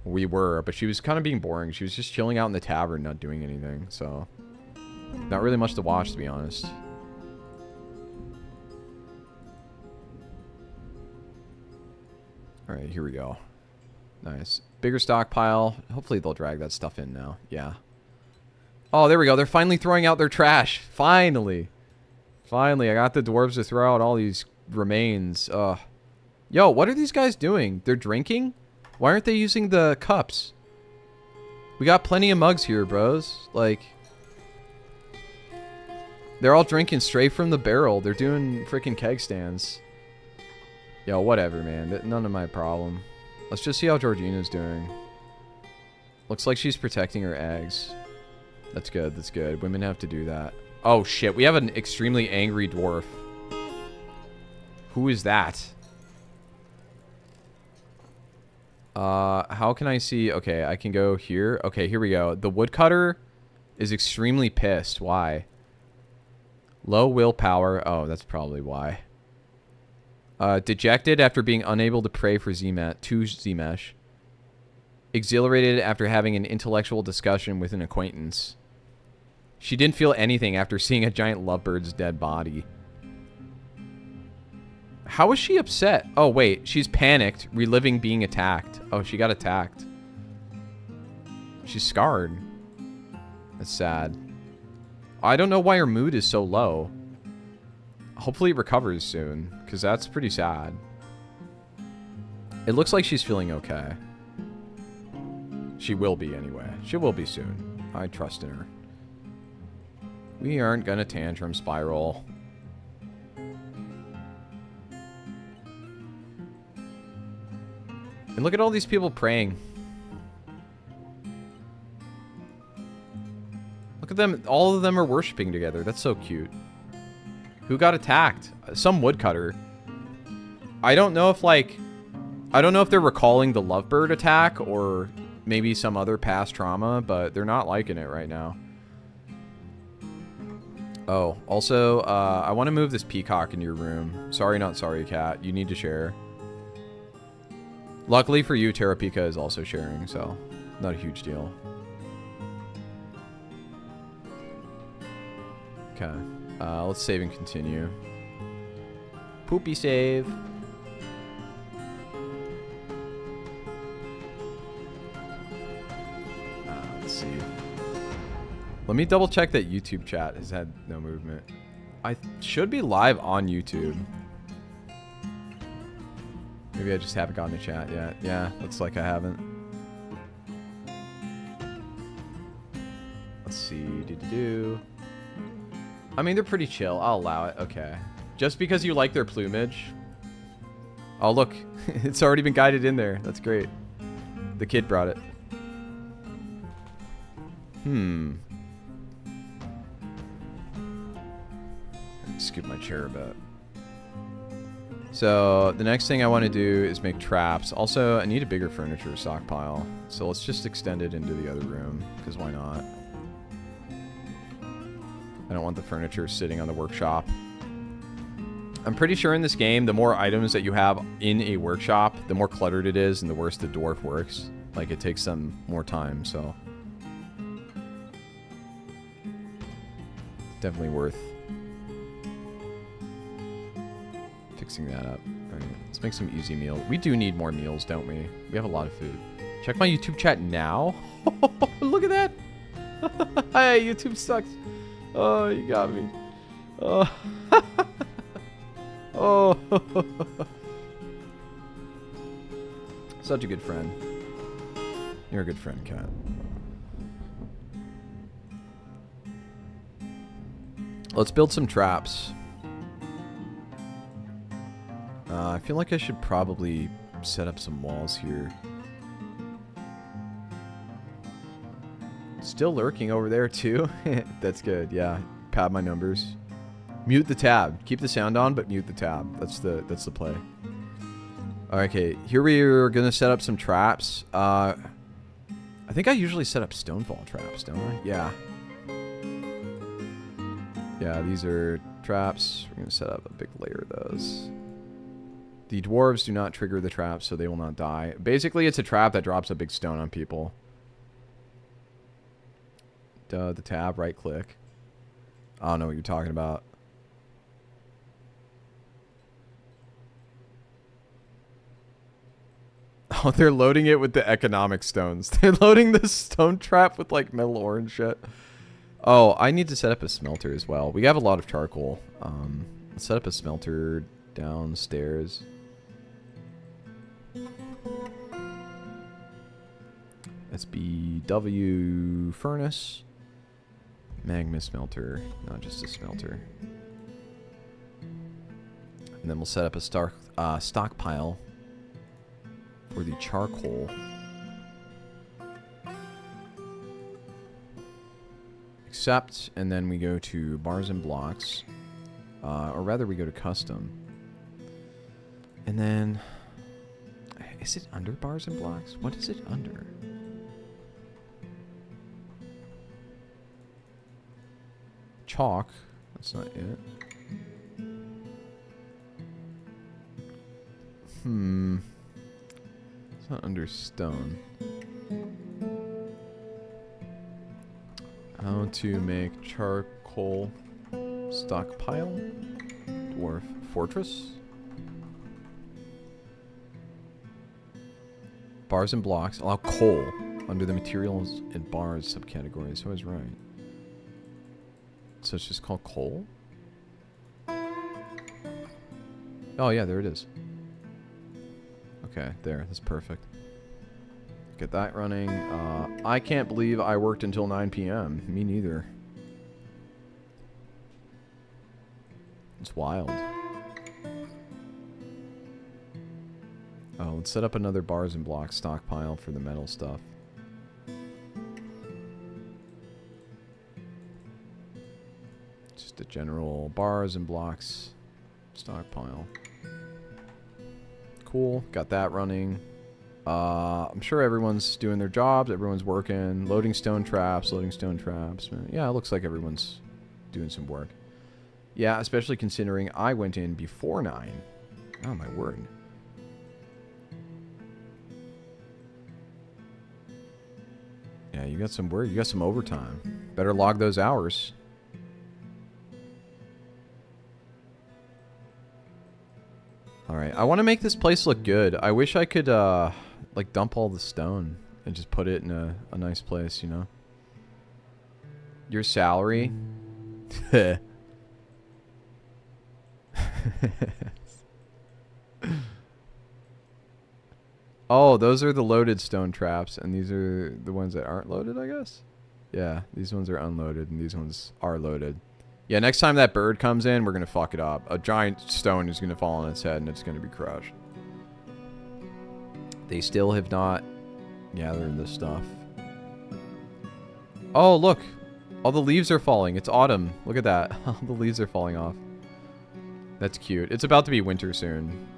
We were, but she was kind of being boring. She was just chilling out in the tavern, not doing anything. So, not really much to watch, to be honest. All right, here we go. Nice. Bigger stockpile. Hopefully they'll drag that stuff in now. Yeah. Oh, there we go. They're finally throwing out their trash. Finally. Finally, I got the dwarves to throw out all these remains. Yo, what are these guys doing? They're drinking? Why aren't they using the cups? We got plenty of mugs here, bros. Like, they're all drinking straight from the barrel. They're doing freaking keg stands. Yo, whatever, man. None of my problem. Let's just see how Georgina's doing. Looks like she's protecting her eggs. That's good. That's good. Women have to do that. Oh, shit. We have an extremely angry dwarf. Who is that? How can I see? Okay, I can go here. Okay, here we go. The woodcutter is extremely pissed. Why? Low willpower. Oh, that's probably why. Dejected after being unable to pray for Zmesh. Exhilarated after having an intellectual discussion with an acquaintance. She didn't feel anything after seeing a giant lovebird's dead body. How is she upset? Oh, wait. She's panicked, reliving being attacked. Oh, she got attacked. She's scarred. That's sad. I don't know why her mood is so low. Hopefully it recovers soon, because that's pretty sad. It looks like she's feeling okay. She will be anyway. She will be soon. I trust in her. We aren't gonna tantrum spiral. And look at all these people praying. Look at them. All of them are worshiping together. That's so cute. Who got attacked? Some woodcutter. I don't know if, like... I don't know if they're recalling the lovebird attack or maybe some other past trauma, but they're not liking it right now. Oh, also, I want to move this peacock in your room. Sorry, not sorry, cat. You need to share. Luckily for you, Terrapika is also sharing, so not a huge deal. Okay. Let's save and continue. Poopy save. Let's see. Let me double check that YouTube chat has had no movement. I should be live on YouTube. Maybe I just haven't gotten a chat yet. Yeah, looks like I haven't. Let's see. I mean, they're pretty chill. I'll allow it. Okay. Just because you like their plumage. Oh, look. It's already been guided in there. That's great. The kid brought it. Scoop my chair a bit. So the next thing I want to do is make traps. Also, I need a bigger furniture stockpile. So let's just extend it into the other room, because why not? I don't want the furniture sitting on the workshop. I'm pretty sure in this game, the more items that you have in a workshop, the more cluttered it is and the worse the dwarf works. Like, it takes them more time, so... definitely worth fixing that up. Alright, let's make some easy meals. We do need more meals, don't we? We have a lot of food. Check my YouTube chat now. Look at that! Hey, YouTube sucks. Oh, you got me. Oh. Oh. Such a good friend. You're a good friend, Cat. Let's build some traps. I feel like I should probably set up some walls here. Still lurking over there too. That's good. Yeah, pad my numbers. Mute the tab. Keep the sound on, but mute the tab. That's the play. Okay, here we are gonna set up some traps. I think I usually set up stonefall traps, don't I? Yeah. Yeah, these are traps. We're gonna set up a big layer of those. The dwarves do not trigger the traps, so they will not die. Basically, it's a trap that drops a big stone on people. The tab, right click. I don't know what you're talking about. Oh, they're loading it with the economic stones. They're loading the stone trap with like metal ore and shit. Oh, I need to set up a smelter as well. We have a lot of charcoal. Let's set up a smelter downstairs. SBW furnace. Magma smelter, not just a smelter. And then we'll set up a stockpile for the charcoal. Accept, and then we go to bars and blocks. Or rather, we go to custom. And then... is it under bars and blocks? What is it under? Chalk. That's not it. It's not under stone. How to make charcoal stockpile? Dwarf fortress? Bars and blocks. Allow coal under the materials and bars subcategory. So I was right. So it's just called coal? Oh yeah, there it is. Okay, there. That's perfect. Get that running. I can't believe I worked until 9 p.m. Me neither. It's wild. Oh, let's set up another bars and blocks stockpile for the metal stuff. Just a general bars and blocks stockpile. Cool, got that running. I'm sure everyone's doing their jobs, everyone's working, loading stone traps. Yeah, it looks like everyone's doing some work. Yeah, especially considering I went in before 9. Oh my word. Yeah, you got some work, you got some overtime. Better log those hours. Alright, I want to make this place look good. I wish I could, like, dump all the stone and just put it in a nice place, you know? Your salary? Oh, those are the loaded stone traps, and these are the ones that aren't loaded, I guess? Yeah, these ones are unloaded, and these ones are loaded. Yeah, next time that bird comes in, we're going to fuck it up. A giant stone is going to fall on its head, and it's going to be crushed. They still have not gathered this stuff. Oh, look. All the leaves are falling. It's autumn. Look at that. All the leaves are falling off. That's cute. It's about to be winter soon.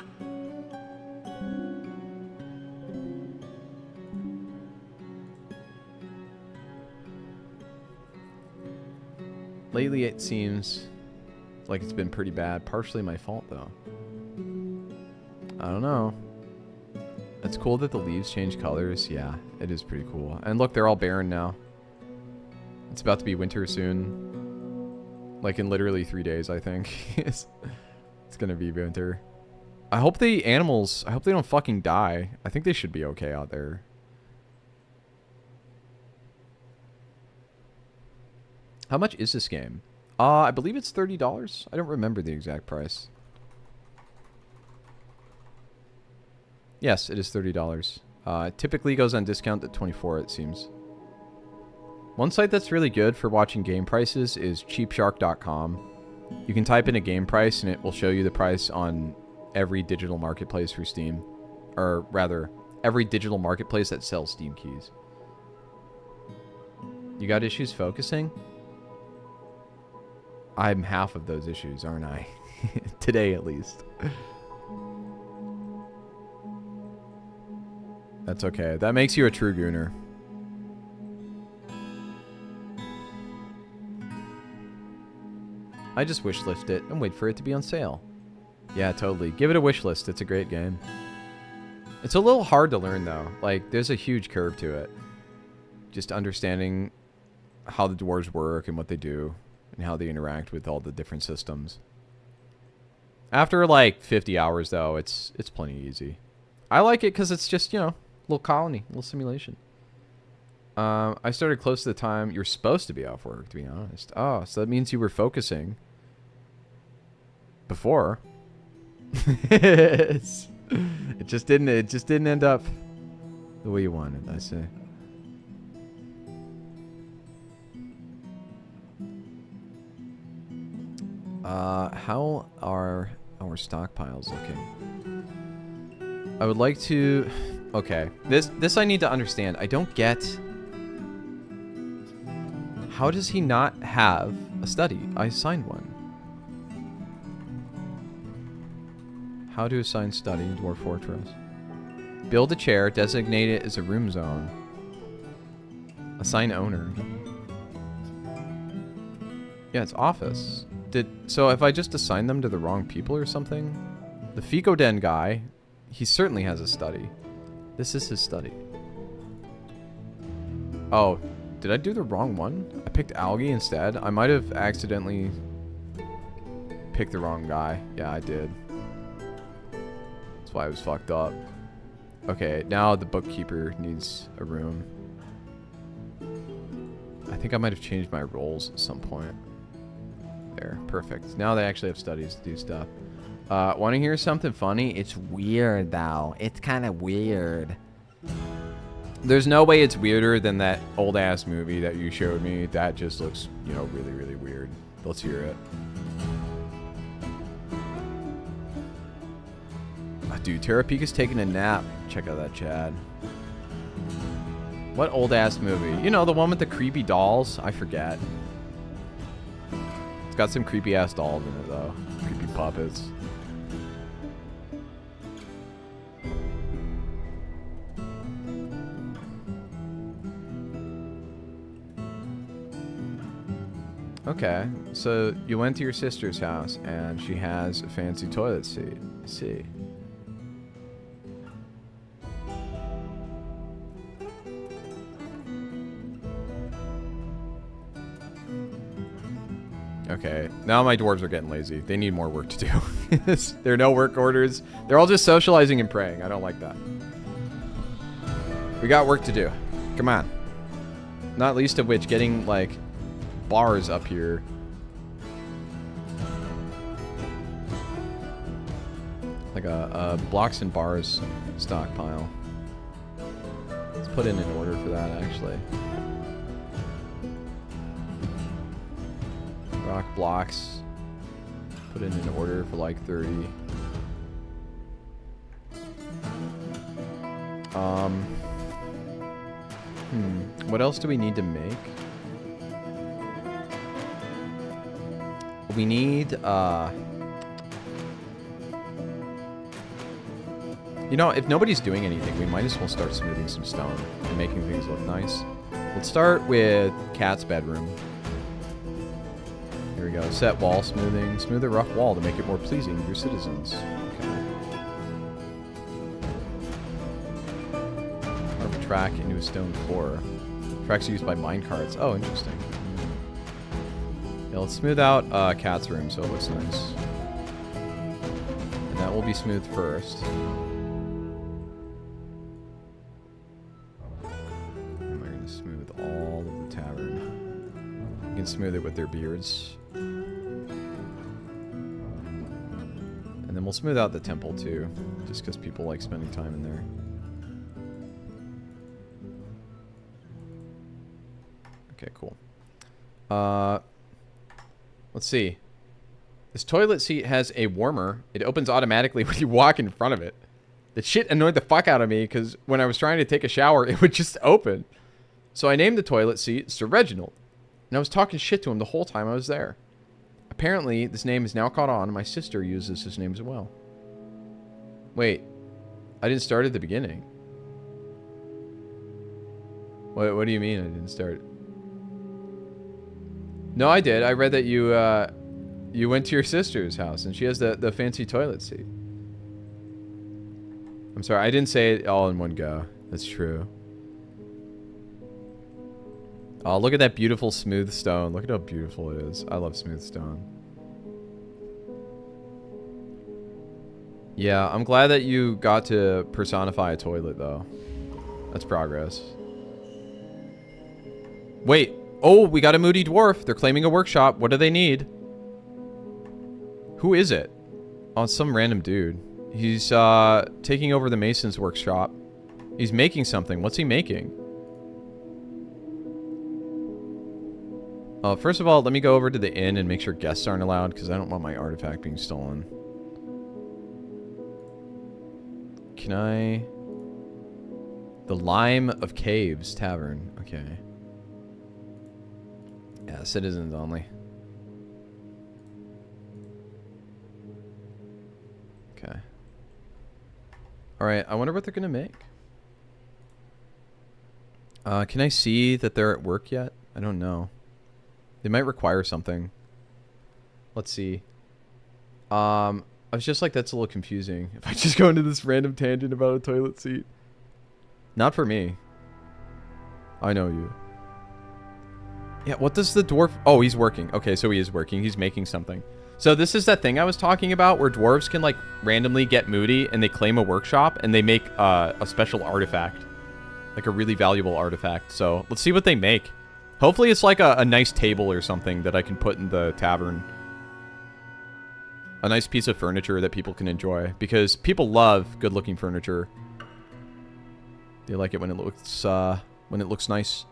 Lately, it seems like it's been pretty bad. Partially my fault, though. I don't know. It's cool that the leaves change colors. Yeah, it is pretty cool. And look, they're all barren now. It's about to be winter soon. Like in literally 3 days, I think. It's gonna be winter. I hope the animals, I hope they don't fucking die. I think they should be okay out there. How much is this game? I believe it's $30. I don't remember the exact price. Yes, it is $30. It typically goes on discount at $24, it seems. One site that's really good for watching game prices is cheapshark.com. You can type in a game price and it will show you the price on every digital marketplace for Steam. Or rather, every digital marketplace that sells Steam keys. You got issues focusing? I'm half of those issues, aren't I? Today, at least. That's okay. That makes you a true gooner. I just wishlist it and wait for it to be on sale. Yeah, totally. Give it a wishlist. It's a great game. It's a little hard to learn, though. Like, there's a huge curve to it. Just understanding how the dwarves work and what they do and how they interact with all the different systems. After, like, 50 hours, though, it's plenty easy. I like it because it's just, you know, a little colony, a little simulation. I started close to the time you're supposed to be off work, to be honest. Oh, so that means you were focusing before. It just didn't end up the way you wanted, I say. How are our stockpiles looking? I would like to... Okay, this I need to understand. I don't get... How does he not have a study? I assigned one. How to assign study in Dwarf Fortress. Build a chair, designate it as a room zone. Assign owner. Yeah, it's office. So if I just assign them to the wrong people or something? The Ficoden guy, he certainly has a study. This is his study. Oh, did I do the wrong one? I picked algae instead. I might have accidentally picked the wrong guy. Yeah, I did. That's why I was fucked up. Okay, now the bookkeeper needs a room. I think I might have changed my roles at some point. There, perfect. Now they actually have studies to do stuff. Want to hear something funny? It's weird, though. It's kind of weird. There's no way it's weirder than that old-ass movie that you showed me. That just looks, you know, really, really weird. Let's hear it. Oh, dude, Terrapika's taking a nap. Check out that Chad. What old-ass movie? You know, the one with the creepy dolls? I forget. It's got some creepy-ass dolls in it, though. Creepy puppets. Okay, so you went to your sister's house, and she has a fancy toilet seat. I see. Okay, now my dwarves are getting lazy. They need more work to do. There are no work orders. They're all just socializing and praying. I don't like that. We got work to do. Come on. Not least of which, getting, like, bars up here. Like a blocks and bars stockpile. Let's put in an order for that, actually. Rock blocks. Put in an order for like 30. What else do we need to make? We need, you know, if nobody's doing anything, we might as well start smoothing some stone and making things look nice. Let's start with Cat's bedroom. Here we go. Set wall smoothing. Smooth a rough wall to make it more pleasing to your citizens. Okay. Carve a track into a stone floor. Tracks are used by minecarts. Oh, interesting. Yeah, let's smooth out Cat's room so it looks nice. And that will be smooth first. And we're going to smooth all of the tavern. You can smooth it with their beards. And then we'll smooth out the temple too, just because people like spending time in there. Okay, cool. Let's see. This toilet seat has a warmer. It opens automatically when you walk in front of it. That shit annoyed the fuck out of me because when I was trying to take a shower, it would just open. So I named the toilet seat Sir Reginald. And I was talking shit to him the whole time I was there. Apparently, this name is now caught on, and my sister uses this name as well. Wait. I didn't start at the beginning. What do you mean I didn't start? No, I did. I read that you went to your sister's house and she has the fancy toilet seat. I'm sorry, I didn't say it all in one go. That's true. Oh, look at that beautiful smooth stone. Look at how beautiful it is. I love smooth stone. Yeah, I'm glad that you got to personify a toilet though. That's progress. Wait. Oh, we got a moody dwarf. They're claiming a workshop. What do they need? Who is it? Oh, it's some random dude. He's taking over the mason's workshop. He's making something. What's he making? First of all, let me go over to the inn and make sure guests aren't allowed because I don't want my artifact being stolen. Can I... The Lime of Caves Tavern. Okay. Yeah, citizens only. Okay. Alright, I wonder what they're gonna make. Can I see that they're at work yet? I don't know. They might require something. Let's see. I was just like, that's a little confusing. If I just go into this random tangent about a toilet seat. Not for me. I know you. Yeah, what does the dwarf... Oh, he's working. Okay, so he is working. He's making something. So this is that thing I was talking about where dwarves can, like, randomly get moody and they claim a workshop and they make a special artifact. Like a really valuable artifact. So let's see what they make. Hopefully it's like a nice table or something that I can put in the tavern. A nice piece of furniture that people can enjoy. Because people love good-looking furniture. They like it when it looks nice.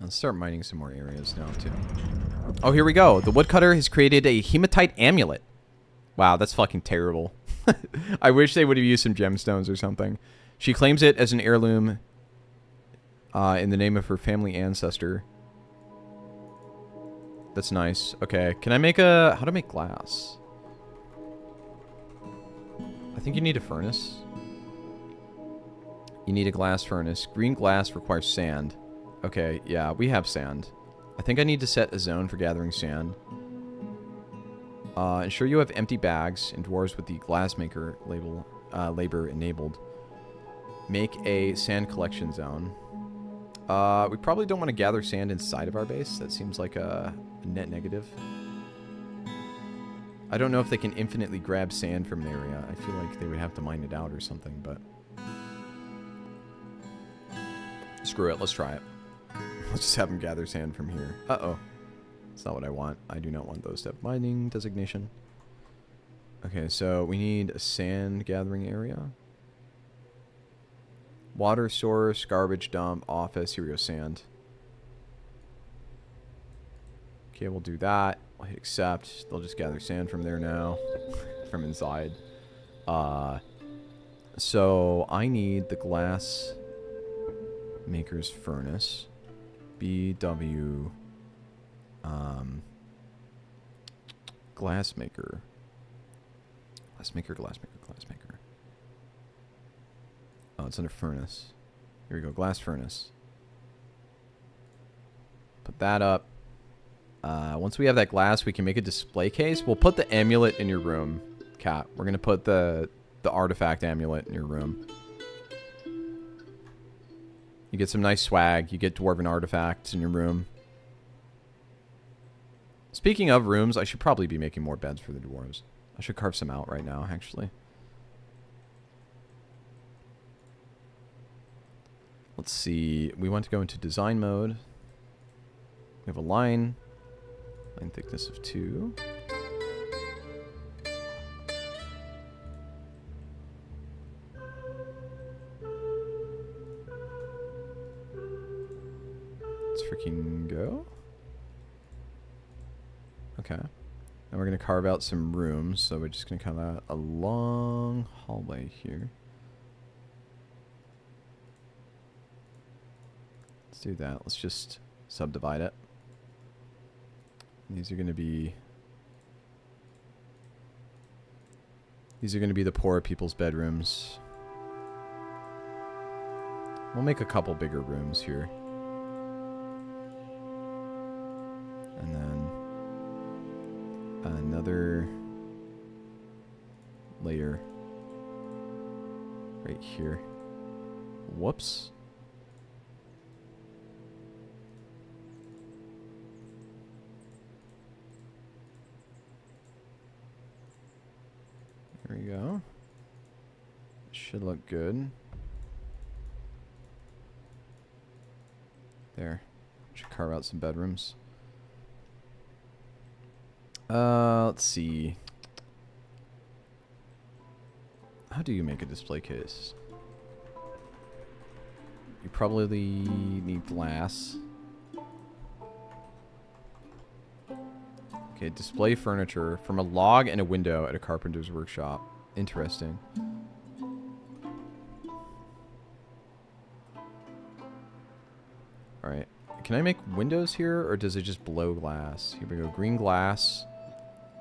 Let's start mining some more areas now, too. Oh, here we go. The woodcutter has created a hematite amulet. Wow, that's fucking terrible. I wish they would have used some gemstones or something. She claims it as an heirloom in the name of her family ancestor. That's nice. Okay, can I make a... How to make glass? I think you need a furnace. You need a glass furnace. Green glass requires sand. Okay, yeah, we have sand. I think I need to set a zone for gathering sand. Ensure you have empty bags and dwarves with the glassmaker label, labor enabled. Make a sand collection zone. We probably don't want to gather sand inside of our base. That seems like a net negative. I don't know if they can infinitely grab sand from an area. I feel like they would have to mine it out or something, but... Screw it, let's try it. Let's just have them gather sand from here. Uh-oh. That's not what I want. I do not want those to have mining designation. Okay, so we need a sand gathering area. Water source, garbage dump, office. Here we go, sand. Okay, we'll do that. I'll hit accept. They'll just gather sand from there now. From inside. So I need the glass maker's furnace. BW glass maker. Glass maker. Oh, it's under furnace. Here we go, glass furnace. Put that up. Once we have that glass, we can make a display case. We'll put the amulet in your room, Cat. We're gonna put the artifact amulet in your room. You get some nice swag. You get dwarven artifacts in your room. Speaking of rooms, I should probably be making more beds for the dwarves. I should carve some out right now, actually. Let's see. We want to go into design mode. We have a line thickness of 2. Let's freaking go. Okay. Now we're going to carve out some rooms. So we're just going to carve out a long hallway here. Let's do that. Let's just subdivide it. These are going to be the poor people's bedrooms. We'll make a couple bigger rooms here. And then another layer right here. Whoops. There we go. Should look good. There. Should carve out some bedrooms. Let's see. How do you make a display case? You probably need glass. Okay, display furniture from a log and a window at a carpenter's workshop. Interesting. Alright. Can I make windows here, or does it just blow glass? Here we go. Green glass.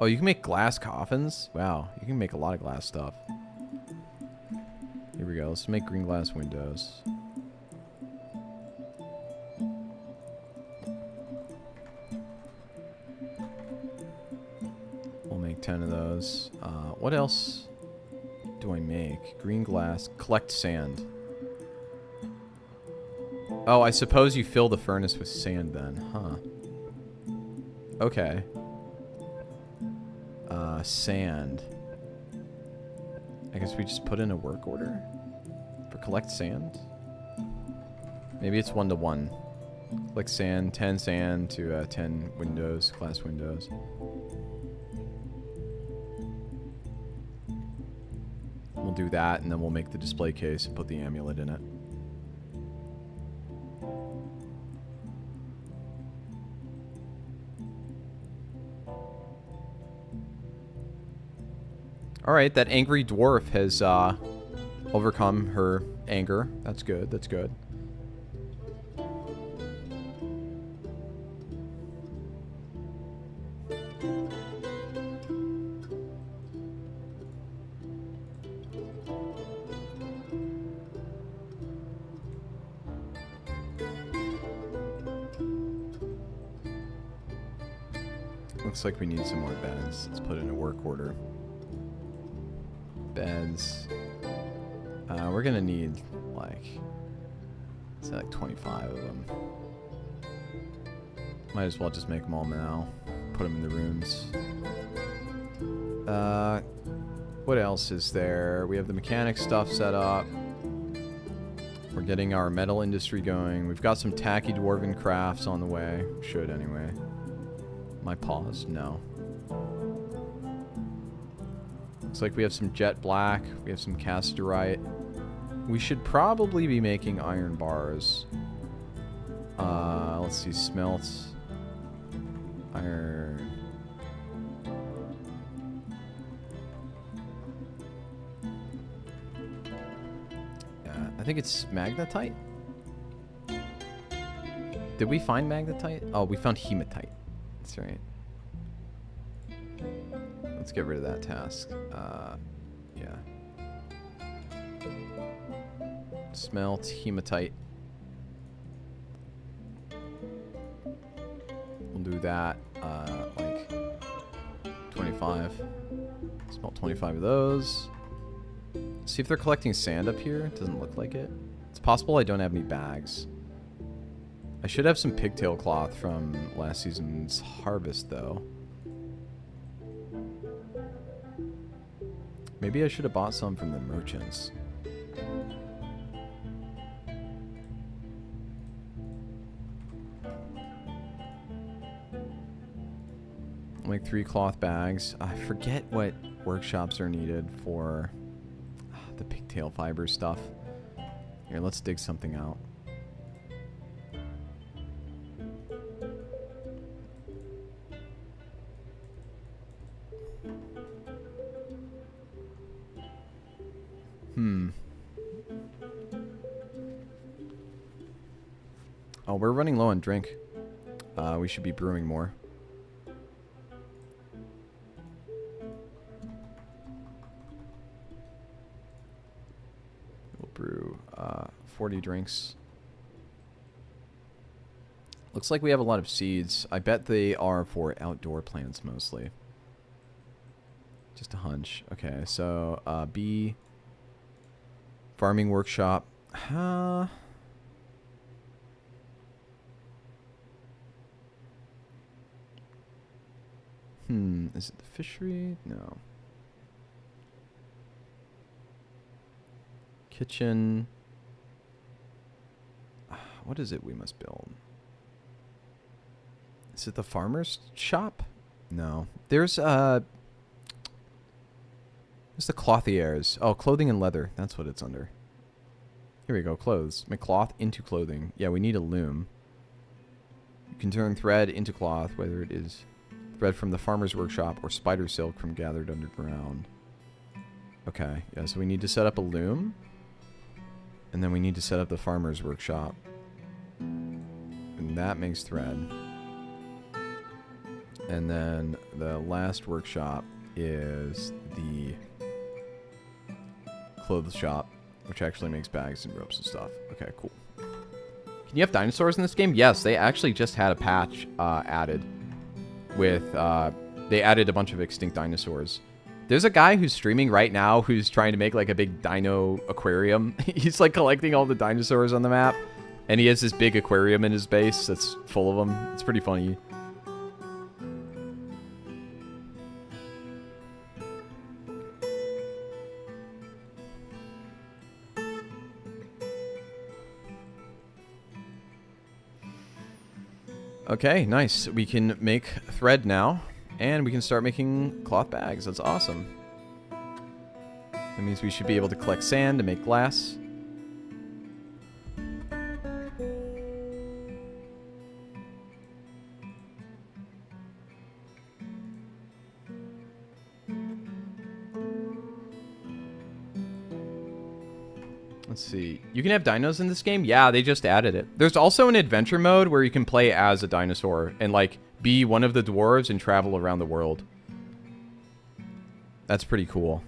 Oh, you can make glass coffins? Wow, you can make a lot of glass stuff. Here we go. Let's make green glass windows. We'll make 10 of those. What else do I make? Green glass. Collect sand. Oh, I suppose you fill the furnace with sand then, huh? Okay. Sand. I guess we just put in a work order for collect sand. Maybe it's 1-to-1. Collect sand, 10 sand to 10 windows, glass windows. We'll do that, and then we'll make the display case and put the amulet in it. Alright, that angry dwarf has overcome her anger. That's good, that's good. Looks like we need some more beds. Let's put in a work order. Beds. We're gonna need like, say like 25 of them. Might as well just make them all now. Put them in the rooms. What else is there? We have the mechanic stuff set up. We're getting our metal industry going. We've got some tacky dwarven crafts on the way. Should anyway. My pause? No. Looks like we have some jet black. We have some casterite. We should probably be making iron bars. Let's see, smelt. Iron. I think it's magnetite. Did we find magnetite? Oh, we found hematite. That's right. Let's get rid of that task. Yeah. Smelt, hematite. We'll do that, like 25. Smelt 25 of those. See if they're collecting sand up here. It doesn't look like it. It's possible I don't have any bags. I should have some pigtail cloth from last season's harvest, though. Maybe I should have bought some from the merchants. Like 3 cloth bags. I forget what workshops are needed for the pigtail fiber stuff. Here, let's dig something out. Oh, we're running low on drink. We should be brewing more. We'll brew 40 drinks. Looks like we have a lot of seeds. I bet they are for outdoor plants mostly. Just a hunch. Okay, so B. Farming workshop. Is it the fishery? No. Kitchen. What is it we must build? Is it the farmer's shop? No. There's the clothiers. Oh, clothing and leather. That's what it's under. Here we go. Clothes. Make cloth into clothing. Yeah, we need a loom. You can turn thread into cloth, whether it is thread from the farmer's workshop or spider silk from gathered underground. Okay. Yeah, so we need to set up a loom. And then we need to set up the farmer's workshop. And that makes thread. And then the last workshop is the clothes shop, which actually makes bags and ropes and stuff. Okay, cool. Can you have dinosaurs in this game? Yes, they actually just had a patch added with, they added a bunch of extinct dinosaurs. There's a guy who's streaming right now who's trying to make like a big dino aquarium. He's like collecting all the dinosaurs on the map, and he has this big aquarium in his base that's full of them. It's pretty funny. Okay, nice. We can make thread now, and we can start making cloth bags. That's awesome. That means we should be able to collect sand to make glass. Let's see. You can have dinos in this game? Yeah, they just added it. There's also an adventure mode where you can play as a dinosaur and, like, be one of the dwarves and travel around the world. That's pretty cool.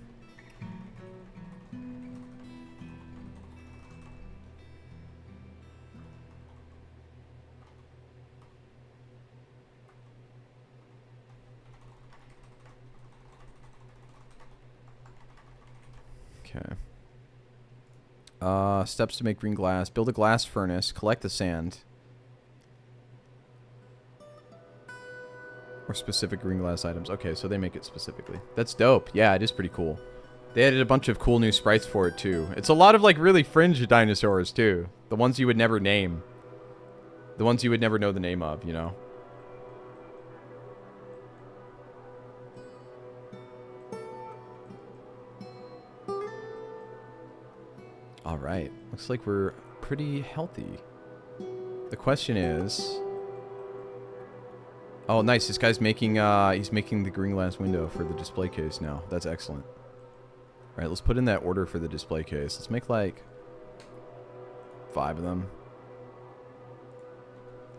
Okay. Steps to make green glass. Build a glass furnace. Collect the sand. Or specific green glass items. Okay, so they make it specifically. That's dope. Yeah, it is pretty cool. They added a bunch of cool new sprites for it, too. It's a lot of, like, really fringe dinosaurs, too. The ones you would never name. The ones you would never know the name of, you know? All right. Looks like we're pretty healthy. The question is... Oh, nice. This guy's making, he's making the green glass window for the display case now. That's excellent. All right, let's put in that order for the display case. Let's make, like, 5 of them.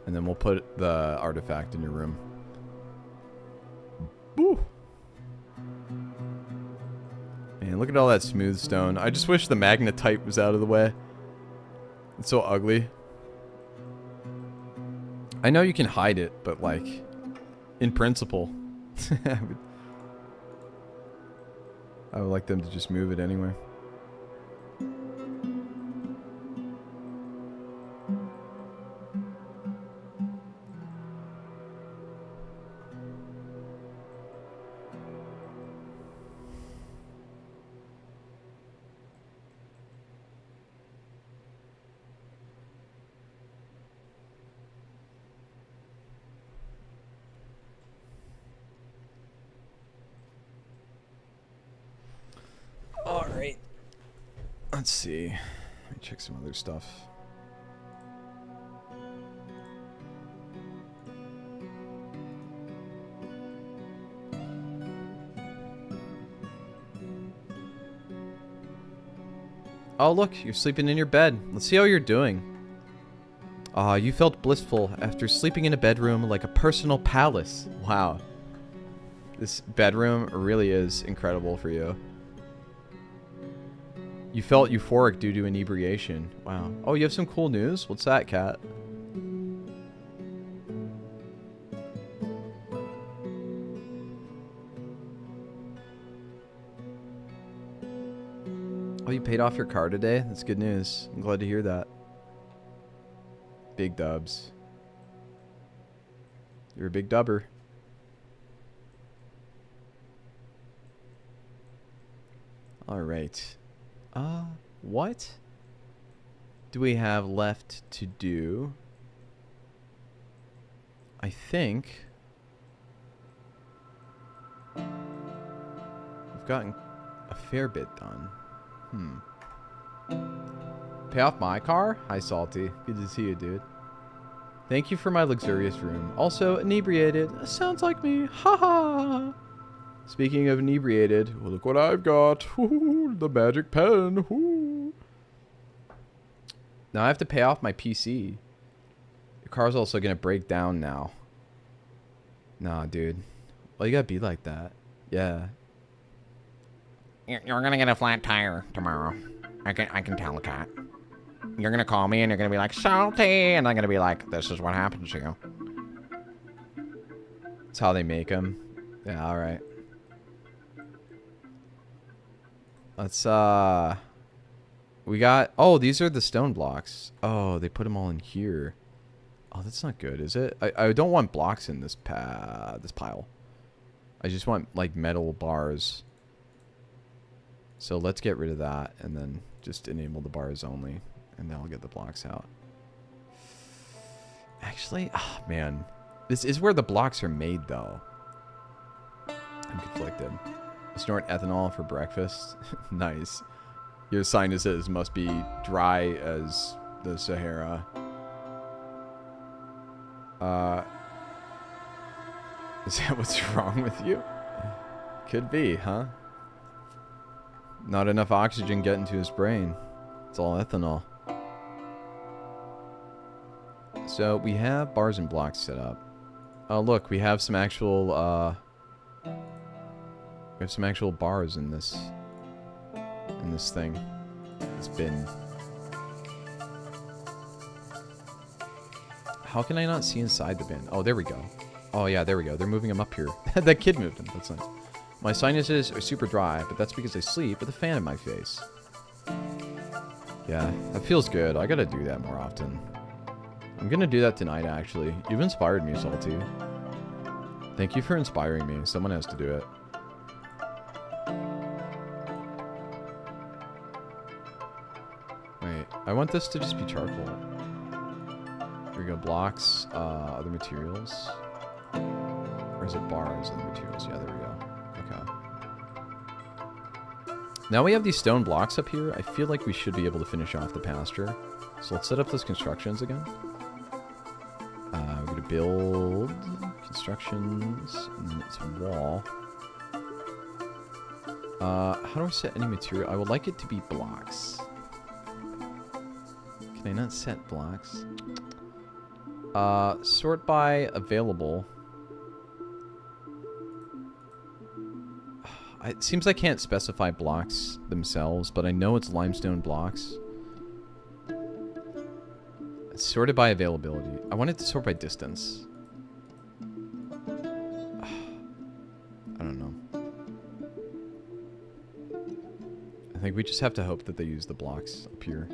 And then we'll put the artifact in your room. Woo! Man, look at all that smooth stone. I just wish the magnetite was out of the way. It's so ugly. I know you can hide it, but, like, in principle, I would like them to just move it anyway. Alright. Let's see. Let me check some other stuff. Oh, look, you're sleeping in your bed. Let's see how you're doing. Ah, you felt blissful after sleeping in a bedroom like a personal palace. Wow. This bedroom really is incredible for you. You felt euphoric due to inebriation. Wow. Oh, you have some cool news? What's that, Cat? Oh, you paid off your car today? That's good news. I'm glad to hear that. Big dubs. You're a big dubber. Alright. What do we have left to do? I think we've gotten a fair bit done. Pay off my car? Hi, Salty. Good to see you, dude. Thank you for my luxurious room. Also, inebriated. Sounds like me. Ha ha! Speaking of inebriated, well, look what I've got. Ooh, the magic pen. Ooh. Now I have to pay off my PC. Your car's also going to break down now. Nah, dude. Well, you got to be like that. Yeah. You're gonna get a flat tire tomorrow. I can tell, Cat. You're gonna call me and you're gonna be like, Salty, and I'm gonna be like, this is what happens to you. That's how they make them. Yeah, alright. Let's, we got, oh, these are the stone blocks. Oh, they put them all in here. Oh, that's not good, is it? I don't want blocks in this this pile. I just want, like, metal bars. So let's get rid of that and then just enable the bars only. And then I'll get the blocks out. Actually, oh, man. This is where the blocks are made, though. I'm conflicted. Snort ethanol for breakfast. Nice. Your sinuses must be dry as the Sahara. Is that what's wrong with you? Could be, huh? Not enough oxygen getting to his brain. It's all ethanol. So we have bars and blocks set up. Oh, look, we have some actual, we have some actual bars in this thing. This bin. How can I not see inside the bin? Oh, there we go. Oh, yeah, there we go. They're moving them up here. That kid moved them. That's nice. My sinuses are super dry, but that's because I sleep with a fan in my face. Yeah, that feels good. I gotta do that more often. I'm gonna do that tonight, actually. You've inspired me, Salty. Thank you for inspiring me. Someone has to do it. Wait, I want this to just be charcoal. Here we go. Blocks, other materials. Or is it bars, other materials? Yeah, there we go. Okay. Now we have these stone blocks up here. I feel like we should be able to finish off the pasture. So let's set up those constructions again. We're going to build constructions, and then it's a wall. How do I set any material? I would like it to be blocks. Can I not set blocks? Sort by available. It seems I can't specify blocks themselves, but I know it's limestone blocks. It's sorted by availability. I want it to sort by distance. I don't know. I think we just have to hope that they use the blocks up here.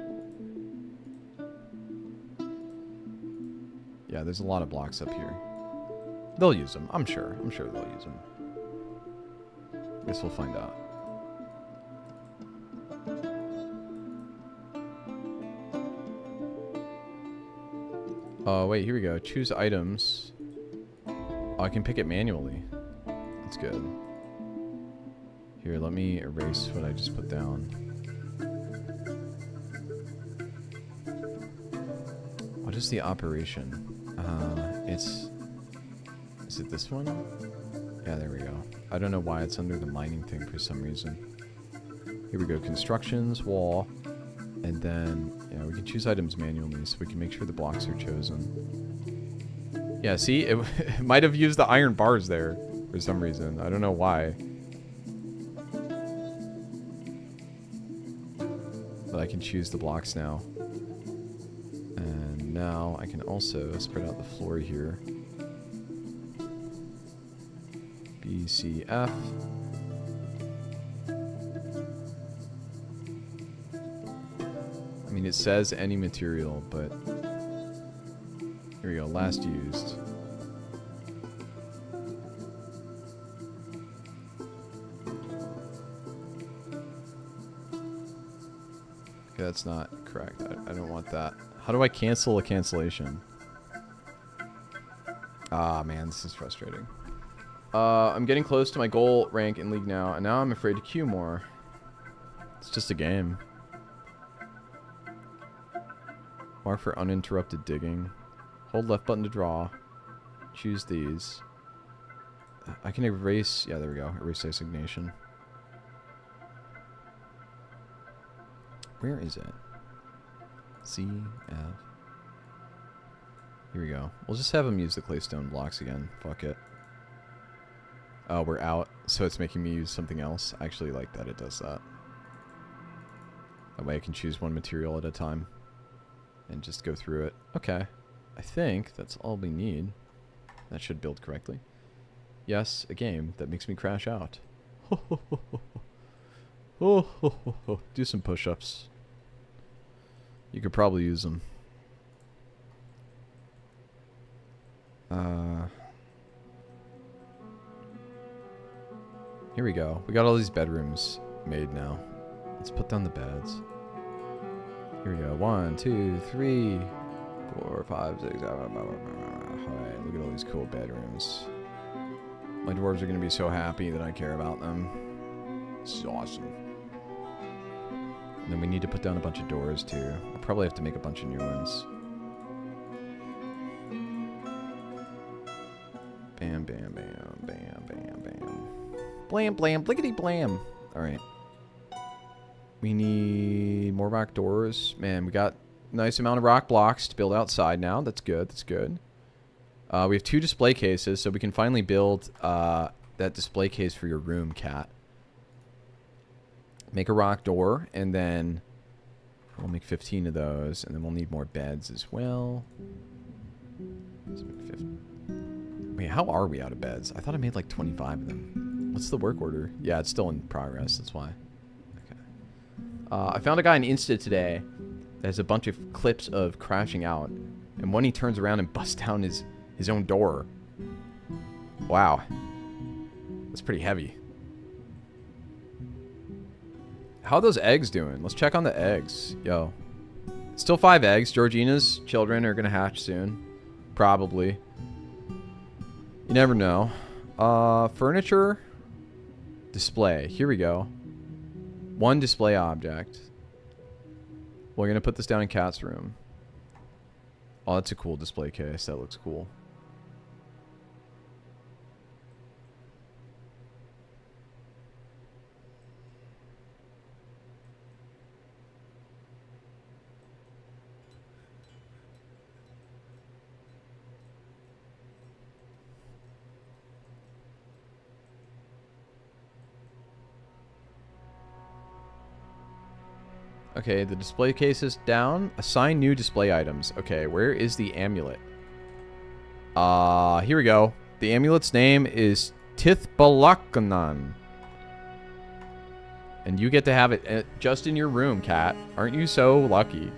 Yeah, there's a lot of blocks up here. They'll use them, I'm sure. I'm sure they'll use them. Guess we'll find out. Oh, wait, here we go. Choose items. Oh, I can pick it manually. That's good. Here, let me erase what I just put down. What is the operation? Is it this one? Yeah, there we go. I don't know why it's under the mining thing for some reason. Here we go, constructions, wall, and then, yeah, we can choose items manually so we can make sure the blocks are chosen. Yeah, see, it might have used the iron bars there for some reason. I don't know why. But I can choose the blocks now. And now I can also spread out the floor here. B, C, F. I mean, it says any material, but here we go, last used. Okay, that's not correct. I don't want that. How do I cancel a cancellation? Ah, man, this is frustrating. I'm getting close to my goal rank in League now, and now I'm afraid to queue more. It's just a game. Mark for uninterrupted digging. Hold left button to draw. Choose these. I can erase... Yeah, there we go. Erase assignation. Where is it? C, F. Here we go. We'll just have him use the claystone blocks again. Fuck it. Oh, we're out, so it's making me use something else. I actually like that it does that. That way I can choose one material at a time and just go through it. Okay. I think that's all we need. That should build correctly. Yes, a game that makes me crash out. Do some push-ups. You could probably use them. Here we go. We got all these bedrooms made now. Let's put down the beds. Here we go. 1, 2, 3, 4, 5, 6, 7. Alright, look at all these cool bedrooms. My dwarves are going to be so happy that I care about them. This is awesome. And then we need to put down a bunch of doors too. I'll probably have to make a bunch of new ones. Bam, bam, bam, bam, bam, bam. Blam, blam, blickety blam. Alright. We need more rock doors. Man, we got a nice amount of rock blocks to build outside now. That's good, that's good. We have 2 display cases, so we can finally build that display case for your room, Cat. Make a rock door, and then we'll make 15 of those, and then we'll need more beds as well. Let's make 15. Wait, how are we out of beds? I thought I made like 25 of them. What's the work order? Yeah, it's still in progress, that's why. Okay. I found a guy on Insta today that has a bunch of clips of crashing out, and when he turns around and busts down his own door. Wow. That's pretty heavy. How are those eggs doing? Let's check on the eggs. Yo. Still 5 eggs. Georgina's children are going to hatch soon. Probably. You never know. Furniture. Display. Here we go. One display object. We're gonna put this down in Cat's room. Oh, that's a cool display case. That looks cool. Okay, the display case is down. Assign new display items. Okay, where is the amulet? Here we go. The amulet's name is Tithbalakanan. And you get to have it just in your room, Cat. Aren't you so lucky?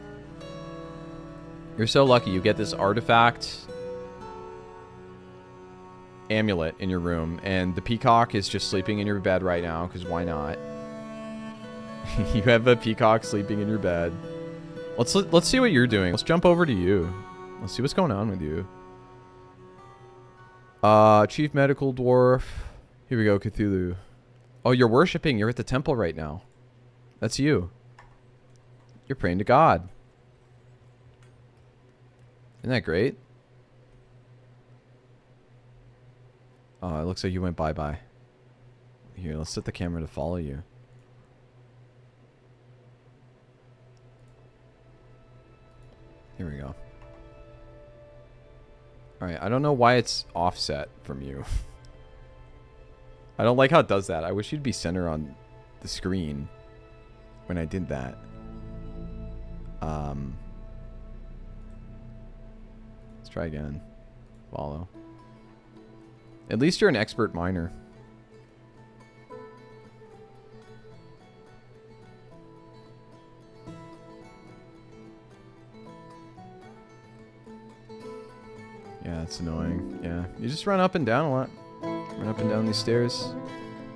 You're so lucky you get this artifact amulet in your room. And the peacock is just sleeping in your bed right now, because why not? You have a peacock sleeping in your bed. Let's see what you're doing. Let's jump over to you. Let's see what's going on with you. Chief Medical Dwarf. Here we go, Cthulhu. Oh, you're worshipping. You're at the temple right now. That's you. You're praying to God. Isn't that great? Oh, it looks like you went bye-bye. Here, let's set the camera to follow you. Here we go. Alright, I don't know why it's offset from you. I don't like how it does that. I wish you'd be center on the screen when I did that. Let's try again. Follow. At least you're an expert miner. Yeah, it's annoying. Yeah, you just run up and down a lot. Run up and down these stairs.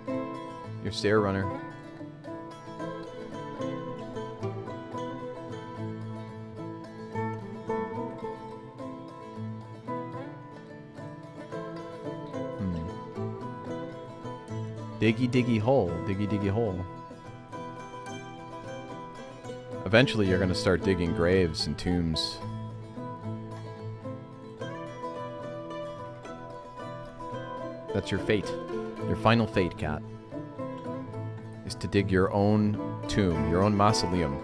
You're a stair runner. Diggy diggy hole. Diggy diggy hole. Eventually you're gonna start digging graves and tombs. That's your fate. Your final fate, Cat. Is to dig your own tomb, your own mausoleum.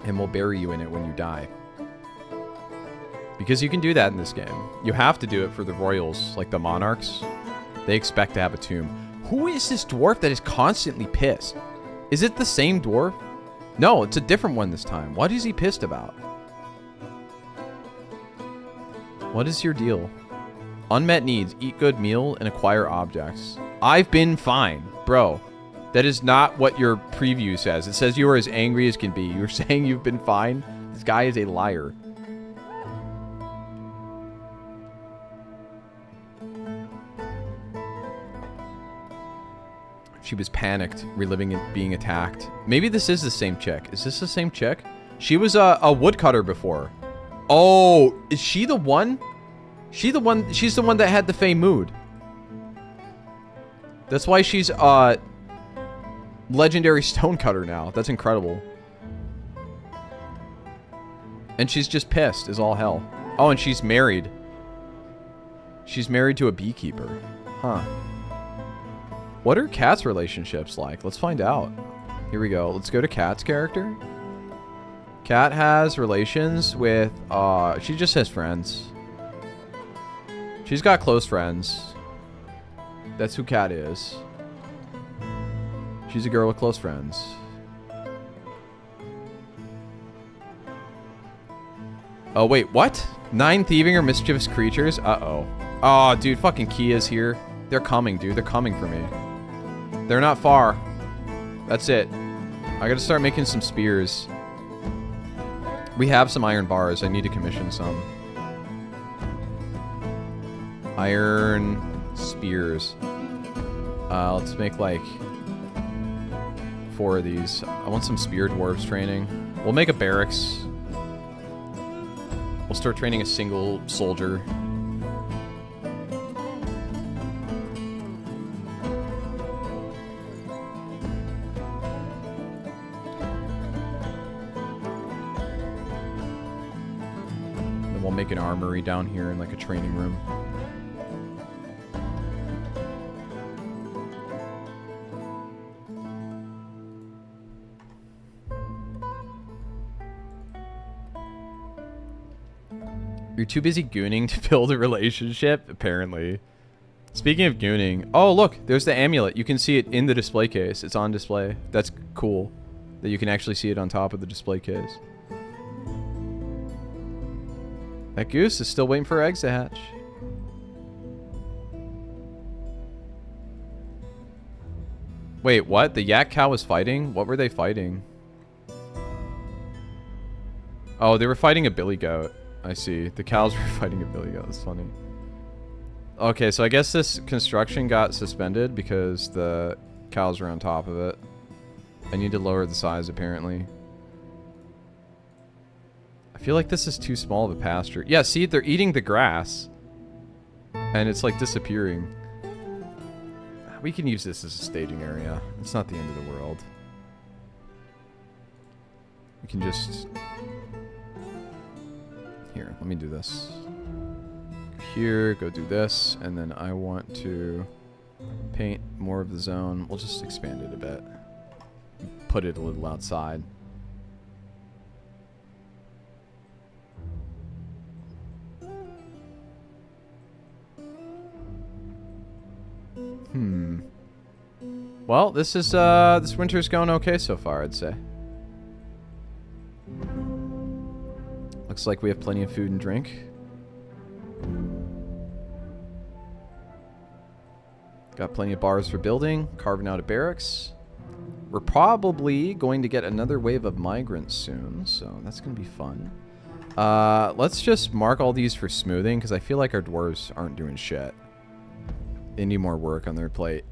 And we'll bury you in it when you die. Because you can do that in this game. You have to do it for the royals, like the monarchs. They expect to have a tomb. Who is this dwarf that is constantly pissed? Is it the same dwarf? No, it's a different one this time. What is he pissed about? What is your deal? Unmet needs. Eat good meal and acquire objects. I've been fine. Bro, that is not what your preview says. It says you are as angry as can be. You're saying you've been fine? This guy is a liar. She was panicked, reliving it being attacked. Maybe this is the same chick. Is this the same chick? She was a woodcutter before. Oh, is she the one? She's the one that had the Fey mood. That's why she's legendary stonecutter now. That's incredible. And she's just pissed as all hell. Oh, and she's married. She's married to a beekeeper. Huh. What are Cat's relationships like? Let's find out. Here we go. Let's go to Cat's character. Cat has relations with, she just has friends. She's got close friends. That's who Cat is. She's a girl with close friends. Oh, wait, what? 9 thieving or mischievous creatures? Uh-oh. Oh, dude, fucking Kia's here. They're coming, dude. They're coming for me. They're not far. That's it. I gotta start making some spears. We have some iron bars. I need to commission some. Iron spears. Let's make like 4 of these. I want some spear dwarves training. We'll make a barracks. We'll start training a single soldier. make an armory down here and like a training room. You're too busy gooning to build a relationship, apparently. Speaking of gooning, oh look, there's the amulet. You can see it in the display case. It's on display. That's cool that you can actually see it on top of the display case. That goose is still waiting for her eggs to hatch. Wait, what? The yak cow was fighting? What were they fighting? Oh, they were fighting a billy goat. I see. The cows were fighting a billy goat. That's funny. Okay, so I guess this construction got suspended because the cows were on top of it. I need to lower the size, apparently. I feel like this is too small of a pasture. Yeah, see, they're eating the grass. And it's, like, disappearing. We can use this as a staging area. It's not the end of the world. We can just... Here, let me do this. Here, go do this, and then I want to paint more of the zone. We'll just expand it a bit. Put it a little outside. Well, this is this winter's going okay so far, I'd say. Looks like we have plenty of food and drink. Got plenty of bars for building, carving out a barracks. We're probably going to get another wave of migrants soon, so that's going to be fun. Let's just mark all these for smoothing, because I feel like our dwarves aren't doing shit. They need more work on their plate.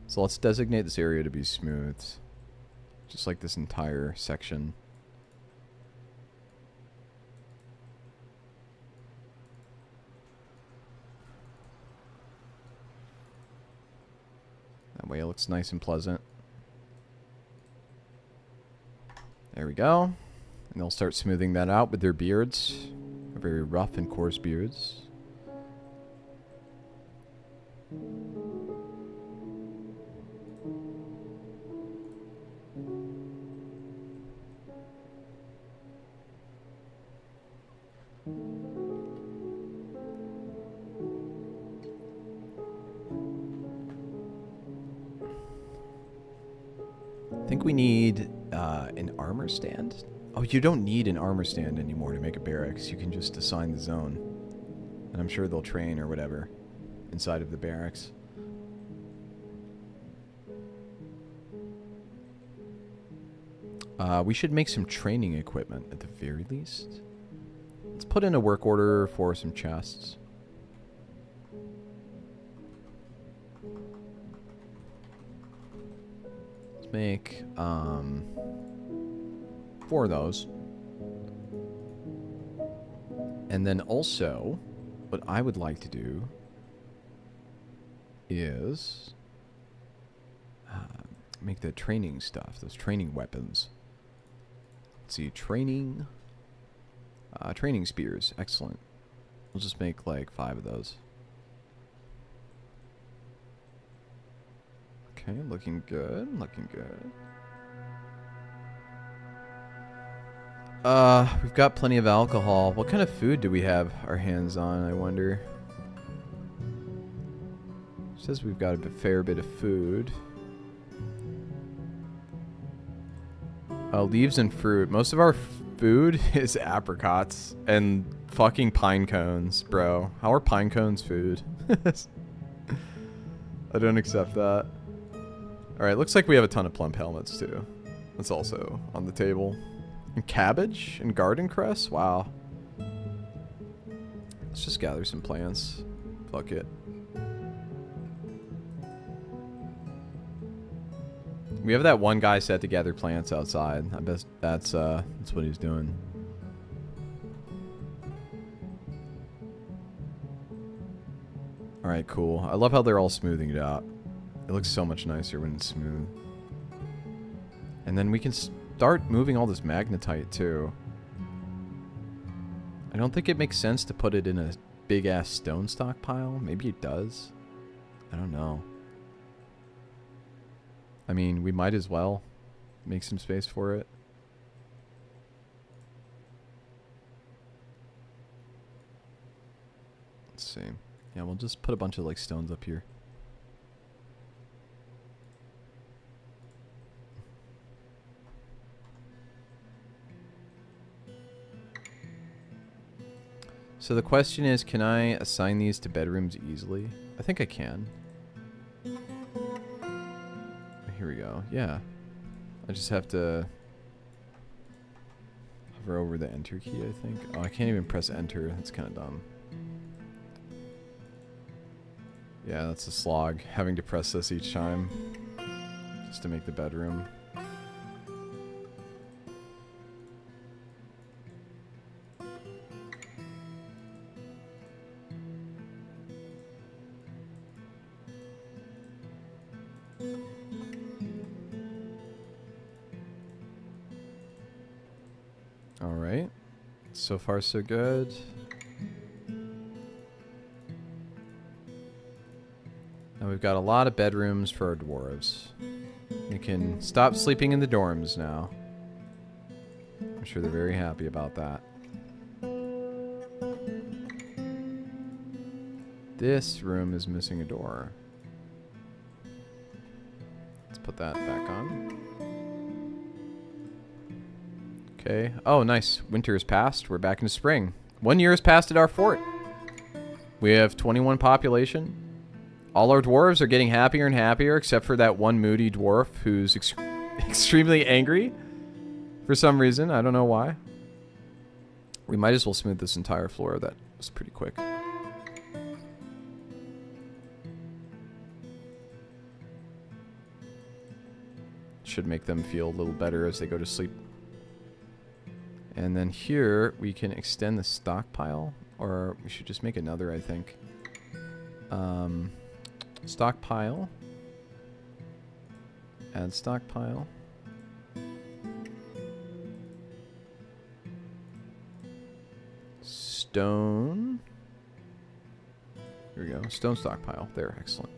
So let's designate this area to be smooth. Just like this entire section. That way it looks nice and pleasant. There we go. And they'll start smoothing that out with their beards. Very rough and coarse beards. I think we need an armor stand. Oh, you don't need an armor stand anymore to make a barracks. You can just assign the zone. And I'm sure they'll train or whatever inside of the barracks. We should make some training equipment at the very least. Let's put in a work order for some chests. Let's make 4 of those. And then also, what I would like to do is make the training stuff, those training weapons. Let's see, training spears, excellent. We'll just make like 5 of those. Okay, looking good, looking good. We've got plenty of alcohol. What kind of food do we have our hands on, I wonder? It says we've got a fair bit of food. Leaves and fruit. Most of our food is apricots and fucking pine cones, bro. How are pine cones food? I don't accept that. Alright, looks like we have a ton of plump helmets too. That's also on the table. And cabbage and garden cress? Wow. Let's just gather some plants. Fuck it. We have that one guy set to gather plants outside. I bet that's what he's doing. Alright, cool. I love how they're all smoothing it out. It looks so much nicer when it's smooth. And then we can start moving all this magnetite too. I don't think it makes sense to put it in a big-ass stone stockpile. Maybe it does. I don't know. I mean, we might as well make some space for it. Let's see. Yeah, we'll just put a bunch of like stones up here. So the question is, can I assign these to bedrooms easily? I think I can. Here we go. Yeah. I just have to hover over the enter key, I think. Oh, I can't even press enter. That's kind of dumb. Yeah, that's a slog, having to press this each time just to make the bedroom. Alright. So far, so good. Now we've got a lot of bedrooms for our dwarves. They can stop sleeping in the dorms now. I'm sure they're very happy about that. This room is missing a door. Let's put that back on. Okay. Oh, nice. Winter has passed. We're back into spring. 1 year has passed at our fort. We have 21 population. All our dwarves are getting happier and happier, except for that one moody dwarf who's extremely angry for some reason. I don't know why. We might as well smooth this entire floor. That was pretty quick. Should make them feel a little better as they go to sleep. And then here we can extend the stockpile, or we should just make another, I think. Stockpile. Add stockpile. Stone. Here we go. Stone stockpile. There. Excellent.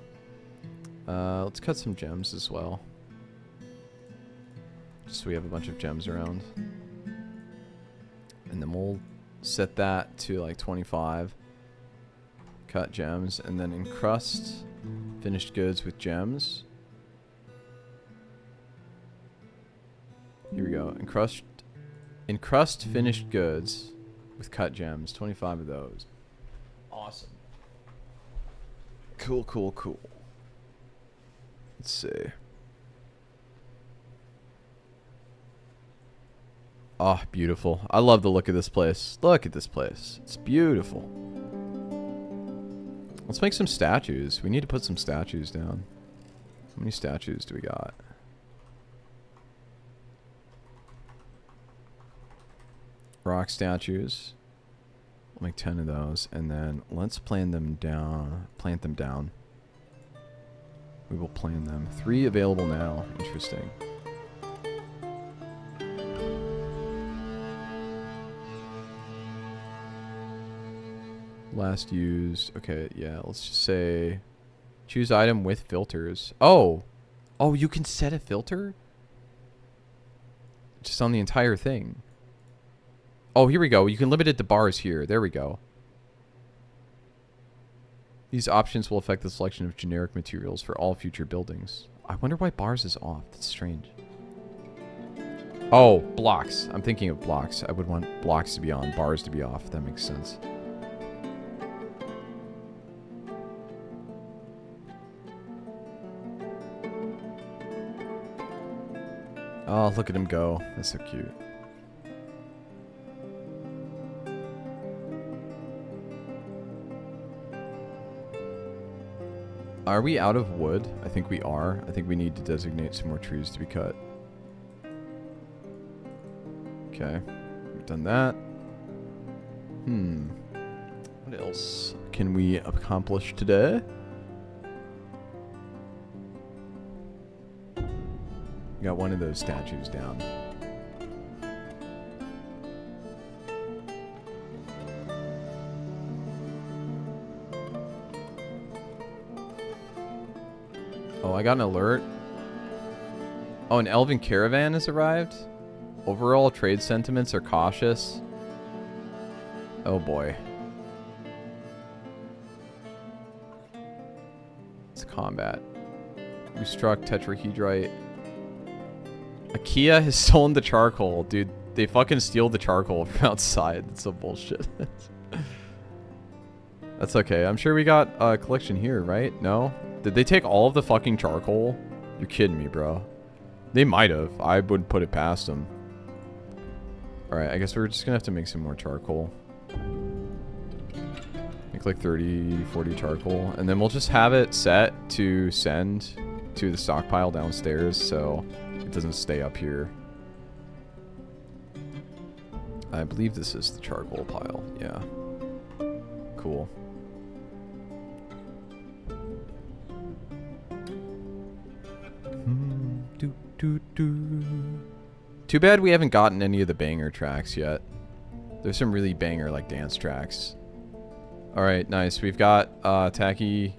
Let's cut some gems as well. Just so we have a bunch of gems around. And then we'll set that to like 25. Cut gems. And then encrust finished goods with gems. Here we go. Encrust finished goods with cut gems. 25 of those. Awesome. Cool, cool, cool. Let's see. Oh, beautiful. I love the look of this place. Look at this place. It's beautiful. Let's make some statues. We need to put some statues down. How many statues do we got? Rock statues. We'll make 10 of those. And then let's plant them down. We will plan them. 3 available now. Interesting. Last used. Okay, yeah, let's just say choose item with filters. Oh, you can set a filter just on the entire thing. Oh, here we go. You can limit it to bars here. There we go. These options will affect the selection of generic materials for all future buildings. I wonder why bars is off. That's strange. Oh, blocks. I'm thinking of blocks. I would want blocks to be on, bars to be off. That makes sense. Oh, look at him go. That's so cute. Are we out of wood? I think we are. I think we need to designate some more trees to be cut. Okay. We've done that. What else can we accomplish today? Got one of those statues down. Oh, I got an alert. Oh, an elven caravan has arrived. Overall trade sentiments are cautious. Oh boy. It's combat. We struck tetrahedrite. IKEA has stolen the charcoal. Dude, they fucking steal the charcoal from outside. That's some bullshit. That's okay. I'm sure we got a collection here, right? No? Did they take all of the fucking charcoal? You're kidding me, bro. They might have. I wouldn't put it past them. Alright, I guess we're just gonna have to make some more charcoal. Make like 30, 40 charcoal. And then we'll just have it set to send to the stockpile downstairs so it doesn't stay up here. I believe this is the charcoal pile. Yeah. Cool. Too bad we haven't gotten any of the banger tracks yet. There's some really banger like dance tracks. Alright, nice. We've got tacky.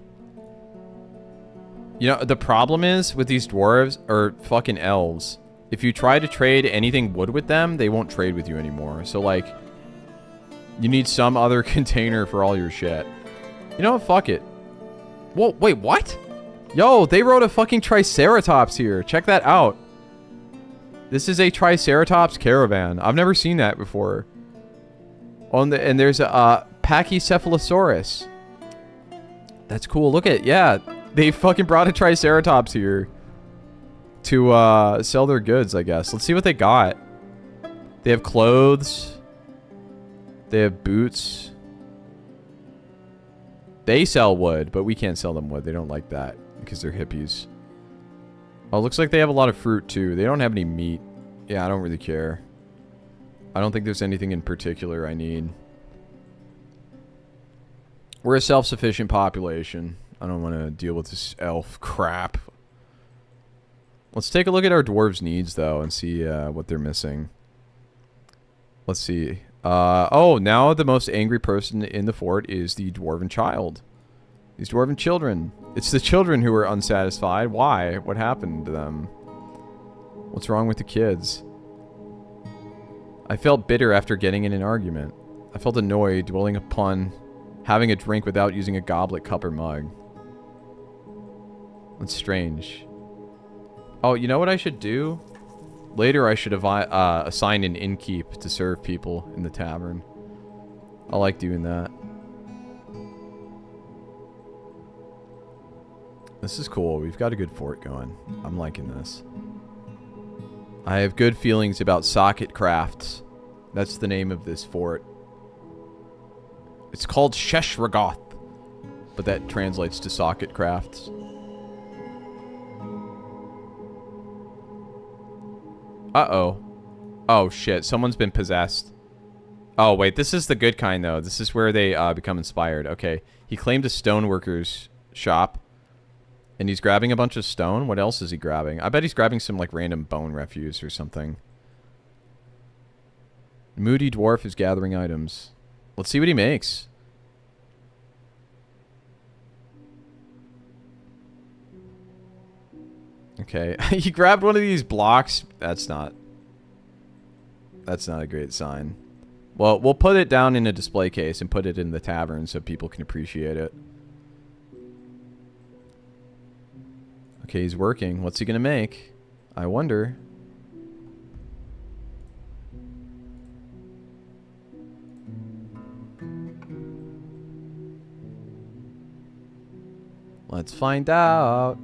You know, the problem is with these dwarves or fucking elves, if you try to trade anything wood with them, they won't trade with you anymore. So like you need some other container for all your shit. You know what? Fuck it. Whoa, wait, what? Yo, they rode a fucking Triceratops here. Check that out. This is a Triceratops caravan. I've never seen that before. And there's a Pachycephalosaurus. That's cool. Look at, yeah. They fucking brought a Triceratops here to sell their goods, I guess. Let's see what they got. They have clothes. They have boots. They sell wood, but we can't sell them wood. They don't like that because they're hippies. Oh, looks like they have a lot of fruit too. They don't have any meat. Yeah, I don't really care. I don't think there's anything in particular I need. We're a self-sufficient population. I don't want to deal with this elf crap. Let's take a look at our dwarves' needs though and see what they're missing. Let's see. Oh, now the most angry person in the fort is the dwarven child. These dwarven children. It's the children who are unsatisfied. Why? What happened to them? What's wrong with the kids? I felt bitter after getting in an argument. I felt annoyed dwelling upon having a drink without using a goblet, cup, or mug. That's strange. Oh, you know what I should do? Later I should have assigned an innkeep to serve people in the tavern. I like doing that. This is cool. We've got a good fort going. I'm liking this. I have good feelings about socket crafts. That's the name of this fort. It's called Sheshragoth, but that translates to socket crafts. Uh-oh. Oh, shit. Someone's been possessed. Oh, wait. This is the good kind, though. This is where they become inspired. Okay. He claimed a stoneworker's shop. And he's grabbing a bunch of stone. What else is he grabbing? I bet he's grabbing some, like, random bone refuse or something. Moody Dwarf is gathering items. Let's see what he makes. Okay. He grabbed one of these blocks. That's not a great sign. Well, we'll put it down in a display case and put it in the tavern so people can appreciate it. Okay, he's working. What's he gonna make? I wonder. Let's find out.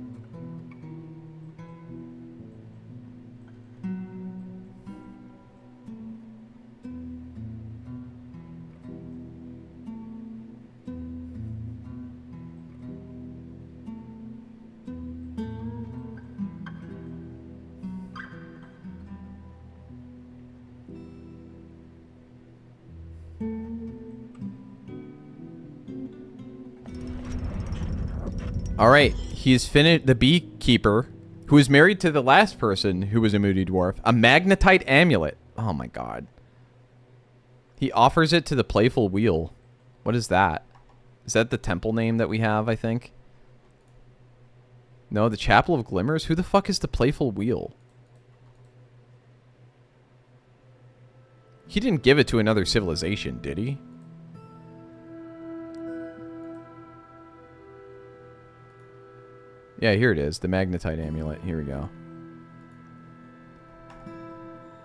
Alright, he's finished. The beekeeper, who is married to the last person who was a moody dwarf, a magnetite amulet. Oh my god. He offers it to the playful wheel. What is that? Is that the temple name that we have, I think? No, the Chapel of Glimmers? Who the fuck is the Playful Wheel? He didn't give it to another civilization, did he? Yeah, here it is. The Magnetite Amulet. Here we go.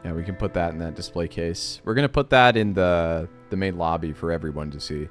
Yeah, we can put that in that display case. We're going to put that in the main lobby for everyone to see.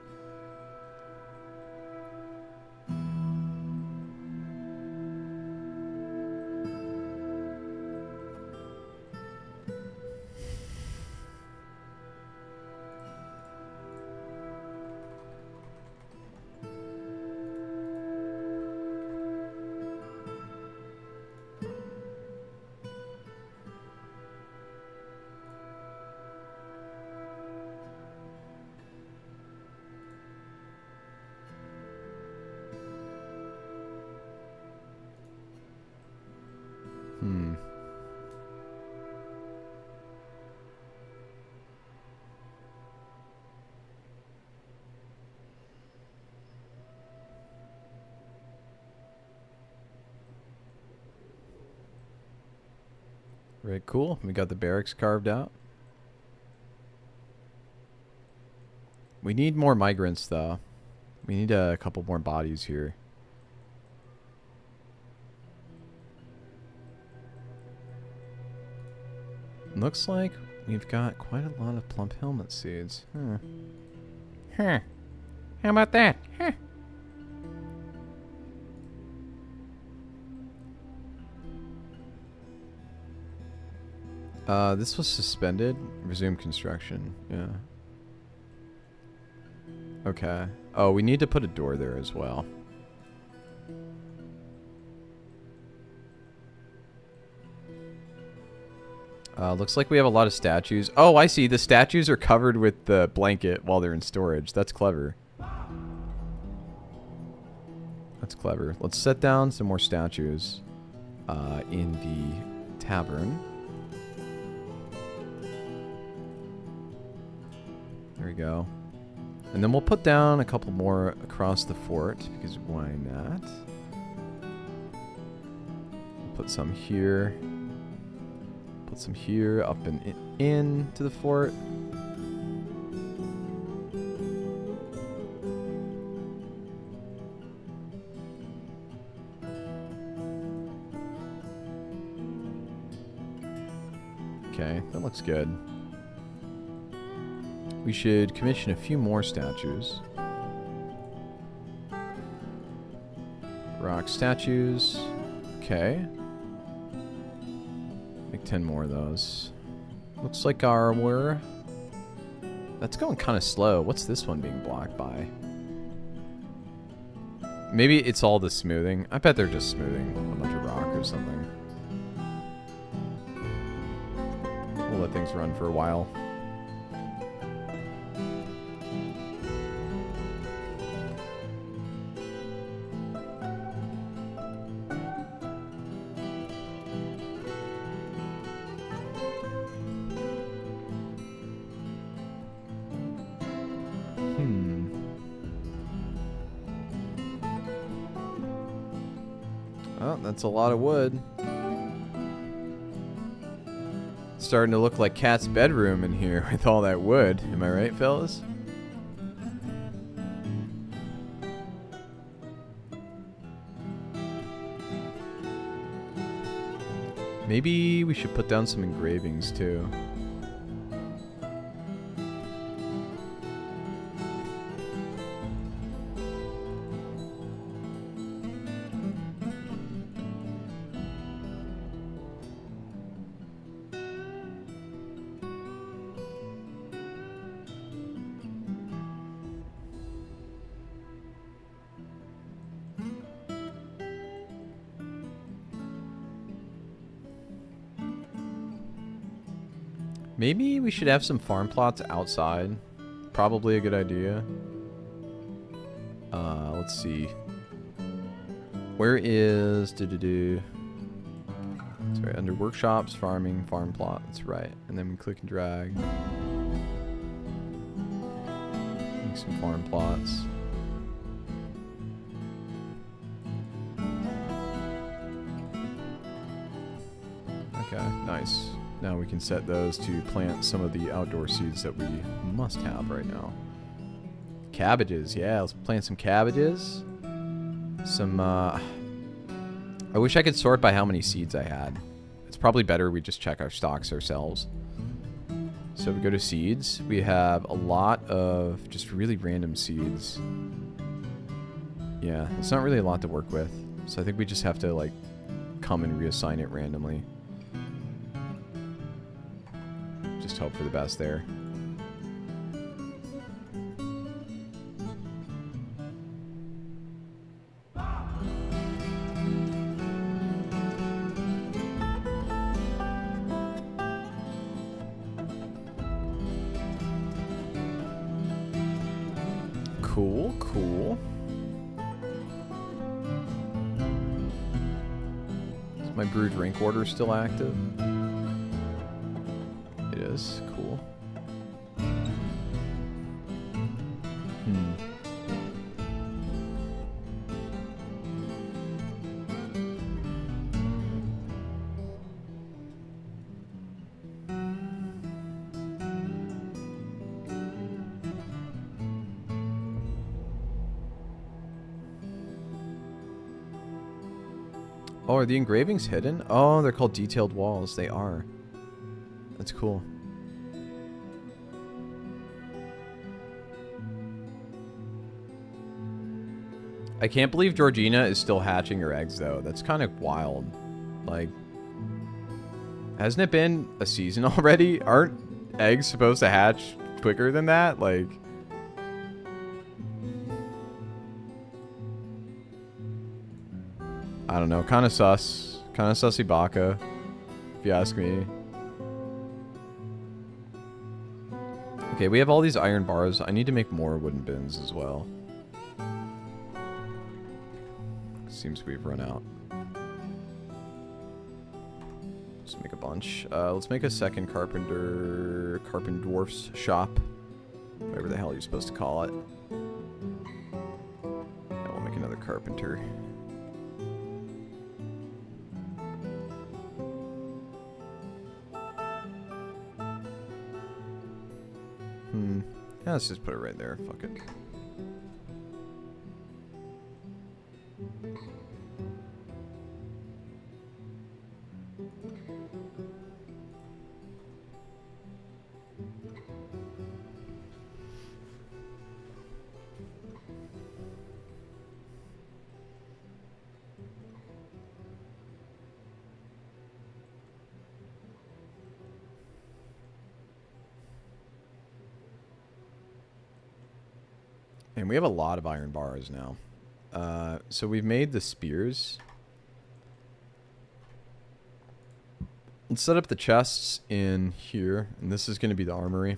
Very cool. We got the barracks carved out. We need more migrants, though. We need a couple more bodies here. Looks like we've got quite a lot of plump helmet seeds. Huh. How about that? Huh. This was suspended. Resume construction. Yeah. Okay. Oh, we need to put a door there as well. Looks like we have a lot of statues. Oh, I see. The statues are covered with the blanket while they're in storage. That's clever. That's clever. Let's set down some more statues in the tavern. There we go. And then we'll put down a couple more across the fort, because why not? Put some here. Put some here, up and in to the fort. Okay, that looks good. We should commission a few more statues. Rock statues. Okay. Make 10 more of those. Looks like our... That's going kind of slow. What's this one being blocked by? Maybe it's all the smoothing. I bet they're just smoothing a bunch of rock or something. We'll let things run for a while. Oh, that's a lot of wood. It's starting to look like Cat's bedroom in here with all that wood. Am I right, fellas? Maybe we should put down some engravings too. Maybe we should have some farm plots outside. Probably a good idea. Let's see. Where is... Sorry, under workshops, farming, farm plot. That's right. And then we click and drag. Make some farm plots. Okay, nice. Now we can set those to plant some of the outdoor seeds that we must have right now. Cabbages, yeah, let's plant some cabbages. Some, I wish I could sort by how many seeds I had. It's probably better we just check our stocks ourselves. So we go to seeds. We have a lot of just really random seeds. Yeah, it's not really a lot to work with. So I think we just have to, like, come and reassign it randomly. Just hope for the best there. Cool, cool. Is my brew drink order still active? It is. Cool. Oh, are the engravings hidden? Oh, they're called detailed walls. They are. That's cool. I can't believe Georgina is still hatching her eggs, though. That's kind of wild. Like, hasn't it been a season already? Aren't eggs supposed to hatch quicker than that? Like... I don't know. Kind of sus. Kind of sussy baka, if you ask me. Okay, we have all these iron bars. I need to make more wooden bins as well. Seems we've run out. Let's make a bunch. Let's make a second carpenter... Dwarf's shop. Whatever the hell you're supposed to call it. And we'll make another carpenter. Yeah, let's just put it right there. Fuck it. And we have a lot of iron bars now. So we've made the spears. Let's set up the chests in here. And this is going to be the armory.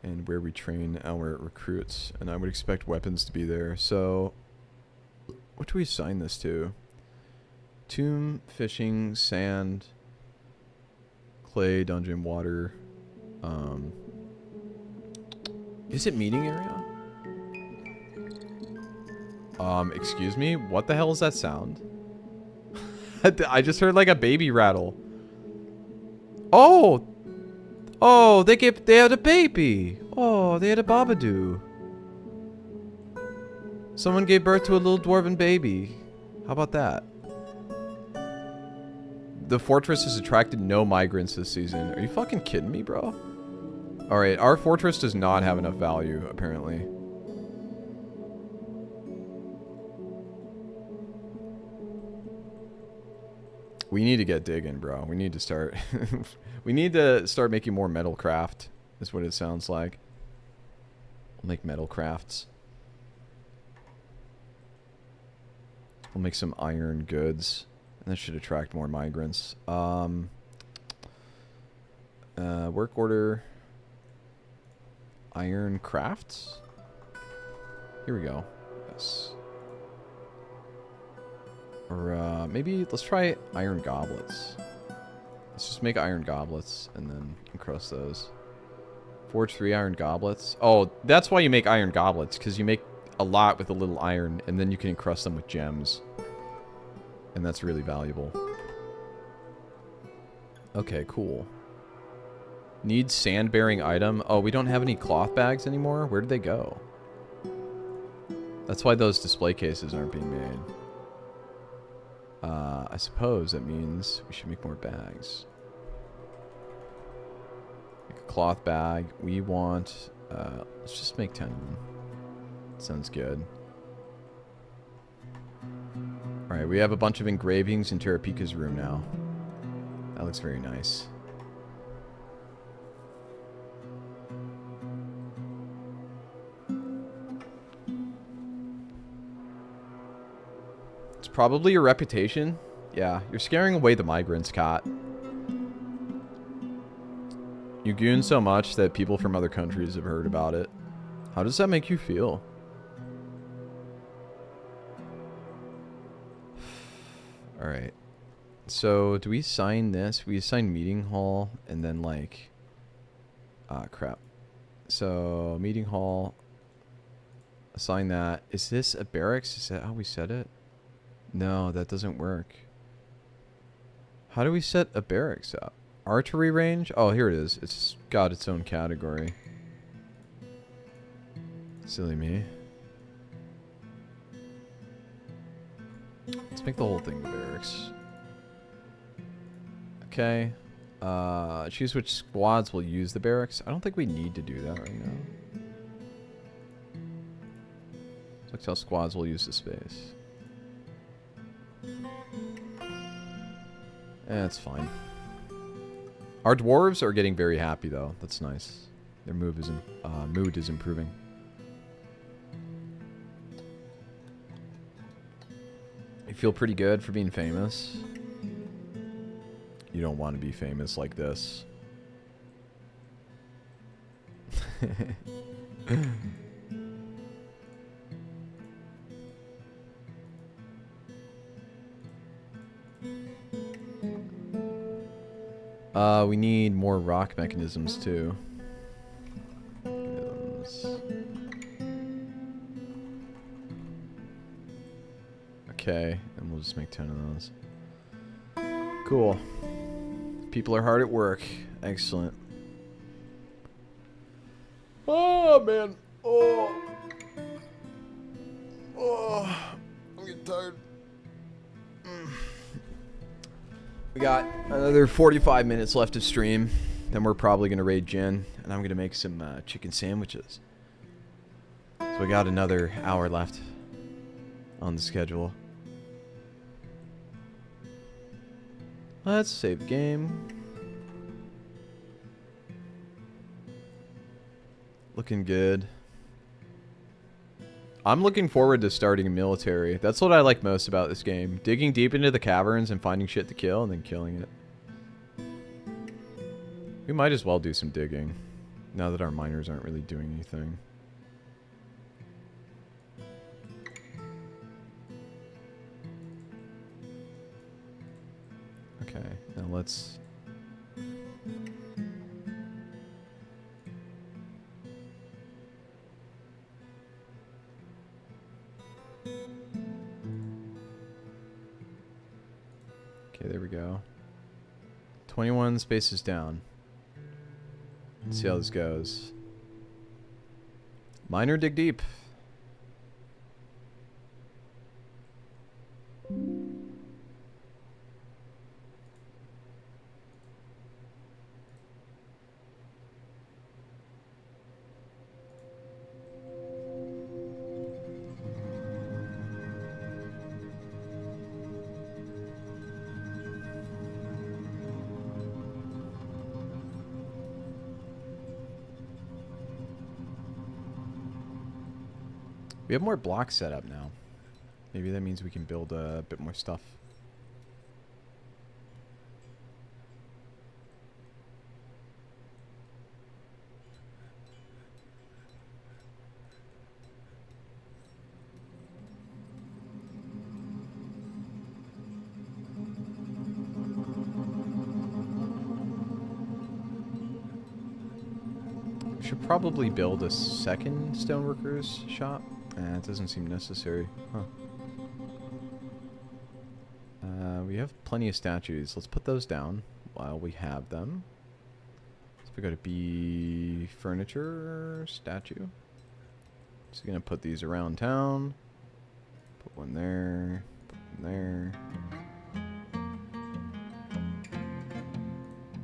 And where we train our recruits. And I would expect weapons to be there. So, what do we assign this to? Tomb, fishing, sand, clay, dungeon, water. Is it meeting area? Excuse me? What the hell is that sound? I just heard like a baby rattle. Oh! Oh, they had a baby! Oh, they had a babadoo. Someone gave birth to a little dwarven baby. How about that? The fortress has attracted no migrants this season. Are you fucking kidding me, bro? Alright, our fortress does not have enough value, apparently. We need to get digging, bro. We need to start... we need to start making more metal craft, is what it sounds like. We'll make metal crafts. We'll make some iron goods. And that should attract more migrants. Work order. Iron crafts? Here we go. Yes. Or maybe let's try iron goblets. Let's just make iron goblets and then encrust those. Forge 3 iron goblets. Oh, that's why you make iron goblets, because you make a lot with a little iron and then you can encrust them with gems. And that's really valuable. Okay, cool. Need sand-bearing item. Oh, we don't have any cloth bags anymore? Where did they go? That's why those display cases aren't being made. I suppose that means we should make more bags. Make a cloth bag. We want... let's just make 10 of them. Sounds good. Alright, we have a bunch of engravings in Terrapika's room now. That looks very nice. It's probably your reputation. Yeah, you're scaring away the migrants, Kat. You goon so much that people from other countries have heard about it. How does that make you feel? Alright. So, do we sign this? We assign meeting hall and then like... Ah, crap. So, meeting hall. Assign that. Is this a barracks? Is that how we set it? No, that doesn't work. How do we set a barracks up? Archery range? Oh, here it is. It's got its own category. Silly me. Let's make the whole thing the barracks. Okay. Choose which squads will use the barracks. I don't think we need to do that right now. Select how squads will use the space. That's fine. Our dwarves are getting very happy though. That's nice. Their mood is improving. You feel pretty good for being famous. You don't want to be famous like this. We need more rock mechanisms too. Okay, and we'll just make 10 of those. Cool. People are hard at work. Excellent. Oh, man. Oh. Oh. I'm getting tired. We got another 45 minutes left of stream. Then we're probably going to raid Jin. And I'm going to make some chicken sandwiches. So we got another hour left on the schedule. Let's save the game. Looking good. I'm looking forward to starting a military. That's what I like most about this game. Digging deep into the caverns and finding shit to kill and then killing it. We might as well do some digging. Now that our miners aren't really doing anything. Okay, now let's... Okay, there we go. 21 spaces down. Let's see how this goes. Miner dig deep. We have more blocks set up now. Maybe that means we can build a bit more stuff. We should probably build a second stoneworkers shop. It doesn't seem necessary. Huh. We have plenty of statues. Let's put those down. while we have them. So we go to B furniture statue. Just gonna put these around town. Put one there. Put one there.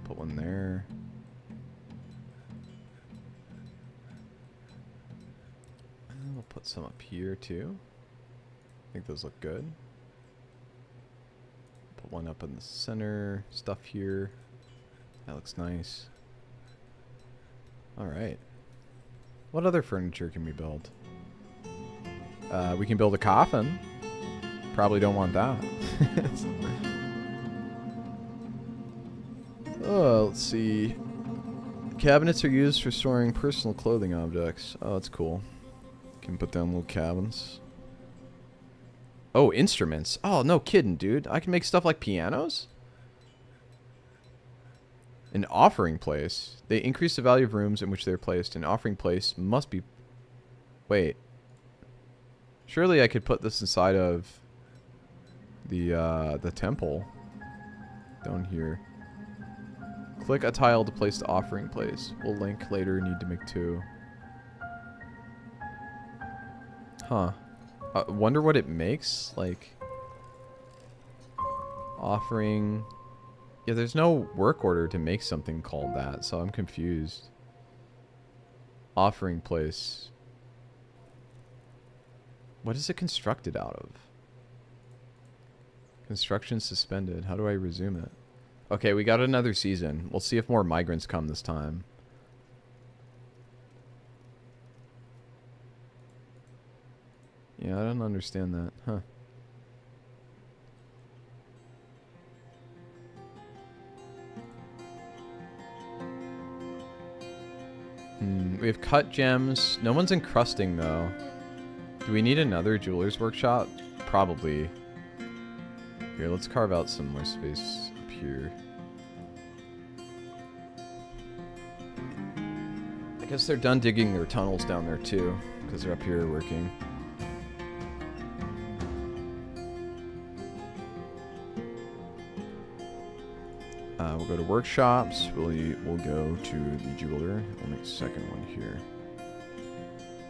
Put one there. And we'll put some up here too. I think those look good. Put one up in the center. Stuff here. That looks nice. Alright. What other furniture can we build? We can build a coffin. Probably don't want that. Oh, let's see. Cabinets are used for storing personal clothing objects. Oh, that's cool. Can put down little cabins. Oh, instruments. Oh, no kidding, dude. I can make stuff like pianos? An offering place. They increase the value of rooms in which they're placed. An offering place must be... Wait. Surely I could put this inside of the temple. Down here. Click a tile to place the offering place. We'll link later. Need to make 2. Huh. Wonder what it makes? Like... Offering... Yeah, there's no work order to make something called that, so I'm confused. Offering place. What is it constructed out of? Construction suspended. How do I resume it? Okay, we got another season. We'll see if more migrants come this time. Yeah, I don't understand that. Huh. We have cut gems. No one's encrusting, though. Do we need another jeweler's workshop? Probably. Here, let's carve out some more space up here. I guess they're done digging their tunnels down there, too, because they're up here working. We'll go to workshops. We'll go to the jeweler. We'll make a second one here.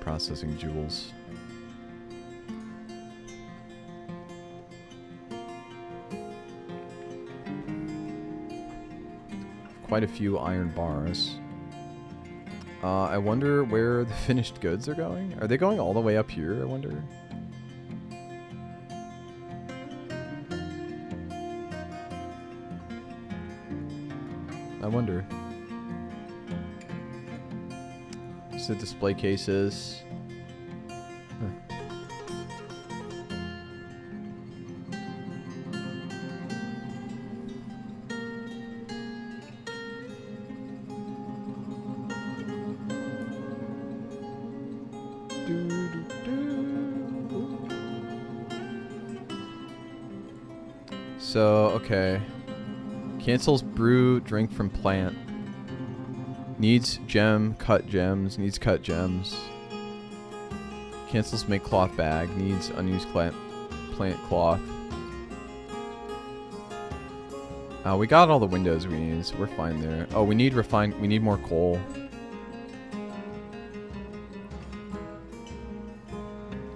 Processing jewels. Quite a few iron bars. I wonder where the finished goods are going. Are they going all the way up here, I wonder? I wonder. Is it display cases? Huh. So, okay. Cancels brew drink from plant. Needs gem, cut gems. Needs cut gems. Cancels make cloth bag. Needs unused plant cloth. We got all the windows we need, so we're fine there. Oh, we need more coal.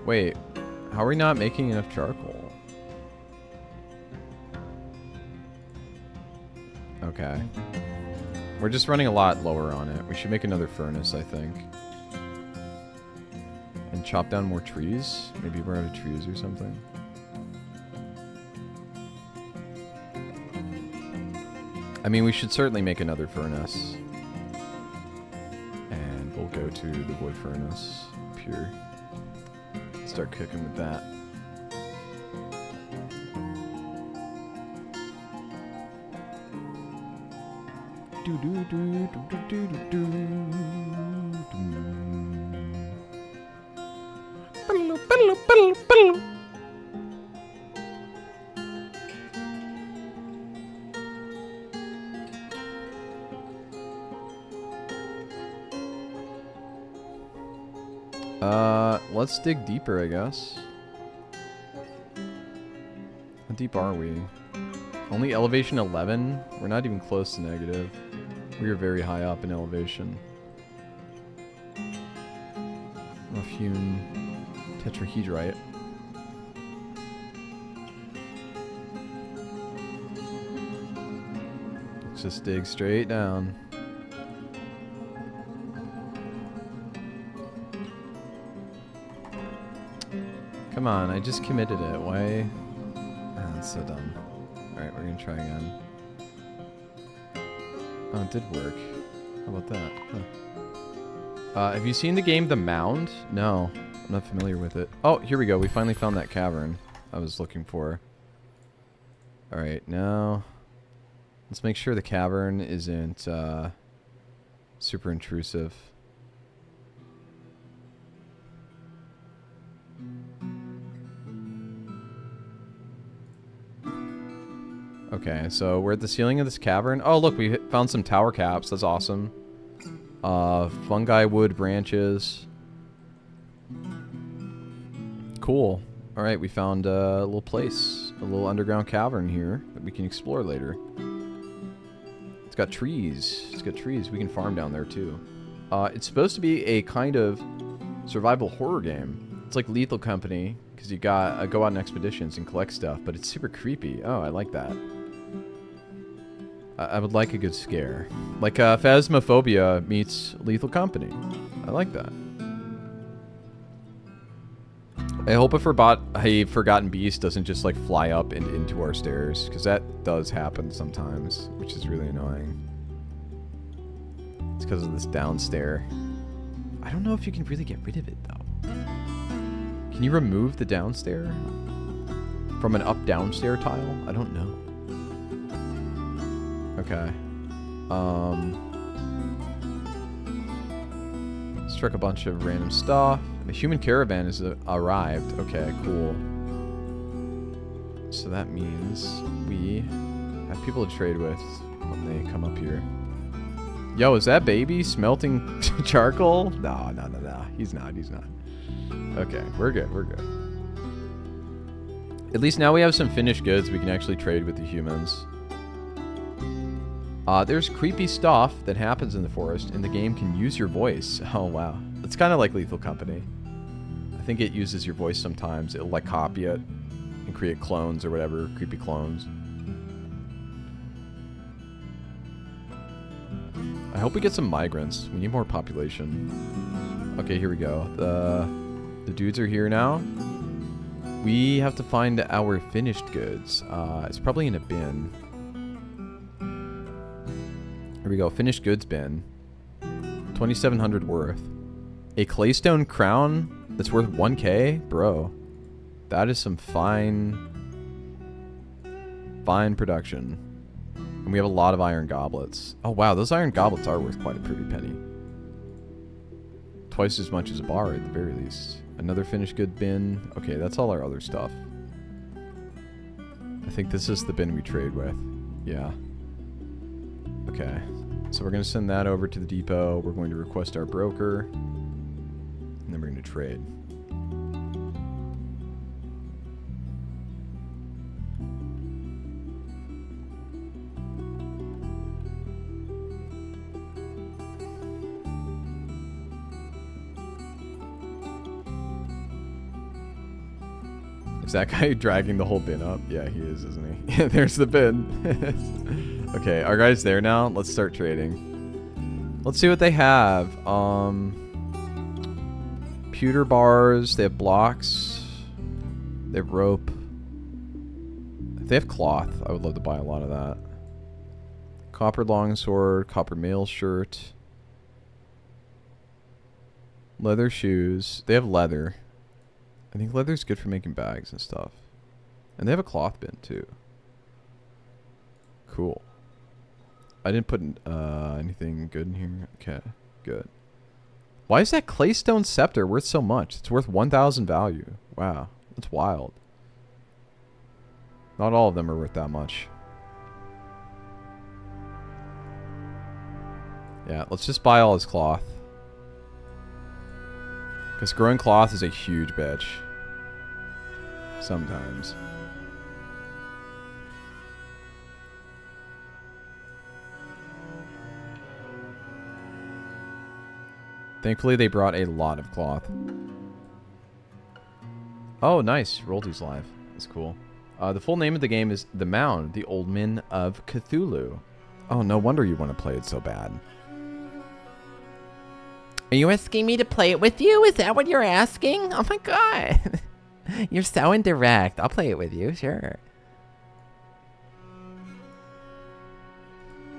Wait, how are we not making enough charcoal? Okay. We're just running a lot lower on it. We should make another furnace, I think. And chop down more trees? Maybe we're out of trees or something. I mean, we should certainly make another furnace. And we'll go to the wood furnace up here. Start cooking with that. Do do do do do do do do. Let's dig deeper, I guess. How deep are we? Only elevation 11? We're not even close to negative. We are very high up in elevation. Fume tetrahedrite. Let's just dig straight down. Come on, I just committed it. Why? Oh, that's so dumb. Alright, we're gonna try again. Oh, it did work. How about that? Huh. Have you seen the game The Mound? No, I'm not familiar with it. Oh, here we go. We finally found that cavern I was looking for. Alright, now let's make sure the cavern isn't super intrusive. Okay, so we're at the ceiling of this cavern. Oh, look, we found some tower caps. That's awesome. Fungi wood branches. Cool. Alright, we found a little place. A little underground cavern here that we can explore later. It's got trees. It's got trees. We can farm down there, too. It's supposed to be a kind of survival horror game. It's like Lethal Company, because you got go out on expeditions and collect stuff, but it's super creepy. Oh, I like that. I would like a good scare. Like Phasmophobia meets Lethal Company. I like that. I hope a Forgotten Beast doesn't just like fly up and into our stairs, because that does happen sometimes, which is really annoying. It's because of this downstair. I don't know if you can really get rid of it though. Can you remove the downstair from an up-downstair tile? I don't know. Okay. Struck a bunch of random stuff. A human caravan has arrived. Okay, cool. So that means we have people to trade with when they come up here. Yo, is that baby smelting charcoal? No. He's not. Okay, we're good. At least now we have some finished goods we can actually trade with the humans. There's creepy stuff that happens in the forest, and the game can use your voice. Oh, wow. It's kind of like Lethal Company. I think it uses your voice sometimes. It'll, like, copy it and create clones or whatever. Creepy clones. I hope we get some migrants. We need more population. Okay, here we go. The dudes are here now. We have to find our finished goods. It's probably in a bin. Here we go. Finished goods bin. 2,700 worth. A claystone crown that's worth 1K? Bro. That is some fine production. And we have a lot of iron goblets. Oh, wow. Those iron goblets are worth quite a pretty penny. Twice as much as a bar at the very least. Another finished good bin. Okay, that's all our other stuff. I think this is the bin we trade with. Yeah. Okay. So we're going to send that over to the depot. We're going to request our broker. And then we're going to trade. Is that guy dragging the whole bin up? Yeah, he is, isn't he? There's the bin. Okay, our guy's there now. Let's start trading. Let's see what they have. Pewter bars. They have blocks. They have rope. If they have cloth, I would love to buy a lot of that. Copper longsword. Copper mail shirt. Leather shoes. They have leather. I think leather's good for making bags and stuff. And they have a cloth bin, too. Cool. I didn't put anything good in here. Okay, good. Why is that claystone scepter worth so much? It's worth 1,000 value. Wow, that's wild. Not all of them are worth that much. Yeah, let's just buy all his cloth. Because growing cloth is a huge bitch. Sometimes. Thankfully, they brought a lot of cloth. Oh, nice. Royalties live. That's cool. The full name of the game is The Mound, the Old Men of Cthulhu. Oh, no wonder you want to play it so bad. Are you asking me to play it with you? Is that what you're asking? Oh my god. You're so indirect. I'll play it with you, sure.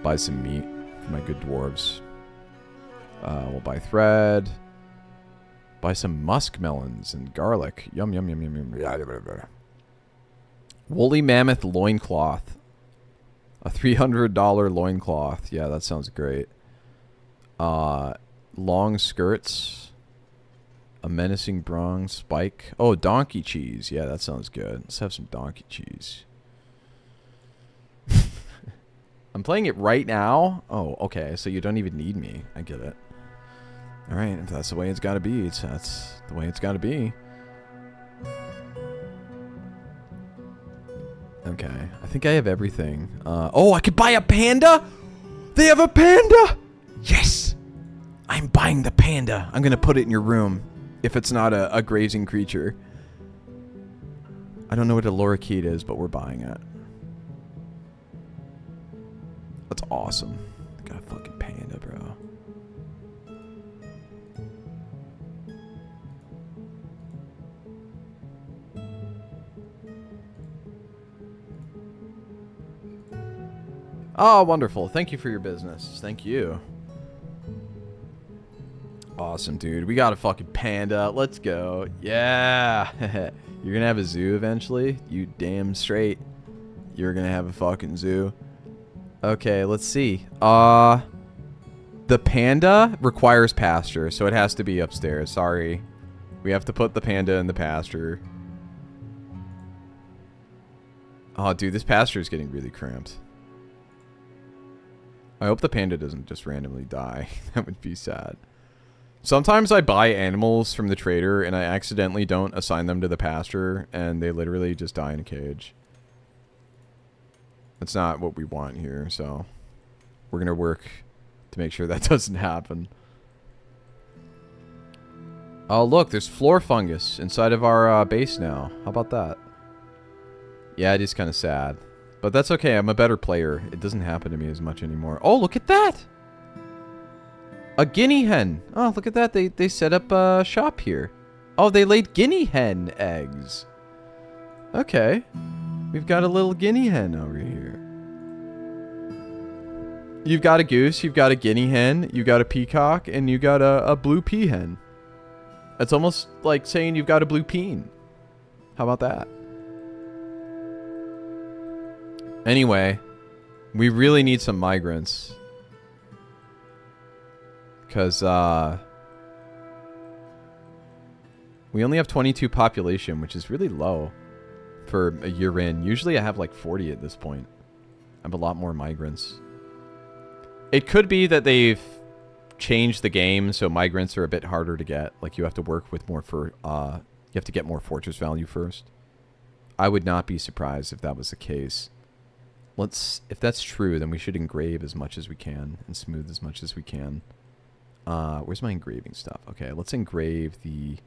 Buy some meat for my good dwarves. We'll buy thread. Buy some muskmelons and garlic. Yum, yum, yum, yum, yum. Woolly mammoth loincloth. A $300 loincloth. Yeah, that sounds great. Long skirts. A menacing bronze spike. Oh, donkey cheese. Yeah, that sounds good. Let's have some donkey cheese. I'm playing it right now? Oh, okay. So you don't even need me. I get it. Alright, if that's the way it's got to be, that's the way it's got to be. Okay. I think I have everything. Oh, I could buy a panda? They have a panda! Yes! I'm buying the panda. I'm going to put it in your room. If it's not a grazing creature. I don't know what a lorikeet is, but we're buying it. That's awesome. I got a fucking panda, bro. Oh, wonderful. Thank you for your business. Thank you. Awesome, dude. We got a fucking panda. Let's go. Yeah. You're gonna have a zoo eventually? You damn straight. You're gonna have a fucking zoo. Okay, let's see. The panda requires pasture, so it has to be upstairs. Sorry. We have to put the panda in the pasture. Oh, dude, this pasture is getting really cramped. I hope the panda doesn't just randomly die. That would be sad. Sometimes I buy animals from the trader and I accidentally don't assign them to the pasture and they literally just die in a cage. That's not what we want here, so we're going to work to make sure that doesn't happen. Oh, look, there's floor fungus inside of our base now. How about that? Yeah, it is kind of sad. But that's okay, I'm a better player. It doesn't happen to me as much anymore. Oh, look at that! A guinea hen. Oh, look at that. They set up a shop here. Oh, they laid guinea hen eggs. Okay. We've got a little guinea hen over here. You've got a goose, you've got a guinea hen, you got a peacock, and you got a blue peahen. It's almost like saying you've got a blue peen. How about that? Anyway, we really need some migrants. Because, we only have 22 population, which is really low for a year in. Usually I have like 40 at this point. I have a lot more migrants. It could be that they've changed the game, so migrants are a bit harder to get. Like, you have to work with more for, you have to get more fortress value first. I would not be surprised if that was the case. If that's true, then we should engrave as much as we can and smooth as much as we can. Where's my engraving stuff? Okay, let's engrave the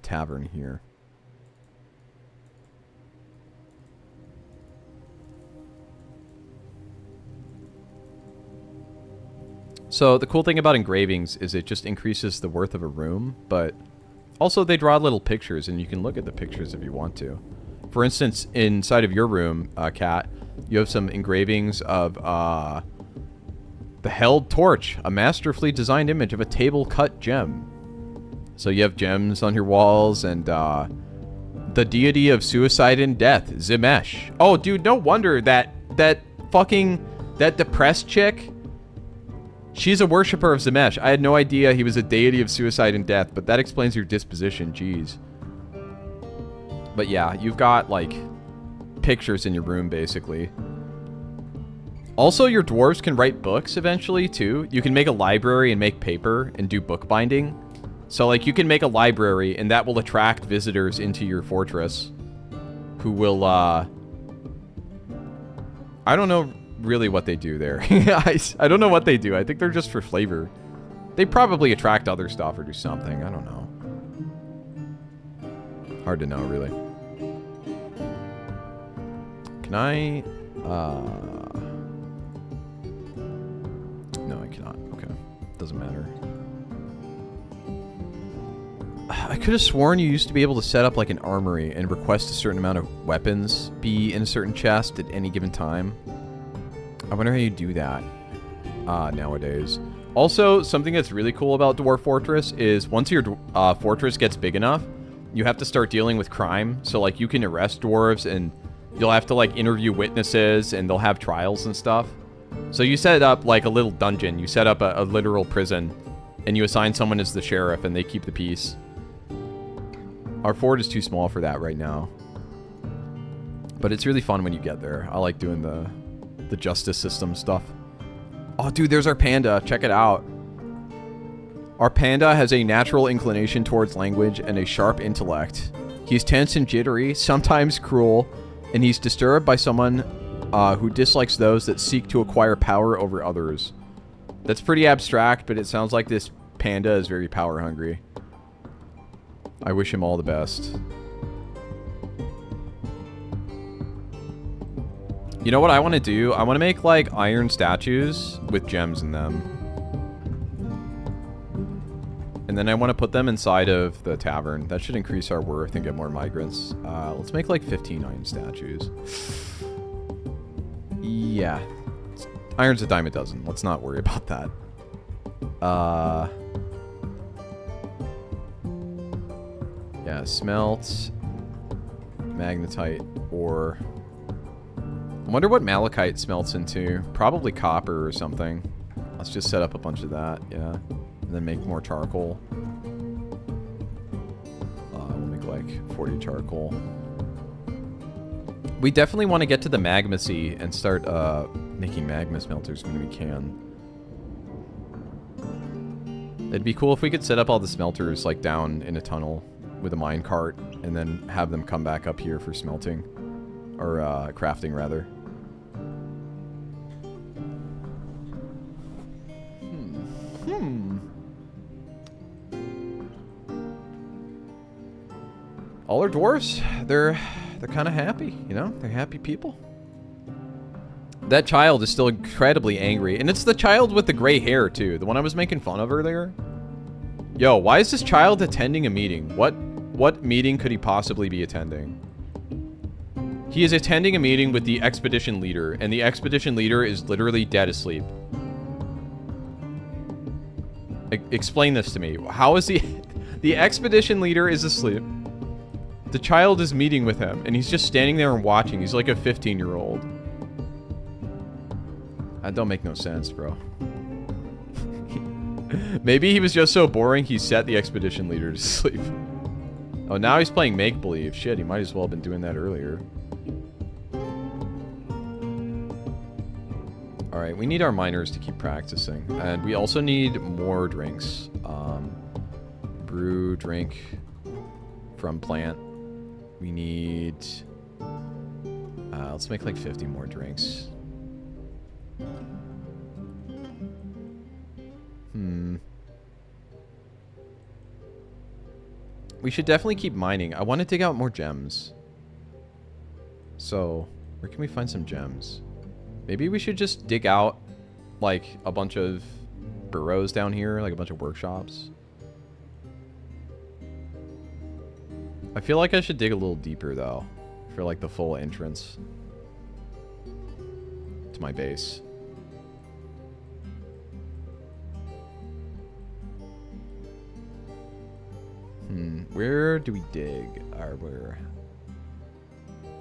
tavern here. So the cool thing about engravings is it just increases the worth of a room, but also they draw little pictures and you can look at the pictures if you want to. For instance, inside of your room, Kat, you have some engravings of the Held Torch, a masterfully designed image of a table-cut gem. So you have gems on your walls and the deity of suicide and death, Zimesh. Oh, dude, no wonder that depressed chick, she's a worshiper of Zimesh. I had no idea he was a deity of suicide and death, but that explains your disposition, jeez. But yeah, you've got, like, pictures in your room, basically. Also, your dwarves can write books eventually, too. You can make a library and make paper and do bookbinding. So, like, you can make a library, and that will attract visitors into your fortress who will, I don't know really what they do there. I don't know what they do. I think they're just for flavor. They probably attract other stuff or do something. I don't know. Hard to know, really. Can I... No, I cannot. Okay. Doesn't matter. I could have sworn you used to be able to set up like an armory and request a certain amount of weapons be in a certain chest at any given time. I wonder how you do that nowadays. Also, something that's really cool about Dwarf Fortress is once your fortress gets big enough, you have to start dealing with crime. So like you can arrest dwarves and you'll have to like interview witnesses and they'll have trials and stuff. So you set up like a little dungeon. You set up a literal prison and you assign someone as the sheriff and they keep the peace. Our fort is too small for that right now. But it's really fun when you get there. I like doing the justice system stuff. Oh, dude, there's our panda. Check it out. Our panda has a natural inclination towards language and a sharp intellect. He's tense and jittery, sometimes cruel, and he's disturbed by someone who dislikes those that seek to acquire power over others. That's pretty abstract, but it sounds like this panda is very power hungry. I wish him all the best. You know what I want to do? I want to make, like, iron statues with gems in them. And then I want to put them inside of the tavern. That should increase our worth and get more migrants. Let's make, like, 15 iron statues. Yeah. Iron's a dime a dozen. Let's not worry about that. Yeah, smelt, magnetite, ore. I wonder what malachite smelts into. Probably copper or something. Let's just set up a bunch of that, yeah. And then make more charcoal. We'll make like 40 charcoal. We definitely want to get to the magma sea and start making magma smelters when we can. It'd be cool if we could set up all the smelters like down in a tunnel with a mine cart and then have them come back up here for smelting. Or crafting, rather. All our dwarves, they're kind of happy, you know? They're happy people. That child is still incredibly angry. And it's the child with the gray hair, too. The one I was making fun of earlier. Yo, why is this child attending a meeting? What meeting could he possibly be attending? He is attending a meeting with the expedition leader, and the expedition leader is literally dead asleep. Explain this to me. How is the expedition leader is asleep? The child is meeting with him, and he's just standing there and watching. He's like a 15-year-old. That don't make no sense, bro. Maybe he was just so boring he set the expedition leader to sleep. Oh, now he's playing make-believe. Shit, he might as well have been doing that earlier. Alright, we need our miners to keep practicing. And we also need more drinks. Brew, drink from plant. We need... let's make like 50 more drinks. We should definitely keep mining. I want to dig out more gems. So, where can we find some gems? Maybe we should just dig out, like, a bunch of burrows down here, like a bunch of workshops. I feel like I should dig a little deeper, though, for, like, the full entrance to my base. Where do we dig? Or where?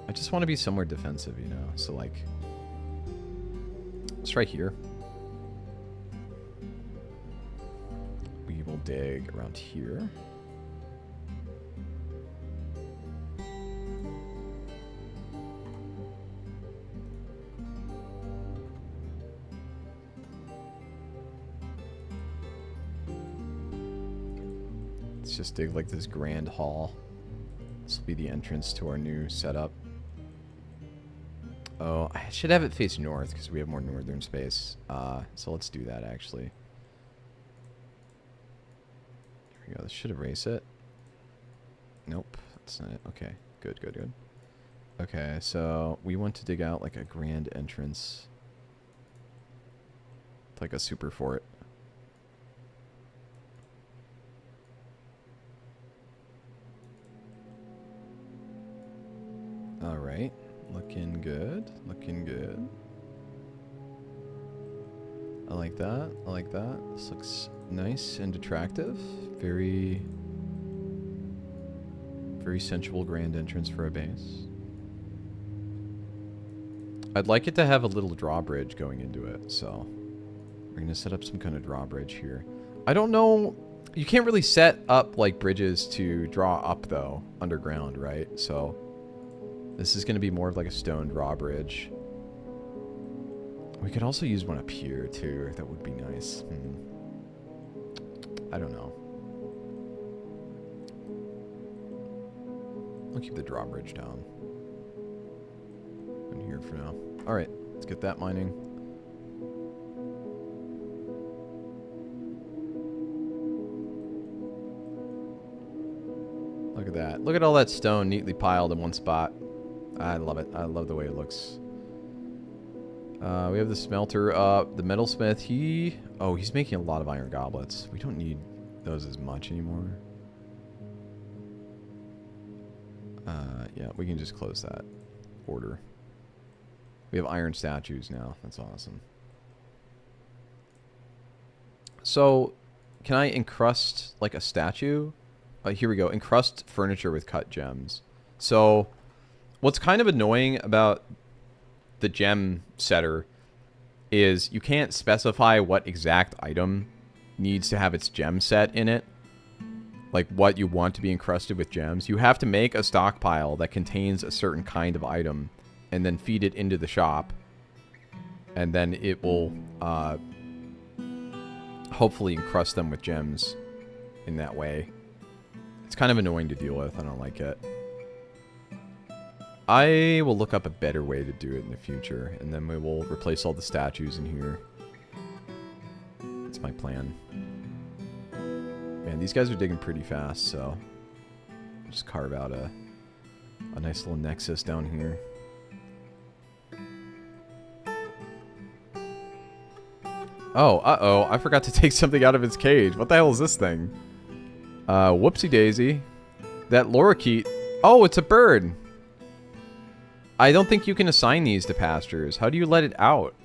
I just want to be somewhere defensive, you know? So, like... It's right here. We will dig around here. Let's just dig like this grand hall. This will be the entrance to our new setup. Uh-oh. I should have it face north because we have more northern space. So let's do that, actually. Here we go. This should erase it. Nope. That's not it. Okay. Good, good, good. Okay, so we want to dig out like a grand entrance. Like a super fort. Alright. Looking good. Looking good. I like that. I like that. This looks nice and attractive. Very sensual grand entrance for a base. I'd like it to have a little drawbridge going into it, so we're going to set up some kind of drawbridge here. I don't know. You can't really set up like bridges to draw up though underground, right? So this is going to be more of like a stone drawbridge. We could also use one up here too. That would be nice. I don't know. I'll keep the drawbridge down. In here for now. Alright, let's get that mining. Look at that. Look at all that stone neatly piled in one spot. I love it. I love the way it looks. We have the smelter up. The metalsmith, he's making a lot of iron goblets. We don't need those as much anymore. Yeah, we can just close that order. We have iron statues now. That's awesome. So, can I encrust like a statue? Here we go. Encrust furniture with cut gems. So, what's kind of annoying about the gem setter is you can't specify what exact item needs to have its gem set in it. Like what you want to be encrusted with gems. You have to make a stockpile that contains a certain kind of item and then feed it into the shop. And then it will hopefully encrust them with gems in that way. It's kind of annoying to deal with. I don't like it. I will look up a better way to do it in the future, and then we will replace all the statues in here. That's my plan. Man, these guys are digging pretty fast, so just carve out a nice little nexus down here. Oh, uh-oh, I forgot to take something out of its cage. What the hell is this thing? Whoopsie daisy. That lorikeet. Oh, it's a bird. I don't think you can assign these to pastures. How do you let it out?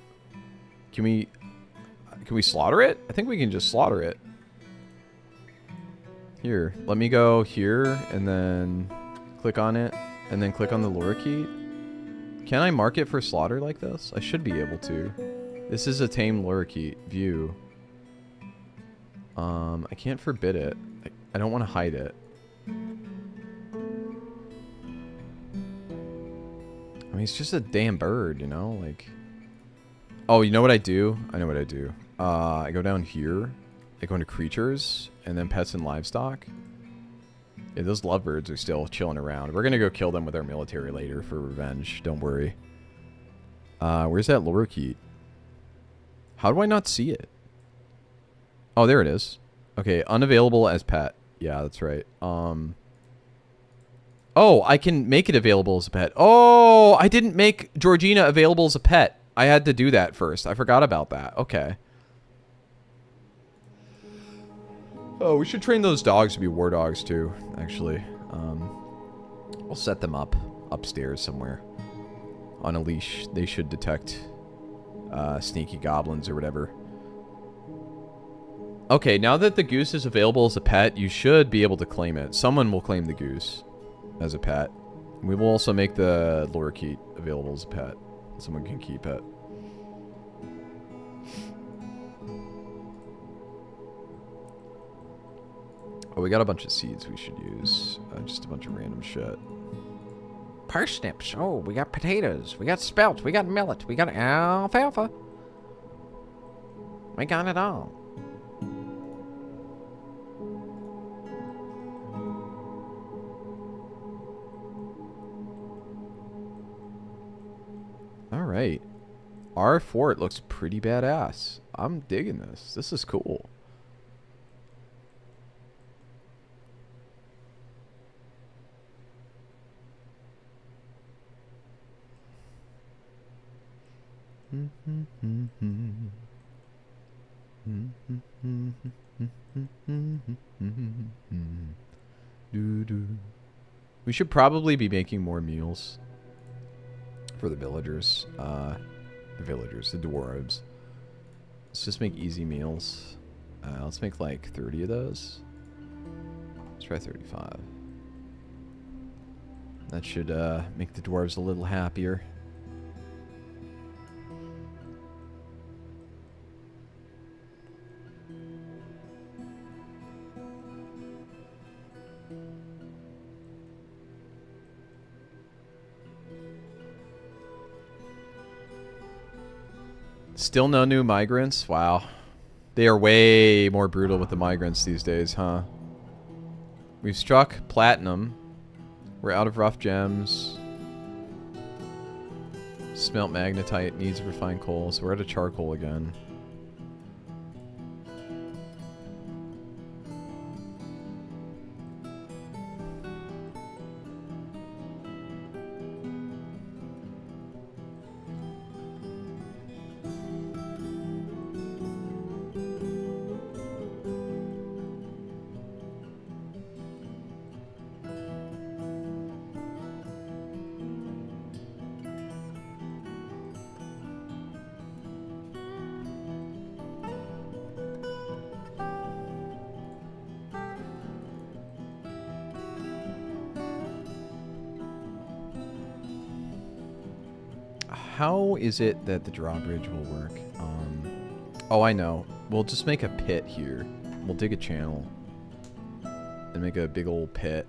Can we slaughter it? I think we can just slaughter it. Here, let me go here and then click on it and then click on the lorikeet. Can I mark it for slaughter like this? I should be able to. This is a tame lorikeet. View. I can't forbid it. I don't want to hide it. I mean, it's just a damn bird, you know? Like, oh, you know what I do? I know what I do. I go down here. I go into creatures, and then pets and livestock. Yeah, those lovebirds are still chilling around. We're going to go kill them with our military later for revenge. Don't worry. Where's that lorikeet? How do I not see it? Oh, there it is. Okay, unavailable as pet. Yeah, that's right. Oh, I can make it available as a pet. Oh, I didn't make Georgina available as a pet. I had to do that first. I forgot about that. Okay. Oh, we should train those dogs to be war dogs too, actually. We'll set them up upstairs somewhere. On a leash. They should detect sneaky goblins or whatever. Okay, now that the goose is available as a pet, you should be able to claim it. Someone will claim the goose as a pet. We will also make the lorikeet available as a pet. Someone can keep it. Oh, we got a bunch of seeds we should use. Just a bunch of random shit. Parsnips. Oh, we got potatoes. We got spelt. We got millet. We got alfalfa. We got it all. Alright. Our fort looks pretty badass. I'm digging this. This is cool. We should probably be making more meals for the villagers. The dwarves. Let's just make easy meals. Let's make like 30 of those. Let's try 35. That should make the dwarves a little happier. Still no new migrants? Wow. They are way more brutal with the migrants these days, huh? We've struck platinum. We're out of rough gems. Smelt magnetite, needs refined coal, so we're out of charcoal again. How is it that the drawbridge will work? Oh, I know. We'll just make a pit here. We'll dig a channel and make a big old pit.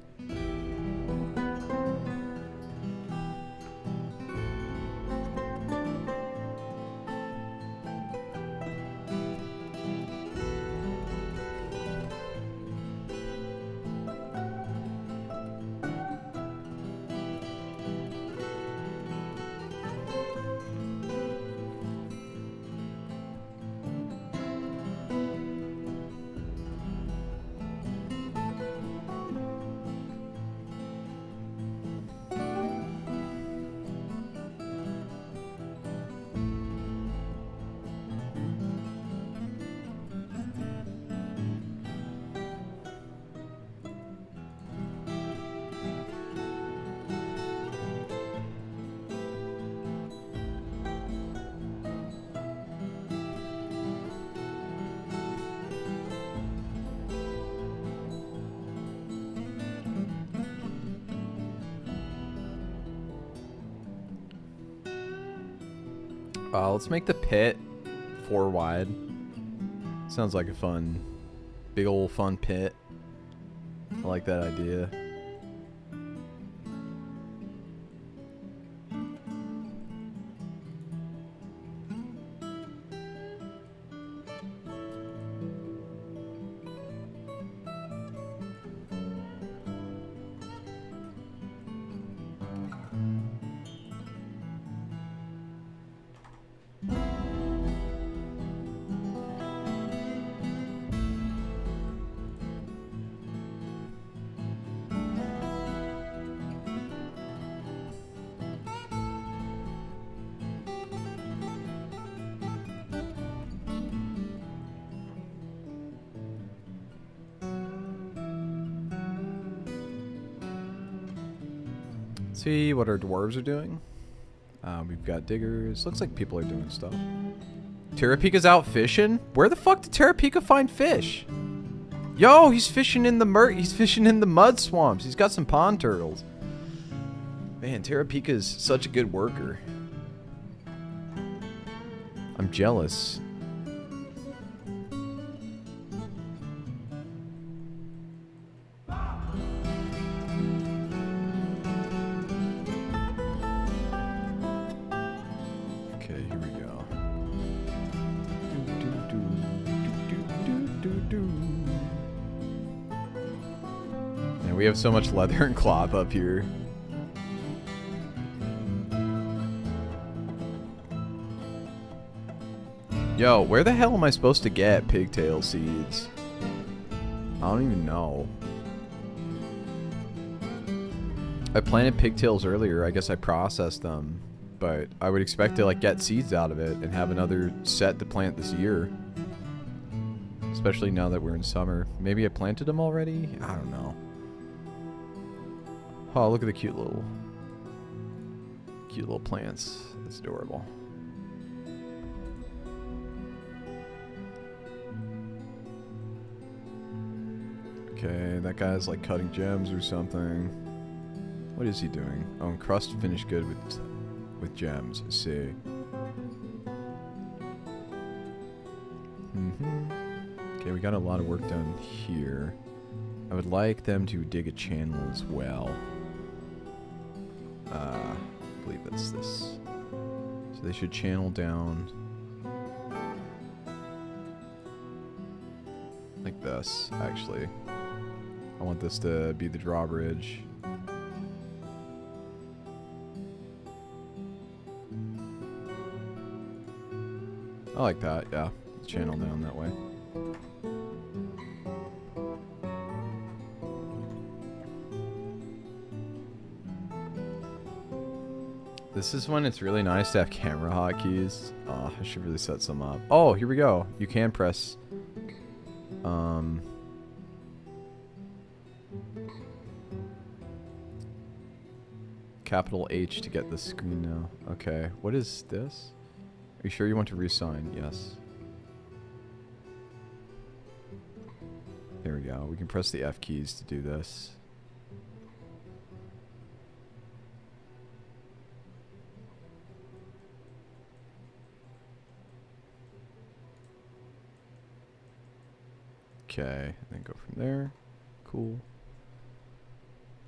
Let's make the pit 4 wide. Sounds like a fun, big old fun pit. I like that idea. See what our dwarves are doing. We've got diggers. Looks like people are doing stuff. Terrapika's out fishing? Where the fuck did Terrapika find fish? Yo, he's fishing in the he's fishing in the mud swamps. He's got some pond turtles. Man, Terrapika's such a good worker. I'm jealous. We have so much leather and cloth up here. Yo, where the hell am I supposed to get pigtail seeds? I don't even know. I planted pigtails earlier. I guess I processed them. But I would expect to like get seeds out of it and have another set to plant this year. Especially now that we're in summer. Maybe I planted them already? I don't know. Oh, look at the cute little plants. That's adorable. Okay, that guy's like cutting gems or something. What is he doing? Oh, and crust finished good with gems. I see. Okay, we got a lot of work done here. I would like them to dig a channel as well. I believe that's this. So they should channel down like this, actually. I want this to be the drawbridge. I like that, yeah. Channel down that way. This is when it's really nice to have camera hotkeys. Oh, I should really set some up. Oh, here we go. You can press... capital H to get the screen now. Okay, what is this? Are you sure you want to resign? Yes. There we go. We can press the F keys to do this. Okay, and then go from there. Cool.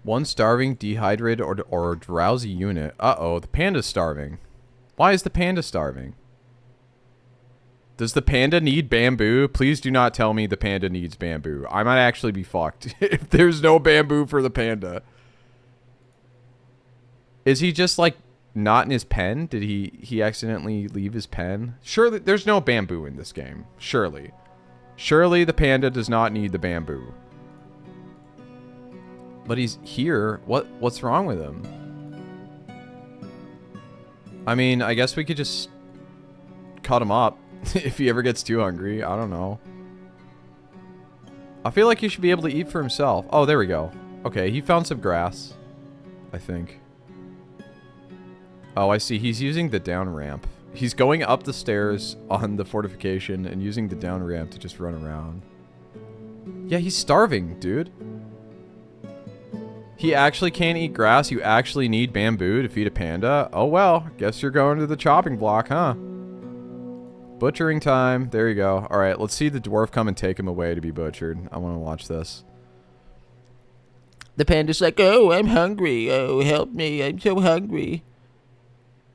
One starving, dehydrated, or drowsy unit. Uh-oh, the panda's starving. Why is the panda starving? Does the panda need bamboo? Please do not tell me the panda needs bamboo. I might actually be fucked if there's no bamboo for the panda. Is he just, like, not in his pen? Did he accidentally leave his pen? Surely, there's no bamboo in this game. Surely. Surely the panda does not need the bamboo. But he's here. What's wrong with him? I mean, I guess we could just cut him up if he ever gets too hungry. I don't know. I feel like he should be able to eat for himself. Oh, there we go. Okay, he found some grass, I think. Oh, I see. He's using the down ramp. He's going up the stairs on the fortification and using the down ramp to just run around. Yeah, he's starving, dude. He actually can't eat grass. You actually need bamboo to feed a panda. Oh, well. Guess you're going to the chopping block, huh? Butchering time. There you go. All right, let's see the dwarf come and take him away to be butchered. I want to watch this. The panda's like, oh, I'm hungry. Oh, help me. I'm so hungry.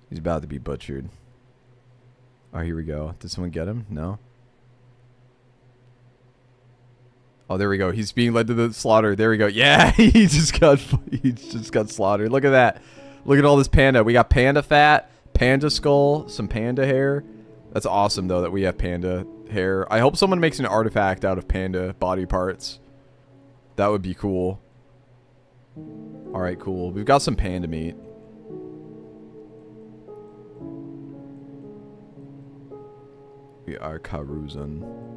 He's about to be butchered. Oh, here we go. Did someone get him? No? Oh, there we go. He's being led to the slaughter. There we go. Yeah, he just got slaughtered. Look at that. Look at all this panda. We got panda fat, panda skull, some panda hair. That's awesome, though, that we have panda hair. I hope someone makes an artifact out of panda body parts. That would be cool. All right, cool. We've got some panda meat. We are Karuzan.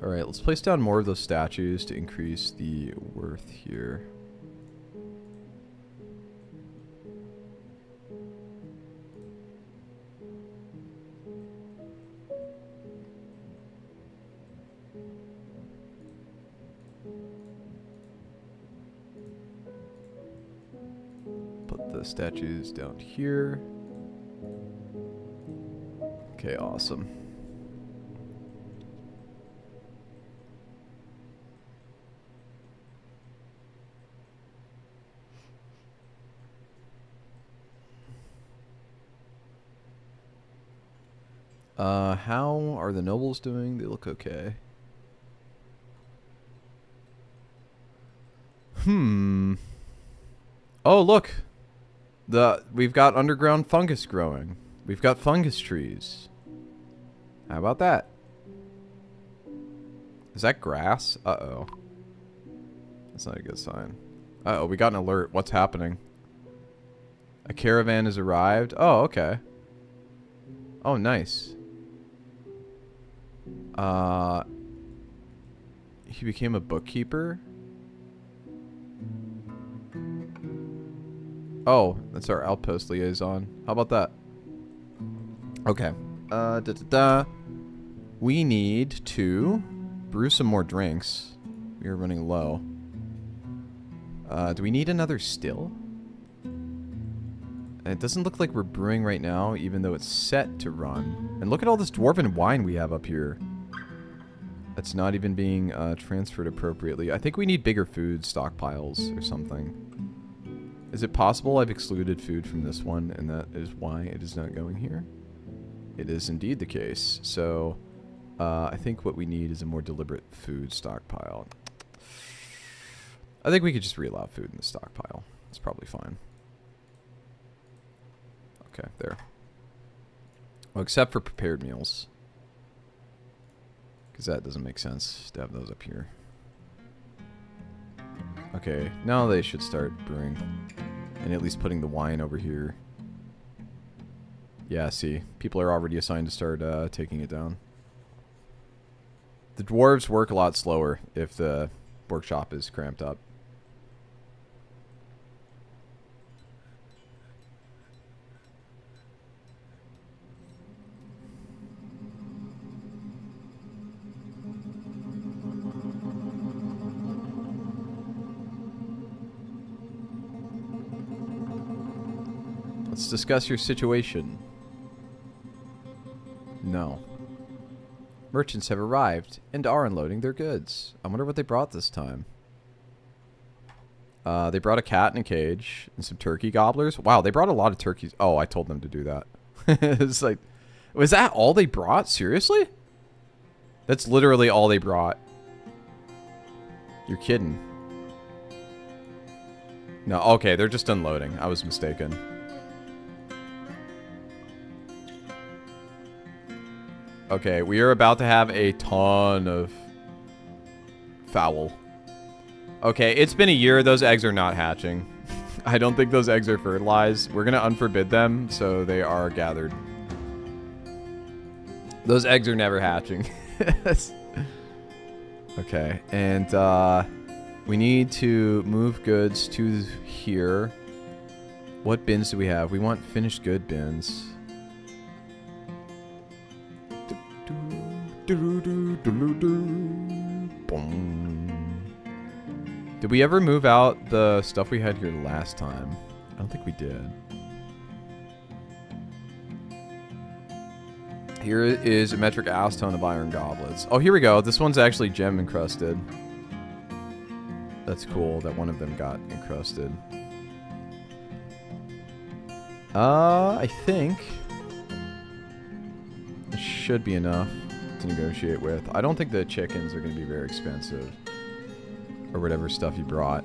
Alright, let's place down more of those statues to increase the worth here. Put the statues down here. Okay, awesome. How are the nobles doing? They look okay. Oh, look. We've got underground fungus growing. We've got fungus trees. How about that? Is that grass? Uh-oh. That's not a good sign. Uh-oh, we got an alert. What's happening? A caravan has arrived. Oh, okay. Oh, nice. He became a bookkeeper? Oh, that's our outpost liaison. How about that? Okay. We need to brew some more drinks. We are running low. Do we need another still? And it doesn't look like we're brewing right now, even though it's set to run. And look at all this dwarven wine we have up here. That's not even being transferred appropriately. I think we need bigger food stockpiles or something. Is it possible I've excluded food from this one, and that is why it is not going here? It is indeed the case. So, I think what we need is a more deliberate food stockpile. I think we could just re-allow food in the stockpile. It's probably fine. Okay, there. Well, except for prepared meals. Because that doesn't make sense to have those up here. Okay, now they should start brewing. And at least putting the wine over here. Yeah, see. People are already assigned to start taking it down. The dwarves work a lot slower if the workshop is cramped up. Let's discuss your situation. No. Merchants have arrived and are unloading their goods. I wonder what they brought this time. They brought a cat in a cage and some turkey gobblers. Wow, they brought a lot of turkeys. Oh, I told them to do that. It's like, was that all they brought? Seriously? That's literally all they brought. You're kidding. No, okay, they're just unloading. I was mistaken. Okay, we are about to have a ton of fowl. Okay, it's been a year. Those eggs are not hatching. I don't think those eggs are fertilized. We're going to unforbid them, so they are gathered. Those eggs are never hatching. Okay, and we need to move goods to here. What bins do we have? We want finished good bins. Did we ever move out the stuff we had here last time? I don't think we did. Here is a metric acetone of iron goblets. Oh, here we go. This one's actually gem encrusted. That's cool that one of them got encrusted. I think it should be enough to negotiate with. I don't think the chickens are going to be very expensive. Or whatever stuff you brought.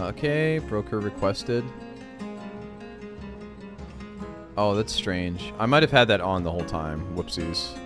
Okay, broker requested. Oh, that's strange. I might have had that on the whole time. Whoopsies.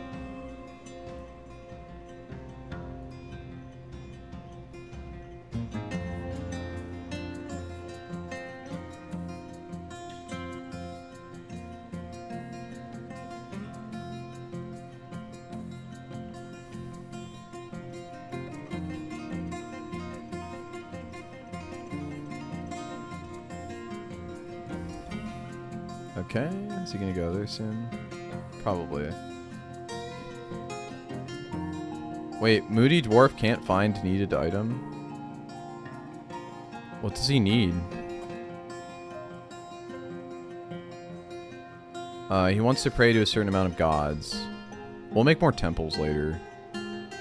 Okay, is he gonna go there soon? Probably. Wait, Moody Dwarf can't find needed item? What does he need? He wants to pray to a certain amount of gods. We'll make more temples later.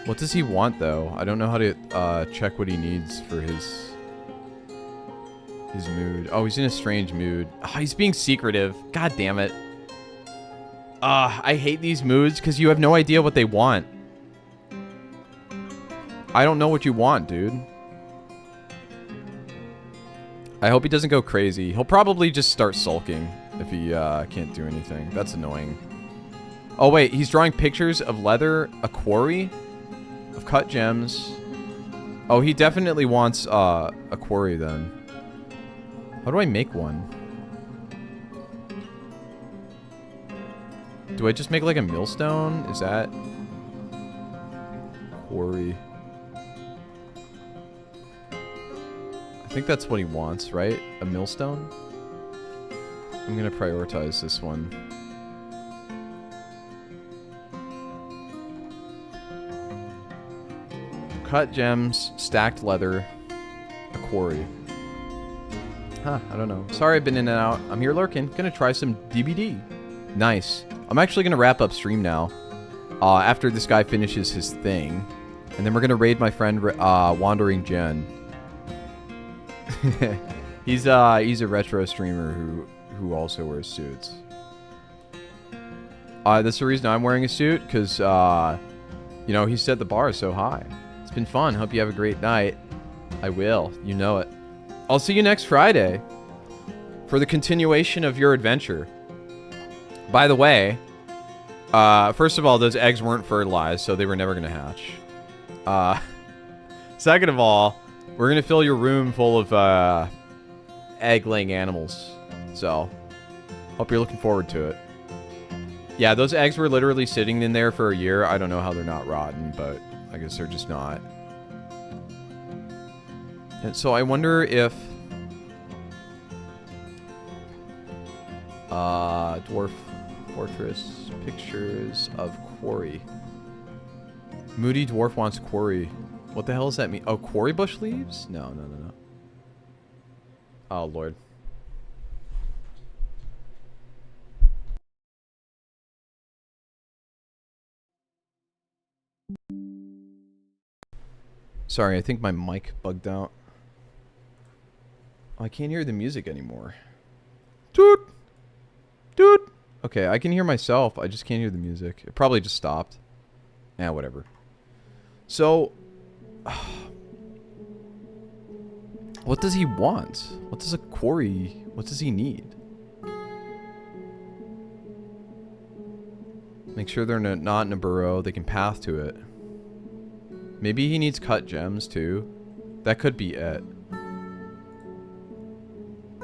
What does he want, though? I don't know how to check what he needs for his mood. Oh, he's in a strange mood. Oh, he's being secretive. God damn it. I hate these moods because you have no idea what they want. I don't know what you want, dude. I hope he doesn't go crazy. He'll probably just start sulking if he can't do anything. That's annoying. Oh, wait. He's drawing pictures of leather, a quarry, of cut gems. Oh, he definitely wants a quarry then. How do I make one? Do I just make like a millstone? Is that... Quarry. I think that's what he wants, right? A millstone? I'm gonna prioritize this one. Cut gems, stacked leather, a quarry. Huh, I don't know. Sorry I've been in and out. I'm here lurking. Gonna try some DBD. Nice. I'm actually gonna wrap up stream now. After this guy finishes his thing. And then we're gonna raid my friend, Wandering Jen. He's a retro streamer who also wears suits. That's the reason I'm wearing a suit, because, you know, he set the bar so high. It's been fun. Hope you have a great night. I will. You know it. I'll see you next Friday for the continuation of your adventure. By the way, first of all, those eggs weren't fertilized, so they were never going to hatch. Second of all, we're going to fill your room full of egg-laying animals. So, hope you're looking forward to it. Yeah, those eggs were literally sitting in there for a year. I don't know how they're not rotten, but I guess they're just not. And so I wonder if... Dwarf Fortress, pictures of quarry. Moody Dwarf wants quarry. What the hell does that mean? Oh, quarry bush leaves? No. Oh, Lord. Sorry, I think my mic bugged out. Oh, I can't hear the music anymore. Toot! Toot! Okay, I can hear myself. I just can't hear the music. It probably just stopped. Yeah, whatever. So... what does he want? What does a quarry... What does he need? Make sure they're not in a burrow. They can path to it. Maybe he needs cut gems, too. That could be it.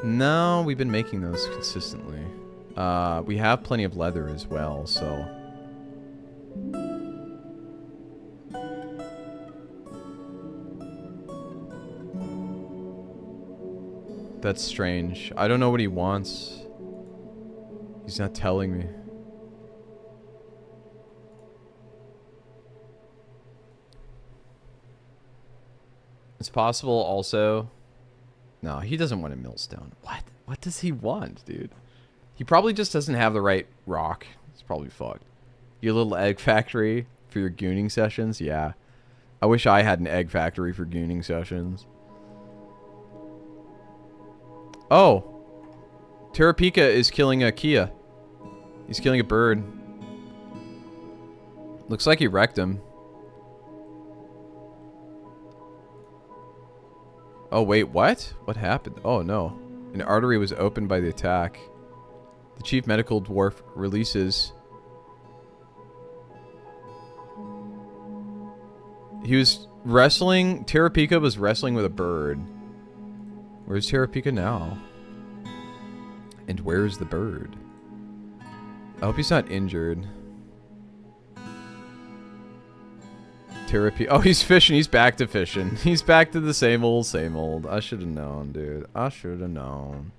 No, we've been making those consistently. We have plenty of leather as well, so... That's strange. I don't know what he wants. He's not telling me. It's possible also... No, he doesn't want a millstone. What? What does he want, dude? He probably just doesn't have the right rock. It's probably fucked. Your little egg factory for your gooning sessions? Yeah. I wish I had an egg factory for gooning sessions. Oh. Terrapika is killing a Kia. He's killing a bird. Looks like he wrecked him. Oh, wait, what? What happened? Oh, no. An artery was opened by the attack. The chief medical dwarf releases... He was wrestling... Terrapika was wrestling with a bird. Where's Terrapika now? And where's the bird? I hope he's not injured. Terrapika. Oh, he's fishing. He's back to fishing. He's back to the same old, same old. I should have known, dude. I should have known.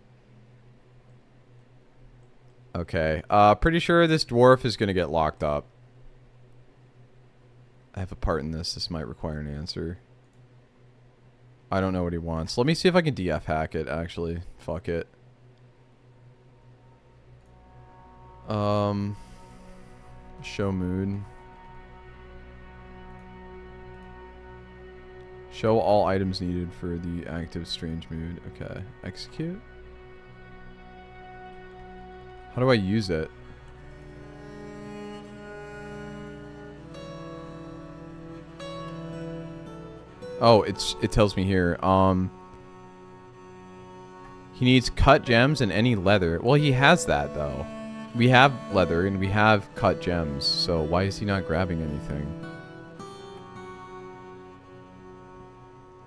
Okay. Pretty sure this dwarf is going to get locked up. I have a part in this. This might require an answer. I don't know what he wants. Let me see if I can DF hack it, actually. Fuck it. Show mood. Show all items needed for the active strange mood. Okay. Execute. How do I use it? Oh, it tells me here. He needs cut gems and any leather. Well, he has that though. We have leather and we have cut gems. So why is he not grabbing anything?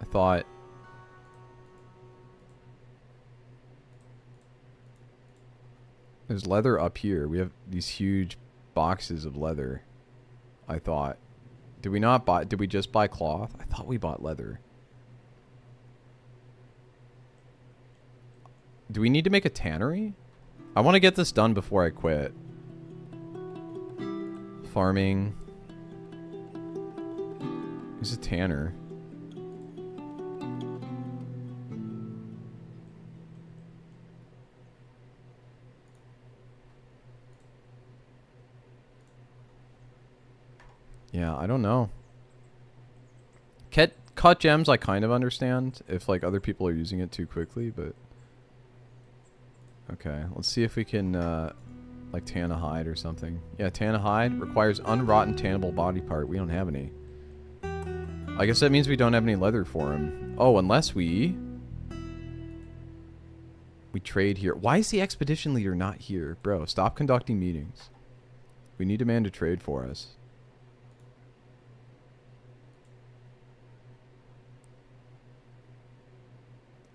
I thought. There's leather up here. We have these huge boxes of leather. I thought. Did we not buy? Did we just buy cloth? I thought we bought leather. Do we need to make a tannery? I want to get this done before I quit. Farming. Who's a tanner? Yeah, I don't know. Cut gems I kind of understand if like other people are using it too quickly, but okay, let's see if we can like tan a hide or something. Yeah, tan a hide requires unrotten tannable body part. We don't have any. I guess that means we don't have any leather for him. Oh, unless we trade here. Why is the expedition leader not here? Bro, stop conducting meetings. We need a man to trade for us.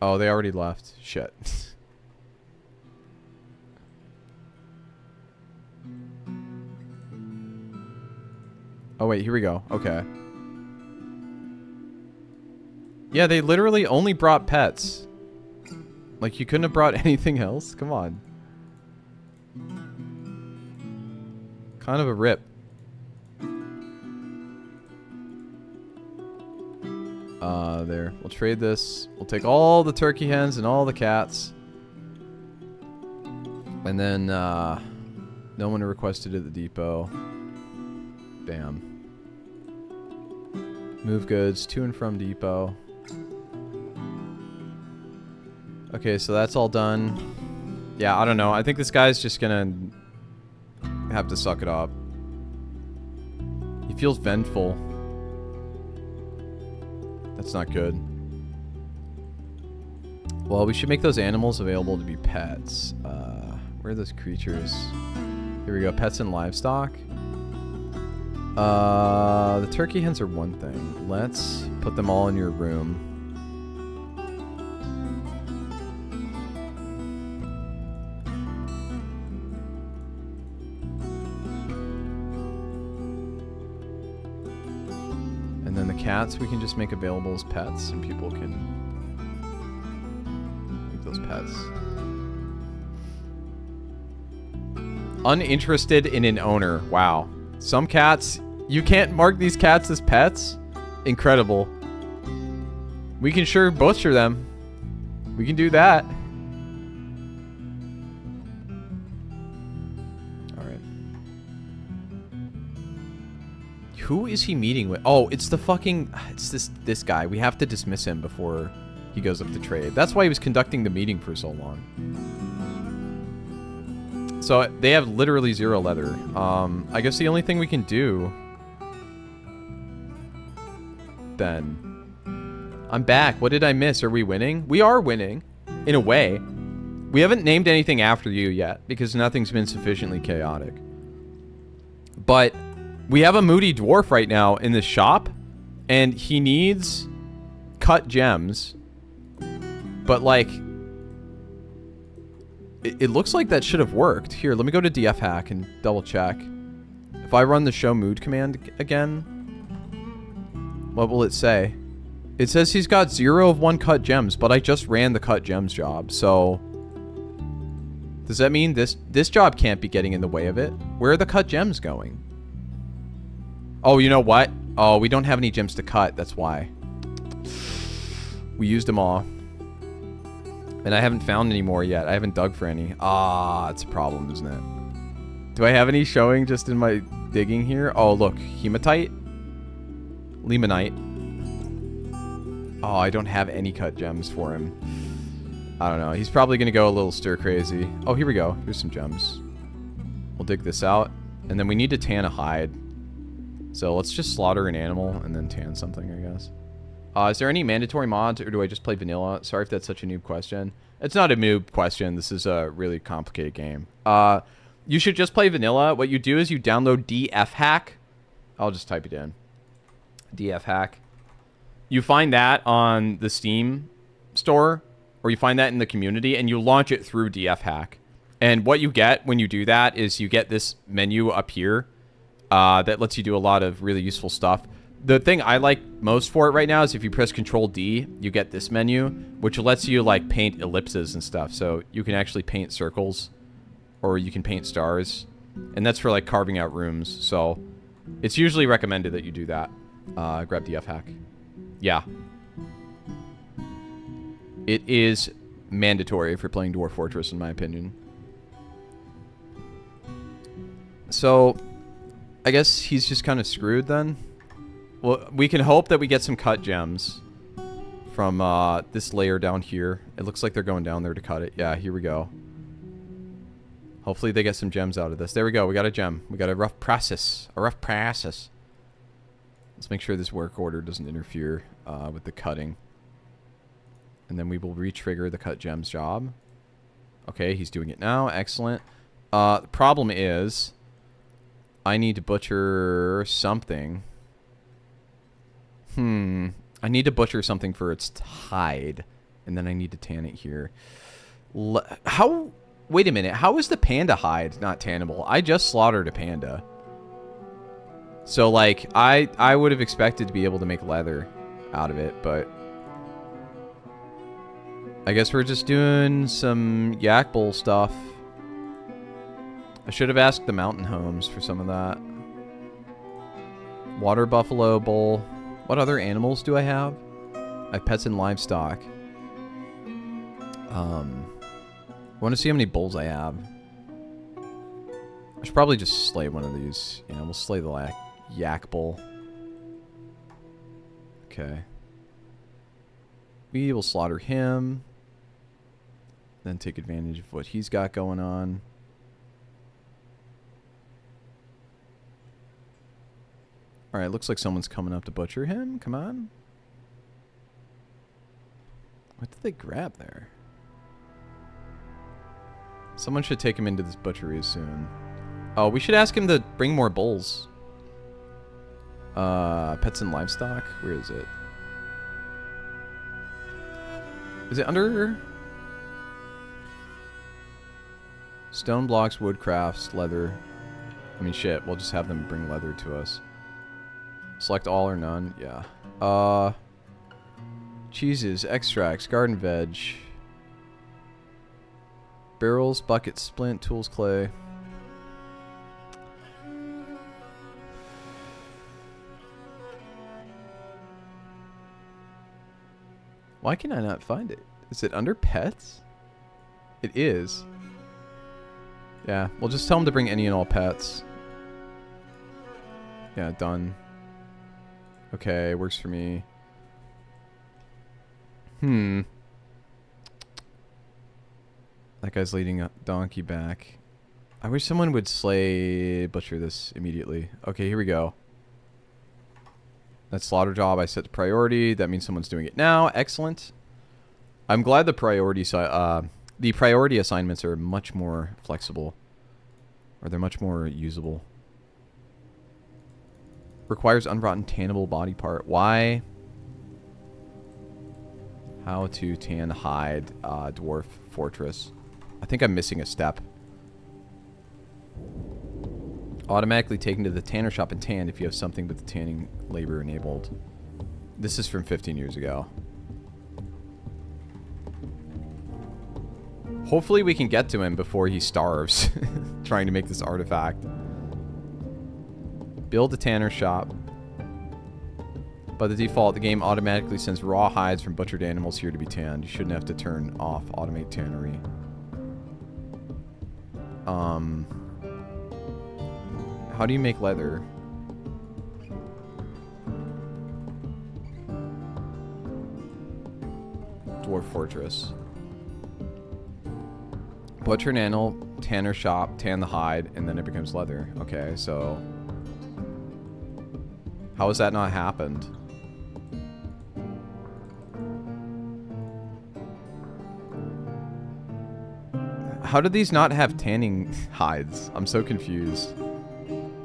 Oh, they already left. Shit. Oh, wait. Here we go. Okay. Yeah, they literally only brought pets. Like, you couldn't have brought anything else? Come on. Kind of a rip. There. We'll trade this. We'll take all the turkey hens and all the cats. And then, no one requested at the depot. Bam. Move goods to and from depot. Okay, so that's all done. Yeah, I don't know. I think this guy's just gonna have to suck it up. He feels vengeful. That's not good. Well, we should make those animals available to be pets. Where are those creatures? Here we go. Pets and livestock. The turkey hens are one thing. Let's put them all in your room. And then the cats we can just make available as pets and people can make those pets. Uninterested in an owner. Wow. Some cats, you can't mark these cats as pets? Incredible. We can sure butcher them. We can do that. Alright. Who is he meeting with? Oh, it's the fucking... It's this guy. We have to dismiss him before he goes up to trade. That's why he was conducting the meeting for so long. So they have literally 0 leather. I guess the only thing we can do then. I'm back. What did I miss? Are we winning? We are winning, in a way. We haven't named anything after you yet because nothing's been sufficiently chaotic. But we have a moody dwarf right now in the shop, and he needs cut gems. But like, it looks like that should have worked. Here, let me go to DF hack and double check. If I run the show mood command again, what will it say? It says he's got 0 of 1 cut gems, but I just ran the cut gems job, so... Does that mean this job can't be getting in the way of it? Where are the cut gems going? Oh, you know what? Oh, we don't have any gems to cut, that's why. We used them all. And I haven't found any more yet. I haven't dug for any. Ah, it's a problem, isn't it? Do I have any showing just in my digging here? Oh, look. Hematite. Limonite. Oh, I don't have any cut gems for him. I don't know. He's probably going to go a little stir crazy. Oh, here we go. Here's some gems. We'll dig this out. And then we need to tan a hide. So let's just slaughter an animal and then tan something, I guess. Is there any mandatory mods, or do I just play vanilla? Sorry if that's such a noob question. It's not a noob question. This is a really complicated game. You should just play vanilla. What you do is you download DF Hack. I'll just type it in. DF Hack. You find that on the Steam store, or you find that in the community, and you launch it through DF Hack. And what you get when you do that is you get this menu up here that lets you do a lot of really useful stuff. The thing I like most for it right now is if you press Control D, you get this menu, which lets you like paint ellipses and stuff. So you can actually paint circles, or you can paint stars, and that's for like carving out rooms. So it's usually recommended that you do that. Grab DF Hack. Yeah. It is mandatory if you're playing Dwarf Fortress, in my opinion. So I guess he's just kind of screwed then. Well, we can hope that we get some cut gems from this layer down here. It looks like they're going down there to cut it. Yeah, here we go. Hopefully they get some gems out of this. There we go. We got a gem. We got a rough process. A rough process. Let's make sure this work order doesn't interfere with the cutting. And then we will re-trigger the cut gems job. Okay, he's doing it now. Excellent. The problem is I need to butcher something. I need to butcher something for its hide. And then I need to tan it here. How... Wait a minute. How is the panda hide not tannable? I just slaughtered a panda. So, like, I would have expected to be able to make leather out of it, but... I guess we're just doing some yak bowl stuff. I should have asked the mountain homes for some of that. Water buffalo bowl. What other animals do I have? I have pets and livestock. I want to see how many bowls I have. I should probably just slay one of these. Yeah, we'll slay the yak bowl. Okay. We will slaughter him. Then take advantage of what he's got going on. Alright, looks like someone's coming up to butcher him. Come on. What did they grab there? Someone should take him into this butchery soon. Oh, we should ask him to bring more bulls. Pets and livestock? Where is it? Is it under... Stone blocks, wood crafts, leather. I mean, shit. We'll just have them bring leather to us. Select all or none. Yeah. Cheeses, extracts, garden veg. Barrels, buckets, splint, tools, clay. Why can I not find it? Is it under pets? It is. Yeah, we'll just tell him to bring any and all pets. Yeah, done. Okay, works for me. That guy's leading a donkey back. I wish someone would butcher this immediately. Okay, here we go. That slaughter job I set to priority. That means someone's doing it now. Excellent. I'm glad the priority assignments are much more flexible. Or they're much more usable. Requires unrotten tannable body part. Why? How to tan hide Dwarf Fortress. I think I'm missing a step. Automatically taken to the tanner shop and tanned if you have something with the tanning labor enabled. This is from 15 years ago. Hopefully we can get to him before he starves trying to make this artifact. Build a tanner shop. By the default, the game automatically sends raw hides from butchered animals here to be tanned. You shouldn't have to turn off automate tannery. How do you make leather? Dwarf Fortress. Butcher and animal, tanner shop, tan the hide, and then it becomes leather. Okay, so... How has that not happened? How do these not have tanning hides? I'm so confused.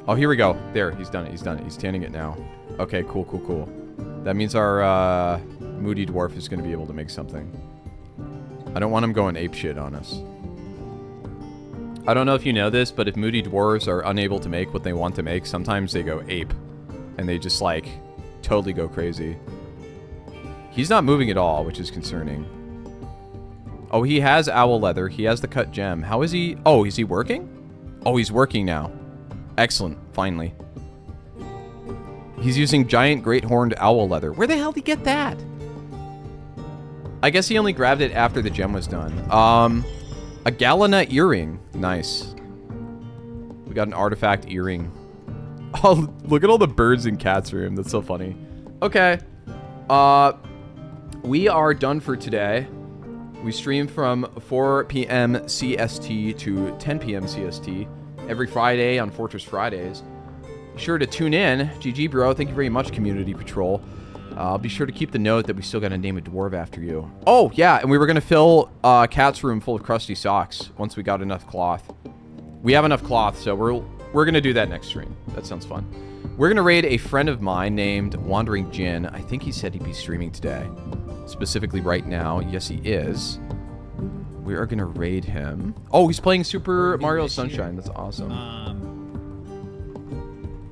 Oh, here we go. There, he's done it. He's done it. He's tanning it now. Okay, cool, cool, cool. That means our moody dwarf is going to be able to make something. I don't want him going apeshit on us. I don't know if you know this, but if moody dwarves are unable to make what they want to make, sometimes they go ape. And they just, like, totally go crazy. He's not moving at all, which is concerning. Oh, he has owl leather. He has the cut gem. How is he? Oh, is he working? Oh, he's working now. Excellent. Finally. He's using giant great horned owl leather. Where the hell did he get that? I guess he only grabbed it after the gem was done. A Galena earring. Nice. We got an artifact earring. Oh, look at all the birds in Cat's room. That's so funny. Okay. We are done for today. We stream from 4 p.m. CST to 10 p.m. CST every Friday on Fortress Fridays. Be sure to tune in. GG, bro. Thank you very much, Community Patrol. Be sure to keep the note that we still got to name a dwarf after you. Oh, yeah, and we were going to fill Cat's room full of crusty socks once we got enough cloth. We have enough cloth, so we're going to do that next stream. That sounds fun. We're going to raid a friend of mine named Wandering Jin. I think he said he'd be streaming today. Specifically right now. Yes, he is. We are going to raid him. Oh, he's playing Super Mario Sunshine. That's awesome.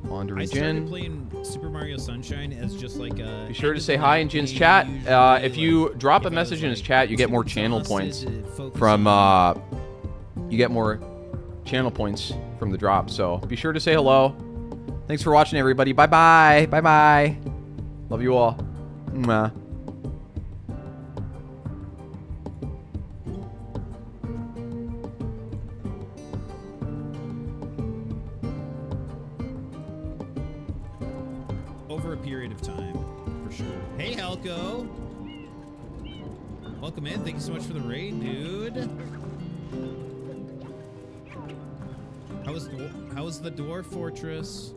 Wandering I started Jin. playing Super Mario Sunshine as just like a... Be sure to say hi in Jin's chat. If you drop a message in his chat, you get more channel points from, you get more channel points from the drop. So be sure to say hello. Thanks for watching, everybody. Bye-bye. Bye-bye. Love you all. Mwah. Over a period of time, for sure. Hey, Helco! Welcome in. Thank you so much for the raid, dude. How was the Dwarf Fortress?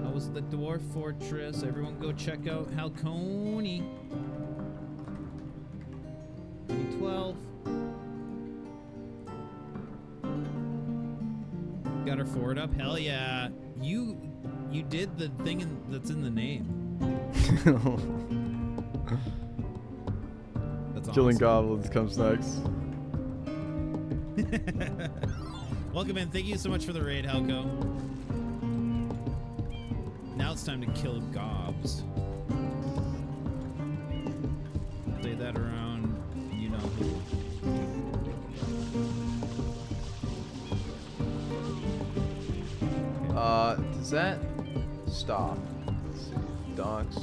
How was the Dwarf Fortress? Everyone go check out Halcony. 2012. Got our fort up. Hell yeah. You did the thing that's in the name. That's Killing awesome. goblins comes next. Welcome in. Thank you so much for the raid, Helco. Now it's time to kill gobs. Say that around, you know who. Does that stop? Let's see. Docs.